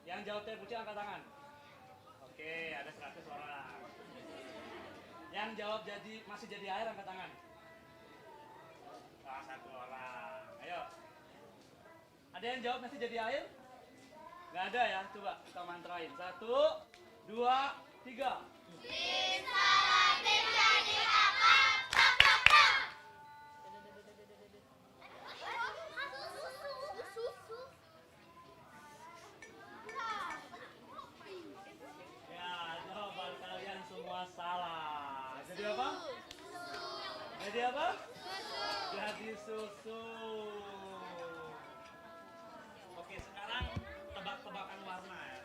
Yang jawab teh pucuk angkat tangan. Oke, ada 100 orang. Yang jawab masih jadi air angkat tangan. Salah 1 orang. Ayo. Ada yang jawab masih jadi air? Gak ada ya? Coba kita mantrain. 1, 2, 3. Bisa menjadi apa? Salah. Jadi apa? Jadi susu. Oke, sekarang tebak-tebakan warna ya.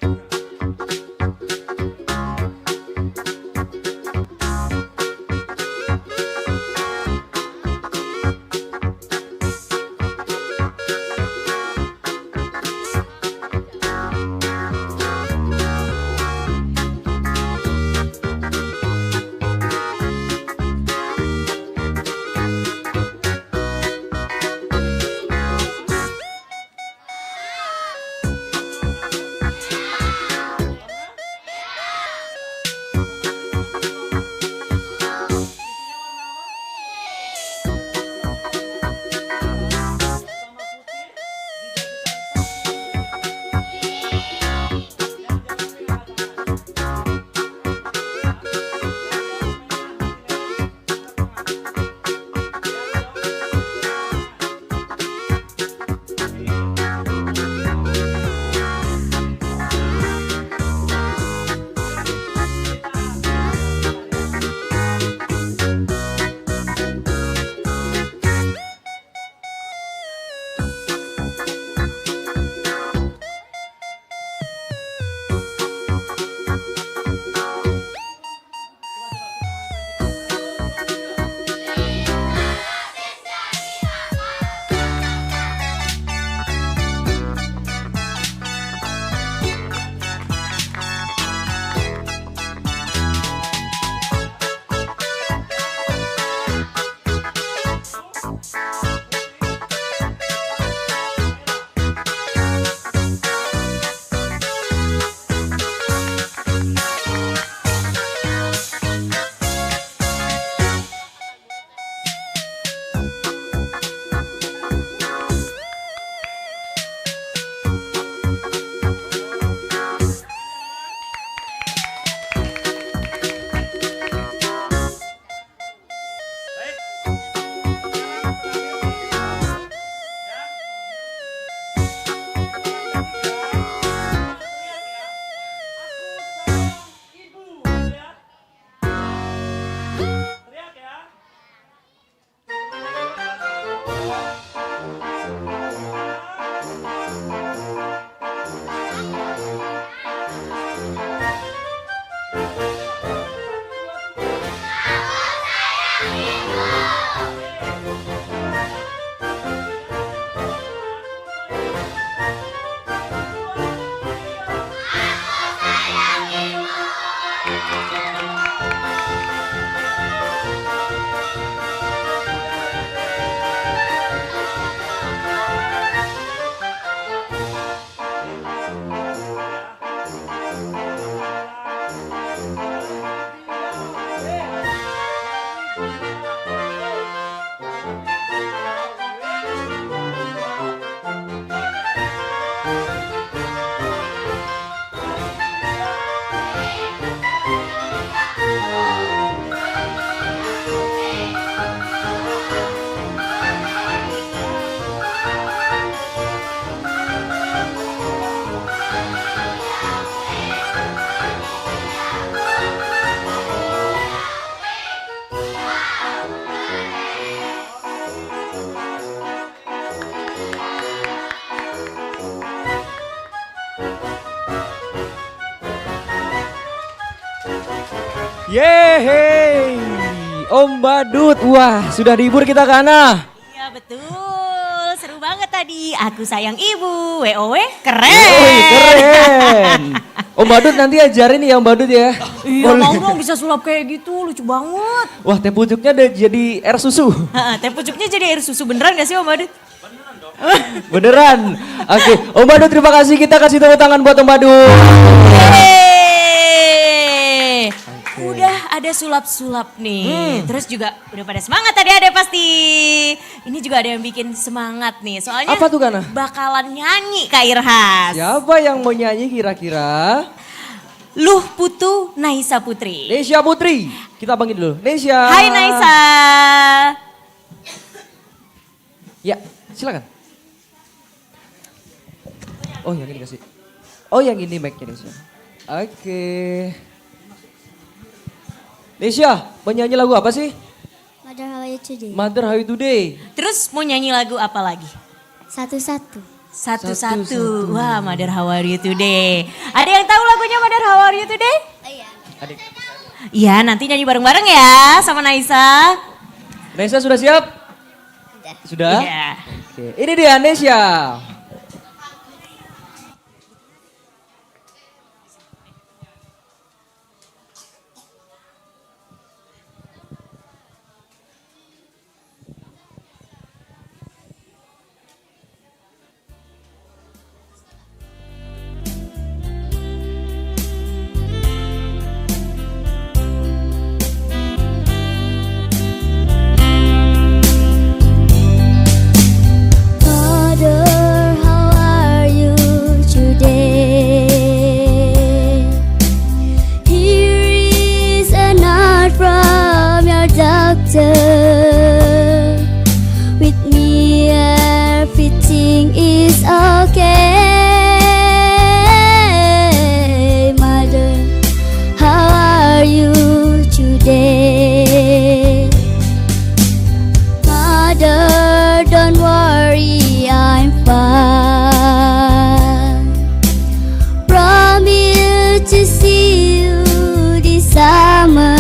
Yeay. Om Badut, wah sudah dihibur kita Kana. Ya betul, seru banget tadi. Aku sayang ibu, WOW keren. Wih, keren. Om Badut nanti ajarin nih Om Badut ya. Iya mau dong bisa sulap kayak gitu, lucu banget. Wah teh pucuknya udah jadi air susu. Teh pucuknya jadi air susu beneran gak sih Om Badut? Beneran. Oke, Om Badut terima kasih. Kita kasih tepuk tangan buat Om Badut. Udah ada sulap-sulap nih. Terus juga udah pada semangat tadi ada pasti. Ini juga ada yang bikin semangat nih. Soalnya apa tuh Kana? Bakalan nyanyi Kak Irhas. Siapa yang mau nyanyi kira-kira? Luh Putu Naisa Putri. Nesya Putri. Kita panggil dulu. Nesya. Hai Naisa. Ya, silakan. Oh yang ini kasih. Oh yang ini mic-nya Nesya. Oke. Nesya, mau nyanyi lagu apa sih? Mother How Are You Today. Mother How You Today. Terus mau nyanyi lagu apa lagi? Satu-satu. Satu-satu. Wah, Mother How Are You Today. Ada yang tahu lagunya Mother How Are You Today? Iya. Iya, nanti nyanyi bareng-bareng ya sama Naisa. Nesya sudah siap? Sudah? Iya. Oke, ini dia Nesya. Mother, how are you today? Here is a note from your doctor. With me everything is okay. Mother, how are you today? Mother, don't worry, I'm fine. Promise to see you this summer.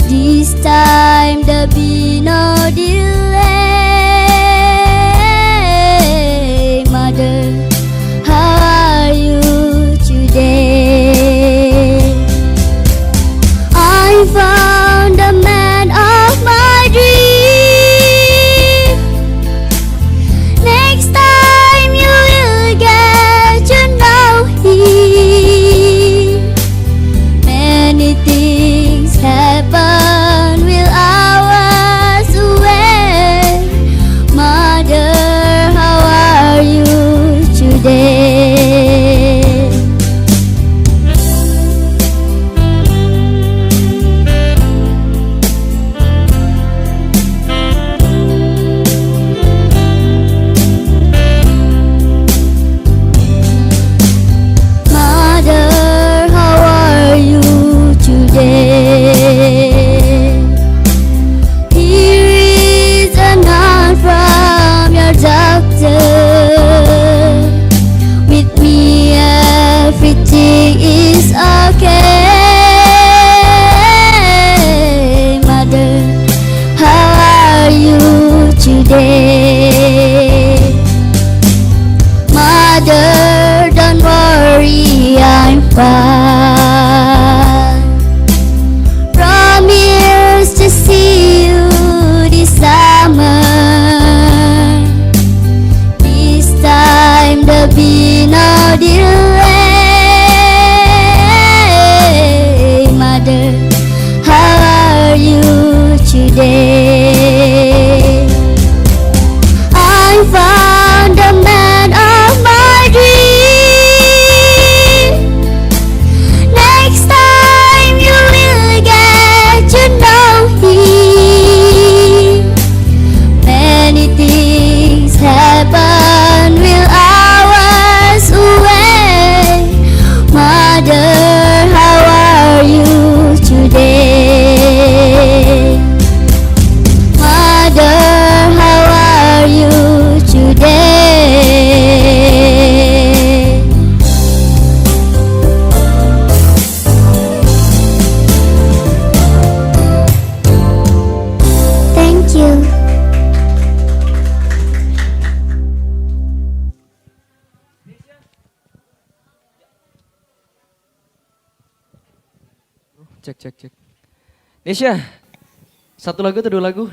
This time there'll be no delay. Mother, how are you today? I found the man of my dream. Next time you will get to know him. Many things happen while I was away. Mother, how are you today? Mother, how are you today? Here is a note from your doctor. With me everything is okay. Mother, how are you today? Mother, don't worry, I'm fine. Promise to see you this summer. This time there'll be no delay. Mother, how are you today? I found the man of my dream. cek. Nesya, satu lagu atau 2 lagu?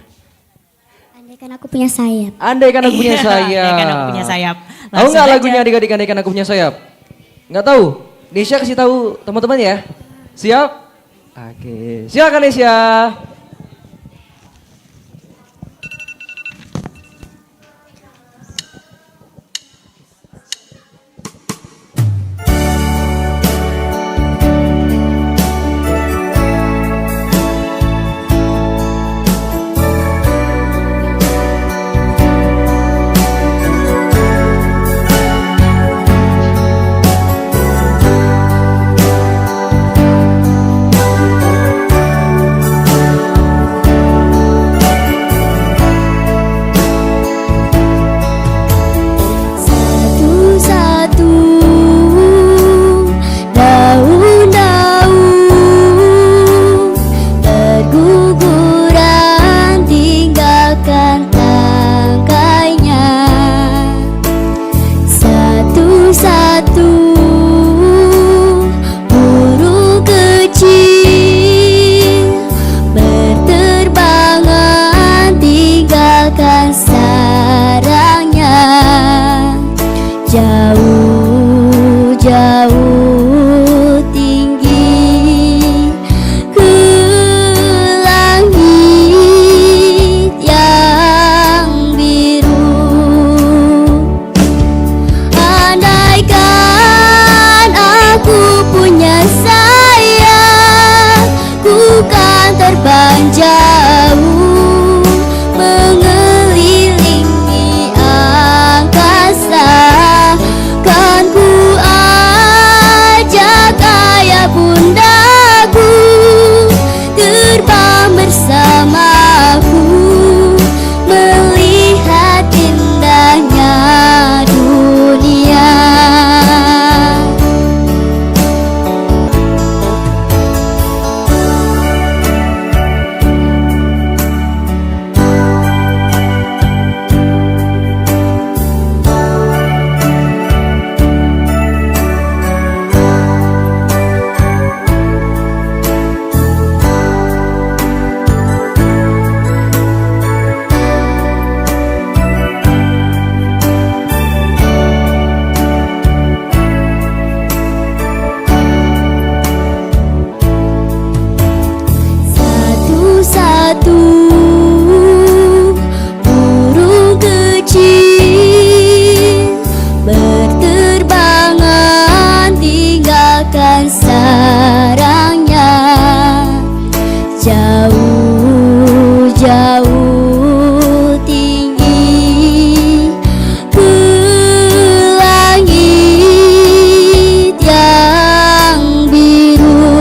Andaikan aku punya sayap. Andaikan aku punya sayap. Andaikan aku punya sayap. Tahu Langsung nggak aja. lagunya adik-adik Andaikan aku punya sayap? Nggak tahu? Nesya kasih tahu teman-teman ya. Siap? Oke, silakan Nesya. Satu-satu daun-daun berguguran tinggalkan tangkainya. Satu-satu burung kecil berterbangan tinggalkan sarangnya. Jauh-jauh tinggi ke langit yang biru. Andaikan aku punya sayap, ku kan terbang jauh mengelilingi angkasa. Kan ku ajak ayah bundaku terbang bersamaku melihat indahnya dunia. Satu-satu burung kecil berterbangan tinggalkan sarangnya. Jauh-jauh tinggi ke langit yang biru.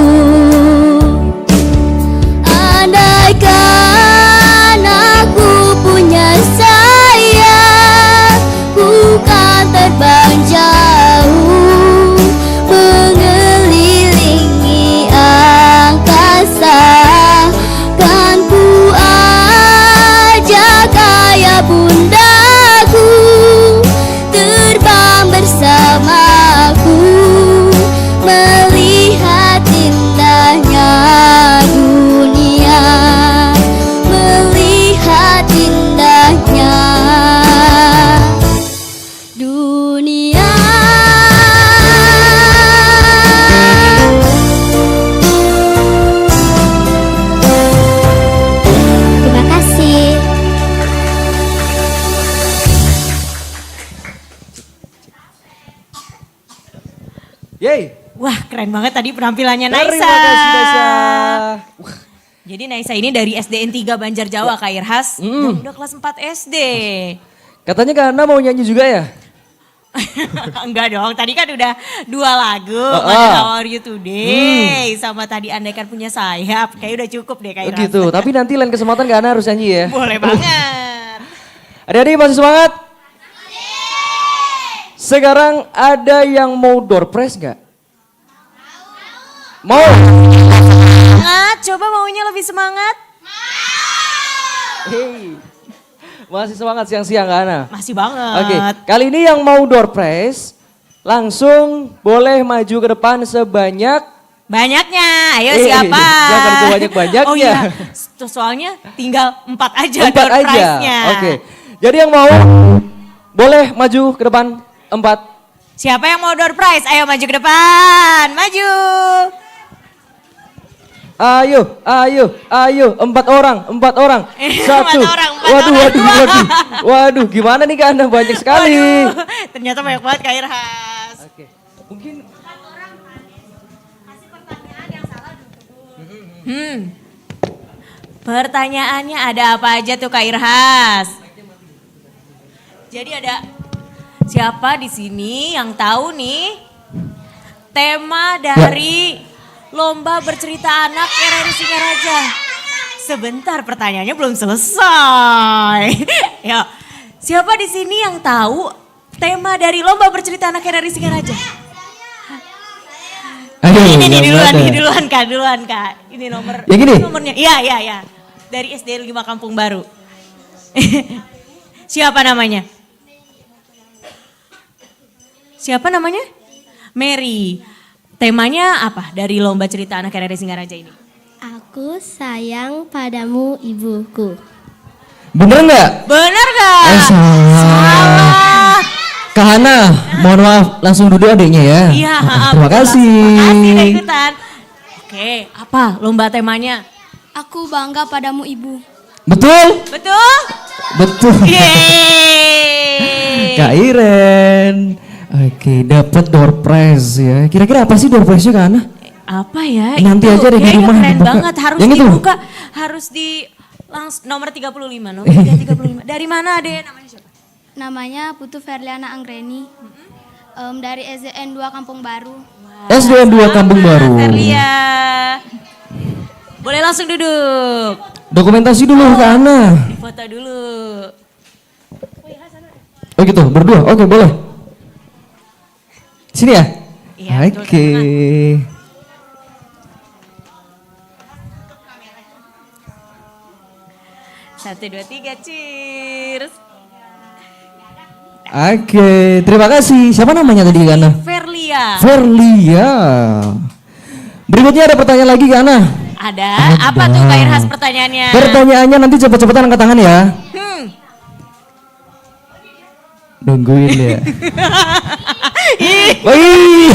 Andaikan aku punya sayap, ku kan terbang jauh mengelilingi angkasa. Kan ku ajak ayah bundaku terbang bersamaku melihat indahnya dunia, melihat indahnya dunia. Terima kasih. Yeay. Wah, keren banget tadi penampilannya Naisa. Terima kasih Naisa. Jadi Naisa ini dari SDN 3 Banjar Jawa, Kak Irhas. Dan udah kelas 4 SD. Katanya Gana mau nyanyi juga ya? Enggak dong, tadi kan udah 2 lagu. Ada How Are You Today sama tadi Andaikan Punya Sayap. Kayak udah cukup deh Kak Oh Irhas. gitu, tapi nanti lain kesempatan Gana harus nyanyi ya? Boleh banget. Adik-adik masih semangat? Sekarang ada yang mau door prize nggak? Mau? Semangat, coba maunya lebih semangat. Hey. Masih semangat siang-siang Gana? Masih banget. Oke, kali ini yang mau door prize langsung boleh maju ke depan sebanyak Banyaknya, ayo siapa? Jangan sebanyak-banyaknya. Oh iya, soalnya tinggal 4 aja 4 door aja. prize-nya. Oke. Jadi yang mau boleh maju ke depan 4. Siapa yang mau door prize? Ayo maju ke depan, maju. Ayo, 4 orang. 1. Waduh, gimana nih Kak Ana, banyak sekali. Waduh, ternyata banyak banget Kak Irhas. Oke, mungkin Pertanyaannya ada apa aja tuh Kak Irhas? Jadi ada siapa di sini yang tahu nih tema dari lomba bercerita anak RRI Singaraja? Sebentar, pertanyaannya belum selesai. Ya, siapa di sini yang tahu tema dari lomba bercerita anak RRI Singaraja? Ini duluan Kak. Ini nomor. Yang ini? Nomornya. Iya. Dari SD 5 Kampung Baru. Siapa namanya? Mary. Temanya apa dari lomba cerita anak RRI Singaraja ini? Aku sayang padamu ibuku. bener nggak? Bener nggak? Salah. Kak Hana, mohon maaf, langsung duduk adiknya ya. Iya, terima kasih. Terima kasih udah ikutan. Oke, apa lomba temanya? Aku bangga padamu ibu. Betul? Betul? Yeay. Kak Iren. Oke, dapat door prize ya. Kira-kira apa sih door prize-nya Kak Hana? Apa ya? Nanti itu, aja deh di rumah keren dibuka. banget, harus Yang itu? dibuka, harus di nomor 35, nomor 335. Dari mana Ade? Namanya siapa? Namanya Putu Verliana Anggreni. Dari SDN 2 Kampung Baru. SDN 2 Kampung Baru. Verlia. Boleh langsung duduk. Dokumentasi dulu Kak Hana. Foto dulu. Oh gitu, berdua. Oke, boleh. Sini ya? Iya, Oke. 1, 2, 3, cheers. Oke, terima kasih. Siapa namanya tadi Kak Hana? Verlia. Verlia. Berikutnya ada pertanyaan lagi Kak Hana. Ada. Apa tuh Kak Irhas pertanyaannya? Pertanyaannya nanti cepet-cepetan angkat tangan ya. Nungguin ya. Wih.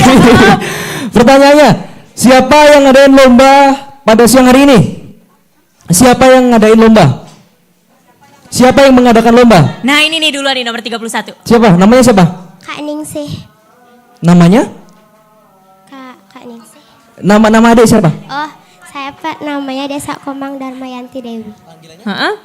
Pertanyaannya, siapa yang ngadain lomba pada siang hari ini? Siapa yang ngadain lomba? Siapa yang mengadakan lomba? Nah ini nih duluan nih nomor 31. Siapa? Namanya siapa? Kak Ningsih. Namanya? Kak Ningsih. Nama adik siapa? Oh, saya Pak namanya Desa Komang Darmayanti Dewi.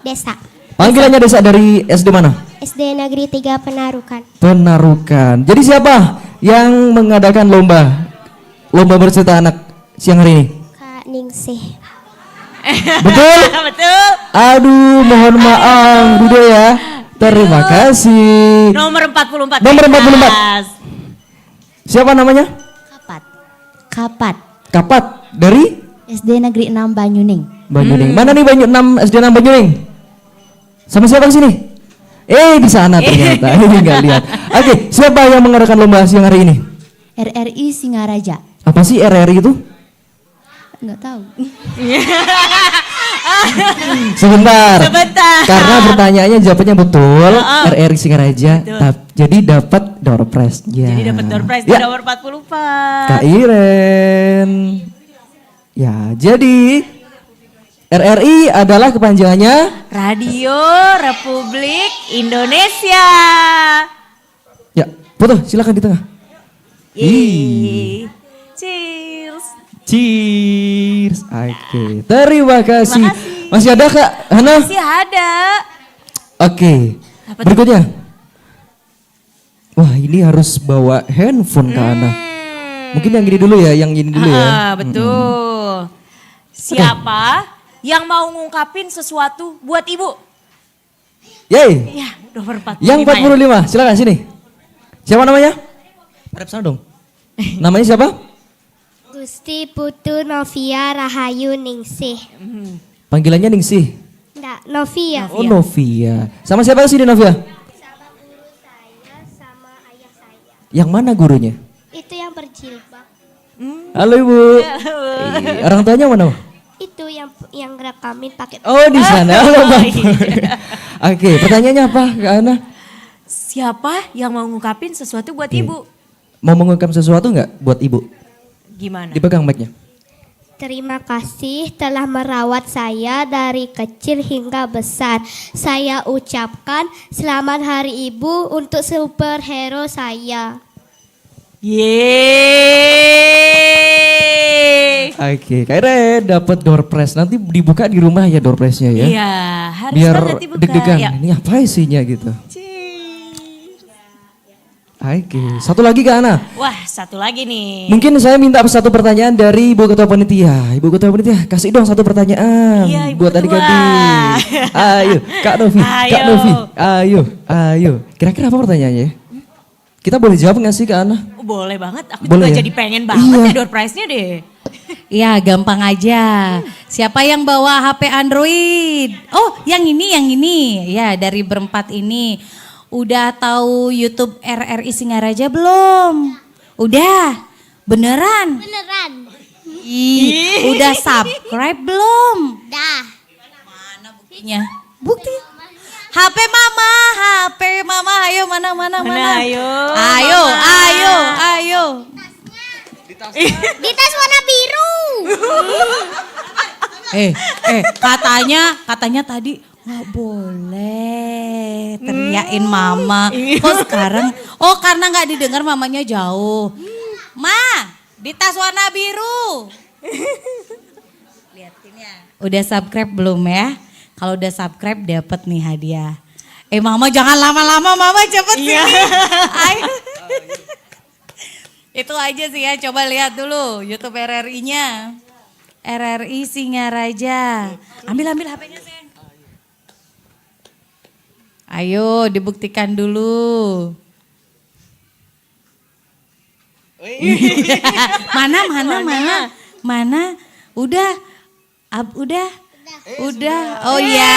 Desa. Panggilannya Desa dari SD mana? SD Negeri 3 Penarukan. Penarukan. Jadi siapa yang mengadakan lomba bercerita anak siang hari ini? Kak Ningsih. Betul? Betul. Aduh, mohon maaf Bude ya. Terima kasih. Nomor 44. Nomor 44. Siapa namanya? Kapat. Dari? SD Negeri 6 Banyuning. Mana nih SD 6 Banyuning? Sama siapa sini? Di sana ternyata. Ini nggak lihat. Oke, siapa yang mengadakan lomba siang hari ini? RRI Singaraja. Apa sih RRI itu? Enggak tahu. Sebentar. Karena pertanyaannya jawabannya betul. RRI Singaraja. Jadi dapat door prize-nya. Jadi dapat door prize di nomor 44. Kak Iren. Ya, jadi RRI adalah kepanjangannya Radio Republik Indonesia. Ya, foto silakan di tengah. Cheers. Cheers. Oke, terima kasih. Masih ada Kak Hana? Masih ada. Oke. Berikutnya. Wah, ini harus bawa handphone Kak Hana. Mungkin yang ini dulu ya, Betul. Siapa yang mau ngungkapin sesuatu buat ibu? Yeay. Ya, nomor 45. Yang 45, silakan sini. Siapa namanya? Rep sana dong. Namanya siapa? Gusti Putu Novia Rahayu Ningsih. Panggilannya Ningsih. Enggak, Novia. Oh, Novia. Sama siapa sih Novia? Sama guru saya, sama ayah saya. Yang mana gurunya? Itu yang berjilbab. Halo Ibu. Iya, orang tuanya mana? Itu yang rekamin pakai. Oh di sana. Halo Bapak. Oke, pertanyaannya apa Kak Ana? Siapa yang mau ngungkapin sesuatu buat ibu? Mau mengungkap sesuatu nggak buat Ibu? Gimana? Dipegang mic-nya. Terima kasih telah merawat saya dari kecil hingga besar. Saya ucapkan selamat Hari Ibu untuk superhero saya. Yeay. Oke, kayaknya dapat door prize. Nanti dibuka di rumah ya door prize-nya ya. Iya, harus biar banget dibuka. deg-degan. Ya. Ini apa isinya gitu. Oke, satu lagi Kak Ana. Wah, satu lagi nih. Mungkin saya minta satu pertanyaan dari Ibu Ketua Panitia. Ibu Ketua Panitia, kasih dong satu pertanyaan Iya, Ibu buat Ketua. adik-adik. Ayo, Kak Novi, Kak Ayo. Novi. Ayo. Kira-kira apa pertanyaannya? Kita boleh jawab nggak sih Kak Ana? Boleh banget, aku Boleh juga ya? jadi pengen banget Iya. ya door prize-nya deh. Ya gampang aja. Siapa yang bawa HP Android? Oh yang ini. Ya dari berempat ini. Udah tahu YouTube RRI Singaraja belum? Udah? Beneran? Beneran. Udah subscribe belum? Dah. Mana buktinya? Bukti. HP mama, ayo mana? Ayo. Ayo. Di tas warna biru. Katanya tadi nggak boleh teriakin mama. Kok sekarang? Oh karena nggak didengar mamanya jauh. Ma, di tas warna biru. Liatin ya. Udah subscribe belum ya? Kalau udah subscribe dapat nih hadiah. Mama jangan lama-lama, mama cepet sini. Ayo. Itu aja sih ya, coba lihat dulu YouTube RRI-nya. RRI Singaraja. Ambil HP-nya sayang. Ayo dibuktikan dulu. Mana? Udah. Oh iya.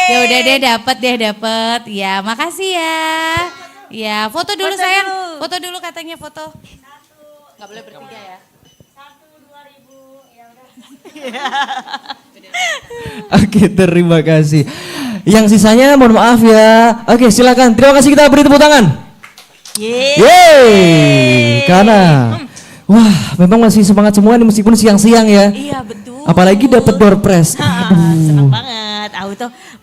Ya udah deh dapat. Ya, makasih ya. Ya, foto dulu sayang. Foto dulu katanya foto. Enggak boleh bertiga ya. 1, 2.000 ya udah. Oke, terima kasih. Yang sisanya mohon maaf ya. Oke, silakan. Terima kasih, kita beri tepuk tangan. Yeay. Karena wah, memang masih semangat semua nih meskipun siang-siang ya. Iya, betul. Apalagi dapat door prize. Senang banget. Aku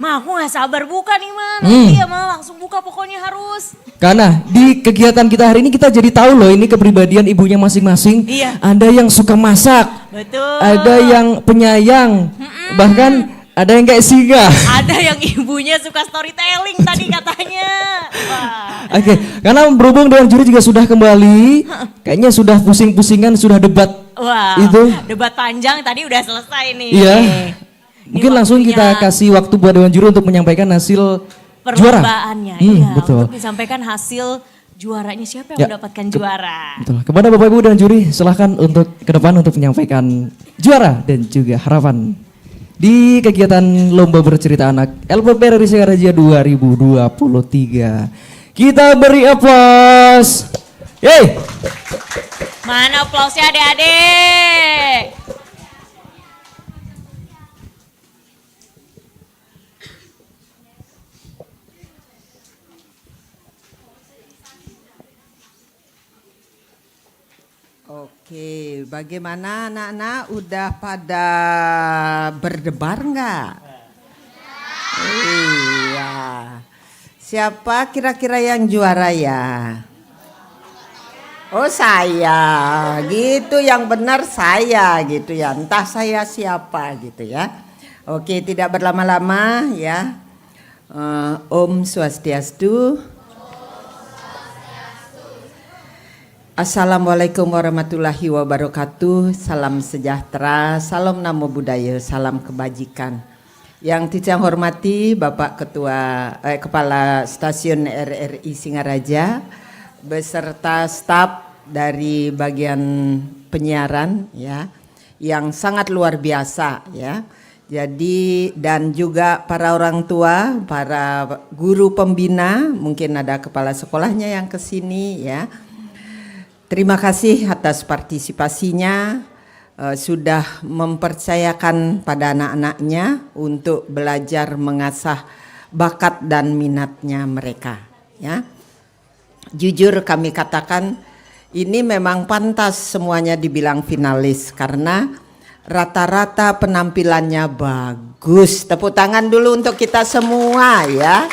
aku gak sabar buka nih nanti ya langsung buka pokoknya harus. Karena di kegiatan kita hari ini kita jadi tahu loh ini kepribadian ibunya masing-masing. Iya. Ada yang suka masak. Betul. Ada yang penyayang. Bahkan ada yang kayak singa. Ada yang ibunya suka storytelling tadi katanya. Wah. Oke, karena berhubung dengan juri juga sudah kembali, kayaknya sudah pusing-pusingan, sudah debat. Wah, itu. debat panjang tadi udah selesai nih. Iya. Mungkin langsung kita kasih waktu buat Dewan Juri untuk menyampaikan hasil juara. Perlombaannya, iya. Betul. Untuk disampaikan hasil juaranya siapa yang Ya, mendapatkan juara. Betul. Kepada Bapak Ibu dan juri, silahkan untuk ke depan untuk menyampaikan juara dan juga harapan di kegiatan Lomba Bercerita Anak LPP RRI Singaraja 2023. Kita beri aplaus. Yeay. Mana aplausnya adik-adik? Oke, bagaimana anak-anak udah pada berdebar nggak? Iya. Siapa kira-kira yang juara ya? Oh saya, gitu yang benar saya gitu ya. Entah saya siapa gitu ya. Oke, tidak berlama-lama ya. Om Swastiastu. Assalamualaikum warahmatullahi wabarakatuh. Salam sejahtera, salam namo buddhaya, salam kebajikan. Yang saya hormati Bapak Kepala Stasiun RRI Singaraja beserta staf dari bagian penyiaran ya, yang sangat luar biasa ya. Jadi dan juga para orang tua, para guru pembina, mungkin ada kepala sekolahnya yang kesini ya. Terima kasih atas partisipasinya, sudah mempercayakan pada anak-anaknya untuk belajar mengasah bakat dan minatnya mereka. Ya, jujur kami katakan ini memang pantas semuanya dibilang finalis karena rata-rata penampilannya bagus. Tepuk tangan dulu untuk kita semua ya.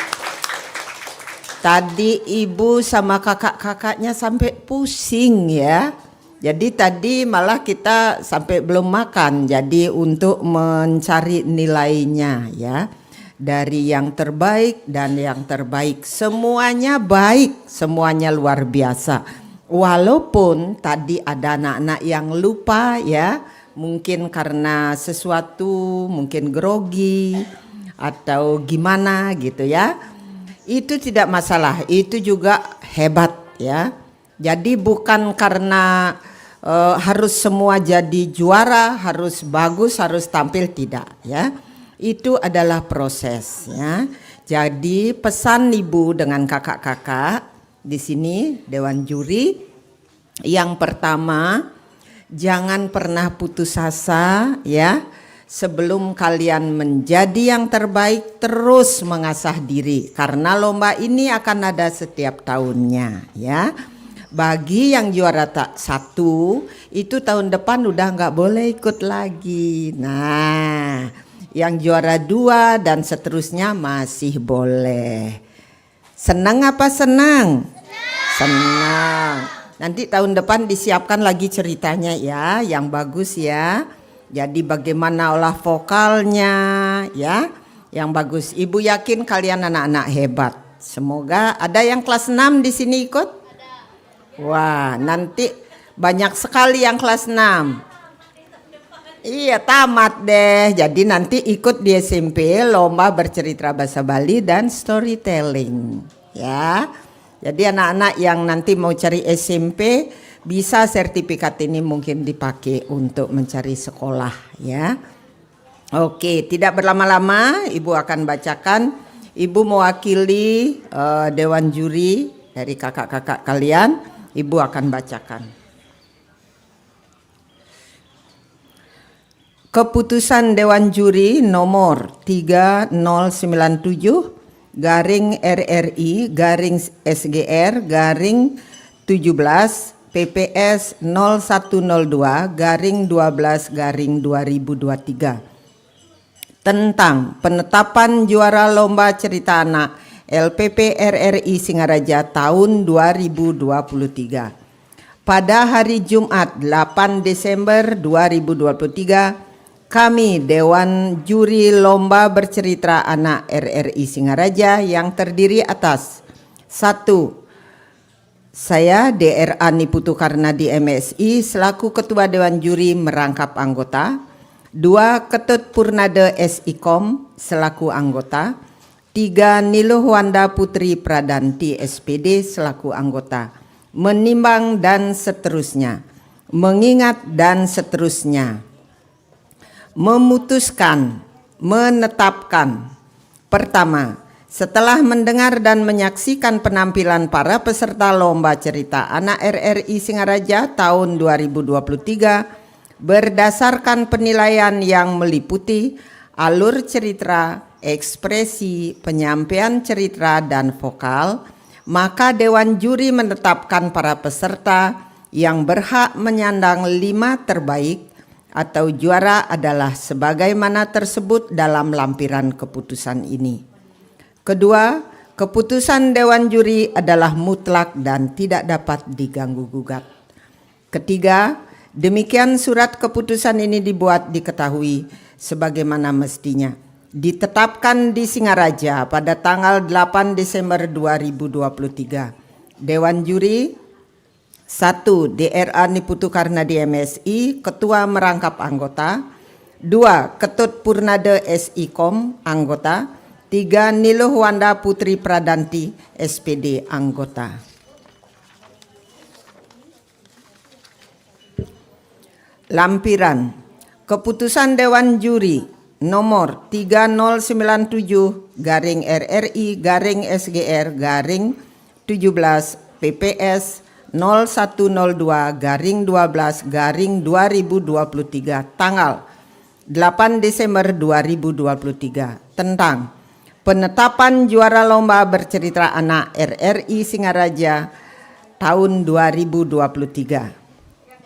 Tadi ibu sama kakak-kakaknya sampai pusing ya. Jadi tadi malah kita sampai belum makan. Jadi untuk mencari nilainya ya. Dari yang terbaik dan yang terbaik. Semuanya baik, semuanya luar biasa. Walaupun tadi ada anak-anak yang lupa ya. Mungkin karena sesuatu, mungkin grogi atau gimana gitu ya. Itu tidak masalah, itu juga hebat ya. Jadi bukan karena harus semua jadi juara, harus bagus, harus tampil, tidak ya. Itu adalah proses ya. Jadi pesan ibu dengan kakak-kakak di sini Dewan Juri, yang pertama jangan pernah putus asa ya. Sebelum kalian menjadi yang terbaik, terus mengasah diri karena lomba ini akan ada setiap tahunnya ya. Bagi yang juara tak 1 itu tahun depan udah nggak boleh ikut lagi. Nah, yang juara 2 dan seterusnya masih boleh. Senang apa senang? Senang. Nanti tahun depan disiapkan lagi ceritanya ya, yang bagus ya. Jadi bagaimana olah vokalnya ya, yang bagus. Ibu yakin kalian anak-anak hebat. Semoga ada yang kelas 6 di sini ikut. Wah, nanti banyak sekali yang kelas 6. Iya, tamat deh. Jadi nanti ikut di SMP lomba bercerita bahasa Bali dan storytelling ya. Jadi anak-anak yang nanti mau cari SMP bisa sertifikat ini mungkin dipakai untuk mencari sekolah ya. Oke, tidak berlama-lama Ibu akan bacakan. Ibu mewakili Dewan Juri dari kakak-kakak kalian. Ibu akan bacakan. Keputusan Dewan Juri nomor 3097 garing RRI garing SGR garing 17 PPS 0102 garing 12 garing 2023 tentang penetapan juara lomba cerita anak LPP RRI Singaraja tahun 2023. Pada hari Jumat 8 Desember 2023, kami Dewan Juri Lomba Bercerita Anak RRI Singaraja yang terdiri atas 1. Saya DRA Niputu Karnadi MSI selaku Ketua Dewan Juri merangkap anggota. 2. Ketut Purnade SIKOM selaku anggota. 3. Niluh Wanda Putri Pradanti SPD selaku anggota. Menimbang dan seterusnya. Mengingat dan seterusnya. Memutuskan, menetapkan. Pertama, setelah mendengar dan menyaksikan penampilan para peserta lomba cerita anak RRI Singaraja tahun 2023 berdasarkan penilaian yang meliputi alur cerita, ekspresi, penyampaian cerita dan vokal, maka Dewan Juri menetapkan para peserta yang berhak menyandang 5 terbaik atau juara adalah sebagaimana tersebut dalam lampiran keputusan ini. Kedua, keputusan Dewan Juri adalah mutlak dan tidak dapat diganggu-gugat. Ketiga, demikian surat keputusan ini dibuat diketahui sebagaimana mestinya. Ditetapkan di Singaraja pada tanggal 8 Desember 2023. Dewan Juri 1. DRA Niputu Karnadi MSI, Ketua merangkap anggota. 2. Ketut Purnade SIKOM, anggota. 3. Niluh Wanda Putri Pradanti SPD, anggota. Lampiran Keputusan Dewan Juri nomor 3097 garing RRI garing SGR garing 17 PPS 0102/12/2023 tanggal 8 Desember 2023 tentang penetapan juara lomba bercerita anak RRI Singaraja tahun 2023.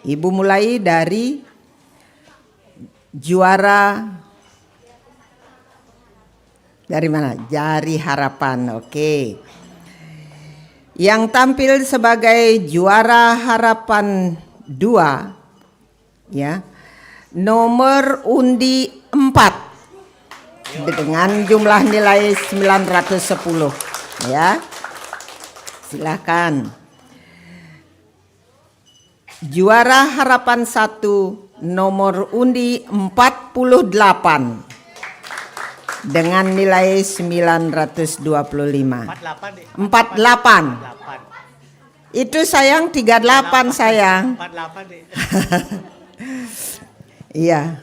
Ibu mulai dari juara dari mana? Jari Harapan. Oke. Yang tampil sebagai juara Harapan 2 ya. Nomor undi 4 dengan jumlah nilai 910 ya. Silakan. Juara Harapan 1 nomor undi 48 dengan nilai 925. 48. Itu sayang 38 sayang. 48 deh. Iya.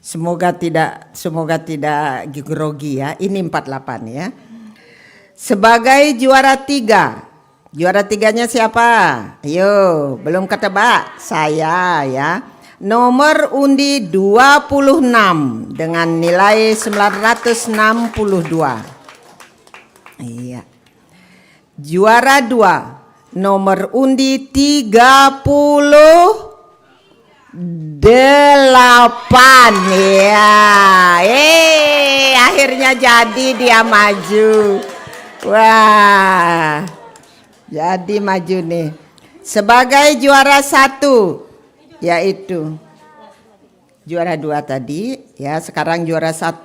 Semoga tidak grogi ya. Ini 48 ya. Sebagai juara 3. Juara 3-nya siapa? Ayo, belum ketebak. Saya ya. Nomor undi 26 dengan nilai 962. Iya. Juara 2 nomor undi 38 ya. Akhirnya jadi dia maju. Wah. Jadi maju nih. Sebagai juara 1 yaitu juara 2 tadi ya, sekarang juara 1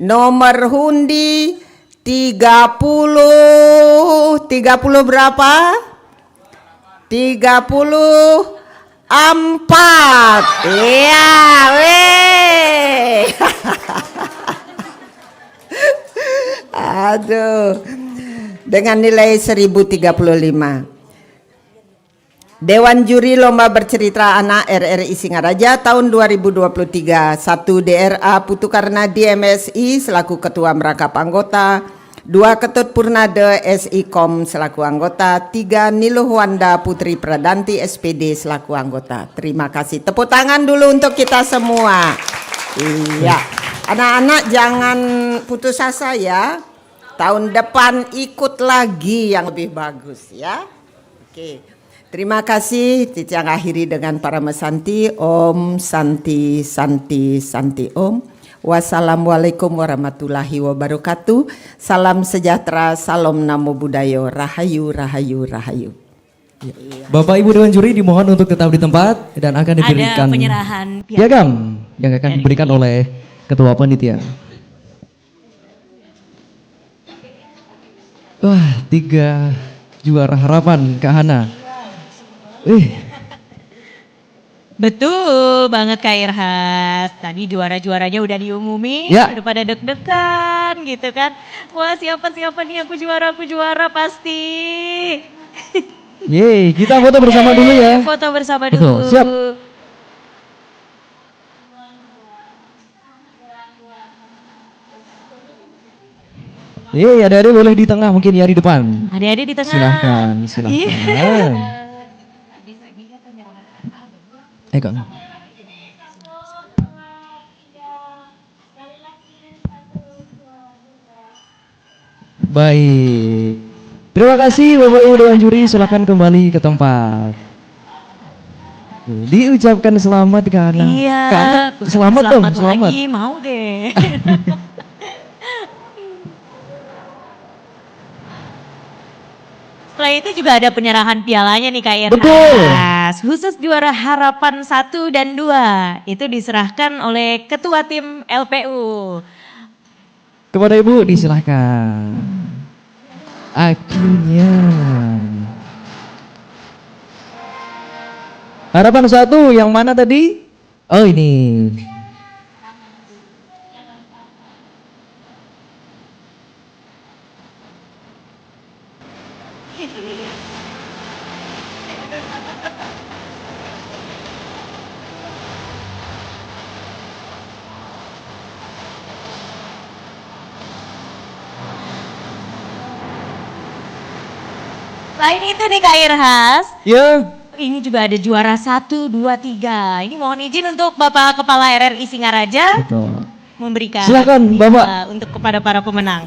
nomor undi 30 berapa? 34. Iya, weh. Aduh. Dengan nilai 1035. Dewan Juri Lomba Bercerita Anak RRI Singaraja tahun 2023. 1 DRA Putu Karna DMSI selaku Ketua Merangkap Anggota, 2 Ketut Purnade SIKOM selaku anggota, 3 Niluhwanda Putri Pradanti SPD selaku anggota. Terima kasih. Tepuk tangan dulu untuk kita semua. Iya. Anak-anak jangan putus asa ya. Tahun depan ikut lagi yang lebih bagus ya. Oke. Terima kasih. Cicang akhiri dengan para mesanti. Om Santi Santi Santi Om. Wassalamualaikum warahmatullahi wabarakatuh. Salam sejahtera, salam namo buddhaya, rahayu rahayu rahayu. Bapak Ibu Dewan Juri dimohon untuk tetap di tempat dan akan diberikan ada penyerahan piagam yang akan diberikan oleh Ketua Panitia. Wah, 3 juara harapan Kak Hana. Betul banget Kak Irhas. Tadi juara-juaranya udah diumumin, ya. Udah pada deg-degan gitu kan. Wah, siapa nih aku juara pasti. Yeay, kita foto bersama dulu ya. Foto bersama Betul, dulu. siap. Yeay, adik-adik boleh di tengah mungkin ya, di depan. Adik-adik di tengah. Silahkan, silahkan. Kang. Baik. Terima kasih Bapak Ibu Dewan Juri, silakan kembali ke tempat. Diucapkan selamat karena Iya. selamat dong, selamat. Lagi, mau deh. Setelah itu juga ada penyerahan pialanya nih Kak Irhas. Betul. Khusus juara harapan 1 dan 2 itu diserahkan oleh Ketua Tim LPU. Kepada Ibu disilahkan. Akhirnya. Harapan 1 yang mana tadi? Oh ini. Selain itu nih Kak Irhas, Ya. ini juga ada juara 1, 2, 3. Ini mohon izin untuk Bapak Kepala RRI Singaraja Betul. memberikan Silakan, Bapak. untuk kepada para pemenang.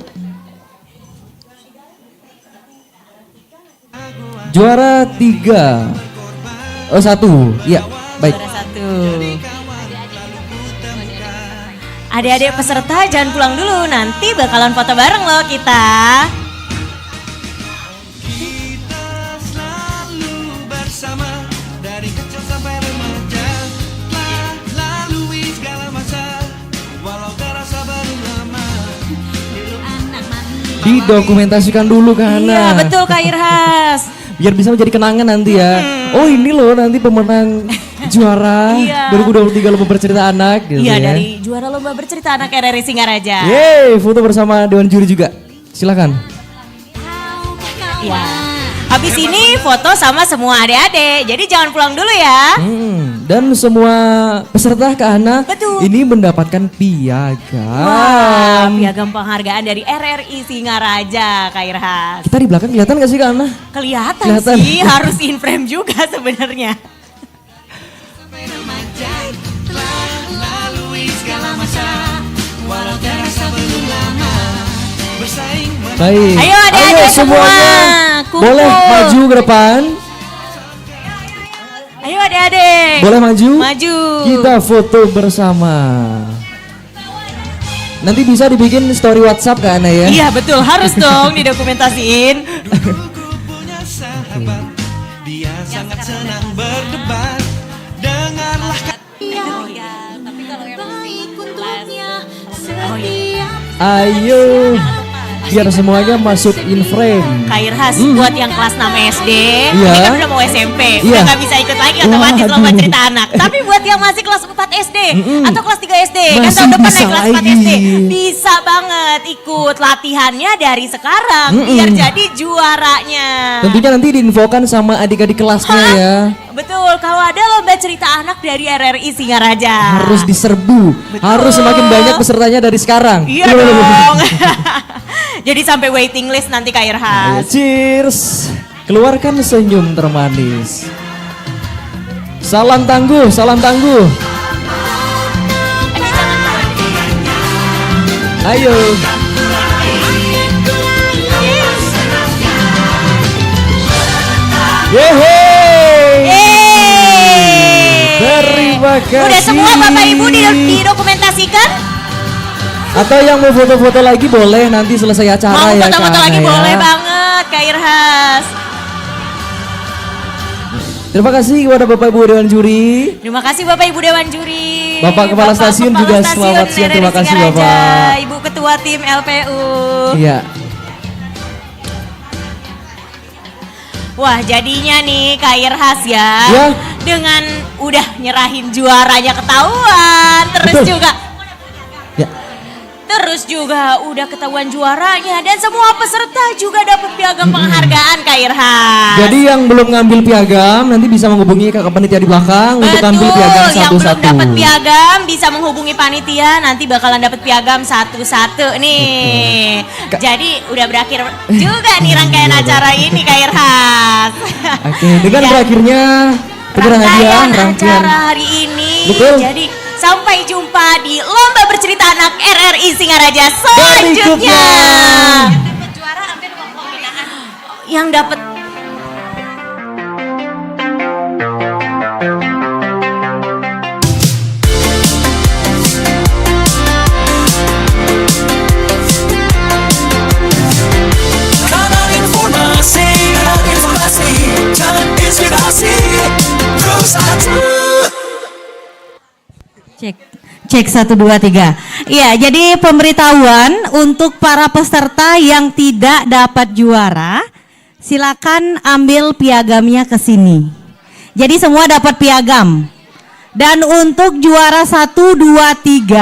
Juara 3. Oh 1. Iya, baik. Juara 1. Adik-adik peserta jangan pulang dulu, nanti bakalan foto bareng loh kita. Didokumentasikan dulu kan. Iya betul Kak Irhas. Biar bisa menjadi kenangan nanti ya. Oh ini loh nanti pemenang juara Iya. 2023 lomba bercerita anak gitu Iya ya. dari juara lomba bercerita anak RRI Singaraja. Yeay, foto bersama Dewan Juri juga. Silakan. Iya. Habis ini foto sama semua adik-adik. Jadi jangan pulang dulu ya. Dan semua peserta Kak Hana ini mendapatkan piagam. Wah, piagam penghargaan dari RRI Singaraja, Kak Irhas. Kita di belakang kelihatan gak sih Kak Hana? Kelihatan Kelihatan. sih, harus in frame juga sebenarnya. Baik. Ayo adik-adik semua, kumpul. Boleh maju ke depan. Ayo adik-adik. Boleh maju? Maju. Kita foto bersama. Nanti bisa dibikin story WhatsApp Kak Hana ya? Iya betul, harus dong didokumentasiin. Dia sangat senang berdebat. Dengarlah tapi kalau yang Ayo. Biar semuanya masuk in frame. Kak Irhas buat yang kelas 6 SD, Iya. ini kan udah mau SMP, Iya. udah gak bisa ikut lagi otomatis Waduh. lomba cerita anak. Tapi buat yang masih kelas 4 SD atau kelas 3 SD, kan Masih tahun depan bisa naik kelas 4 lagi. SD, bisa banget ikut latihannya dari sekarang biar jadi juaranya. Tentunya nanti diinfokan sama adik-adik kelasnya ya. Betul, kalau ada lomba cerita anak dari RRI Singaraja. Harus diserbu. Harus semakin banyak pesertanya dari sekarang. Iya dong. Jadi sampai waiting list nanti Kak Ayo, Irhas. cheers. Keluarkan senyum termanis. Salam tangguh, salam tangguh. Ayo. Terima kasih. Udah semua Bapak Ibu didokumentasikan? Atau yang mau foto-foto lagi boleh nanti selesai acara Mau ya foto-foto Kak lagi Hana ya. boleh banget Kak Irhas. Terima kasih kepada Bapak Ibu Dewan Juri. Terima kasih Bapak Ibu Dewan Juri. Bapak Kepala Stasiun Kepala juga Stasiun selamat siang. Terima RRI kasih Singaraja, Bapak. Ibu Ketua Tim LPU. Iya. Wah jadinya nih Kak Irhas ya. Ya. Dengan udah nyerahin juaranya ketahuan. Terus Betul. juga. Ya. Terus juga udah ketahuan juaranya. Dan semua peserta juga dapat piagam penghargaan Kak Irhas. Jadi yang belum ngambil piagam nanti bisa menghubungi kakak panitia di belakang untuk ngambil piagam yang belum satu-satu. dapat piagam bisa menghubungi panitia, nanti bakalan dapat piagam satu-satu nih. Jadi udah berakhir juga nih rangkaian acara ini Kak Irhas. Oke, dengan berakhirnya penyerahan hadiah rangkaian. Acara hari ini. Betul. Jadi sampai jumpa di lomba bercerita anak RRI Singaraja selanjutnya. Yang dapat Kanal informasi, jangan inspirasi, terus aja. Cek 1, 2, 3. Iya, jadi pemberitahuan untuk para peserta yang tidak dapat juara, silakan ambil piagamnya ke sini. Jadi semua dapat piagam. Dan untuk juara 1, 2, 3